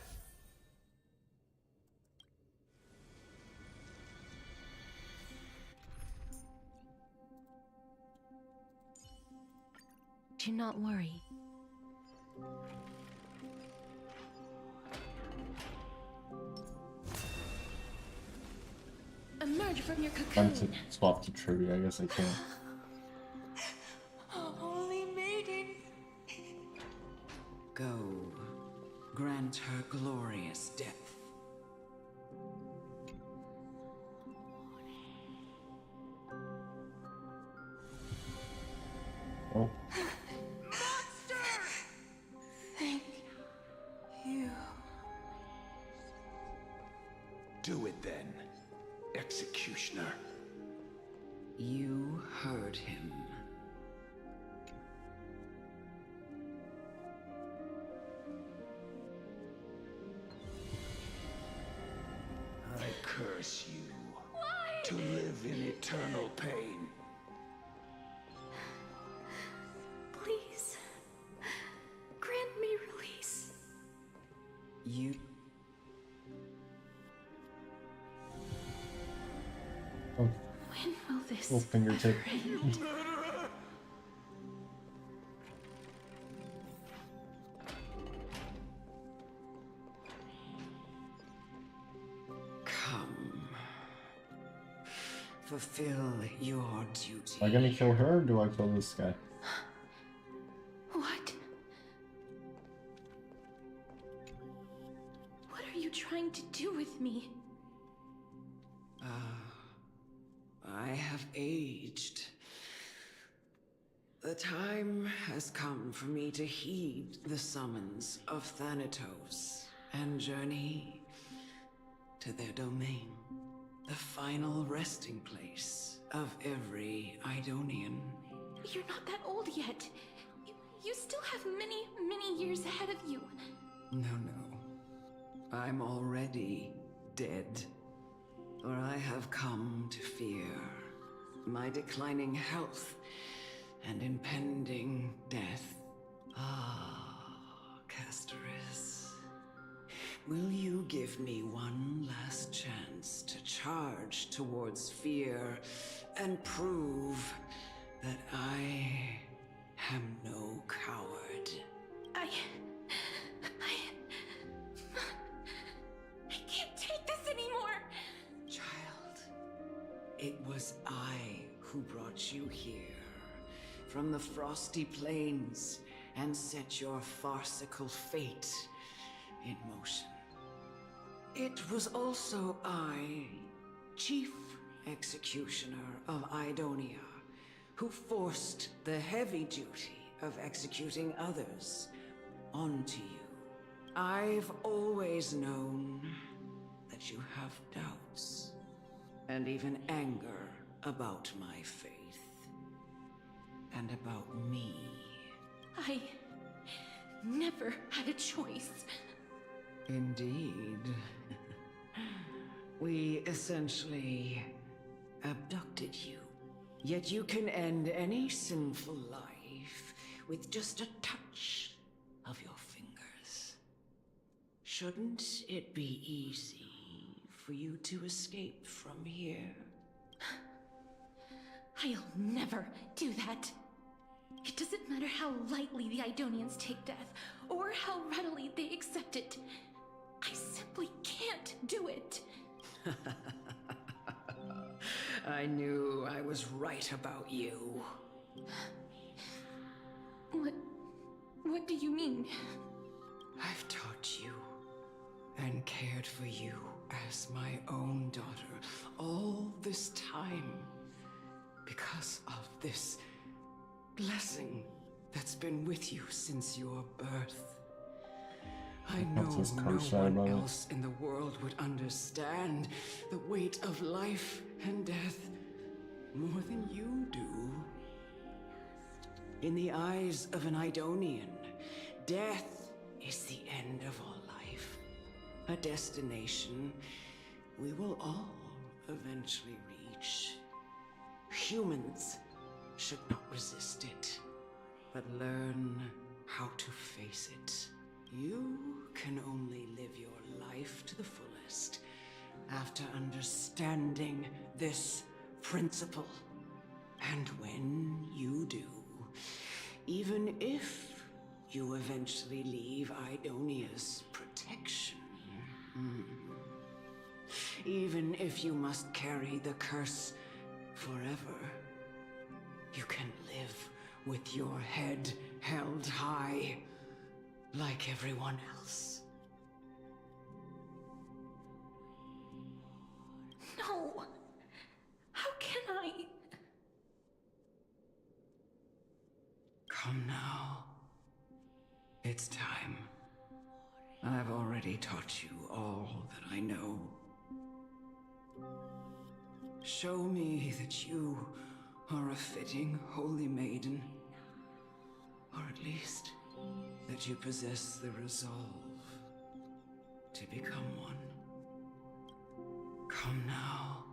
Do not worry. Emerge from your I'm cocoon. to swap to trivia, I guess I can't. Holy maiden. Go. Grant her glorious death. Oh. Thank you. Do it then, executioner. You heard him. I curse you to live in eternal pain. Please. Grant me release. You... Oh. When will this Little fingertip. end? Come. Fulfill your duty. Am I gonna kill her or do I kill this guy? What? What are you trying to do with me? I have aged. The time has come for me to heed the summons of Thanatos and journey to their domain. The final resting place of every Idonian. You're not that old yet. You still have many, many years ahead of you. No. I'm already dead. For I have come to fear my declining health and impending death. Castorice. Will you give me one last chance to charge towards fear and prove that I am no coward? I can't take this anymore! Child, it was I who brought you here from the frosty plains and set your farcical fate in motion. It was also I, Chief Executioner of Idonia, who forced the heavy duty of executing others onto you. I've always known that you have doubts and even anger about my faith and about me. I never had a choice. Indeed. We essentially abducted you. Yet you can end any sinful life with just a touch of your fingers. Shouldn't it be easy for you to escape from here? I'll never do that. It doesn't matter how lightly the Idonians take death, or how readily they accept it. I simply can't do it. I knew I was right about you. What do you mean? I've taught you and cared for you as my own daughter all this time because of this blessing that's been with you since your birth. I know no one else in the world would understand the weight of life and death more than you do. In the eyes of an Idonian, death is the end of all life. A destination we will all eventually reach. Humans should not resist it, but learn how to face it. You can only live your life to the fullest after understanding this principle. And when you do, even if you eventually leave Idonia's protection, even if you must carry the curse forever, you can live with your head held high, like everyone else. No! How can I? Come now. It's time. I've already taught you all that I know. Show me that you are a fitting holy maiden, or at least that you possess the resolve to become one. Come now.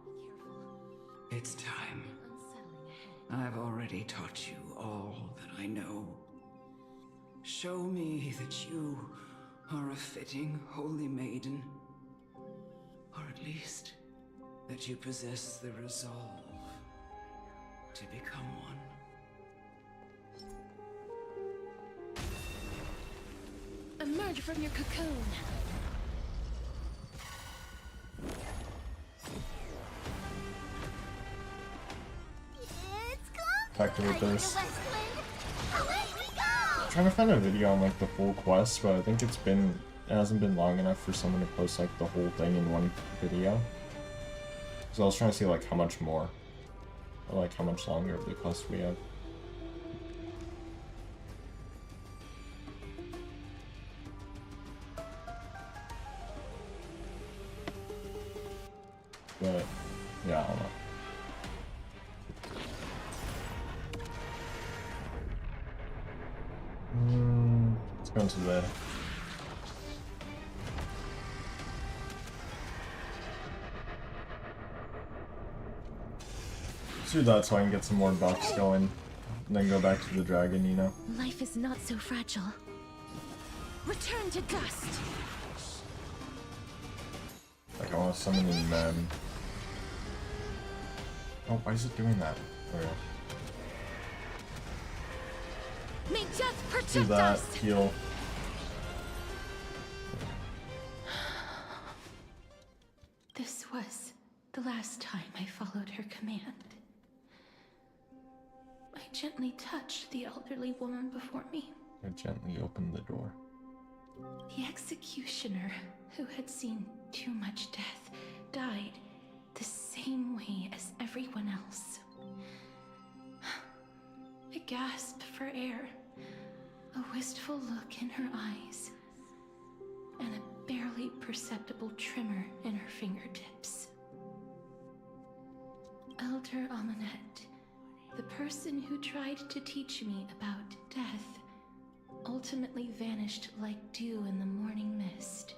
It's time. I've already taught you all that I know. Show me that you are a fitting holy maiden, or at least that you possess the resolve to become one. Emerge from your cocoon. Activate this. Away we go! I'm trying to find a video on like the full quest, but I think it hasn't been long enough for someone to post like the whole thing in one video. So I was trying to see like how much more, or like how much longer of the quest we have. but yeah, I don't know. Let's go into bed. Let's do that so I can get some more bucks going, and then go back to the dragon, you know? Life is not so fragile. Return to dust. Like, I want to summon in men. Oh, why is it doing that? There we go. May death protect Do that, us. heal. This was the last time I followed her command. I gently touched the elderly woman before me. I gently opened the door. The executioner, who had seen too much death, died the same way as everyone else. I gasped for air, a wistful look in her eyes, and a barely perceptible tremor in her fingertips. Elder Amunet, the person who tried to teach me about death, ultimately vanished like dew in the morning mist.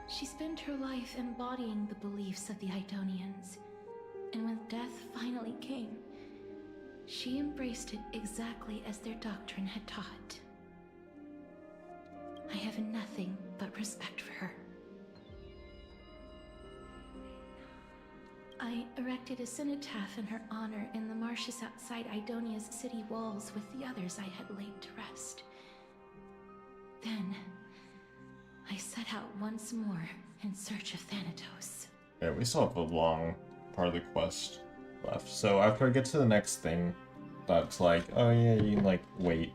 She spent her life embodying the beliefs of the Idonians, and when death finally came, she embraced it exactly as their doctrine had taught. I have nothing but respect for her. I erected a cenotaph in her honor in the marshes outside Idonia's city walls with the others I had laid to rest. Then, I set out once more in search of Thanatos. Yeah, we still have a long part of the quest left. So after I get to the next thing, that's like, oh yeah, you can like wait.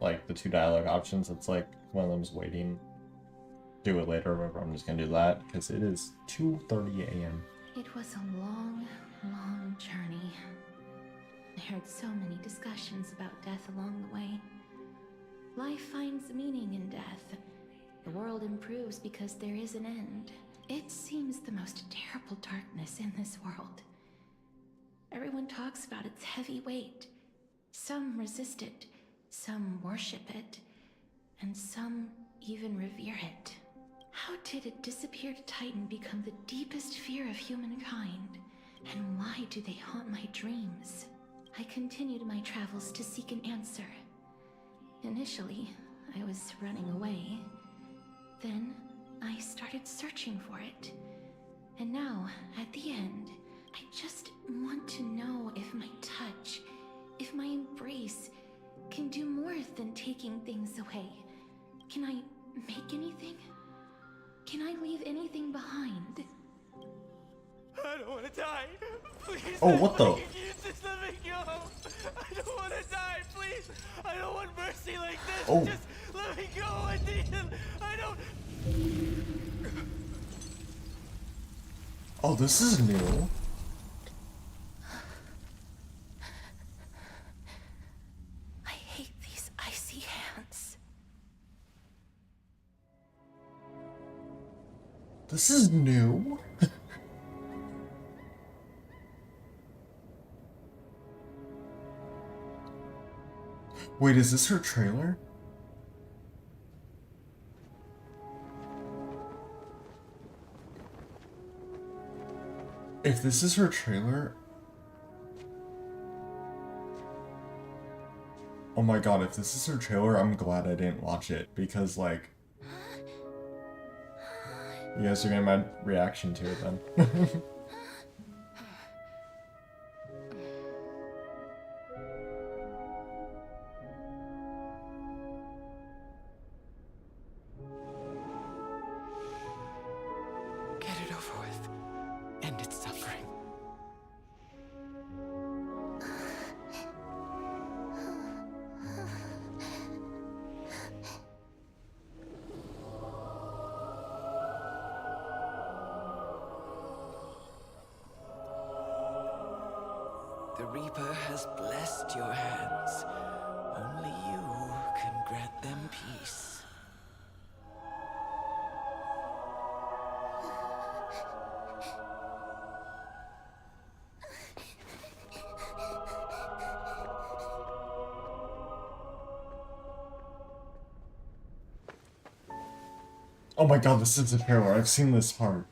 Like the 2 dialogue options, it's like one of them's waiting. Do it later, whatever. I'm just gonna do that because it is 2:30 a.m. It was a long, long journey. I heard so many discussions about death along the way. Life finds meaning in death. The world improves because there is an end. It seems the most terrible darkness in this world. Everyone talks about its heavy weight. Some resist it, some worship it, and some even revere it. How did a disappeared titan become the deepest fear of humankind? And why do they haunt my dreams? I continued my travels to seek an answer. Initially, I was running away. Then, I started searching for it. And now, at the end, I just want to know if my touch, if my embrace, can do more than taking things away. Can I make anything? Can I leave anything behind? I don't want to die. Please. Oh, what the? Just let me go. I don't want to die. Please. I don't want mercy like this. Oh. Just let me go. I need him. I don't. Oh, this is new. I hate these icy hands. This is new. Wait, is this her trailer? If this is her trailer... Oh my god, if this is her trailer, I'm glad I didn't watch it, because, like... You guys are getting my reaction to it then. Get it over with. End its suffering. The Reaper has blessed your hands. Only you can grant them peace. Oh my god, this is a trailer. I've seen this part.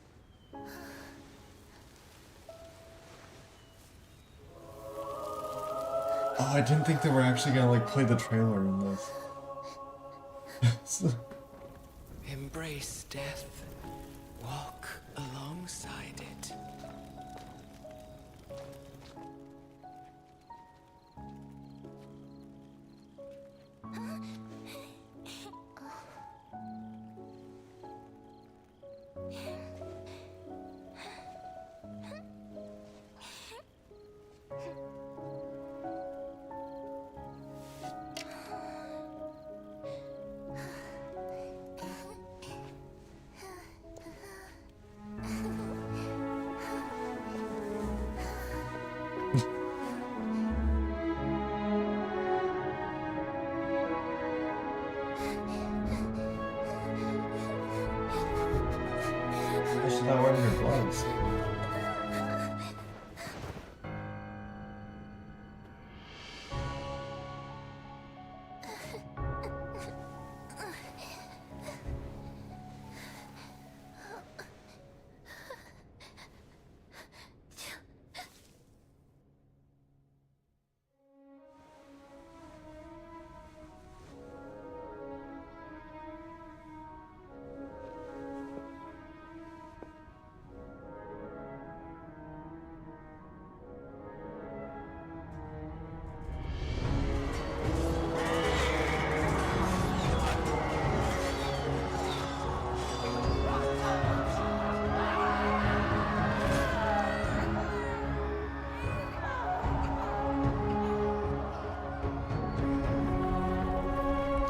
Oh, I didn't think they were actually gonna like play the trailer in this. Embrace death. Walk alongside it. She's not wearing her gloves.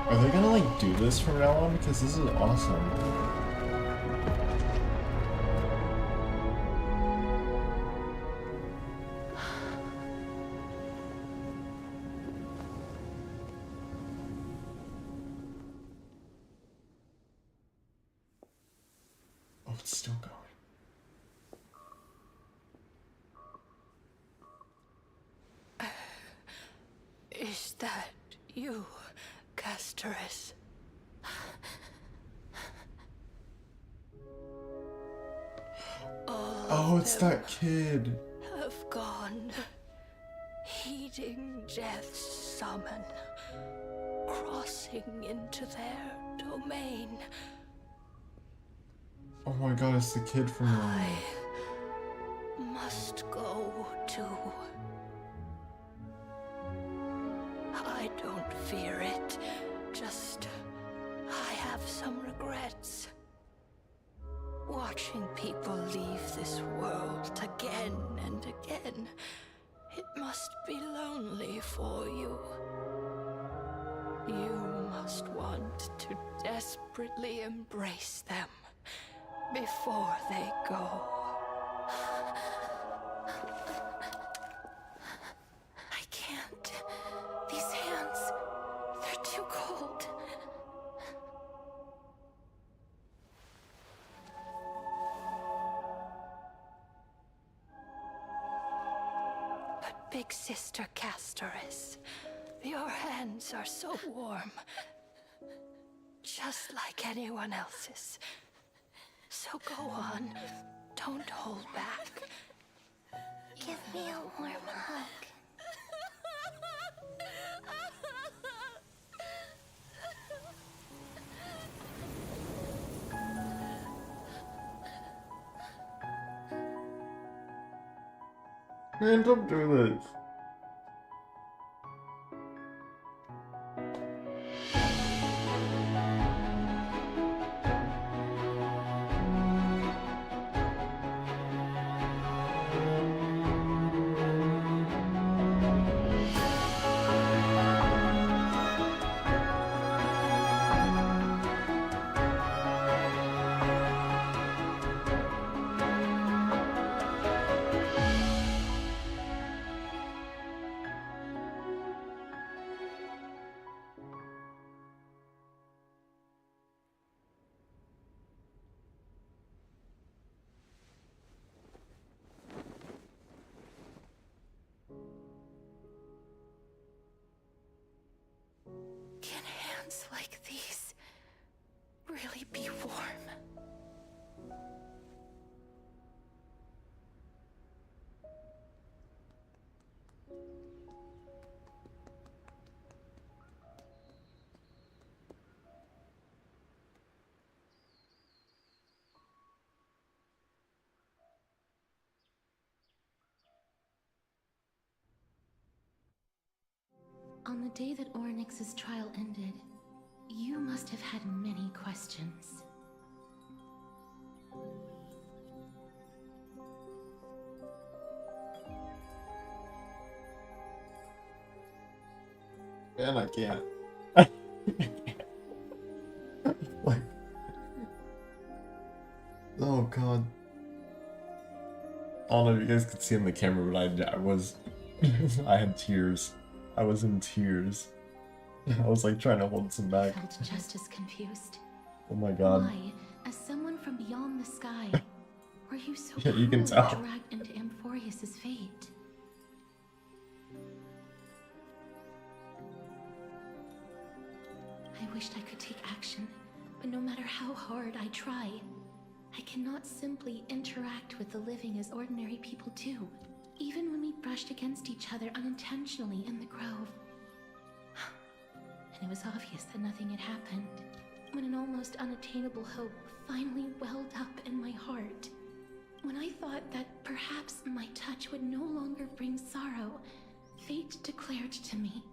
Are they gonna like do this from now on? Because this is awesome. Oh, it's still going. Is that you, Castorice? Oh, it's that kid. Have gone, heeding death's summon, crossing into their domain. Oh my god, it's the kid from I must go too. I don't fear it, just I have some regrets. Watching people leave this world again and again, it must be lonely for you. You must want to desperately embrace them before they go. I can't. These hands, they're too cold. But Big Sister Castorice, your hands are so warm. Just like anyone else's. So go on. Don't hold back. Give me a warm hug. Man, don't do this. On the day that Oryx's trial ended, you must have had many questions. Man, I can't. Like, oh god. I don't know if you guys could see in the camera, but I was, I had tears. I was in tears. I was like trying to hold some back. I felt just as confused. Oh my god. Why, as someone from beyond the sky, were you so Yeah, you can cruelly tell. dragged into Amphorius's fate? I wished I could take action, but no matter how hard I try, I cannot simply interact with the living as ordinary people do, even when we brushed against each other unintentionally in the grove. And it was obvious that nothing had happened, when an almost unattainable hope finally welled up in my heart. When I thought that perhaps my touch would no longer bring sorrow, fate declared to me,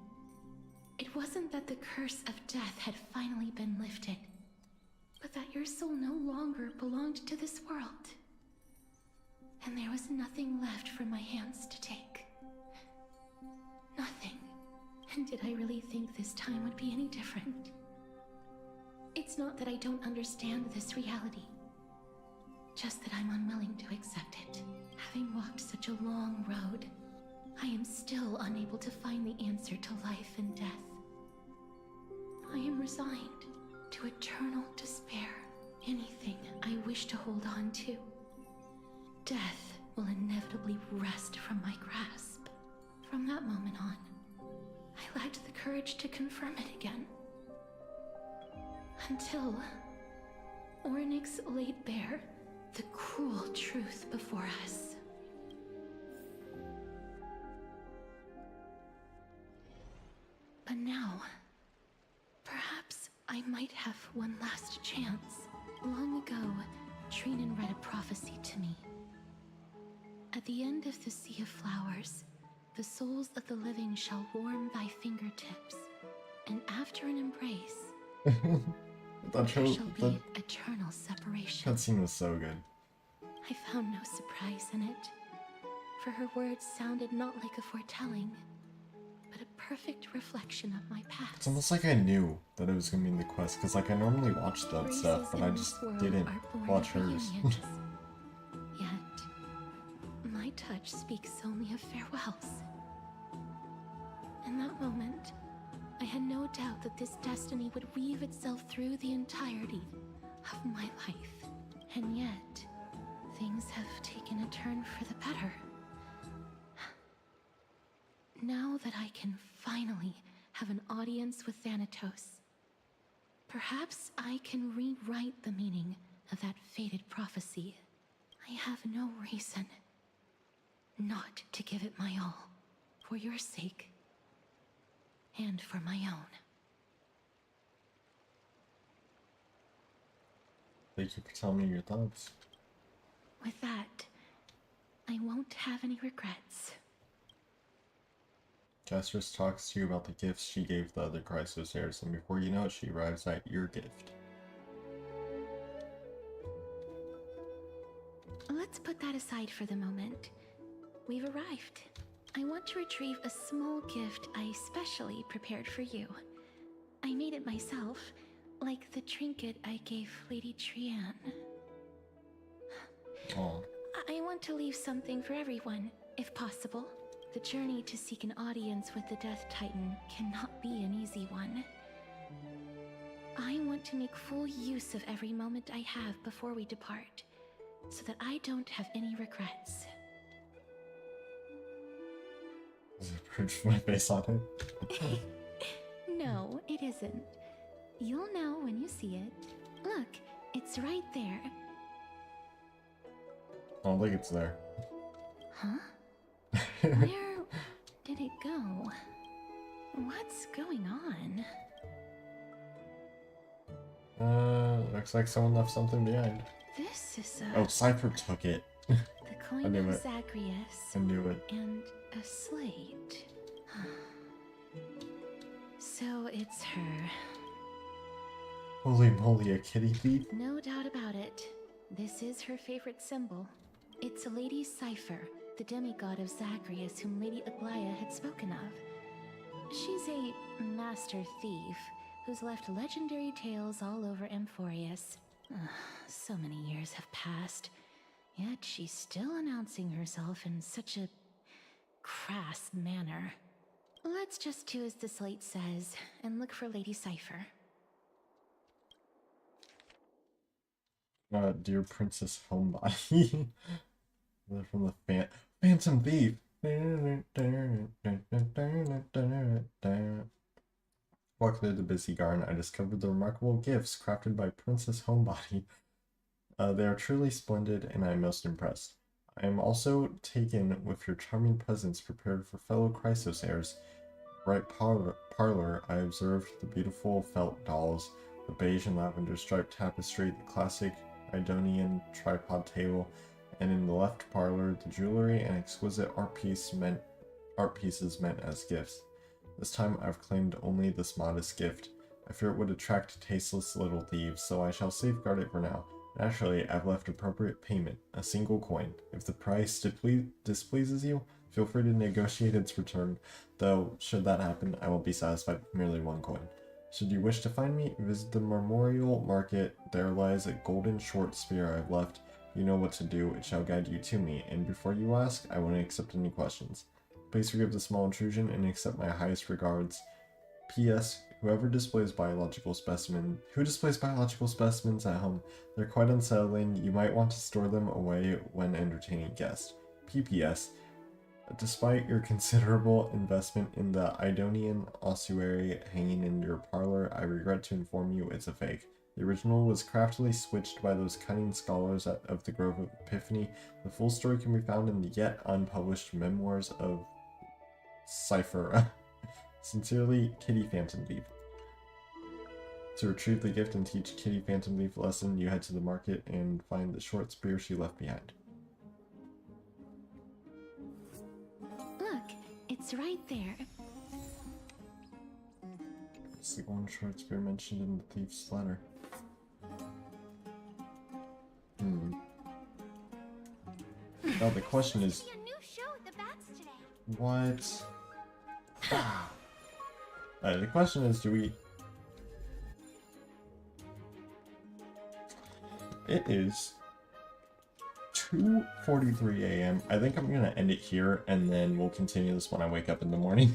it wasn't that the curse of death had finally been lifted, but that your soul no longer belonged to this world. And there was nothing left for my hands to take. Nothing. And did I really think this time would be any different? It's not that I don't understand this reality, just that I'm unwilling to accept it. Having walked such a long road, I am still unable to find the answer to life and death. I am resigned to eternal despair. Anything I wish to hold on to, death will inevitably wrest from my grasp. From that moment on, I lacked the courage to confirm it again. Until Oryx laid bare the cruel truth before us. But now, perhaps I might have one last chance. Long ago, Trinan read a prophecy to me. At the end of the Sea of Flowers, the souls of the living shall warm thy fingertips, and after an embrace, there shall be eternal separation. That scene was so good. I found no surprise in it, for her words sounded not like a foretelling, but a perfect reflection of my past. It's almost like I knew that it was gonna be in the quest, because like I normally watch that stuff, but I just didn't watch hers. Yet, my touch speaks only of farewells. In that moment, I had no doubt that this destiny would weave itself through the entirety of my life. And yet, things have taken a turn for the better. Now that I can finally have an audience with Thanatos, perhaps I can rewrite the meaning of that fated prophecy. I have no reason not to give it my all, for your sake, and for my own. Thank you for telling me your thoughts. With that, I won't have any regrets. Castorice talks to you about the gifts she gave the other Chrysosairs, and before you know it, she arrives at your gift. Let's put that aside for the moment. We've arrived. I want to retrieve a small gift I specially prepared for you. I made it myself, like the trinket I gave Lady Trian. Oh. I want to leave something for everyone, if possible. The journey to seek an audience with the Death Titan cannot be an easy one. I want to make full use of every moment I have before we depart, so that I don't have any regrets. Is it proof for my face on it? No, it isn't. You'll know when you see it. Look, it's right there. I don't think it's there. Huh? Where did it go? What's going on? Looks like someone left something behind. This is Oh, Cypher took it. the I coin knew of it. Zagreus I knew it. and a slate. So it's her. Holy moly, a kitty thief? No doubt about it. This is her favorite symbol. It's Lady Cypher, the demigod of Zagreus whom Lady Aglaia had spoken of. She's a master thief who's left legendary tales all over Amphorius. So many years have passed, yet she's still announcing herself in such a crass manner. Let's just do as the slate says and look for Lady Cypher. Dear Princess Homebody. They're from the Phantom Thief. Walking through the busy garden, I discovered the remarkable gifts crafted by Princess Homebody. They are truly splendid, and I am most impressed. I am also taken with your charming presents prepared for fellow Chrysos heirs. Right parlor, I observed the beautiful felt dolls, the beige and lavender striped tapestry, the classic Idonian tripod table, and in the left parlor, the jewelry and exquisite art pieces meant as gifts. This time I've claimed only this modest gift. I fear it would attract tasteless little thieves, so I shall safeguard it for now. Naturally, I've left appropriate payment, a single coin. If the price displeases you, feel free to negotiate its return, though should that happen, I will be satisfied with merely one coin. Should you wish to find me, visit the Memorial Market. There lies a golden short spear I've left. You know what to do, it shall guide you to me, and before you ask, I won't accept any questions. Please forgive the small intrusion and accept my highest regards. P.S. Who displays biological specimens at home? They're quite unsettling. You might want to store them away when entertaining guests. P.P.S. Despite your considerable investment in the Idonian ossuary hanging in your parlor, I regret to inform you it's a fake. The original was craftily switched by those cunning scholars of the Grove of Epiphany. The full story can be found in the yet unpublished memoirs of Cypher. Sincerely, Kitty Phantom Thief. To retrieve the gift and teach Kitty Phantom Thief a lesson, you head to the market and find the short spear she left behind. Look, it's right there. It's the golden short spear mentioned in the thief's letter. Now the question is, what? The question is, do we? It is 2:43 a.m. I think I'm gonna end it here, and then we'll continue this when I wake up in the morning,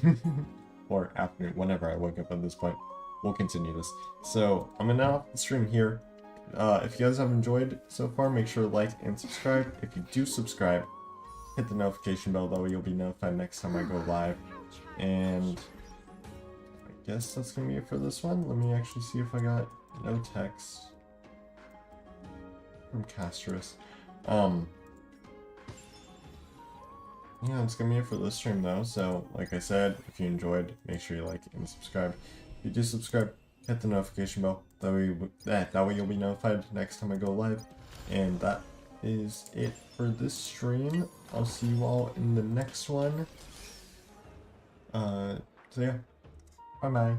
or afternoon, whenever I wake up at this point. We'll continue this. So I'm gonna end off the stream here. If you guys have enjoyed so far, make sure to like and subscribe. If you do subscribe, hit the notification bell, that way you'll be notified next time I go live. And I guess that's gonna be it for this one. Let me actually see if I got no text from Castorice. Yeah, it's gonna be it for this stream though. So like I said, if you enjoyed, make sure you like and subscribe. If you do subscribe, hit the notification bell. That way you'll be notified next time I go live. And that is it for this stream. I'll see you all in the next one. So yeah, bye bye.